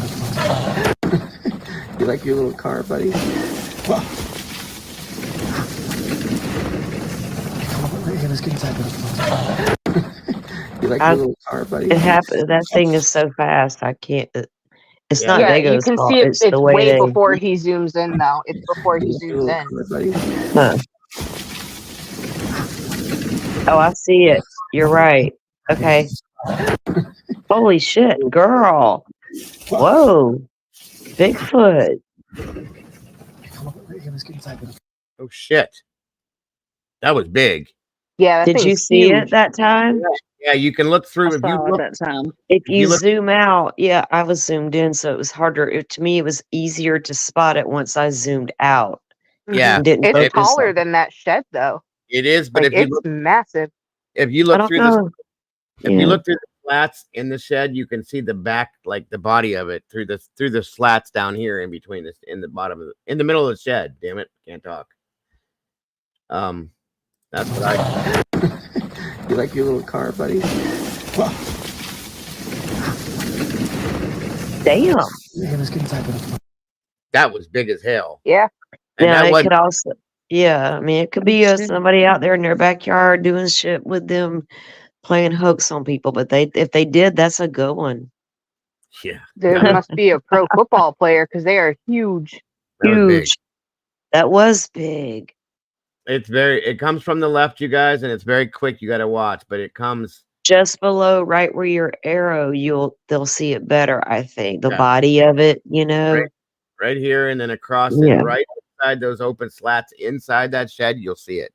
Speaker 19: You like your little car, buddy?
Speaker 5: Come on, let's get inside.
Speaker 19: You like
Speaker 13: I-
Speaker 19: your little car, buddy?
Speaker 13: It happened. That thing is so fast. I can't. It's
Speaker 1: Yeah.
Speaker 13: not
Speaker 2: Yeah, you
Speaker 13: Dago's
Speaker 2: can
Speaker 13: fault.
Speaker 2: see it.
Speaker 13: It's
Speaker 2: It's
Speaker 13: the way
Speaker 2: way
Speaker 13: they.
Speaker 2: before he zooms in, though. It's before he
Speaker 19: You like your
Speaker 2: zooms
Speaker 19: little
Speaker 2: in.
Speaker 19: car, buddy?
Speaker 13: Huh. Oh, I see it. You're right. Okay. Holy shit, girl! Whoa, Bigfoot.
Speaker 5: Come on, let's get inside.
Speaker 1: Oh shit, that was big.
Speaker 2: Yeah, that
Speaker 13: Did you
Speaker 2: thing's
Speaker 13: see it
Speaker 2: huge.
Speaker 13: that time?
Speaker 1: Yeah, you can look
Speaker 3: I
Speaker 1: through. If you
Speaker 3: saw it
Speaker 1: look,
Speaker 3: that time.
Speaker 13: If
Speaker 1: you
Speaker 13: you
Speaker 1: look-
Speaker 13: zoom out, yeah, I was zoomed in, so it was harder. To me, it was easier to spot it once I zoomed out.
Speaker 1: yeah,
Speaker 13: Didn't
Speaker 2: It's
Speaker 13: focus
Speaker 2: taller
Speaker 13: on.
Speaker 2: than that shed, though.
Speaker 1: it is. But
Speaker 2: Like,
Speaker 1: if you
Speaker 2: it's
Speaker 1: look,
Speaker 2: massive.
Speaker 1: if you
Speaker 13: I
Speaker 1: look
Speaker 13: don't
Speaker 1: through
Speaker 13: know.
Speaker 1: if
Speaker 13: Yeah.
Speaker 1: you look through the slats in the shed, you can see the back, like the body of it through the slats down here in between this, in the bottom of in the middle of the shed. Damn it, can't talk. That's what I.
Speaker 19: You like your little car, buddy?
Speaker 13: Damn.
Speaker 5: Let's get inside.
Speaker 1: That was big as hell.
Speaker 2: Yeah.
Speaker 1: And
Speaker 13: Now
Speaker 1: that
Speaker 13: it
Speaker 1: wasn't.
Speaker 13: could also. Yeah, I mean, it could be somebody out there in their backyard doing shit with them, playing hooks on people. But if they did, that's a good one.
Speaker 1: Yeah,
Speaker 2: There must be a pro football player because they are huge.
Speaker 1: that was big.
Speaker 13: Huge. That was big.
Speaker 1: It comes from the left, you guys, and it's very quick. You got to watch, but it comes
Speaker 13: Just below, right where your arrow, they'll see it better. I think the
Speaker 1: Yeah.
Speaker 13: body of it, you know.
Speaker 1: right here, and then across
Speaker 13: Yeah.
Speaker 1: it, right inside those open slats inside that shed, you'll see it.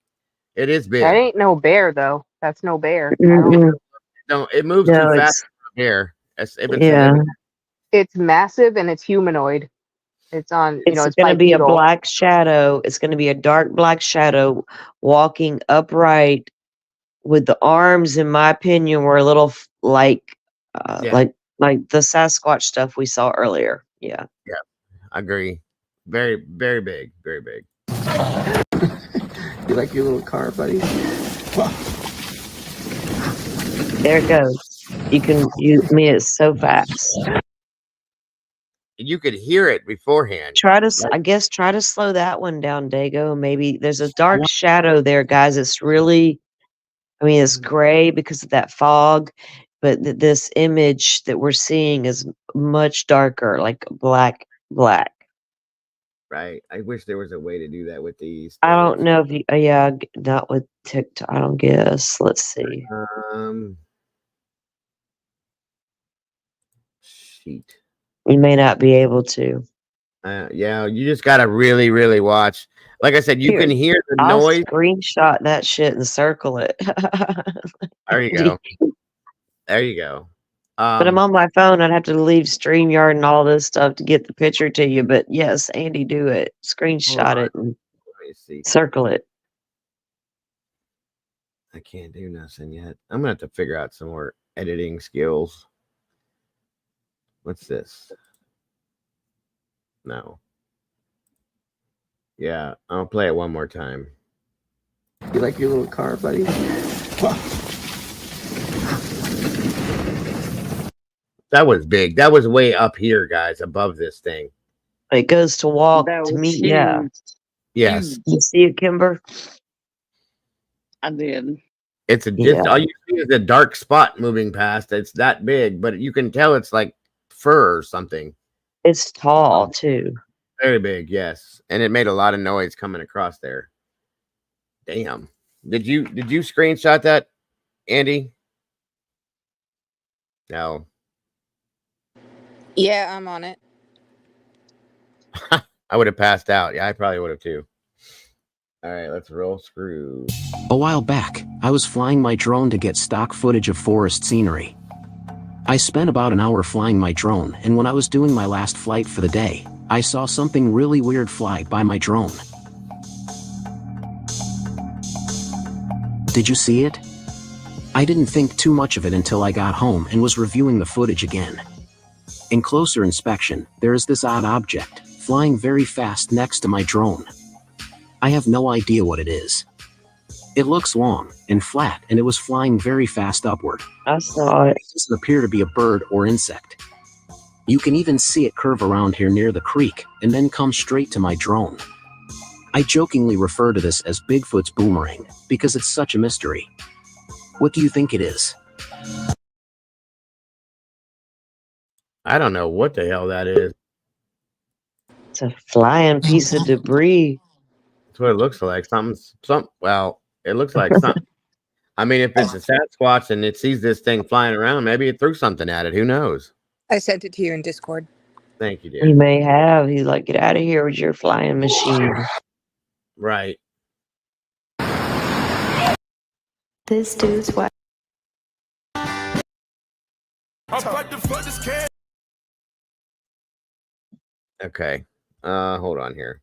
Speaker 1: It is big.
Speaker 2: That ain't no bear, though. That's no bear.
Speaker 13: Mm-mm.
Speaker 1: No, it moves
Speaker 13: No,
Speaker 1: too
Speaker 13: it's
Speaker 1: fast here.
Speaker 13: yeah.
Speaker 2: It's massive and it's humanoid. It's on,
Speaker 13: It's
Speaker 2: it's
Speaker 13: going to be a
Speaker 2: bipedal.
Speaker 13: black shadow. It's going to be a dark black shadow walking upright with the arms, in my opinion, were a little like the Sasquatch stuff we saw earlier. Yeah.
Speaker 1: Yeah, I agree. Very, very big. Very big.
Speaker 19: You like your little car, buddy?
Speaker 13: There it goes. It's so fast.
Speaker 1: You could hear it beforehand.
Speaker 13: Try to slow that one down, Dago. Maybe there's a dark shadow there, guys. It's really, it's gray because of that fog, but this image that we're seeing is much darker, like black.
Speaker 1: right? I wish there was a way to do that with these
Speaker 13: I don't
Speaker 1: things.
Speaker 13: know if you, yeah, not with TikTok. I don't guess. Let's see.
Speaker 1: Sheet.
Speaker 13: You may not be able to.
Speaker 1: Yeah, you just gotta really, really watch. Like I said, you
Speaker 13: Here,
Speaker 1: can hear the
Speaker 13: I'll
Speaker 1: noise.
Speaker 13: screenshot that shit and circle it.
Speaker 1: There you go. There you go.
Speaker 13: But I'm on my phone. I'd have to leave StreamYard and all this stuff to get the picture to you. But yes, Andy, do it. Screenshot it and
Speaker 1: Let me see.
Speaker 13: circle it.
Speaker 1: I can't do nothing yet. I'm gonna have to figure out some more editing skills. What's this? No. Yeah, I'll play it one more time.
Speaker 13: You like your little car, buddy?
Speaker 1: That was big. That was way up here, guys, above this thing.
Speaker 13: It goes to walk
Speaker 3: That
Speaker 13: to
Speaker 3: was
Speaker 13: meet. Yeah.
Speaker 3: huge.
Speaker 1: Yes.
Speaker 13: You see it, Kimber?
Speaker 3: I did.
Speaker 1: It's a just all you see is a dark spot moving past. It's that big, but you can tell it's like fur or something.
Speaker 13: It's tall too.
Speaker 1: Very big, yes. And it made a lot of noise coming across there. Damn. Did you screenshot that, Andy? No.
Speaker 2: Yeah, I'm on it.
Speaker 1: I would have passed out. Yeah, I probably would have too. All right, let's roll screw.
Speaker 9: A while back, I was flying my drone to get stock footage of forest scenery. I spent about an hour flying my drone, and when I was doing my last flight for the day, I saw something really weird fly by my drone. Did you see it? I didn't think too much of it until I got home and was reviewing the footage again. In closer inspection, there is this odd object, flying very fast next to my drone. I have no idea what it is. It looks long and flat, and it was flying very fast upward.
Speaker 13: I saw it.
Speaker 9: It doesn't appear to be a bird or insect. You can even see it curve around here near the creek, and then come straight to my drone. I jokingly refer to this as Bigfoot's boomerang, because it's such a mystery. What do you think it is?
Speaker 1: I don't know what the hell that is.
Speaker 13: It's a flying piece of debris.
Speaker 1: That's what it looks like. Well, it looks like something. I mean, if it's a Sasquatch and it sees this thing flying around, maybe it threw something at it. Who knows?
Speaker 2: I sent it to you in Discord.
Speaker 1: Thank you, dear.
Speaker 13: He may have. He's like, get out of here with your flying machine.
Speaker 1: Right.
Speaker 22: This dude's what?
Speaker 1: Okay. Hold on here.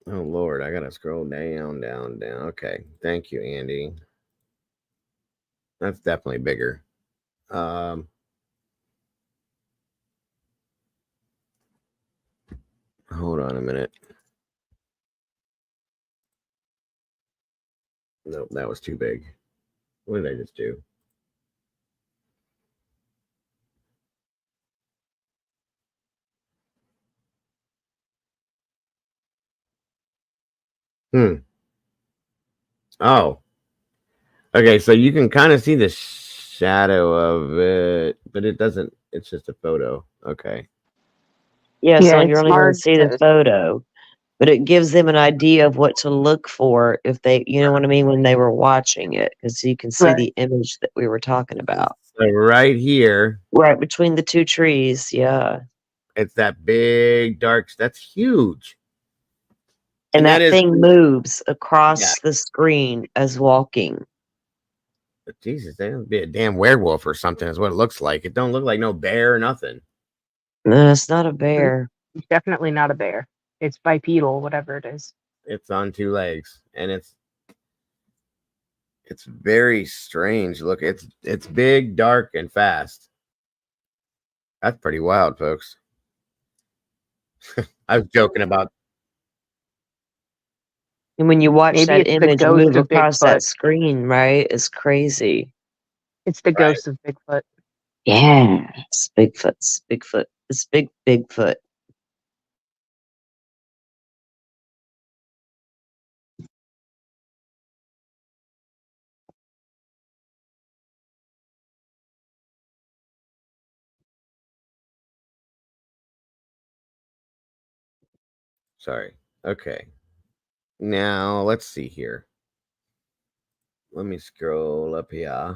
Speaker 1: Oh Lord, I gotta scroll down. Okay. Thank you, Andy. That's definitely bigger. Hold on a minute. Nope, that was too big. What did I just do? Oh. Okay, so you can kind of see the shadow of it, but it doesn't. It's just a photo. Okay.
Speaker 13: Yeah, so you're only going to see the photo, but it gives them an idea of what to look for if they, you know what I mean, when they were watching it, because you can see the image that we were talking about.
Speaker 1: So right here.
Speaker 13: Right between the two trees, yeah.
Speaker 1: It's that big dark. That's huge.
Speaker 13: And that thing moves across the screen as walking.
Speaker 1: But Jesus, that would be a damn werewolf or something is what it looks like. It don't look like no bear or nothing.
Speaker 13: No, it's not a bear.
Speaker 2: Definitely not a bear. It's bipedal, whatever it is.
Speaker 1: It's on two legs, and it's very strange. Look, it's big, dark, and fast. That's pretty wild, folks. I was joking about.
Speaker 13: And when you watch that image move across
Speaker 2: Bigfoot.
Speaker 13: that screen, right, it's crazy.
Speaker 2: It's the ghost of Bigfoot.
Speaker 13: Yeah, it's Bigfoot. It's Bigfoot. It's big Bigfoot.
Speaker 1: Sorry. Okay. Now let's see here. Let me scroll up here.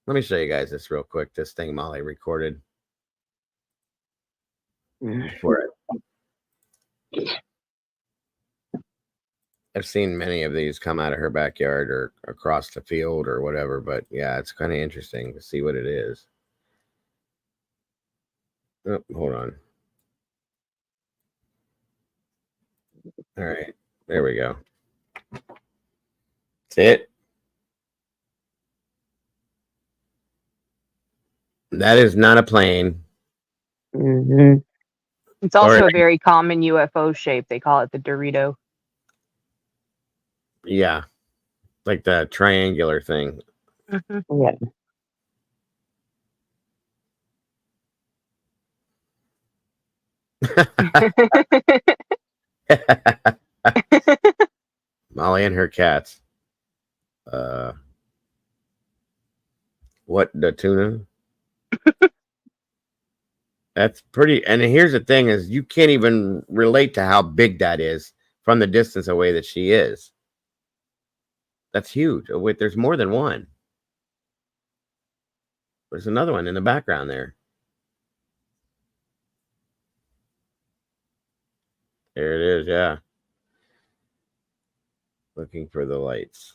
Speaker 1: Let me show you guys this real quick. This thing Molly recorded. Before I've seen many of these come out of her backyard or across the field or whatever, but yeah, it's kind of interesting to see what it is. Oh, hold on. All right, there we go. That's it. That is not a plane.
Speaker 13: Mm-hmm.
Speaker 2: It's also a very common UFO shape. They call it the Dorito.
Speaker 1: Yeah, like the triangular thing.
Speaker 2: Mm-hmm.
Speaker 1: Yeah. Molly and her cats. What, the tuna? That's pretty. And here's the thing is you can't even relate to how big that is from the distance away that she is. That's huge. Oh, wait, there's more than one. There's another one in the background there. There it is, yeah. Looking for the lights.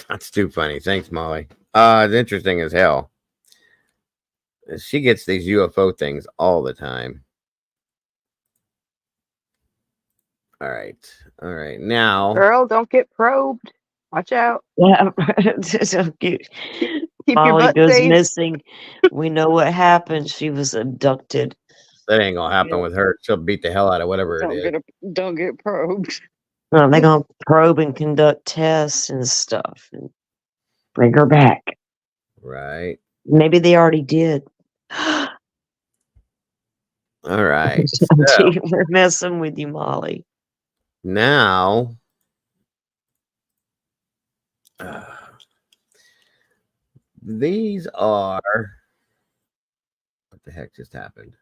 Speaker 1: That's too funny. Thanks, Molly. It's interesting as hell. She gets these UFO things all the time. All right. All right. Now,
Speaker 2: Girl, don't get probed. Watch out.
Speaker 13: Yeah. Keep
Speaker 2: your
Speaker 13: Molly
Speaker 2: butt
Speaker 13: goes
Speaker 2: safe.
Speaker 13: missing. We know what happened. She was abducted.
Speaker 1: that ain't gonna happen with her. She'll beat the hell out of whatever it is.
Speaker 3: Don't get probed.
Speaker 13: They're gonna probe and conduct tests and stuff and bring her back.
Speaker 1: Right.
Speaker 13: Maybe they already did.
Speaker 1: All right.
Speaker 13: Gee, we're messing with you, Molly.
Speaker 1: Now, these are, what the heck just happened?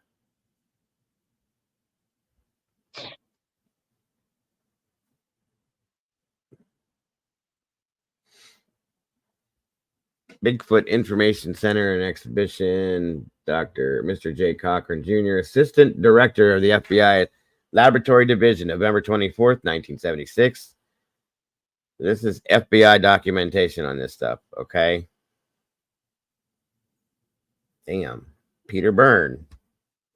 Speaker 1: Bigfoot Information Center and Exhibition, Mr. J. Cochran Jr., Assistant Director of the FBI Laboratory Division, November 24th, 1976. This is FBI documentation on this stuff, okay? Damn. Peter Byrne.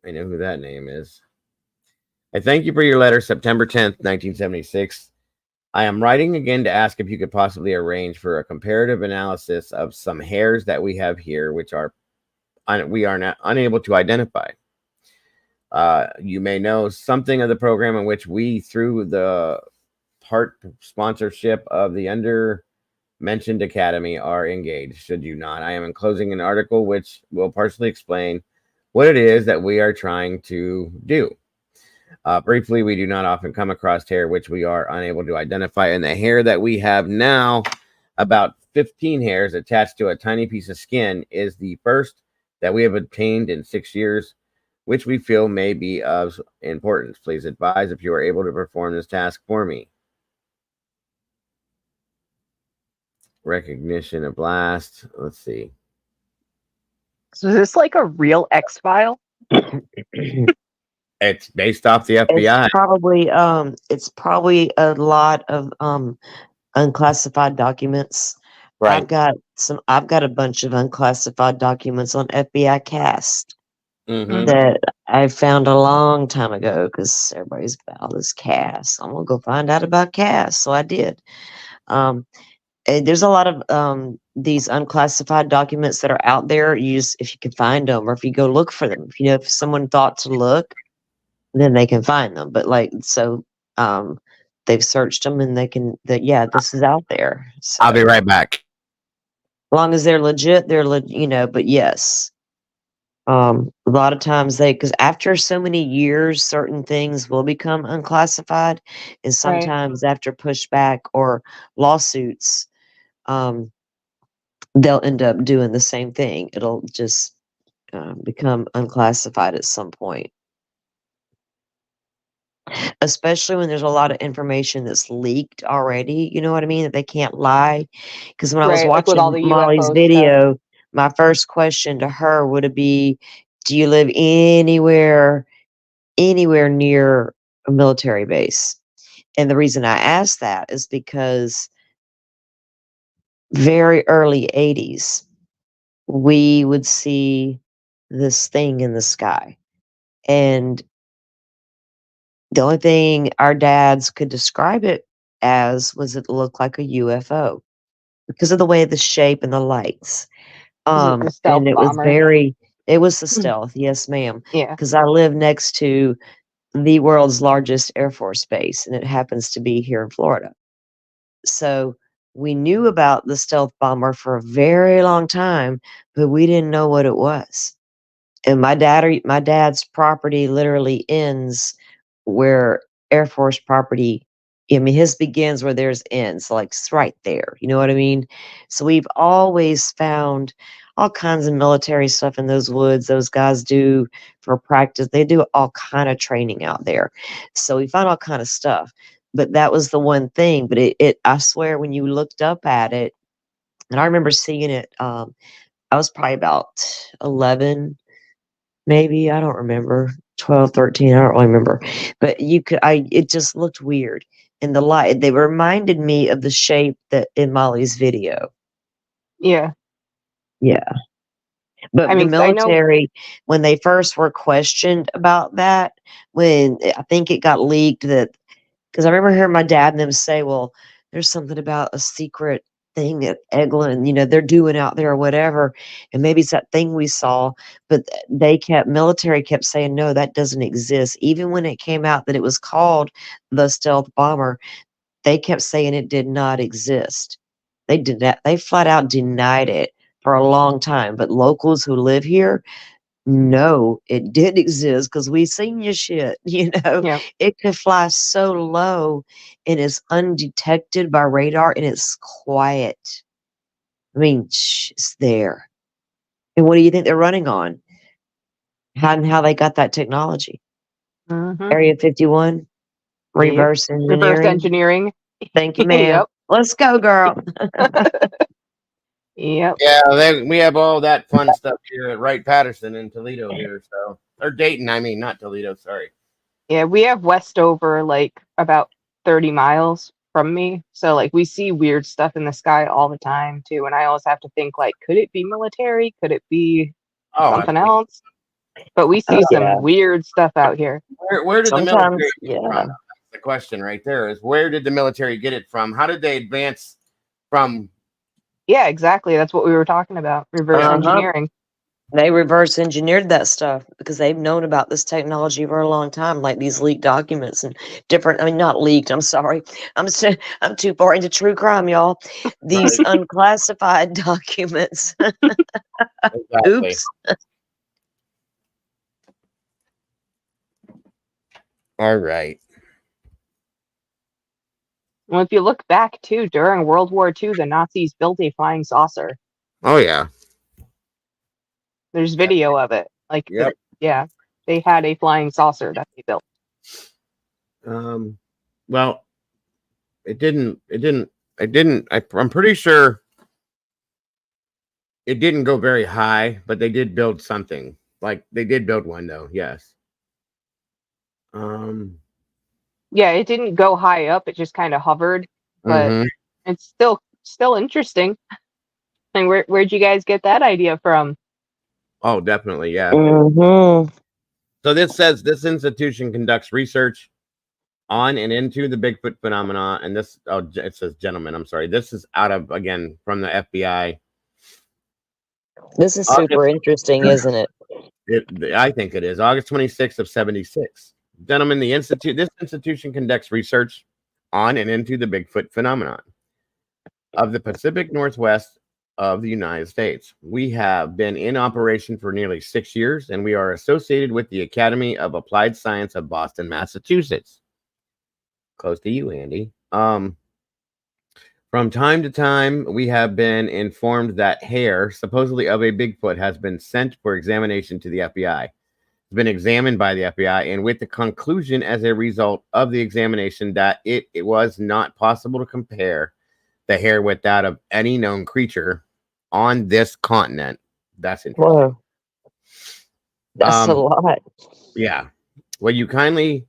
Speaker 1: I know who that name is. I thank you for your letter, September 10th, 1976. I am writing again to ask if you could possibly arrange for a comparative analysis of some hairs that we have here, which we are not unable to identify. You may know something of the program in which we, through the part sponsorship of the under-mentioned academy, are engaged. Should you not, I am enclosing an article which will partially explain what it is that we are trying to do. Briefly, we do not often come across hair which we are unable to identify, and the hair that we have now, about 15 hairs attached to a tiny piece of skin, is the first that we have obtained in 6 years, which we feel may be of importance. Please advise if you are able to perform this task for me. Recognition of blast. Let's see.
Speaker 2: So is this like a real X-File?
Speaker 1: It's based off the FBI.
Speaker 13: It's probably a lot of unclassified documents.
Speaker 1: Right.
Speaker 13: I've got a bunch of unclassified documents on FBI Cast
Speaker 1: Mm-hmm.
Speaker 13: that I found a long time ago because everybody's about this Cast. I'm gonna go find out about Cast, so I did. And there's a lot of these unclassified documents that are out there. If you can find them, or if you go look for them, if someone thought to look, then they can find them. But they've searched them and this is out there. So,
Speaker 1: I'll be right back.
Speaker 13: as long as they're legit, but yes. A lot of times because after so many years, certain things will become unclassified. And sometimes after pushback or lawsuits, they'll end up doing the same thing. It'll just become unclassified at some point. Especially when there's a lot of information that's leaked already, you know what I mean? That they can't lie. Because when I was
Speaker 2: Right, like with all
Speaker 13: watching
Speaker 2: the
Speaker 13: Molly's
Speaker 2: UFO stuff.
Speaker 13: video, my first question to her would be, do you live anywhere near a military base? And the reason I asked that is because very early 80s, we would see this thing in the sky. And the only thing our dads could describe it as was it looked like a UFO because of the way the shape and the lights.
Speaker 2: Is it the stealth
Speaker 13: And it was
Speaker 2: bomber?
Speaker 13: it was the stealth, yes, ma'am.
Speaker 2: Yeah.
Speaker 13: Because I live next to the world's largest Air Force base, and it happens to be here in Florida. So we knew about the stealth bomber for a very long time, but we didn't know what it was. And my dad's property literally ends where Air Force property, I mean, his begins where theirs ends, like it's right there. You know what I mean? So we've always found all kinds of military stuff in those woods. Those guys do for practice. They do all kind of training out there. So we found all kind of stuff. But that was the one thing. But I swear, when you looked up at it, and I remember seeing it, I was probably about 11, maybe, I don't remember, 12, 13, I don't really remember. But it just looked weird. And the light, they reminded me of the shape that in Molly's video.
Speaker 2: Yeah.
Speaker 13: Yeah. But
Speaker 2: I
Speaker 13: the
Speaker 2: mean, 'cause I know.
Speaker 13: military, when they first were questioned about that, when I think it got leaked because I remember hearing my dad and them say, well, there's something about a secret thing that Eglin, they're doing out there or whatever. And maybe it's that thing we saw, but military kept saying, no, that doesn't exist. Even when it came out that it was called the stealth bomber, they kept saying it did not exist. They flat out denied it for a long time. But locals who live here, no, it did exist because we seen your shit.
Speaker 2: Yeah.
Speaker 13: It could fly so low and it's undetected by radar and it's quiet. I mean, it's there. And what do you think they're running on? How they got that technology?
Speaker 2: Mhm.
Speaker 13: Area 51,
Speaker 2: Yep.
Speaker 13: reverse
Speaker 2: Reverse
Speaker 13: engineering.
Speaker 2: engineering.
Speaker 13: Thank you, ma'am.
Speaker 2: Yep.
Speaker 13: Let's go, girl.
Speaker 2: Yep.
Speaker 1: Yeah, we have all that fun stuff here at Wright Patterson in Toledo here. So, or Dayton, I mean, not Toledo. Sorry.
Speaker 2: Yeah, we have Westover like about 30 miles from me. So like we see weird stuff in the sky all the time too. And I always have to think like, could it be military? Could it be something else? But we see some weird stuff out here.
Speaker 1: Where did the military
Speaker 13: Sometimes,
Speaker 1: get it from? That's the question right there is where did the military get it from? How did they advance from?
Speaker 2: Yeah, exactly. That's what we were talking about. Reverse engineering.
Speaker 13: They reverse engineered that stuff because they've known about this technology for a long time, like these leaked documents and different. I mean, not leaked. I'm sorry. I'm too far into true crime, y'all. These unclassified documents.
Speaker 1: Exactly.
Speaker 13: Oops.
Speaker 1: All right.
Speaker 2: Well, if you look back too, during World War II, the Nazis built a flying saucer.
Speaker 1: Oh yeah.
Speaker 2: There's video of it. Like, yeah, they had a flying saucer that they built.
Speaker 1: Well, it didn't. I'm pretty sure it didn't go very high, but they did build something. Like they did build one though. Yes.
Speaker 2: Yeah, it didn't go high up. It just kind of hovered, but it's still interesting. And where'd you guys get that idea from?
Speaker 1: Oh, definitely, yeah.
Speaker 13: Mm-hmm.
Speaker 1: So this says this institution conducts research on and into the Bigfoot phenomena, and this it says gentlemen. I'm sorry. This is out of again from the FBI.
Speaker 13: This is super interesting, isn't it?
Speaker 1: I think it is. August 26th of 76. Gentlemen, this institution conducts research on and into the Bigfoot phenomenon of the Pacific Northwest of the United States. We have been in operation for nearly 6 years, and we are associated with the Academy of Applied Science of Boston, Massachusetts. Close to you, Andy. From From time to time, we have been informed that hair, supposedly of a Bigfoot, has been sent for examination to the FBI. It's been examined by the FBI, and with the conclusion as a result of the examination that it was not possible to compare the hair with that of any known creature on this continent. That's interesting.
Speaker 13: Whoa. That's a lot.
Speaker 1: Yeah. Will you kindly,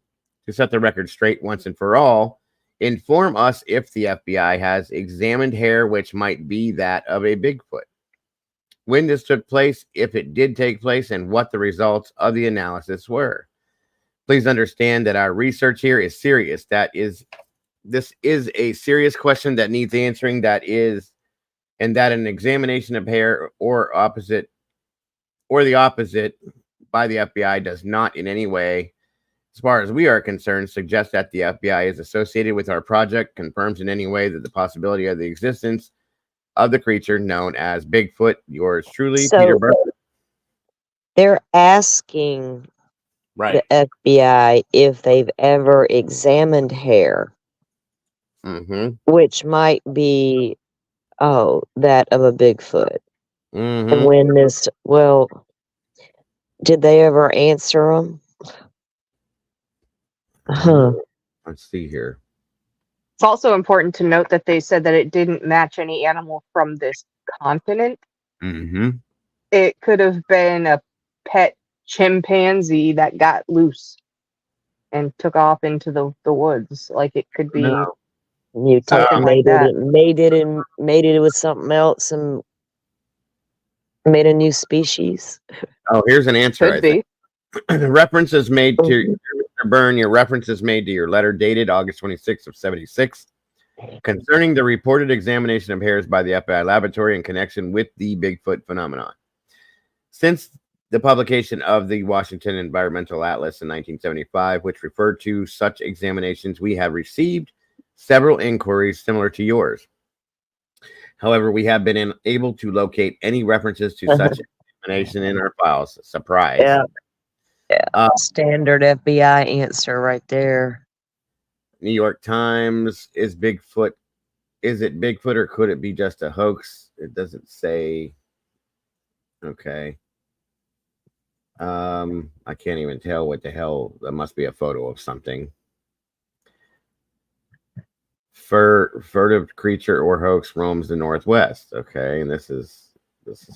Speaker 1: to set the record straight once and for all, inform us if the FBI has examined hair which might be that of a Bigfoot? When this took place, if it did take place, and what the results of the analysis were. Please understand that our research here is serious. This is a serious question that needs answering. And that an examination of hair or the opposite by the FBI does not in any way, as far as we are concerned, suggest that the FBI is associated with our project, confirms in any way that the possibility of the existence of the creature known as Bigfoot. Yours truly, Peter Byrne.
Speaker 13: They're asking
Speaker 1: Right.
Speaker 13: the FBI if they've ever examined hair, which might be, that of a Bigfoot. And when did they ever answer them?
Speaker 1: Let's see here.
Speaker 2: It's also important to note that they said that it didn't match any animal from this continent. It could have been a pet chimpanzee that got loose and took off into the woods. Like it could be something like that.
Speaker 13: Made it with something else and made a new species.
Speaker 1: Oh, here's an answer.
Speaker 2: Could be.
Speaker 1: References made to Mr. Byrne. Your references made to your letter dated August 26th of 76 concerning the reported examination of hairs by the FBI laboratory in connection with the Bigfoot phenomenon. Since the publication of the Washington Environmental Atlas in 1975, which referred to such examinations, we have received several inquiries similar to yours. However, we have been unable to locate any references to such examination in our files. Surprise.
Speaker 13: Yeah. Standard FBI answer right there.
Speaker 1: New York Times, is it Bigfoot or could it be just a hoax? It doesn't say. Okay. I can't even tell what the hell. That must be a photo of something. Furtive creature or hoax roams the Northwest. Okay, and this is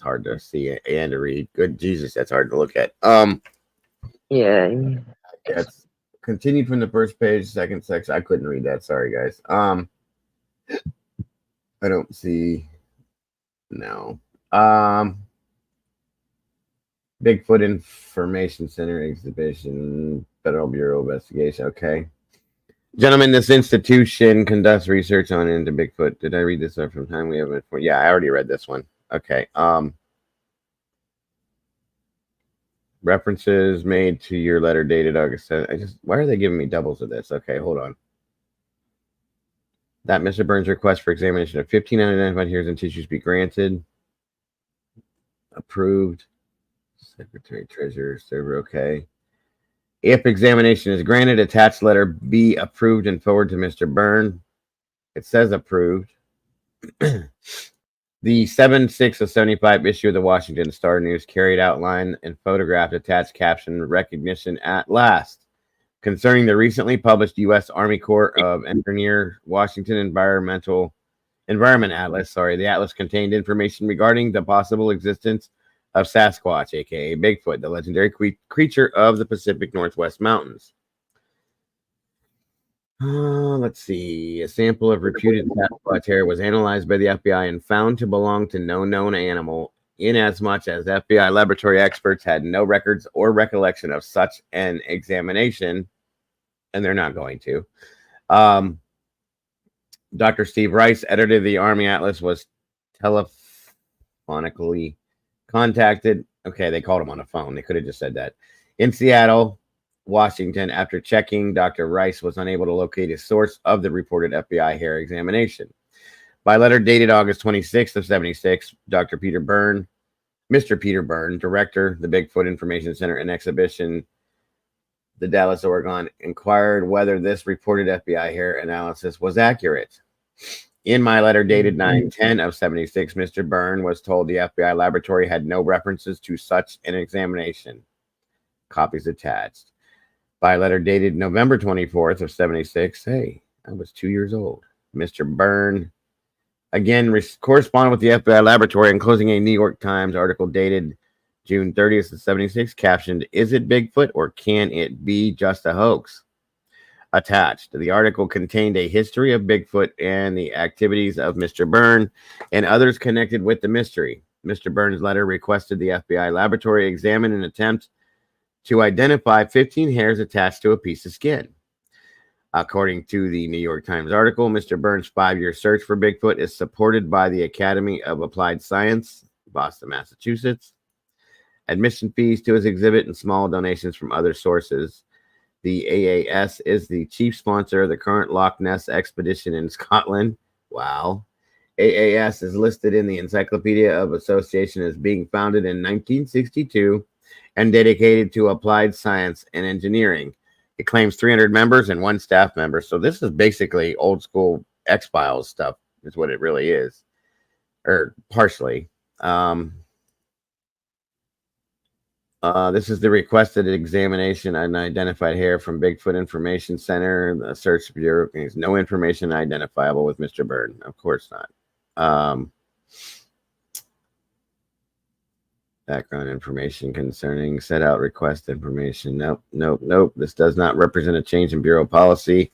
Speaker 1: hard to see and to read. Good Jesus, that's hard to look at.
Speaker 13: Yeah.
Speaker 1: It's continued from the first page, second section. I couldn't read that. Sorry, guys. I don't see. No. Bigfoot Information Center exhibition, Federal Bureau of Investigation. Okay. Gentlemen, this institution conducts research on into Bigfoot. Did I read this up from time we have it for? Yeah, I already read this one. Okay. References made to your letter dated August 7th. Why are they giving me doubles of this? Okay, hold on. That Mr. Burns' request for examination of 15 unidentified hairs and tissues be granted. Approved. Secretary, Treasurer, Server, okay. If examination is granted, attached letter be approved and forward to Mr. Byrne. It says approved. The 7/6 of 75 issue of the Washington Star News carried outline and photographed attached caption recognition at last concerning the recently published U.S. Army Corps of Engineers Washington Environment Atlas. The atlas contained information regarding the possible existence of Sasquatch, aka Bigfoot, the legendary creature of the Pacific Northwest Mountains. Let's see. A sample of reputed Sasquatch hair was analyzed by the FBI and found to belong to no known animal, inasmuch as FBI laboratory experts had no records or recollection of such an examination, and they're not going to. Dr. Steve Rice, editor of the Army Atlas, was telephonically contacted. Okay, they called him on the phone. They could have just said that. In Seattle, Washington, after checking, Dr. Rice was unable to locate a source of the reported FBI hair examination. By letter dated August 26th of 76, Mr. Peter Byrne, director, the Bigfoot Information Center and Exhibition, the Dallas, Oregon, inquired whether this reported FBI hair analysis was accurate. In my letter dated 9/10 of 76, Mr. Byrne was told the FBI laboratory had no references to such an examination. Copies attached. By letter dated November 24th of 76, hey, I was 2 years old. Mr. Byrne again corresponded with the FBI laboratory, enclosing a New York Times article dated June 30th of 76, captioned, "Is it Bigfoot or can it be just a hoax?" Attached. The article contained a history of Bigfoot and the activities of Mr. Byrne and others connected with the mystery. Mr. Byrne's letter requested the FBI laboratory examine an attempt to identify 15 hairs attached to a piece of skin. According to the New York Times article, Mr. Byrne's 5-year search for Bigfoot is supported by the Academy of Applied Science, Boston, Massachusetts. Admission fees to his exhibit and small donations from other sources. The AAS is the chief sponsor of the current Loch Ness expedition in Scotland. Wow. AAS is listed in the Encyclopedia of Association as being founded in 1962 and dedicated to applied science and engineering. It claims 300 members and 1 staff member. So this is basically old school X-Files stuff is what it really is. Or partially. This is the requested examination and identified hair from Bigfoot Information Center. The search bureau has no information identifiable with Mr. Byrne. Of course not. Background information concerning set out request information. Nope. This does not represent a change in bureau policy.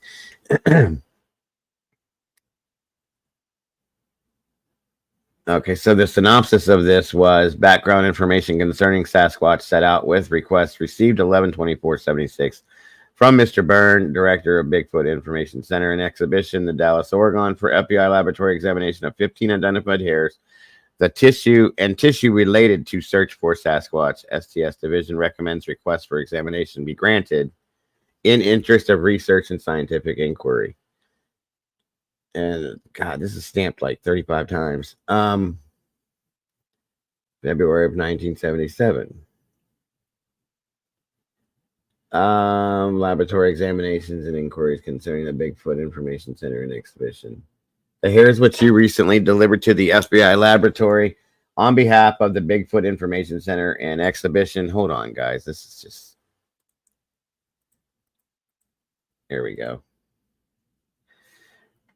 Speaker 1: Okay, so the synopsis of this was background information concerning Sasquatch set out with request received 11/24/76 from Mr. Byrne, director of Bigfoot Information Center and Exhibition, the Dallas, Oregon, for FBI laboratory examination of 15 identified hairs, the tissue related to search for Sasquatch. STS Division recommends requests for examination be granted in interest of research and scientific inquiry. And God, this is stamped like 35 times. February of 1977. Laboratory examinations and inquiries concerning the Bigfoot Information Center and Exhibition. The hairs which you recently delivered to the FBI laboratory on behalf of the Bigfoot Information Center and Exhibition. Hold on, guys. This is just... Here we go.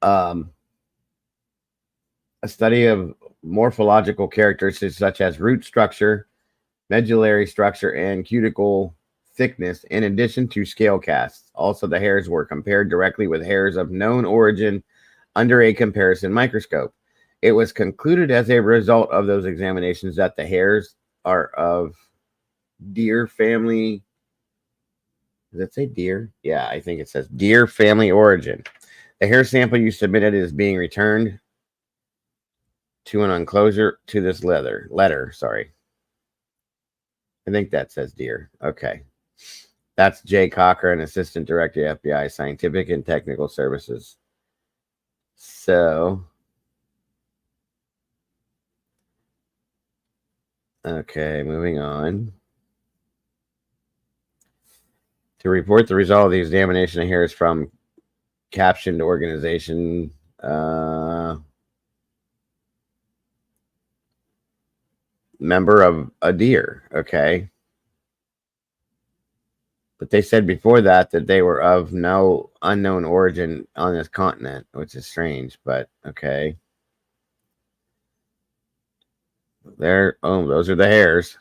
Speaker 1: A study of morphological characteristics such as root structure, medullary structure, and cuticle thickness, in addition to scale casts. Also, the hairs were compared directly with hairs of known origin under a comparison microscope. It was concluded as a result of those examinations that the hairs are of deer family. Does it say deer? Yeah, I think it says deer family origin. The hair sample you submitted is being returned to an enclosure to this letter. Sorry. I think that says deer. Okay. That's Jay Cochran, Assistant Director, FBI Scientific and Technical Services. So, okay, moving on. To report the result of the examination of hairs from captioned organization, member of a deer. Okay. But they said before that they were of no unknown origin on this continent, which is strange, but okay. There, oh, those are the hairs.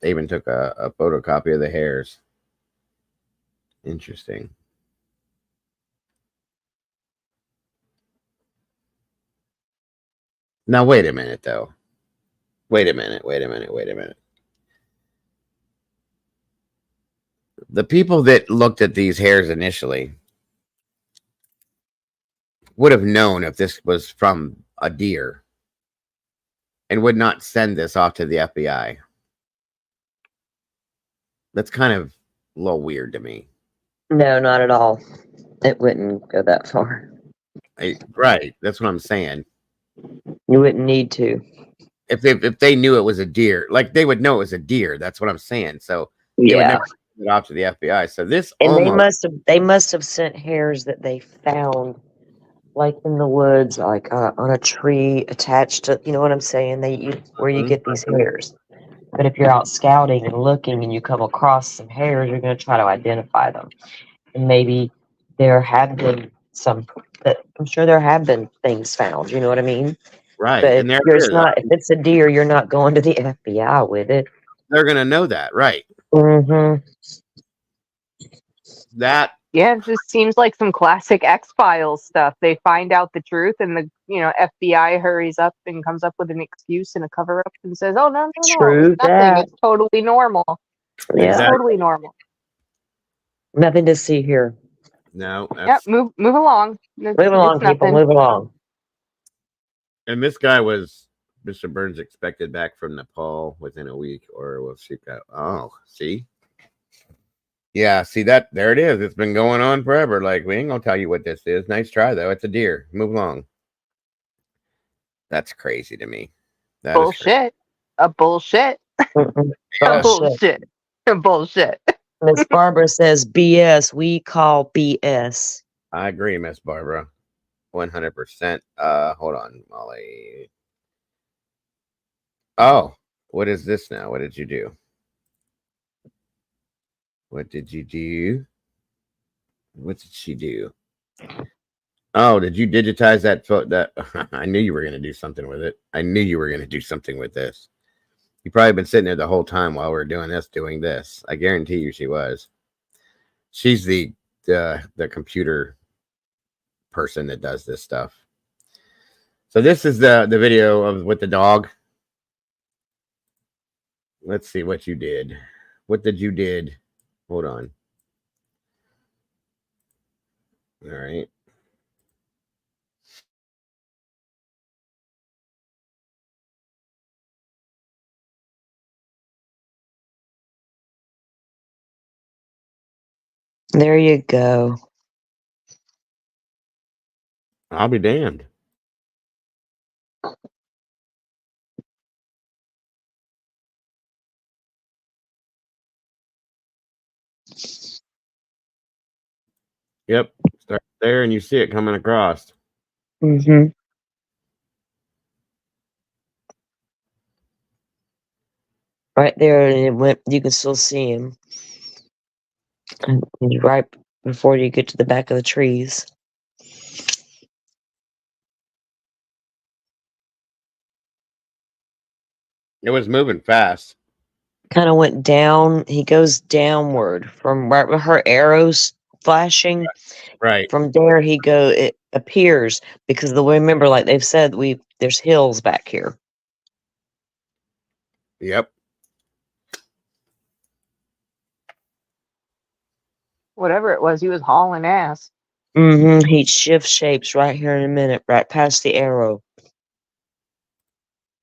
Speaker 1: They even took a photocopy of the hairs. Interesting. Now, wait a minute, though. Wait a minute. The people that looked at these hairs initially would have known if this was from a deer and would not send this off to the FBI. That's kind of a little weird to me.
Speaker 13: No, not at all. It wouldn't go that far.
Speaker 1: Right. That's what I'm saying.
Speaker 13: You wouldn't need to.
Speaker 1: If they knew it was a deer, like they would know it was a deer. That's what I'm saying. So they would never send it off to the FBI. So this
Speaker 13: and they must have sent hairs that they found like in the woods, like on a tree attached to, you know what I'm saying? Where you get these hairs. But if you're out scouting and looking and you come across some hairs, you're going to try to identify them. And maybe there have been I'm sure there have been things found. You know what I mean?
Speaker 1: Right.
Speaker 13: But
Speaker 1: And there it is.
Speaker 13: if it's a deer, you're not going to the FBI with it.
Speaker 1: They're going to know that. Right.
Speaker 13: Mm-hmm.
Speaker 1: That.
Speaker 2: Yeah, it just seems like some classic X-Files stuff. They find out the truth, and the FBI hurries up and comes up with an excuse and a cover-up and says, "Oh no,
Speaker 13: True
Speaker 2: it's nothing.
Speaker 13: that.
Speaker 2: It's totally normal.
Speaker 13: Yeah.
Speaker 2: It's totally normal."
Speaker 13: Nothing to see here.
Speaker 1: No.
Speaker 2: Yep. Move along.
Speaker 13: Move along, people. Move along.
Speaker 1: And this guy was Mr. Burns expected back from Nepal within a week, or will she go? Oh, see. Yeah, see that? There it is. It's been going on forever. Like, we ain't gonna tell you what this is. Nice try, though. It's a deer. Move along. That's crazy to me. That
Speaker 2: bullshit. A bullshit. A bullshit. A bullshit.
Speaker 13: Miss Barbara says BS. We call BS.
Speaker 1: I agree, Miss Barbara. 100%. Hold on, Molly. Oh, what is this now? What did you do? What did you do? What did she do? Oh, did you digitize that photo? That I knew you were going to do something with it. I knew you were going to do something with this. You probably been sitting there the whole time while we were doing this. I guarantee you she was. She's the computer person that does this stuff. So this is the video of with the dog. Let's see what you did. What did you did? Hold on. All right.
Speaker 13: There you go.
Speaker 1: I'll be damned. Yep. Start there and you see it coming across.
Speaker 13: Mm-hmm. Right there, and it went. You can still see him. And right before you get to the back of the trees.
Speaker 1: It was moving fast.
Speaker 13: Kind of went down. He goes downward from right where her arrows flashing.
Speaker 1: Right.
Speaker 13: From there, it appears because remember, like they've said, there's hills back here.
Speaker 1: Yep.
Speaker 2: Whatever it was, he was hauling ass.
Speaker 13: Mm-hmm. He shift shapes right here in a minute, right past the arrow.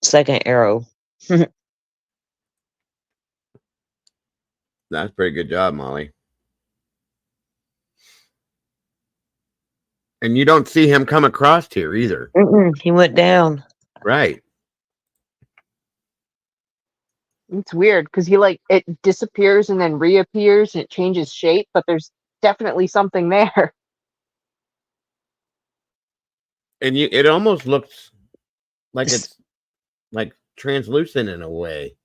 Speaker 13: Second arrow.
Speaker 1: That's a pretty good job, Molly. And you don't see him come across here either.
Speaker 13: He went down.
Speaker 1: Right.
Speaker 2: It's weird because it disappears and then reappears and it changes shape, but there's definitely something there.
Speaker 1: And it almost looks like it's like translucent in a way.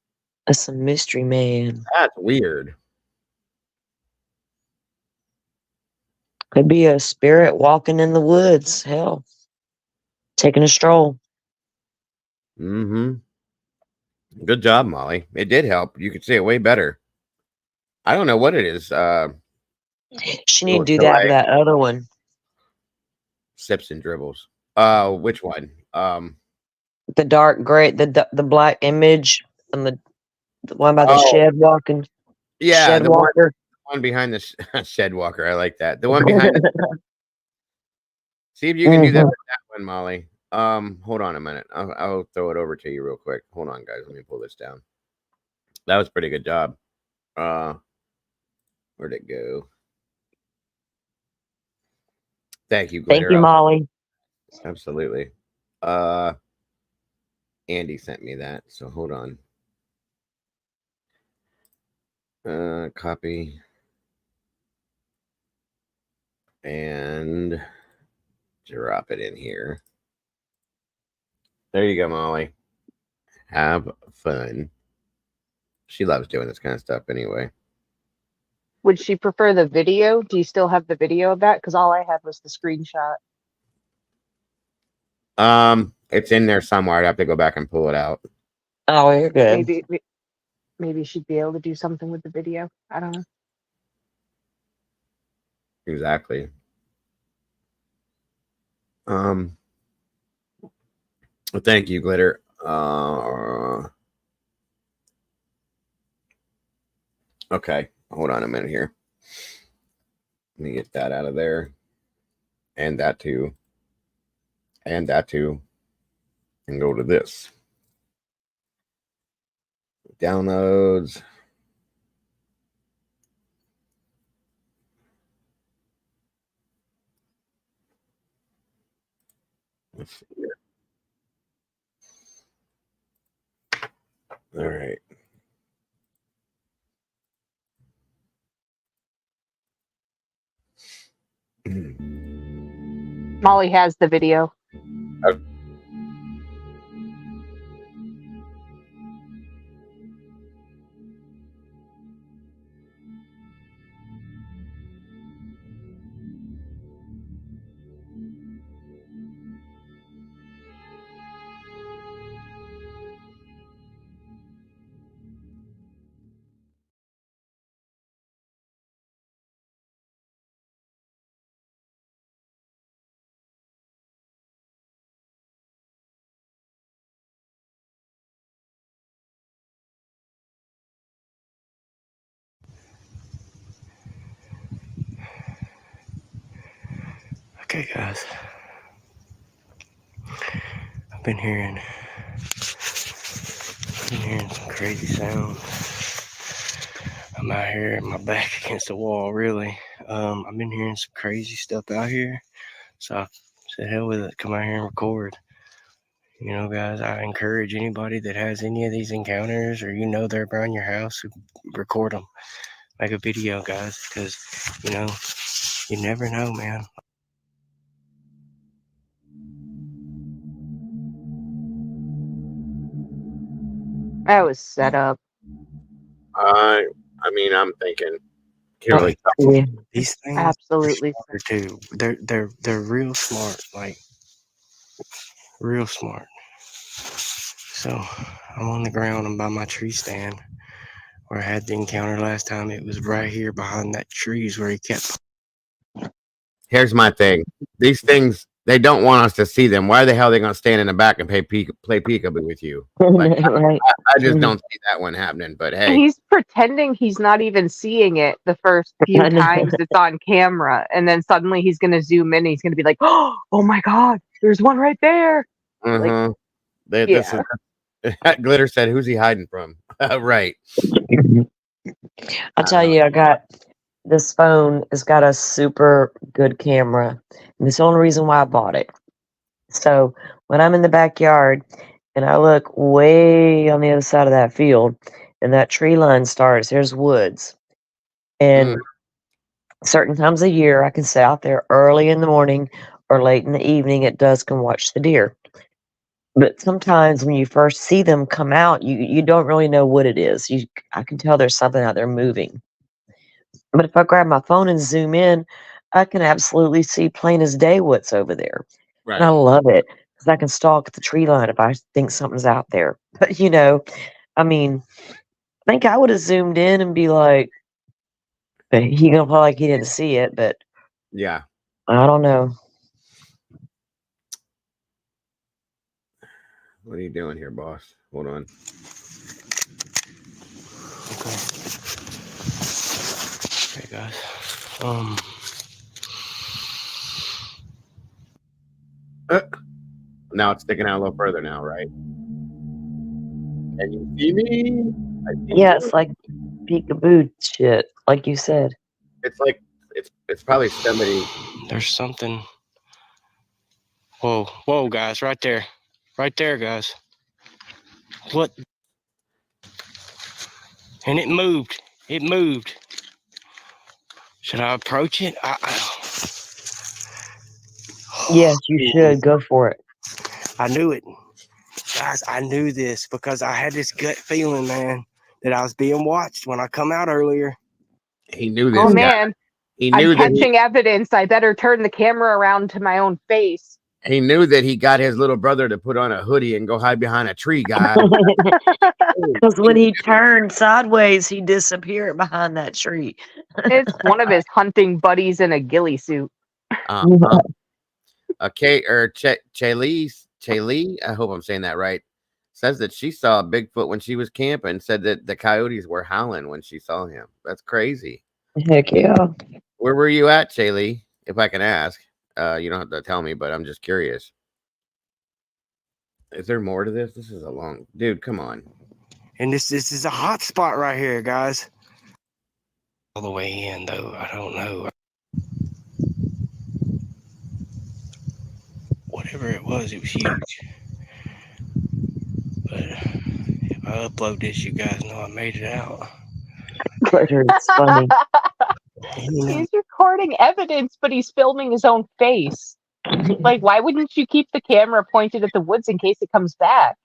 Speaker 13: That's a mystery man.
Speaker 1: That's weird.
Speaker 13: Could be a spirit walking in the woods. Hell. Taking a stroll.
Speaker 1: Mm-hmm. Good job, Molly. It did help. You could see it way better. I don't know what it is.
Speaker 13: She need to do that with that other one.
Speaker 1: Sips and dribbles. Which one?
Speaker 13: The dark gray, the black image, and the one by the shed walking.
Speaker 1: Yeah,
Speaker 13: shed
Speaker 1: the
Speaker 13: walker.
Speaker 1: one behind the shed walker. I like that. The one behind. See if you can do that with that one, Molly. Hold on a minute. I'll throw it over to you real quick. Hold on, guys. Let me pull this down. That was a pretty good job. Where'd it go? Thank you, Glitter.
Speaker 13: Thank you, Molly.
Speaker 1: Absolutely. Andy sent me that, so hold on. Copy and drop it in here. There you go, Molly. Have fun. She loves doing this kind of stuff anyway.
Speaker 2: Would she prefer the video? Do you still have the video of that? Because all I had was the screenshot.
Speaker 1: It's in there somewhere. I'd have to go back and pull it out.
Speaker 13: Oh, you're good.
Speaker 2: Maybe she'd be able to do something with the video. I don't know.
Speaker 1: Exactly. Well, thank you, Glitter. Okay, hold on a minute here. Let me get that out of there. And that too. And that too. And go to this. Downloads. Let's see here. All right.
Speaker 2: Molly has the video.
Speaker 1: Okay.
Speaker 4: Okay, guys. I've been hearing some crazy sounds. I'm out here, my back against the wall, really. I've been hearing some crazy stuff out here. So I said, hell with it, come out here and record. You know, guys, I encourage anybody that has any of these encounters or they're around your house, record them. Make a video, guys, because, you never know, man.
Speaker 2: That was set up.
Speaker 1: I mean, I'm thinking.
Speaker 4: These things
Speaker 2: absolutely
Speaker 4: are too. They're real smart, like real smart. So I'm on the ground. I'm by my tree stand where I had the encounter last time. It was right here behind that trees where he kept.
Speaker 1: Here's my thing. These things, they don't want us to see them. Why the hell are they going to stand in the back and play peekaboo with you? Like,
Speaker 13: Right.
Speaker 1: I just don't see that one happening. But hey,
Speaker 2: He's pretending he's not even seeing it the first few times it's on camera, and then suddenly he's going to zoom in and he's going to be like, "Oh my God, there's one right there!" Like,
Speaker 1: this is Glitter said, "Who's he hiding from?" Right.
Speaker 13: I'll tell you, this phone has got a super good camera, and it's the only reason why I bought it. So when I'm in the backyard and I look way on the other side of that field and that tree line starts, there's woods. And certain times of year, I can sit out there early in the morning or late in the evening at dusk and watch the deer. But sometimes when you first see them come out, you don't really know what it is. I can tell there's something out there moving. But if I grab my phone and zoom in, I can absolutely see plain as day what's over there.
Speaker 1: Right.
Speaker 13: And I love it because I can stalk the tree line if I think something's out there. But, I mean, I think I would have zoomed in and be like, he gonna play like he didn't see it, but
Speaker 1: yeah,
Speaker 13: I don't know.
Speaker 1: What are you doing here, boss? Hold on.
Speaker 4: Okay, guys.
Speaker 1: Now it's sticking out a little further now, right? Can you see me?
Speaker 13: Yeah, it's like peekaboo shit, like you said.
Speaker 1: It's like it's probably somebody.
Speaker 4: There's something. Whoa, guys, right there, guys. What? And it moved. Should I approach it?
Speaker 13: Yes, you should go for it.
Speaker 4: I knew it. Guys, I knew this because I had this gut feeling, man, that I was being watched when I come out earlier.
Speaker 1: He knew this
Speaker 2: Oh
Speaker 1: guy.
Speaker 2: man,
Speaker 1: He
Speaker 2: I'm
Speaker 1: knew that
Speaker 2: catching evidence. I better turn the camera around to my own face.
Speaker 1: he knew that he got his little brother to put on a hoodie and go hide behind a tree, guys.
Speaker 13: Because when he turned sideways, he disappeared behind that tree.
Speaker 2: It's one of his hunting buddies in a ghillie suit.
Speaker 1: Chaylee, I hope I'm saying that right, says that she saw Bigfoot when she was camping, said that the coyotes were howling when she saw him. That's crazy.
Speaker 13: Heck yeah.
Speaker 1: Where were you at, Chaylee, if I can ask? You don't have to tell me, but I'm just curious. Is there more to this? This is a long... Dude, come on.
Speaker 4: And this is a hot spot right here, guys. All the way in, though. I don't know. Whatever it was huge. But if I upload this, you guys know I made it out.
Speaker 13: It's funny.
Speaker 2: He's recording evidence, but he's filming his own face. Like, why wouldn't you keep the camera pointed at the woods in case it comes back?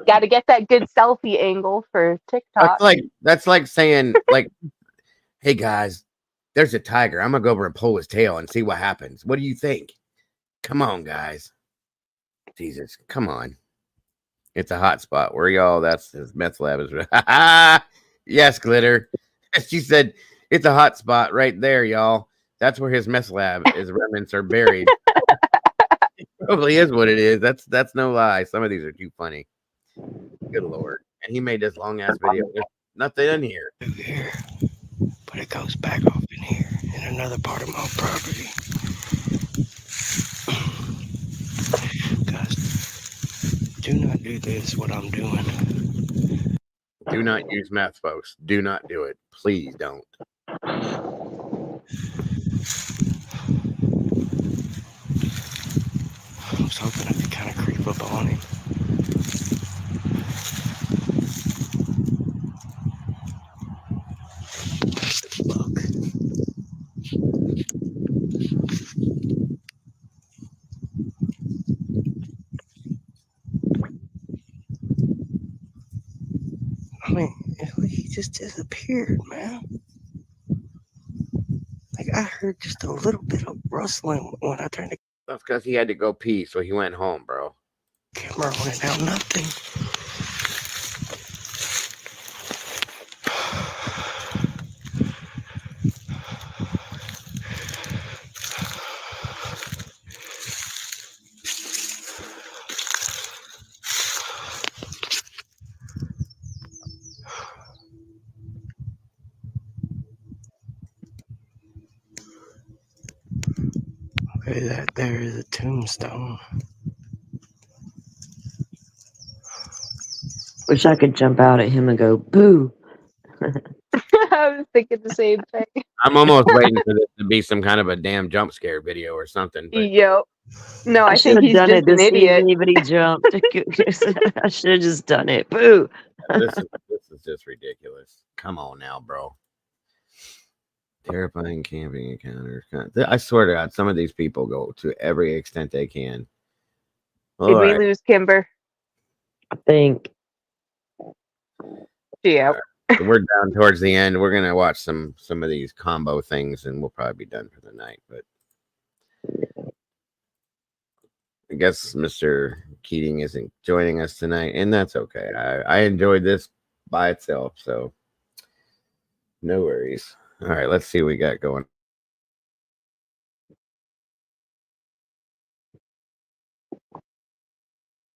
Speaker 2: Got to get that good selfie angle for TikTok.
Speaker 1: That's like saying, like, hey guys, there's a tiger. I'm gonna go over and pull his tail and see what happens. What do you think? Come on, guys. Jesus, come on. It's a hot spot. Where y'all? That's his meth lab. Is yes, Glitter. She said it's a hot spot right there, y'all. That's where his meth lab is. Remnants are buried. It probably is what it is. That's no lie. Some of these are too funny. Good Lord. And he made this long ass video. There's nothing in here.
Speaker 4: Here. But it goes back off in here in another part of my property. Guys, do not do this, what I'm doing.
Speaker 1: Do not use meth, folks. Do not do it. Please don't.
Speaker 4: I was hoping I could kind of creep up on him. I mean, he just disappeared, man. Like, I heard just a little bit of rustling when I turned the
Speaker 1: That's because he had to go pee, so he went home, bro.
Speaker 4: camera on and now nothing. Okay, that there is a tombstone.
Speaker 13: Wish I could jump out at him and go, boo.
Speaker 2: I was thinking the same thing.
Speaker 1: I'm almost waiting for this to be some kind of a damn jump scare video or something. But
Speaker 2: Yo. No, I
Speaker 13: should
Speaker 2: think
Speaker 13: have
Speaker 2: he's
Speaker 13: done
Speaker 2: just
Speaker 13: it this
Speaker 2: an idiot.
Speaker 13: evening, but he jumped. I should have just done it. Boo.
Speaker 1: this is just ridiculous. Come on now, bro. Terrifying camping encounters. I swear to God, some of these people go to every extent they can.
Speaker 2: Did we lose Kimber?
Speaker 13: I think.
Speaker 2: Yeah.
Speaker 1: So we're down towards the end. We're gonna watch some of these combo things, and we'll probably be done for the night. But I guess Mr. Keating isn't joining us tonight, and that's okay. I enjoyed this by itself, so no worries. All right, let's see what we got going.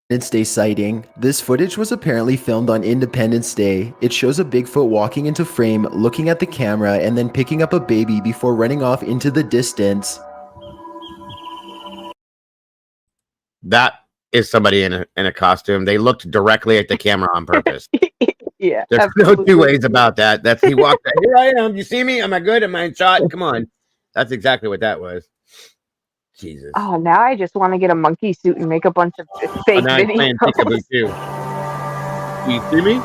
Speaker 10: Independence Day sighting. This footage was apparently filmed on Independence Day. It shows a Bigfoot walking into frame, looking at the camera, and then picking up a baby before running off into the distance.
Speaker 1: That is somebody in a costume. They looked directly at the camera on purpose.
Speaker 2: Yeah.
Speaker 1: There's no two ways about that. That's he walked out. Here I am. You see me? Am I good? Am I in shot? Come on. That's exactly what that was. Jesus.
Speaker 2: Oh, now I just want to get a monkey suit and make a bunch of fake
Speaker 1: now he's playing
Speaker 2: videos.
Speaker 1: peekaboo too. You see me?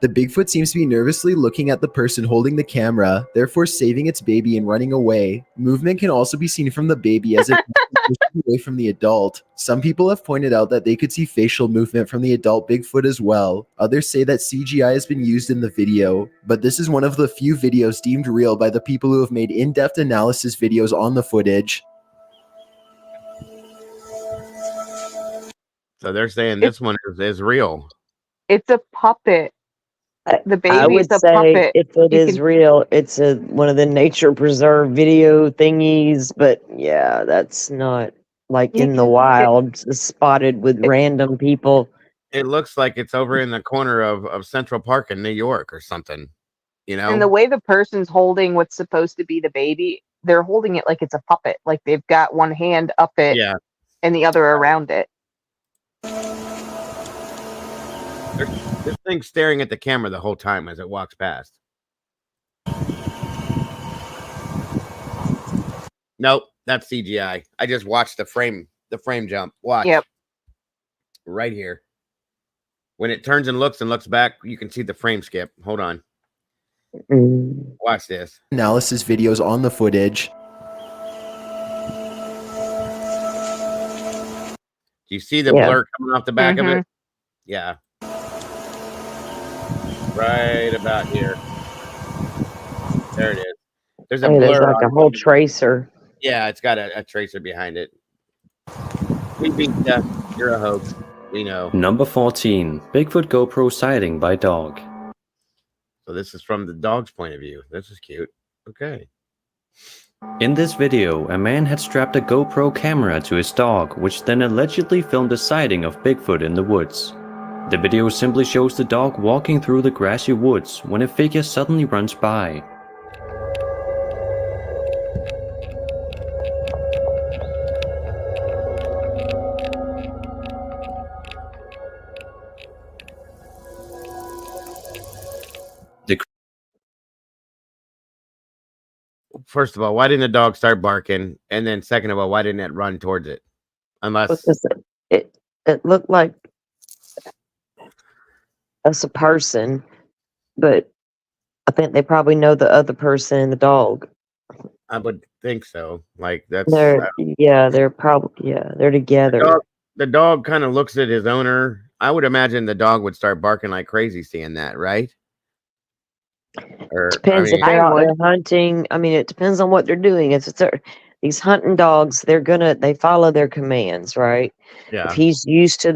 Speaker 10: The Bigfoot seems to be nervously looking at the person holding the camera, therefore saving its baby and running away. Movement can also be seen from the baby as it pushes away from the adult. Some people have pointed out that they could see facial movement from the adult Bigfoot as well. Others say that CGI has been used in the video, but this is one of the few videos deemed real by the people who have made in-depth analysis videos on the footage.
Speaker 1: So they're saying this one is real.
Speaker 2: It's a puppet. The
Speaker 13: I
Speaker 2: baby is
Speaker 13: would
Speaker 2: a
Speaker 13: say
Speaker 2: puppet.
Speaker 13: if it
Speaker 2: You
Speaker 13: is
Speaker 2: can-
Speaker 13: real, it's one of the nature preserve video thingies. But yeah, that's not like
Speaker 2: You
Speaker 13: in the
Speaker 2: can-
Speaker 13: wild, spotted with random people.
Speaker 1: It looks like it's over in the corner of Central Park in New York or something. You know?
Speaker 2: And the way the person's holding what's supposed to be the baby, they're holding it like it's a puppet. Like they've got one hand up it
Speaker 1: Yeah.
Speaker 2: and the other around it.
Speaker 1: This thing's staring at the camera the whole time as it walks past. Nope, that's CGI. I just watched the frame jump. Watch.
Speaker 2: Yep.
Speaker 1: Right here. When it turns and looks back, you can see the frame skip. Hold on. Watch this.
Speaker 10: Analysis videos on the footage.
Speaker 1: Do you see the blur coming off the back of it? Yeah. Right about here. There it is. There's a blur.
Speaker 13: There's like a whole tracer.
Speaker 1: Yeah, it's got a tracer behind it. We beat death. You're a hoax. We know.
Speaker 14: Number 14. Bigfoot GoPro sighting by dog.
Speaker 1: So this is from the dog's point of view. This is cute. Okay.
Speaker 14: In this video, a man had strapped a GoPro camera to his dog, which then allegedly filmed a sighting of Bigfoot in the woods. The video simply shows the dog walking through the grassy woods when a figure suddenly runs by.
Speaker 1: First of all, why didn't the dog start barking? And then second of all, why didn't it run towards it? Unless
Speaker 13: it looked like us a person, but I think they probably know the other person and the dog.
Speaker 1: I would think so. Like that's
Speaker 13: They're probably they're together.
Speaker 1: The dog kind of looks at his owner. I would imagine the dog would start barking like crazy seeing that, right? Or
Speaker 13: Depends if they're out there hunting. I mean, it depends on what they're doing. If it's these hunting dogs, they follow their commands, right?
Speaker 1: Yeah.
Speaker 13: If he's used to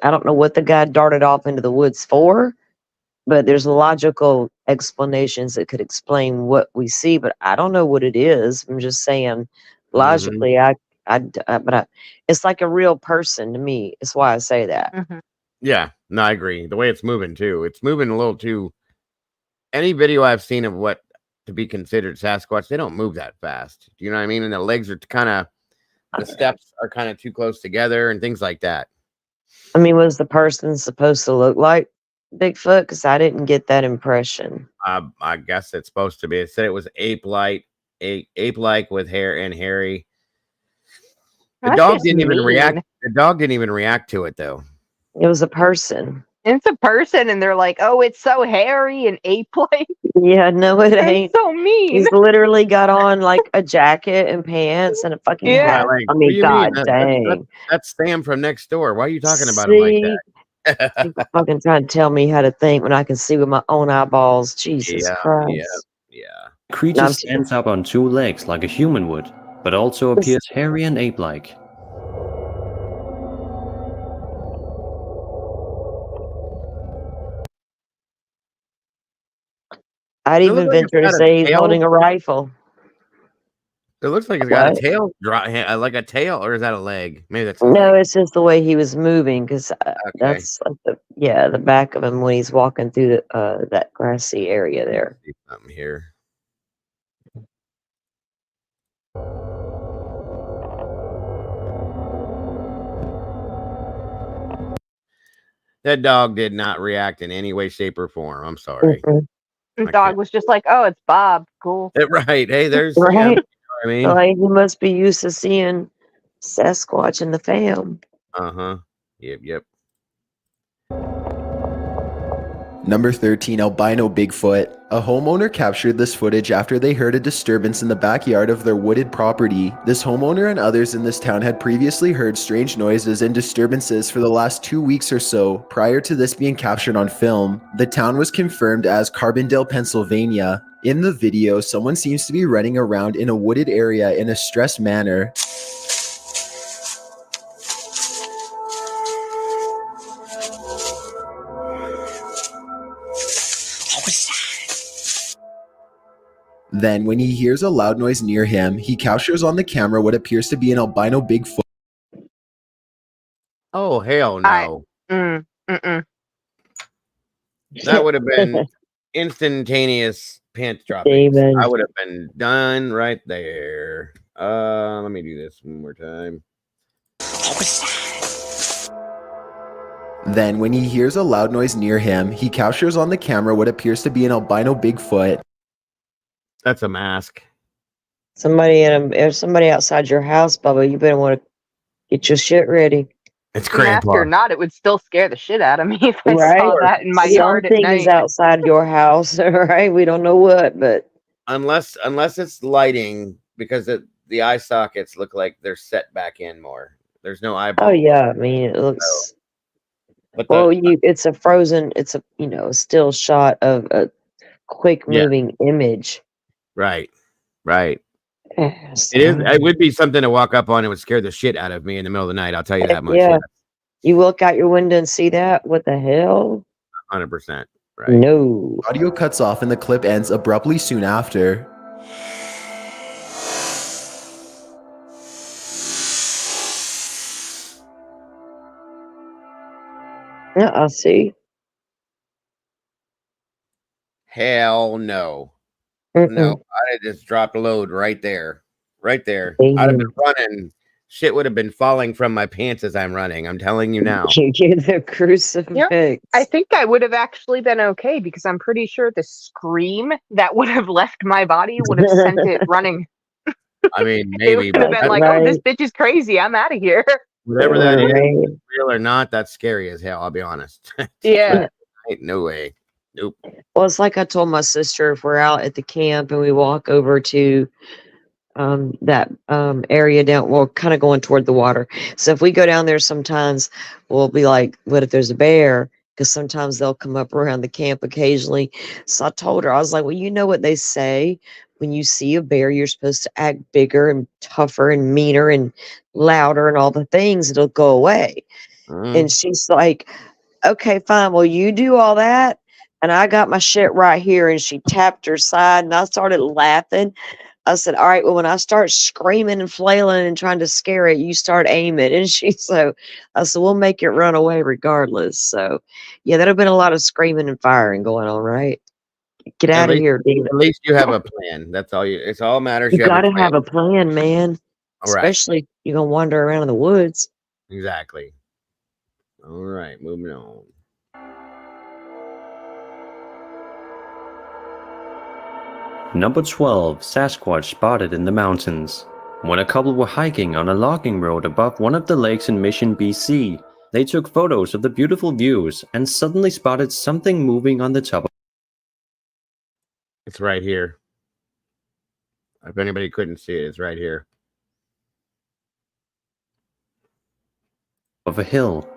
Speaker 13: I don't know what the guy darted off into the woods for, but there's logical explanations that could explain what we see, but I don't know what it is. I'm just saying, logically, it's like a real person to me. That's why I say that.
Speaker 1: Yeah, no, I agree. The way it's moving too, it's moving a little too. Any video I've seen of what to be considered Sasquatch, they don't move that fast. Do you know what I mean? And the legs are the steps are kind of too close together and things like that.
Speaker 13: I mean, was the person supposed to look like Bigfoot? Because I didn't get that impression.
Speaker 1: I guess it's supposed to be. It said it was ape-like with hair and hairy. The dog didn't even react. The dog didn't even react to it though.
Speaker 13: It was a person.
Speaker 2: It's a person, and they're like, "Oh, it's so hairy and ape-like."
Speaker 13: Yeah, no, it ain't.
Speaker 2: So mean.
Speaker 13: He's literally got on like a jacket and pants and a fucking hat.
Speaker 1: Like,
Speaker 13: I
Speaker 1: what do
Speaker 13: mean,
Speaker 1: you
Speaker 13: God
Speaker 1: mean?
Speaker 13: dang.
Speaker 1: That's Sam from next door. Why are you talking about him like that?
Speaker 13: People fucking trying to tell me how to think when I can see with my own eyeballs. Jesus Christ.
Speaker 14: The creature stands up on two legs like a human would, but also appears hairy and ape-like.
Speaker 13: I'd even venture to say he's holding a rifle.
Speaker 1: It looks like it's got a tail, like a tail, or is that a leg? Maybe that's
Speaker 13: no. It's just the way he was moving, because that's like the back of him when he's walking through that grassy area there.
Speaker 1: Something here. That dog did not react in any way, shape, or form. I'm sorry.
Speaker 2: The dog was just like, "Oh, it's Bob. Cool."
Speaker 1: Right. Hey, there's
Speaker 13: right.
Speaker 1: You know what I mean,
Speaker 13: like he must be used to seeing Sasquatch in the fam.
Speaker 1: Yep.
Speaker 10: Number 13, albino Bigfoot. A homeowner captured this footage after they heard a disturbance in the backyard of their wooded property. This homeowner and others in this town had previously heard strange noises and disturbances for the last 2 weeks or so prior to this being captured on film. The town was confirmed as Carbondale, Pennsylvania. In the video, someone seems to be running around in a wooded area in a stressed manner. Then, when he hears a loud noise near him, he captures on the camera what appears to be an albino Bigfoot.
Speaker 1: Oh, hell no.
Speaker 2: Mm-mm.
Speaker 1: That would have been instantaneous pants dropping.
Speaker 13: David.
Speaker 1: I would have been done right there. Let me do this one more time.
Speaker 10: Then, when he hears a loud noise near him, he captures on the camera what appears to be an albino Bigfoot.
Speaker 1: That's a mask.
Speaker 13: Somebody outside your house, Bubba. You better want to get your shit ready.
Speaker 1: It's
Speaker 2: Mask or not, it would still scare the shit out of me if I
Speaker 13: Right?
Speaker 2: saw that in my yard at
Speaker 13: Something
Speaker 2: night.
Speaker 13: is outside your house, right? We don't know what, but
Speaker 1: Unless it's lighting, because the eye sockets look like they're set back in more. There's no eyeball.
Speaker 13: oh yeah, I mean it looks.
Speaker 1: But
Speaker 13: It's a frozen. It's a a still shot of a quick moving image.
Speaker 1: Right. It is.
Speaker 13: So-
Speaker 1: It would be something to walk up on. It would scare the shit out of me in the middle of the night. I'll tell you that much.
Speaker 13: Yeah. You look out your window and see that? What the hell?
Speaker 1: 100%. Right.
Speaker 13: No.
Speaker 10: Audio cuts off and the clip ends abruptly soon after.
Speaker 13: Yeah, I see.
Speaker 1: Hell no.
Speaker 13: Mm-mm.
Speaker 1: No, I'd have just dropped a load right there. I'd have been running. Shit would have been falling from my pants as I'm running. I'm telling you now.
Speaker 13: You get the crucifix.
Speaker 2: I think I would have actually been okay because I'm pretty sure the scream that would have left my body would have sent it running.
Speaker 1: I mean,
Speaker 2: It
Speaker 1: maybe,
Speaker 2: would have
Speaker 1: but
Speaker 2: been like, oh, this bitch is crazy. I'm out of here.
Speaker 1: whatever that is,
Speaker 13: Right.
Speaker 1: real or not, that's scary as hell. I'll be honest.
Speaker 2: Yeah.
Speaker 1: Ain't no way. Nope.
Speaker 13: Well, it's like I told my sister, if we're out at the camp and we walk over to that area down, well, kind of going toward the water. So if we go down there sometimes, we'll be like, what if there's a bear? Because sometimes they'll come up around the camp occasionally. So I told her, I was like, well, you know what they say? When you see a bear, you're supposed to act bigger and tougher and meaner and louder and all the things. It'll go away. And she's like, okay, fine. Well, you do all that. And I got my shit right here. And she tapped her side and I started laughing. I said, all right, well, when I start screaming and flailing and trying to scare it, you start aiming. And I said, we'll make it run away regardless. So yeah, there'd have been a lot of screaming and firing going on, right? Get out of here, David.
Speaker 1: At least you have a plan. That's all it's all matters.
Speaker 13: You got to
Speaker 1: plan.
Speaker 13: have a plan, man.
Speaker 1: All right.
Speaker 13: Especially if you're going to wander around in the woods.
Speaker 1: Exactly. All right, moving on.
Speaker 14: Number 12, Sasquatch spotted in the mountains. When a couple were hiking on a logging road above one of the lakes in Mission, BC, they took photos of the beautiful views and suddenly spotted something moving on the top
Speaker 1: It's right here. If anybody couldn't see it, it's right here.
Speaker 14: of a hill.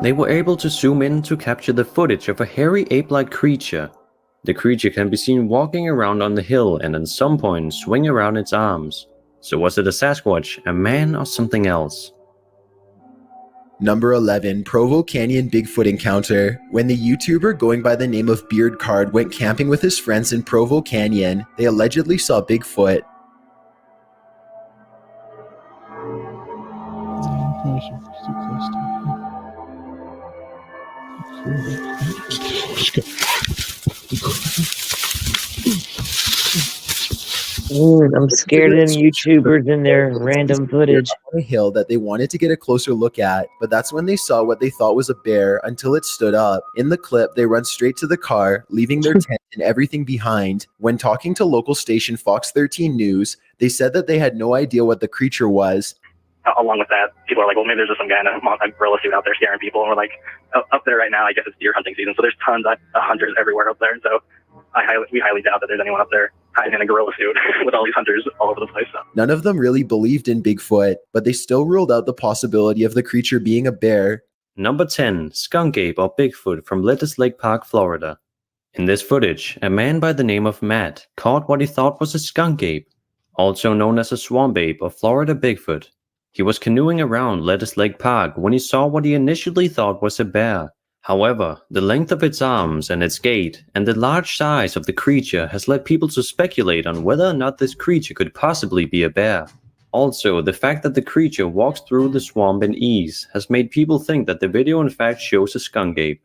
Speaker 14: They were able to zoom in to capture the footage of a hairy ape-like creature. The creature can be seen walking around on the hill and at some point swing around its arms. So was it a Sasquatch, a man, or something else?
Speaker 10: Number 11, Provo Canyon Bigfoot Encounter. When the YouTuber going by the name of Beard Card went camping with his friends in Provo Canyon, they allegedly saw Bigfoot.
Speaker 13: I'm scared of them YouTubers and their random footage.
Speaker 10: On a hill that they wanted to get a closer look at, but that's when they saw what they thought was a bear until it stood up. In the clip, they run straight to the car, leaving their tent and everything behind. When talking to local station Fox 13 News, they said that they had no idea what the creature was.
Speaker 15: Along with that, people are like, well, maybe there's just some guy in a gorilla suit out there scaring people. And we're like, up there right now, I guess it's deer hunting season. So there's tons of hunters everywhere up there. So we highly doubt that there's anyone up there hiding in a gorilla suit with all these hunters all over the place. So.
Speaker 10: None of them really believed in Bigfoot, but they still ruled out the possibility of the creature being a bear.
Speaker 14: Number 10. Skunk ape or Bigfoot from Lettuce Lake Park, Florida. In this footage, a man by the name of Matt caught what he thought was a skunk ape, also known as a swamp ape or Florida Bigfoot. He was canoeing around Lettuce Lake Park when he saw what he initially thought was a bear. However, the length of its arms and its gait and the large size of the creature has led people to speculate on whether or not this creature could possibly be a bear. Also, the fact that the creature walks through the swamp in ease has made people think that the video in fact shows a skunk ape.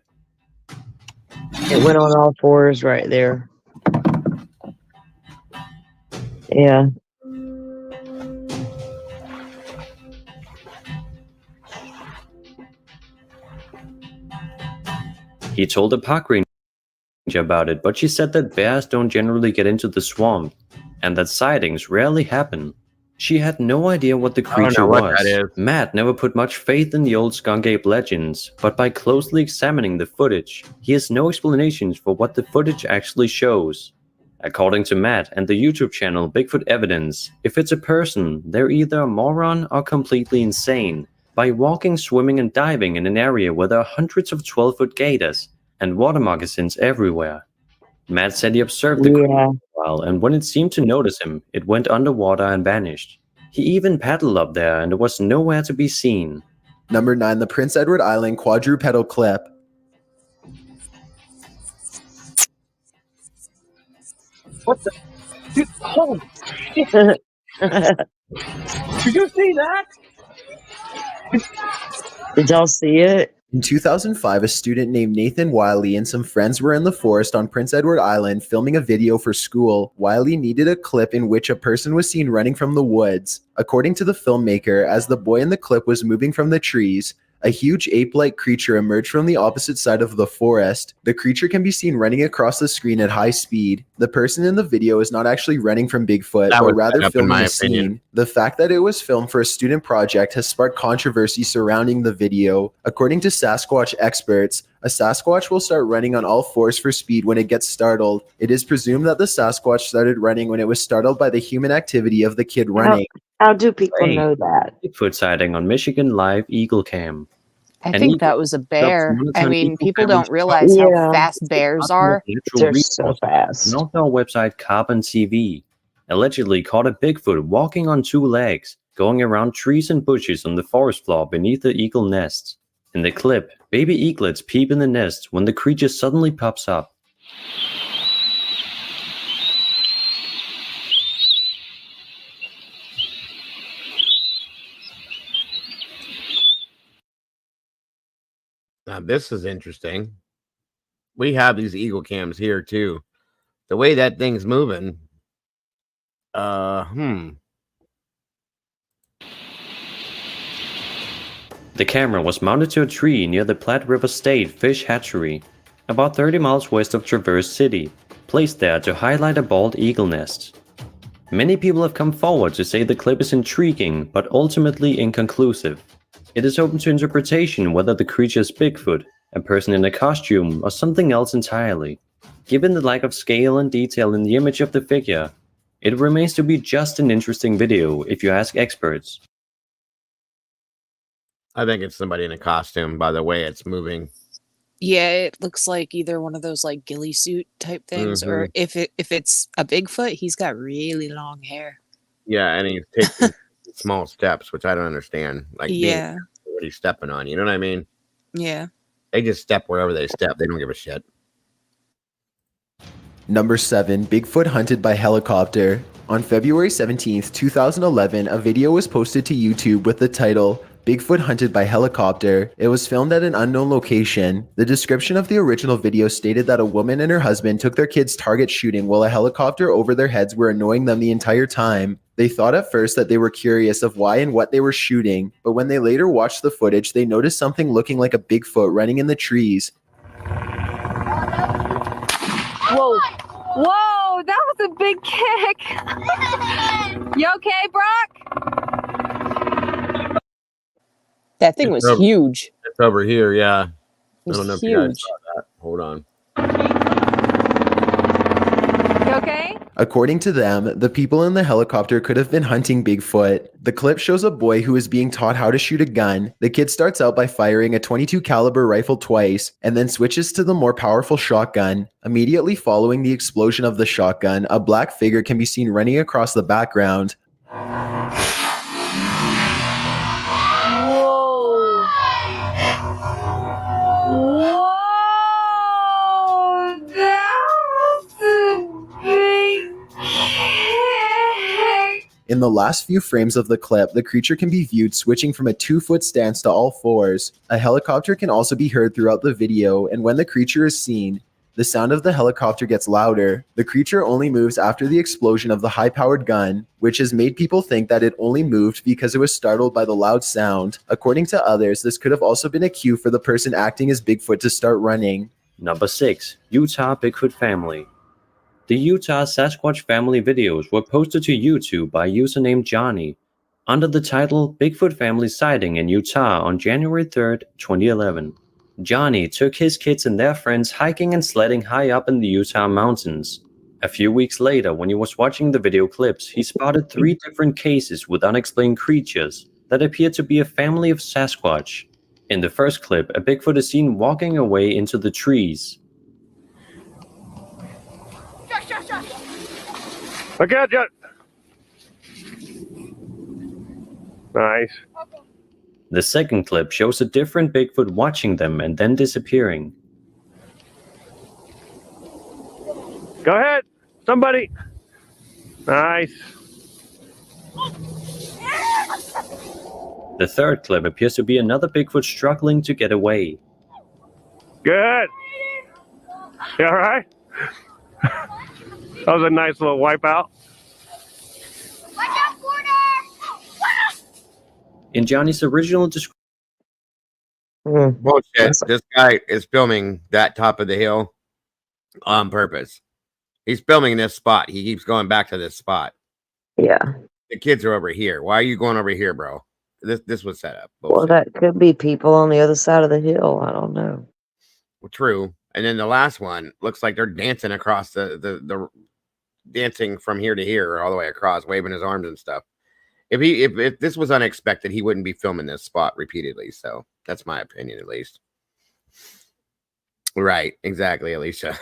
Speaker 13: It went on all fours right there. Yeah.
Speaker 14: He told the park ranger about it, but she said that bears don't generally get into the swamp, and that sightings rarely happen. She had no idea what the creature was. Matt never put much faith in the old skunk ape legends, but by closely examining the footage, he has no explanations for what the footage actually shows. According to Matt and the YouTube channel Bigfoot Evidence, if it's a person, they're either a moron or completely insane. By walking, swimming, and diving in an area where there are hundreds of 12-foot gators and water moccasins everywhere. Matt said he observed the creature for a while, and when it seemed to notice him, it went underwater and vanished. He even paddled up there, and it was nowhere to be seen.
Speaker 10: Number 9, the Prince Edward Island quadrupedal clip.
Speaker 5: What the? Dude, holy shit! Did you see that?
Speaker 13: Did y'all see it?
Speaker 10: In 2005, a student named Nathan Wiley and some friends were in the forest on Prince Edward Island filming a video for school. Wiley needed a clip in which a person was seen running from the woods. According to the filmmaker, as the boy in the clip was moving from the trees, a huge ape-like creature emerged from the opposite side of the forest. The creature can be seen running across the screen at high speed. The person in the video is not actually running from Bigfoot, but rather filming a scene. The fact that it was filmed for a student project has sparked controversy surrounding the video. According to Sasquatch experts, a Sasquatch will start running on all fours for speed when it gets startled. It is presumed that the Sasquatch started running when it was startled by the human activity of the kid running.
Speaker 13: How do people know that?
Speaker 14: Bigfoot sighting on Michigan Live Eagle Cam.
Speaker 2: I think that was a bear. I mean, people don't realize how fast bears are.
Speaker 13: They're so fast.
Speaker 14: An outdoor website Carbon TV allegedly caught a Bigfoot walking on two legs, going around trees and bushes on the forest floor beneath the eagle nests. In the clip, baby eaglets peep in the nest when the creature suddenly pops up.
Speaker 1: Now this is interesting. We have these eagle cams here too. The way that thing's moving.
Speaker 14: The camera was mounted to a tree near the Platte River State Fish Hatchery, about 30 miles west of Traverse City, placed there to highlight a bald eagle nest. Many people have come forward to say the clip is intriguing, but ultimately inconclusive. It is open to interpretation whether the creature is Bigfoot, a person in a costume, or something else entirely. Given the lack of scale and detail in the image of the figure, it remains to be just an interesting video if you ask experts.
Speaker 1: I think it's somebody in a costume by the way it's moving.
Speaker 2: Yeah, it looks like either one of those like ghillie suit type things, or if it's a Bigfoot, he's got really long hair.
Speaker 1: Yeah, and he's taking small steps, which I don't understand. Like, what he's stepping on. You know what I mean?
Speaker 2: Yeah.
Speaker 1: They just step wherever they step. They don't give a shit.
Speaker 10: Number 7, Bigfoot hunted by helicopter. On February 17th, 2011, a video was posted to YouTube with the title, Bigfoot hunted by helicopter. It was filmed at an unknown location. The description of the original video stated that a woman and her husband took their kids target shooting while a helicopter over their heads were annoying them the entire time. They thought at first that they were curious of why and what they were shooting, but when they later watched the footage, they noticed something looking like a Bigfoot running in the trees.
Speaker 2: Whoa. Whoa, that was a big kick. You okay, Brock? That thing was huge.
Speaker 1: It's over here, yeah.
Speaker 2: It was
Speaker 1: I don't know if you guys
Speaker 2: huge.
Speaker 1: saw that. Hold on.
Speaker 2: You okay?
Speaker 10: According to them, the people in the helicopter could have been hunting Bigfoot. The clip shows a boy who is being taught how to shoot a gun. The kid starts out by firing a .22 caliber rifle twice and then switches to the more powerful shotgun. Immediately following the explosion of the shotgun, a black figure can be seen running across the background.
Speaker 2: Whoa. Whoa. That was a big kick.
Speaker 10: In the last few frames of the clip, the creature can be viewed switching from a 2-foot stance to all fours. A helicopter can also be heard throughout the video, and when the creature is seen, the sound of the helicopter gets louder. The creature only moves after the explosion of the high-powered gun, which has made people think that it only moved because it was startled by the loud sound. According to others, this could have also been a cue for the person acting as Bigfoot to start running.
Speaker 14: Number 6. Utah Bigfoot Family. The Utah Sasquatch family videos were posted to YouTube by username Johnny under the title Bigfoot Family Sighting in Utah on January 3rd, 2011. Johnny took his kids and their friends hiking and sledding high up in the Utah mountains. A few weeks later, when he was watching the video clips, he spotted 3 different cases with unexplained creatures that appeared to be a family of Sasquatch. In the first clip, a Bigfoot is seen walking away into the trees.
Speaker 16: Look out, John. Nice.
Speaker 14: The second clip shows a different Bigfoot watching them and then disappearing.
Speaker 16: Go ahead, somebody. Nice.
Speaker 14: The third clip appears to be another Bigfoot struggling to get away.
Speaker 16: Good. You all right? That was a nice little wipeout.
Speaker 14: In Johnny's original description,
Speaker 1: Bullshit. This guy is filming that top of the hill on purpose. He's filming this spot. He keeps going back to this spot.
Speaker 13: Yeah.
Speaker 1: The kids are over here. Why are you going over here, bro? This was set up.
Speaker 13: Well, that could be people on the other side of the hill. I don't know.
Speaker 1: Well, true. And then the last one looks like they're dancing across the dancing from here to here, all the way across, waving his arms and stuff. If this was unexpected, he wouldn't be filming this spot repeatedly. So that's my opinion, at least. Right, exactly, Alicia.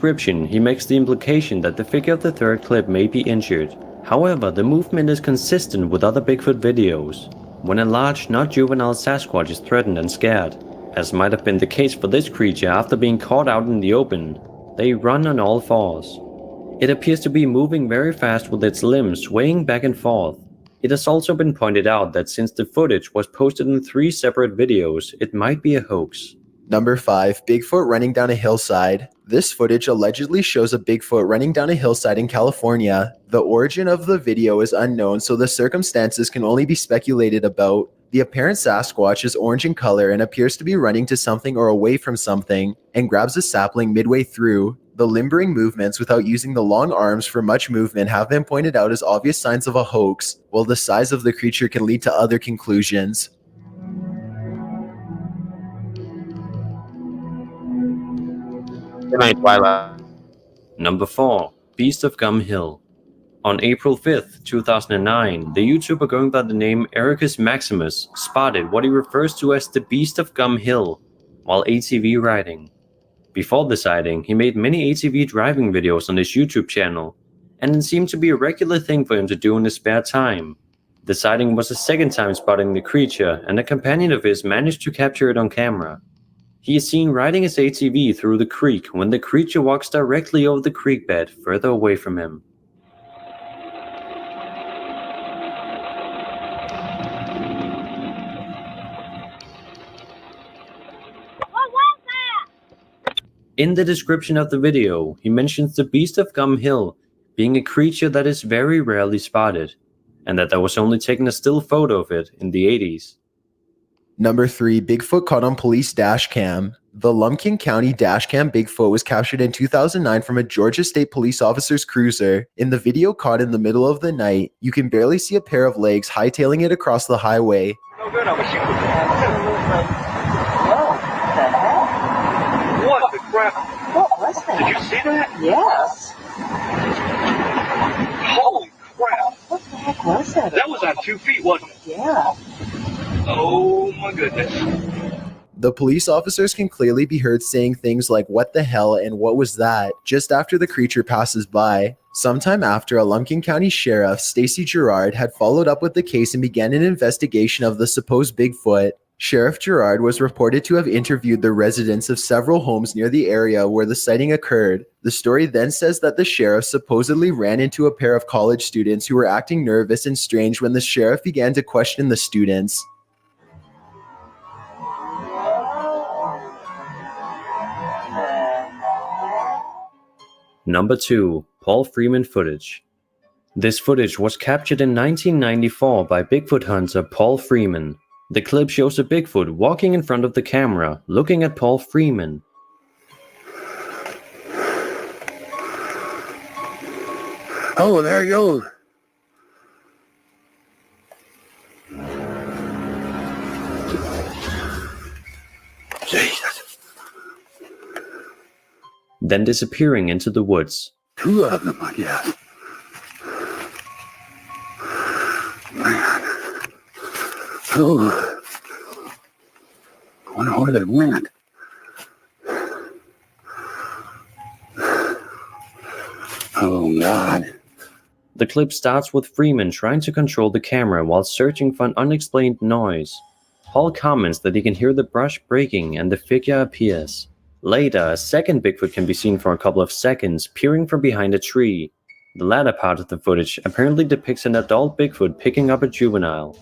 Speaker 14: he makes the implication that the figure of the third clip may be injured. However, the movement is consistent with other Bigfoot videos. When a large, not juvenile Sasquatch is threatened and scared, as might have been the case for this creature after being caught out in the open, they run on all fours. It appears to be moving very fast with its limbs swaying back and forth. It has also been pointed out that since the footage was posted in 3 separate videos, it might be a hoax.
Speaker 10: Number 5. Bigfoot running down a hillside. This footage allegedly shows a Bigfoot running down a hillside in California. The origin of the video is unknown, so the circumstances can only be speculated about. The apparent Sasquatch is orange in color and appears to be running to something or away from something, and grabs a sapling midway through. The limbering movements without using the long arms for much movement have been pointed out as obvious signs of a hoax, while the size of the creature can lead to other conclusions.
Speaker 1: Good night, Twilight.
Speaker 14: Number 4. Beast of Gum Hill. On April 5th, 2009, the YouTuber going by the name Ericus Maximus spotted what he refers to as the Beast of Gum Hill while ATV riding. Before the sighting, he made many ATV driving videos on his YouTube channel, and it seemed to be a regular thing for him to do in his spare time. The sighting was the second time spotting the creature, and a companion of his managed to capture it on camera. He is seen riding his ATV through the creek when the creature walks directly over the creek bed further away from him. In the description of the video, he mentions the Beast of Gum Hill being a creature that is very rarely spotted, and that there was only taken a still photo of it in the 80s.
Speaker 10: Number 3, Bigfoot caught on police dash cam. The Lumpkin County dash cam Bigfoot was captured in 2009 from a Georgia State police officer's cruiser. In the video caught in the middle of the night, you can barely see a pair of legs hightailing it across the highway.
Speaker 5: No good, I'm a shooter. What the crap?
Speaker 12: What was that?
Speaker 5: Did you see that?
Speaker 12: Yes.
Speaker 5: Holy crap.
Speaker 12: What the heck was that?
Speaker 5: That was on 2 feet, wasn't it?
Speaker 12: Yeah.
Speaker 5: Oh my goodness.
Speaker 10: The police officers can clearly be heard saying things like "what the hell" and "what was that" just after the creature passes by. Sometime after, a Lumpkin County Sheriff, Stacy Gerard, had followed up with the case and began an investigation of the supposed Bigfoot. Sheriff Gerard was reported to have interviewed the residents of several homes near the area where the sighting occurred. The story then says that the sheriff supposedly ran into a pair of college students who were acting nervous and strange when the sheriff began to question the students.
Speaker 14: Number 2. Paul Freeman footage. This footage was captured in 1994 by Bigfoot hunter Paul Freeman. The clip shows a Bigfoot walking in front of the camera, looking at Paul Freeman.
Speaker 17: Oh, there he goes. Jesus.
Speaker 14: Then disappearing into the woods.
Speaker 17: 2 of them, I guess. Man. Oh. I wonder where they went. Oh, God.
Speaker 14: The clip starts with Freeman trying to control the camera while searching for an unexplained noise. Paul comments that he can hear the brush breaking and the figure appears. Later, a second Bigfoot can be seen for a couple of seconds peering from behind a tree. The latter part of the footage apparently depicts an adult Bigfoot picking up a juvenile.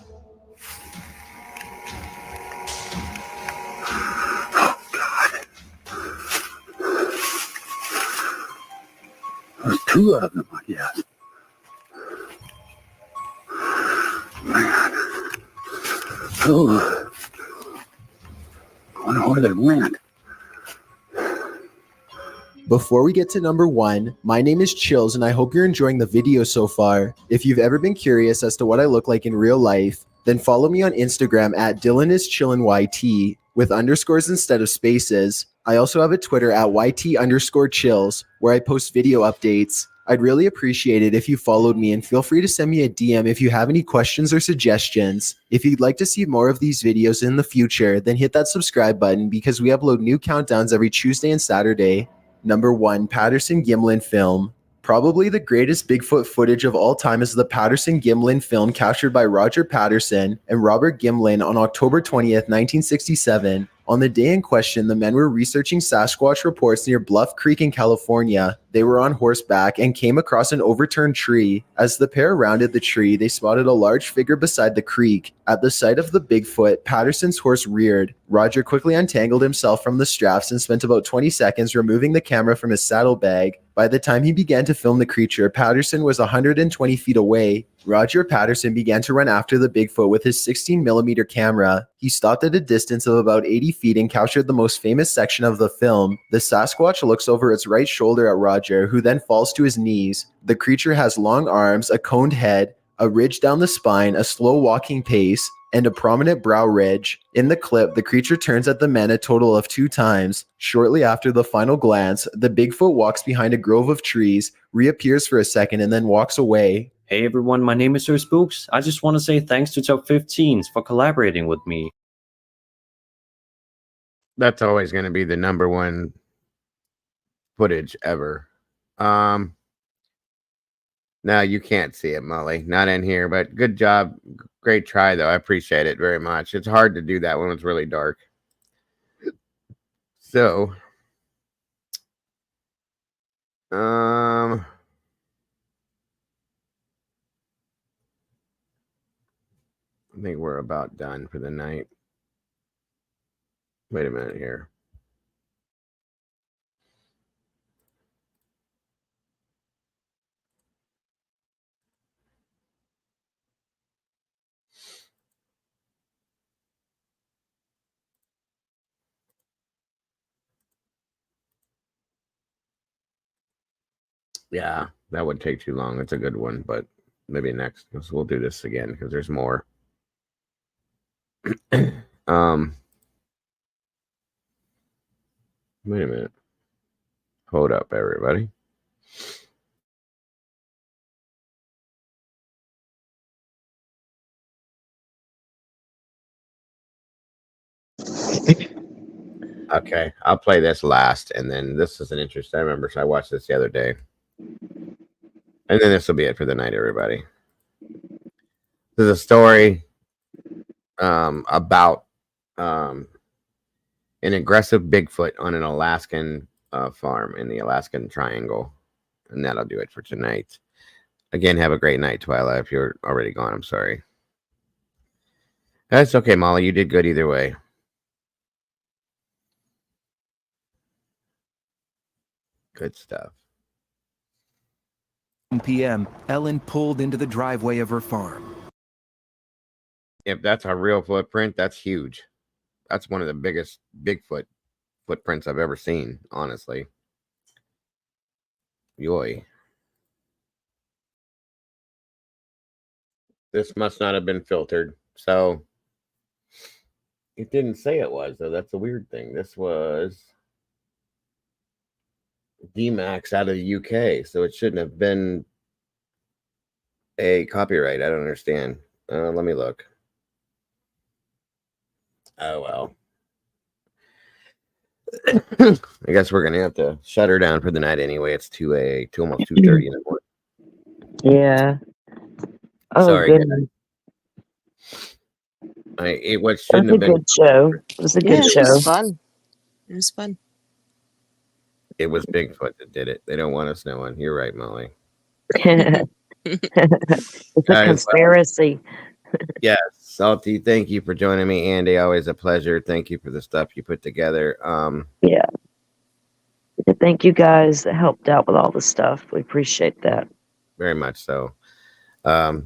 Speaker 17: There's 2 of them, I guess. Man. Oh. I wonder where they went.
Speaker 10: Before we get to number 1, my name is Chills and I hope you're enjoying the video so far. If you've ever been curious as to what I look like in real life, then follow me on Instagram at DylanIsChillinYT with underscores instead of spaces. I also have a Twitter at YT_chills where I post video updates. I'd really appreciate it if you followed me, and feel free to send me a DM if you have any questions or suggestions. If you'd like to see more of these videos in the future, then hit that subscribe button because we upload new countdowns every Tuesday and Saturday. Number 1, Patterson-Gimlin film. Probably the greatest Bigfoot footage of all time is the Patterson-Gimlin film captured by Roger Patterson and Robert Gimlin on October 20th, 1967. On the day in question, the men were researching Sasquatch reports near Bluff Creek in California. They were on horseback and came across an overturned tree. As the pair rounded the tree, they spotted a large figure beside the creek. At the sight of the Bigfoot, Patterson's horse reared. Roger quickly untangled himself from the straps and spent about 20 seconds removing the camera from his saddlebag. By the time he began to film the creature, Patterson was 120 feet away. Roger Patterson began to run after the Bigfoot with his 16mm camera. He stopped at a distance of about 80 feet and captured the most famous section of the film. The Sasquatch looks over its right shoulder at Roger, who then falls to his knees. The creature has long arms, a coned head, a ridge down the spine, a slow walking pace, and a prominent brow ridge. In the clip, the creature turns at the men a total of 2 times. Shortly after the final glance, the Bigfoot walks behind a grove of trees, reappears for a second, and then walks away.
Speaker 14: Hey everyone, my name is Sir Spooks. I just want to say thanks to Top 15s for collaborating with me.
Speaker 1: That's always going to be the number 1 footage ever. No, you can't see it, Molly. Not in here, but good job. Great try, though. I appreciate it very much. It's hard to do that when it's really dark. So, I think we're about done for the night. Wait a minute here. Yeah, that would take too long. It's a good one, but maybe next. So we'll do this again because there's more. um, Wait a minute. Hold up, everybody. Okay, I'll play this last, and then this is an interesting. I remember I watched this the other day, and then this will be it for the night, everybody. This is a story about an aggressive Bigfoot on an Alaskan farm in the Alaskan Triangle, and that'll do it for tonight. Again, have a great night, Twyla. If you're already gone, I'm sorry. That's okay, Molly. You did good either way. Good stuff.
Speaker 8: 1 p.m., Ellen pulled into the driveway of her farm.
Speaker 1: If that's a real footprint, that's huge. That's one of the biggest Bigfoot footprints I've ever seen, honestly. Yoy. This must not have been filtered. So it didn't say it was, though. That's a weird thing. This was D-Max out of the UK, so it shouldn't have been a copyright. I don't understand. Let me look. Oh, well. I guess we're gonna have to shut her down for the night anyway. It's almost 2:30 in the morning.
Speaker 13: Yeah. Oh,
Speaker 1: Sorry,
Speaker 13: goodness.
Speaker 1: it what
Speaker 13: That's
Speaker 1: shouldn't
Speaker 13: a
Speaker 1: have been.
Speaker 13: good show. It was a
Speaker 2: Yeah,
Speaker 13: good
Speaker 2: it
Speaker 13: show.
Speaker 2: was fun. It was fun.
Speaker 1: It was Bigfoot that did it. They don't want us knowing. You're right, Molly.
Speaker 13: It's a
Speaker 1: Guys,
Speaker 13: conspiracy.
Speaker 1: yes, Salty. Thank you for joining me, Andy. Always a pleasure. Thank you for the stuff you put together.
Speaker 13: Yeah. Thank you guys that helped out with all the stuff. We appreciate that.
Speaker 1: Very much so.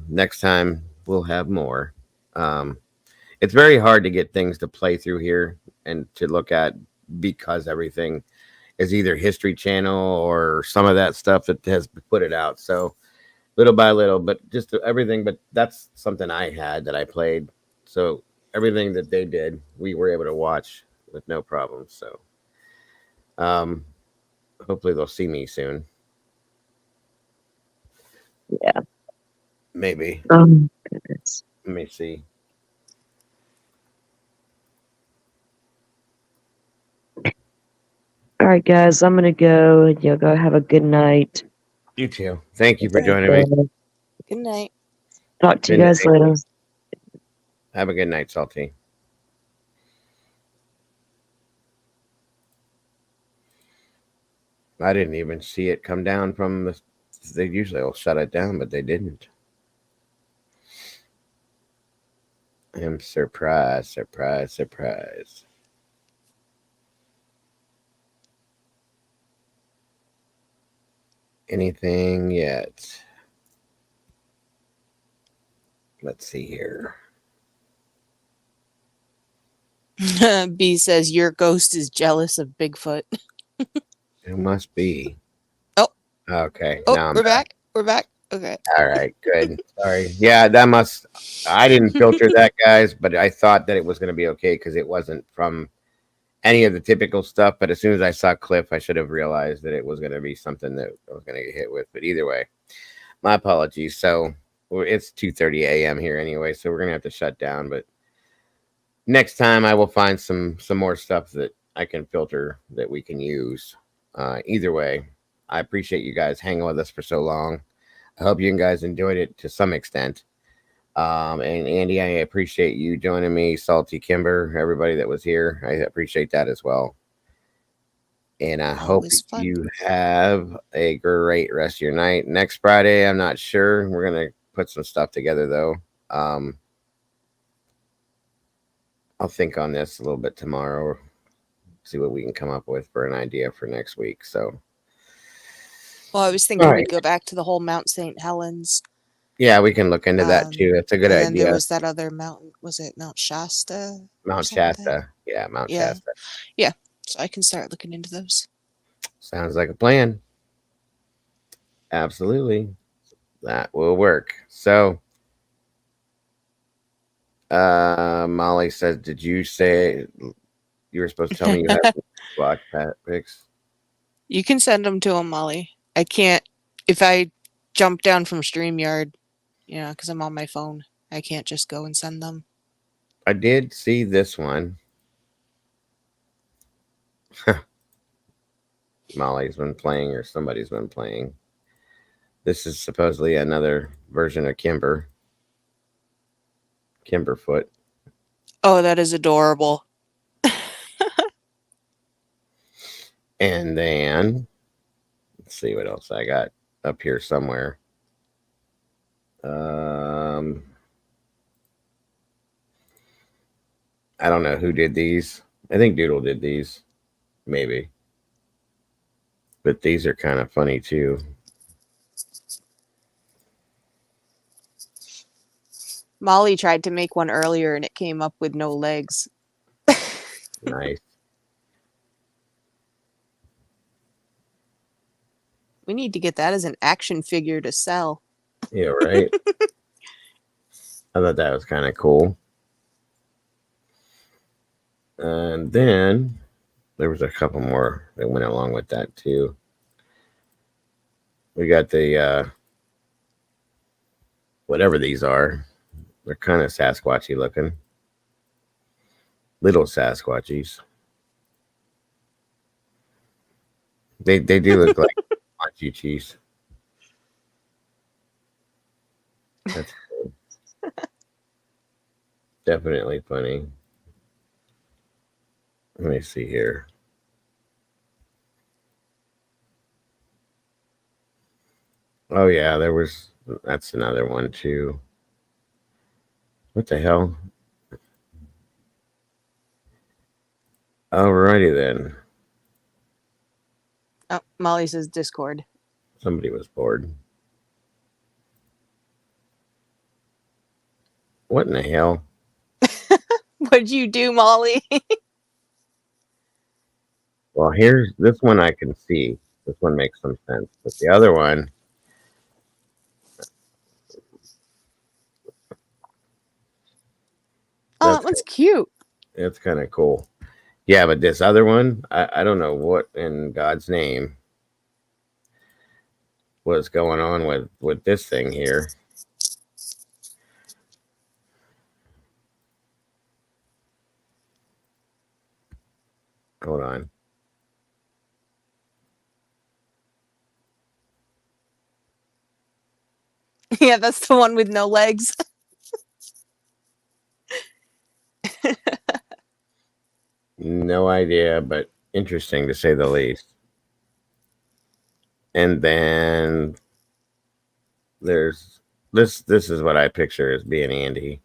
Speaker 1: Next time we'll have more. It's very hard to get things to play through here and to look at because everything is either History Channel or some of that stuff that has put it out. So little by little, but just everything. But that's something I had that I played. So everything that they did, we were able to watch with no problem. So hopefully they'll see me soon.
Speaker 13: Yeah.
Speaker 1: Maybe.
Speaker 13: Goodness.
Speaker 1: Let me see.
Speaker 13: All right, guys, I'm gonna go. You'll go have a good night.
Speaker 1: You too. Thank you for joining me.
Speaker 2: Good night.
Speaker 13: Talk to you
Speaker 1: Good
Speaker 13: guys
Speaker 1: night.
Speaker 13: later.
Speaker 1: Have a good night, Salty. I didn't even see it come down from the. They usually will shut it down, but they didn't. I'm surprised, surprised, surprised. Anything yet? Let's see here.
Speaker 2: B says your ghost is jealous of Bigfoot.
Speaker 1: It must be.
Speaker 2: Oh.
Speaker 1: Okay.
Speaker 2: Oh,
Speaker 1: Now I'm
Speaker 2: we're back. We're back. Okay.
Speaker 1: All right. Good. Sorry. Yeah, that must. I didn't filter that, guys, but I thought that it was going to be okay because it wasn't from any of the typical stuff. But as soon as I saw Cliff, I should have realized that it was going to be something that I was going to get hit with. But either way, my apologies. So it's 2:30 a.m. here anyway, so we're going to have to shut down. But next time I will find some more stuff that I can filter that we can use. Either way, I appreciate you guys hanging with us for so long. I hope you guys enjoyed it to some extent. And Andy, I appreciate you joining me. Salty, Kimber, everybody that was here, I appreciate that as well. And I hope you have a great rest of your night. Next Friday, I'm not sure. We're going to put some stuff together, though. I'll think on this a little bit tomorrow. See what we can come up with for an idea for next week. So,
Speaker 2: Well, I was thinking
Speaker 1: All
Speaker 2: we'd
Speaker 1: right.
Speaker 2: go back to the whole Mount St. Helens.
Speaker 1: yeah, we can look into that too. That's a good
Speaker 2: and then
Speaker 1: idea.
Speaker 2: there was that other mountain. Was it Mount Shasta? or
Speaker 1: Mount
Speaker 2: something?
Speaker 1: Shasta. Yeah, Mount
Speaker 2: Yeah.
Speaker 1: Shasta.
Speaker 2: Yeah. So I can start looking into those.
Speaker 1: Sounds like a plan. Absolutely. That will work. So, Molly says, did you say you were supposed to tell me you have black pics?
Speaker 2: You can send them to him, Molly. I can't, if I jump down from StreamYard, you know, because I'm on my phone, I can't just go and send them.
Speaker 1: I did see this one. Molly's been playing, or somebody's been playing. This is supposedly another version of Kimberfoot.
Speaker 2: Oh, that is adorable.
Speaker 1: And then, let's see what else I got up here somewhere. I don't know who did these. I think Doodle did these, maybe. But these are kind of funny too.
Speaker 2: Molly tried to make one earlier and it came up with no legs.
Speaker 1: Nice.
Speaker 2: We need to get that as an action figure to sell.
Speaker 1: Yeah, right. I thought that was kind of cool. And then there was a couple more that went along with that too. We got the whatever these are. They're kind of Sasquatchy looking. Little Sasquatchies. They do look like Machu cheese. That's cool. Definitely funny. Let me see here. Oh yeah, that's another one too. What the hell? Alrighty then.
Speaker 2: Oh, Molly says Discord.
Speaker 1: Somebody was bored. What in the hell?
Speaker 2: What'd you do, Molly?
Speaker 1: Well, here's this one I can see. This one makes some sense. But the other one,
Speaker 2: Oh, that one's cute.
Speaker 1: It's kind of cool. Yeah, but this other one, I don't know what in God's name was going on with this thing here. Hold on.
Speaker 2: Yeah, that's the one with no legs.
Speaker 1: No idea, but interesting to say the least. And then there's this is what I picture as being Andy.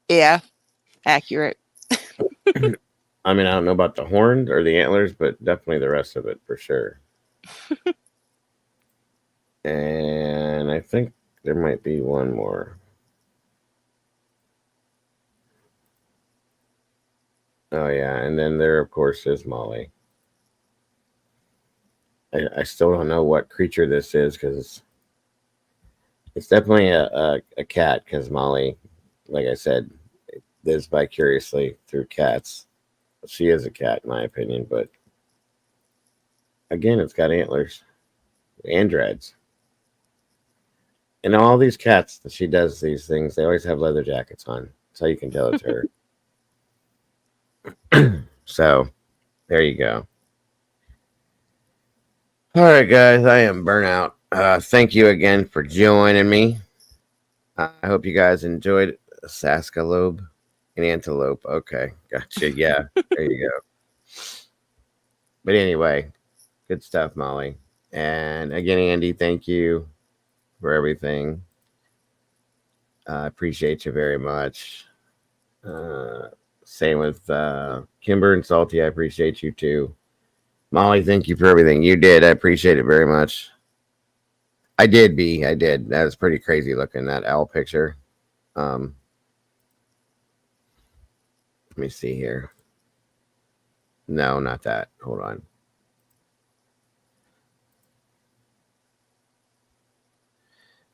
Speaker 2: Yeah, accurate.
Speaker 1: I mean, I don't know about the horns or the antlers, but definitely the rest of it for sure. And I think there might be one more. Oh yeah, and then there of course is Molly. I still don't know what creature this is because it's definitely a cat, because Molly, like I said, lives vicariously through cats. She is a cat in my opinion, but again, it's got antlers and dreads. And all these cats that she does these things, they always have leather jackets on. That's how you can tell it's her. So, there you go. All right, guys, I am burnout. Thank you again for joining me. I hope you guys enjoyed Saskalope and Antelope. Okay, gotcha. Yeah, there you go. But anyway, good stuff, Molly. And again, Andy, thank you for everything. I appreciate you very much. Same with Kimber and Salty. I appreciate you too. Molly, thank you for everything you did. I appreciate it very much. I did. That was pretty crazy looking, that owl picture. Let me see here. No, not that. Hold on.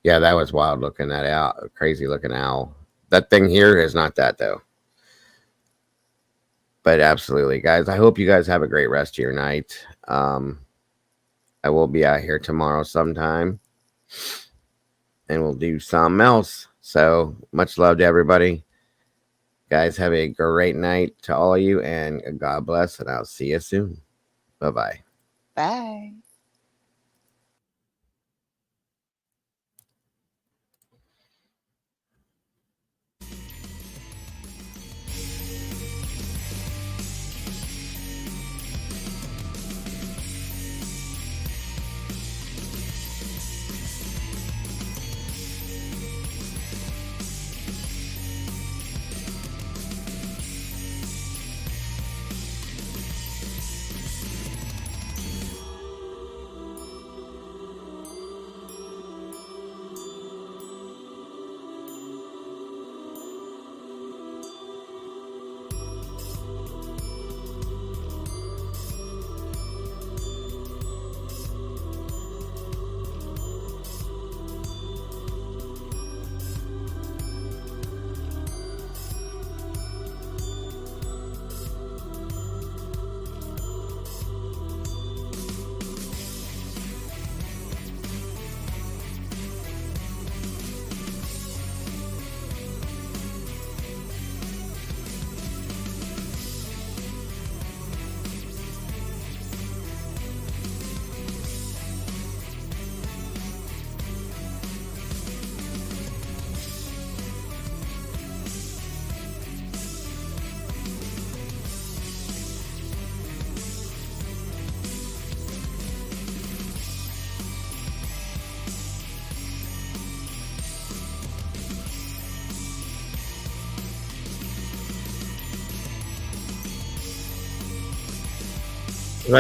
Speaker 1: Yeah, that was wild looking. That owl, crazy looking owl. That thing here is not that though. But absolutely, guys. I hope you guys have a great rest of your night. I will be out here tomorrow sometime, and we'll do something else. So much love to everybody. Guys, have a great night to all of you, and God bless, and I'll see you soon. Bye-bye.
Speaker 2: Bye.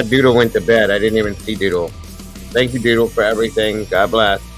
Speaker 1: Doodle went to bed. I didn't even see Doodle. Thank you, Doodle, for everything. God bless.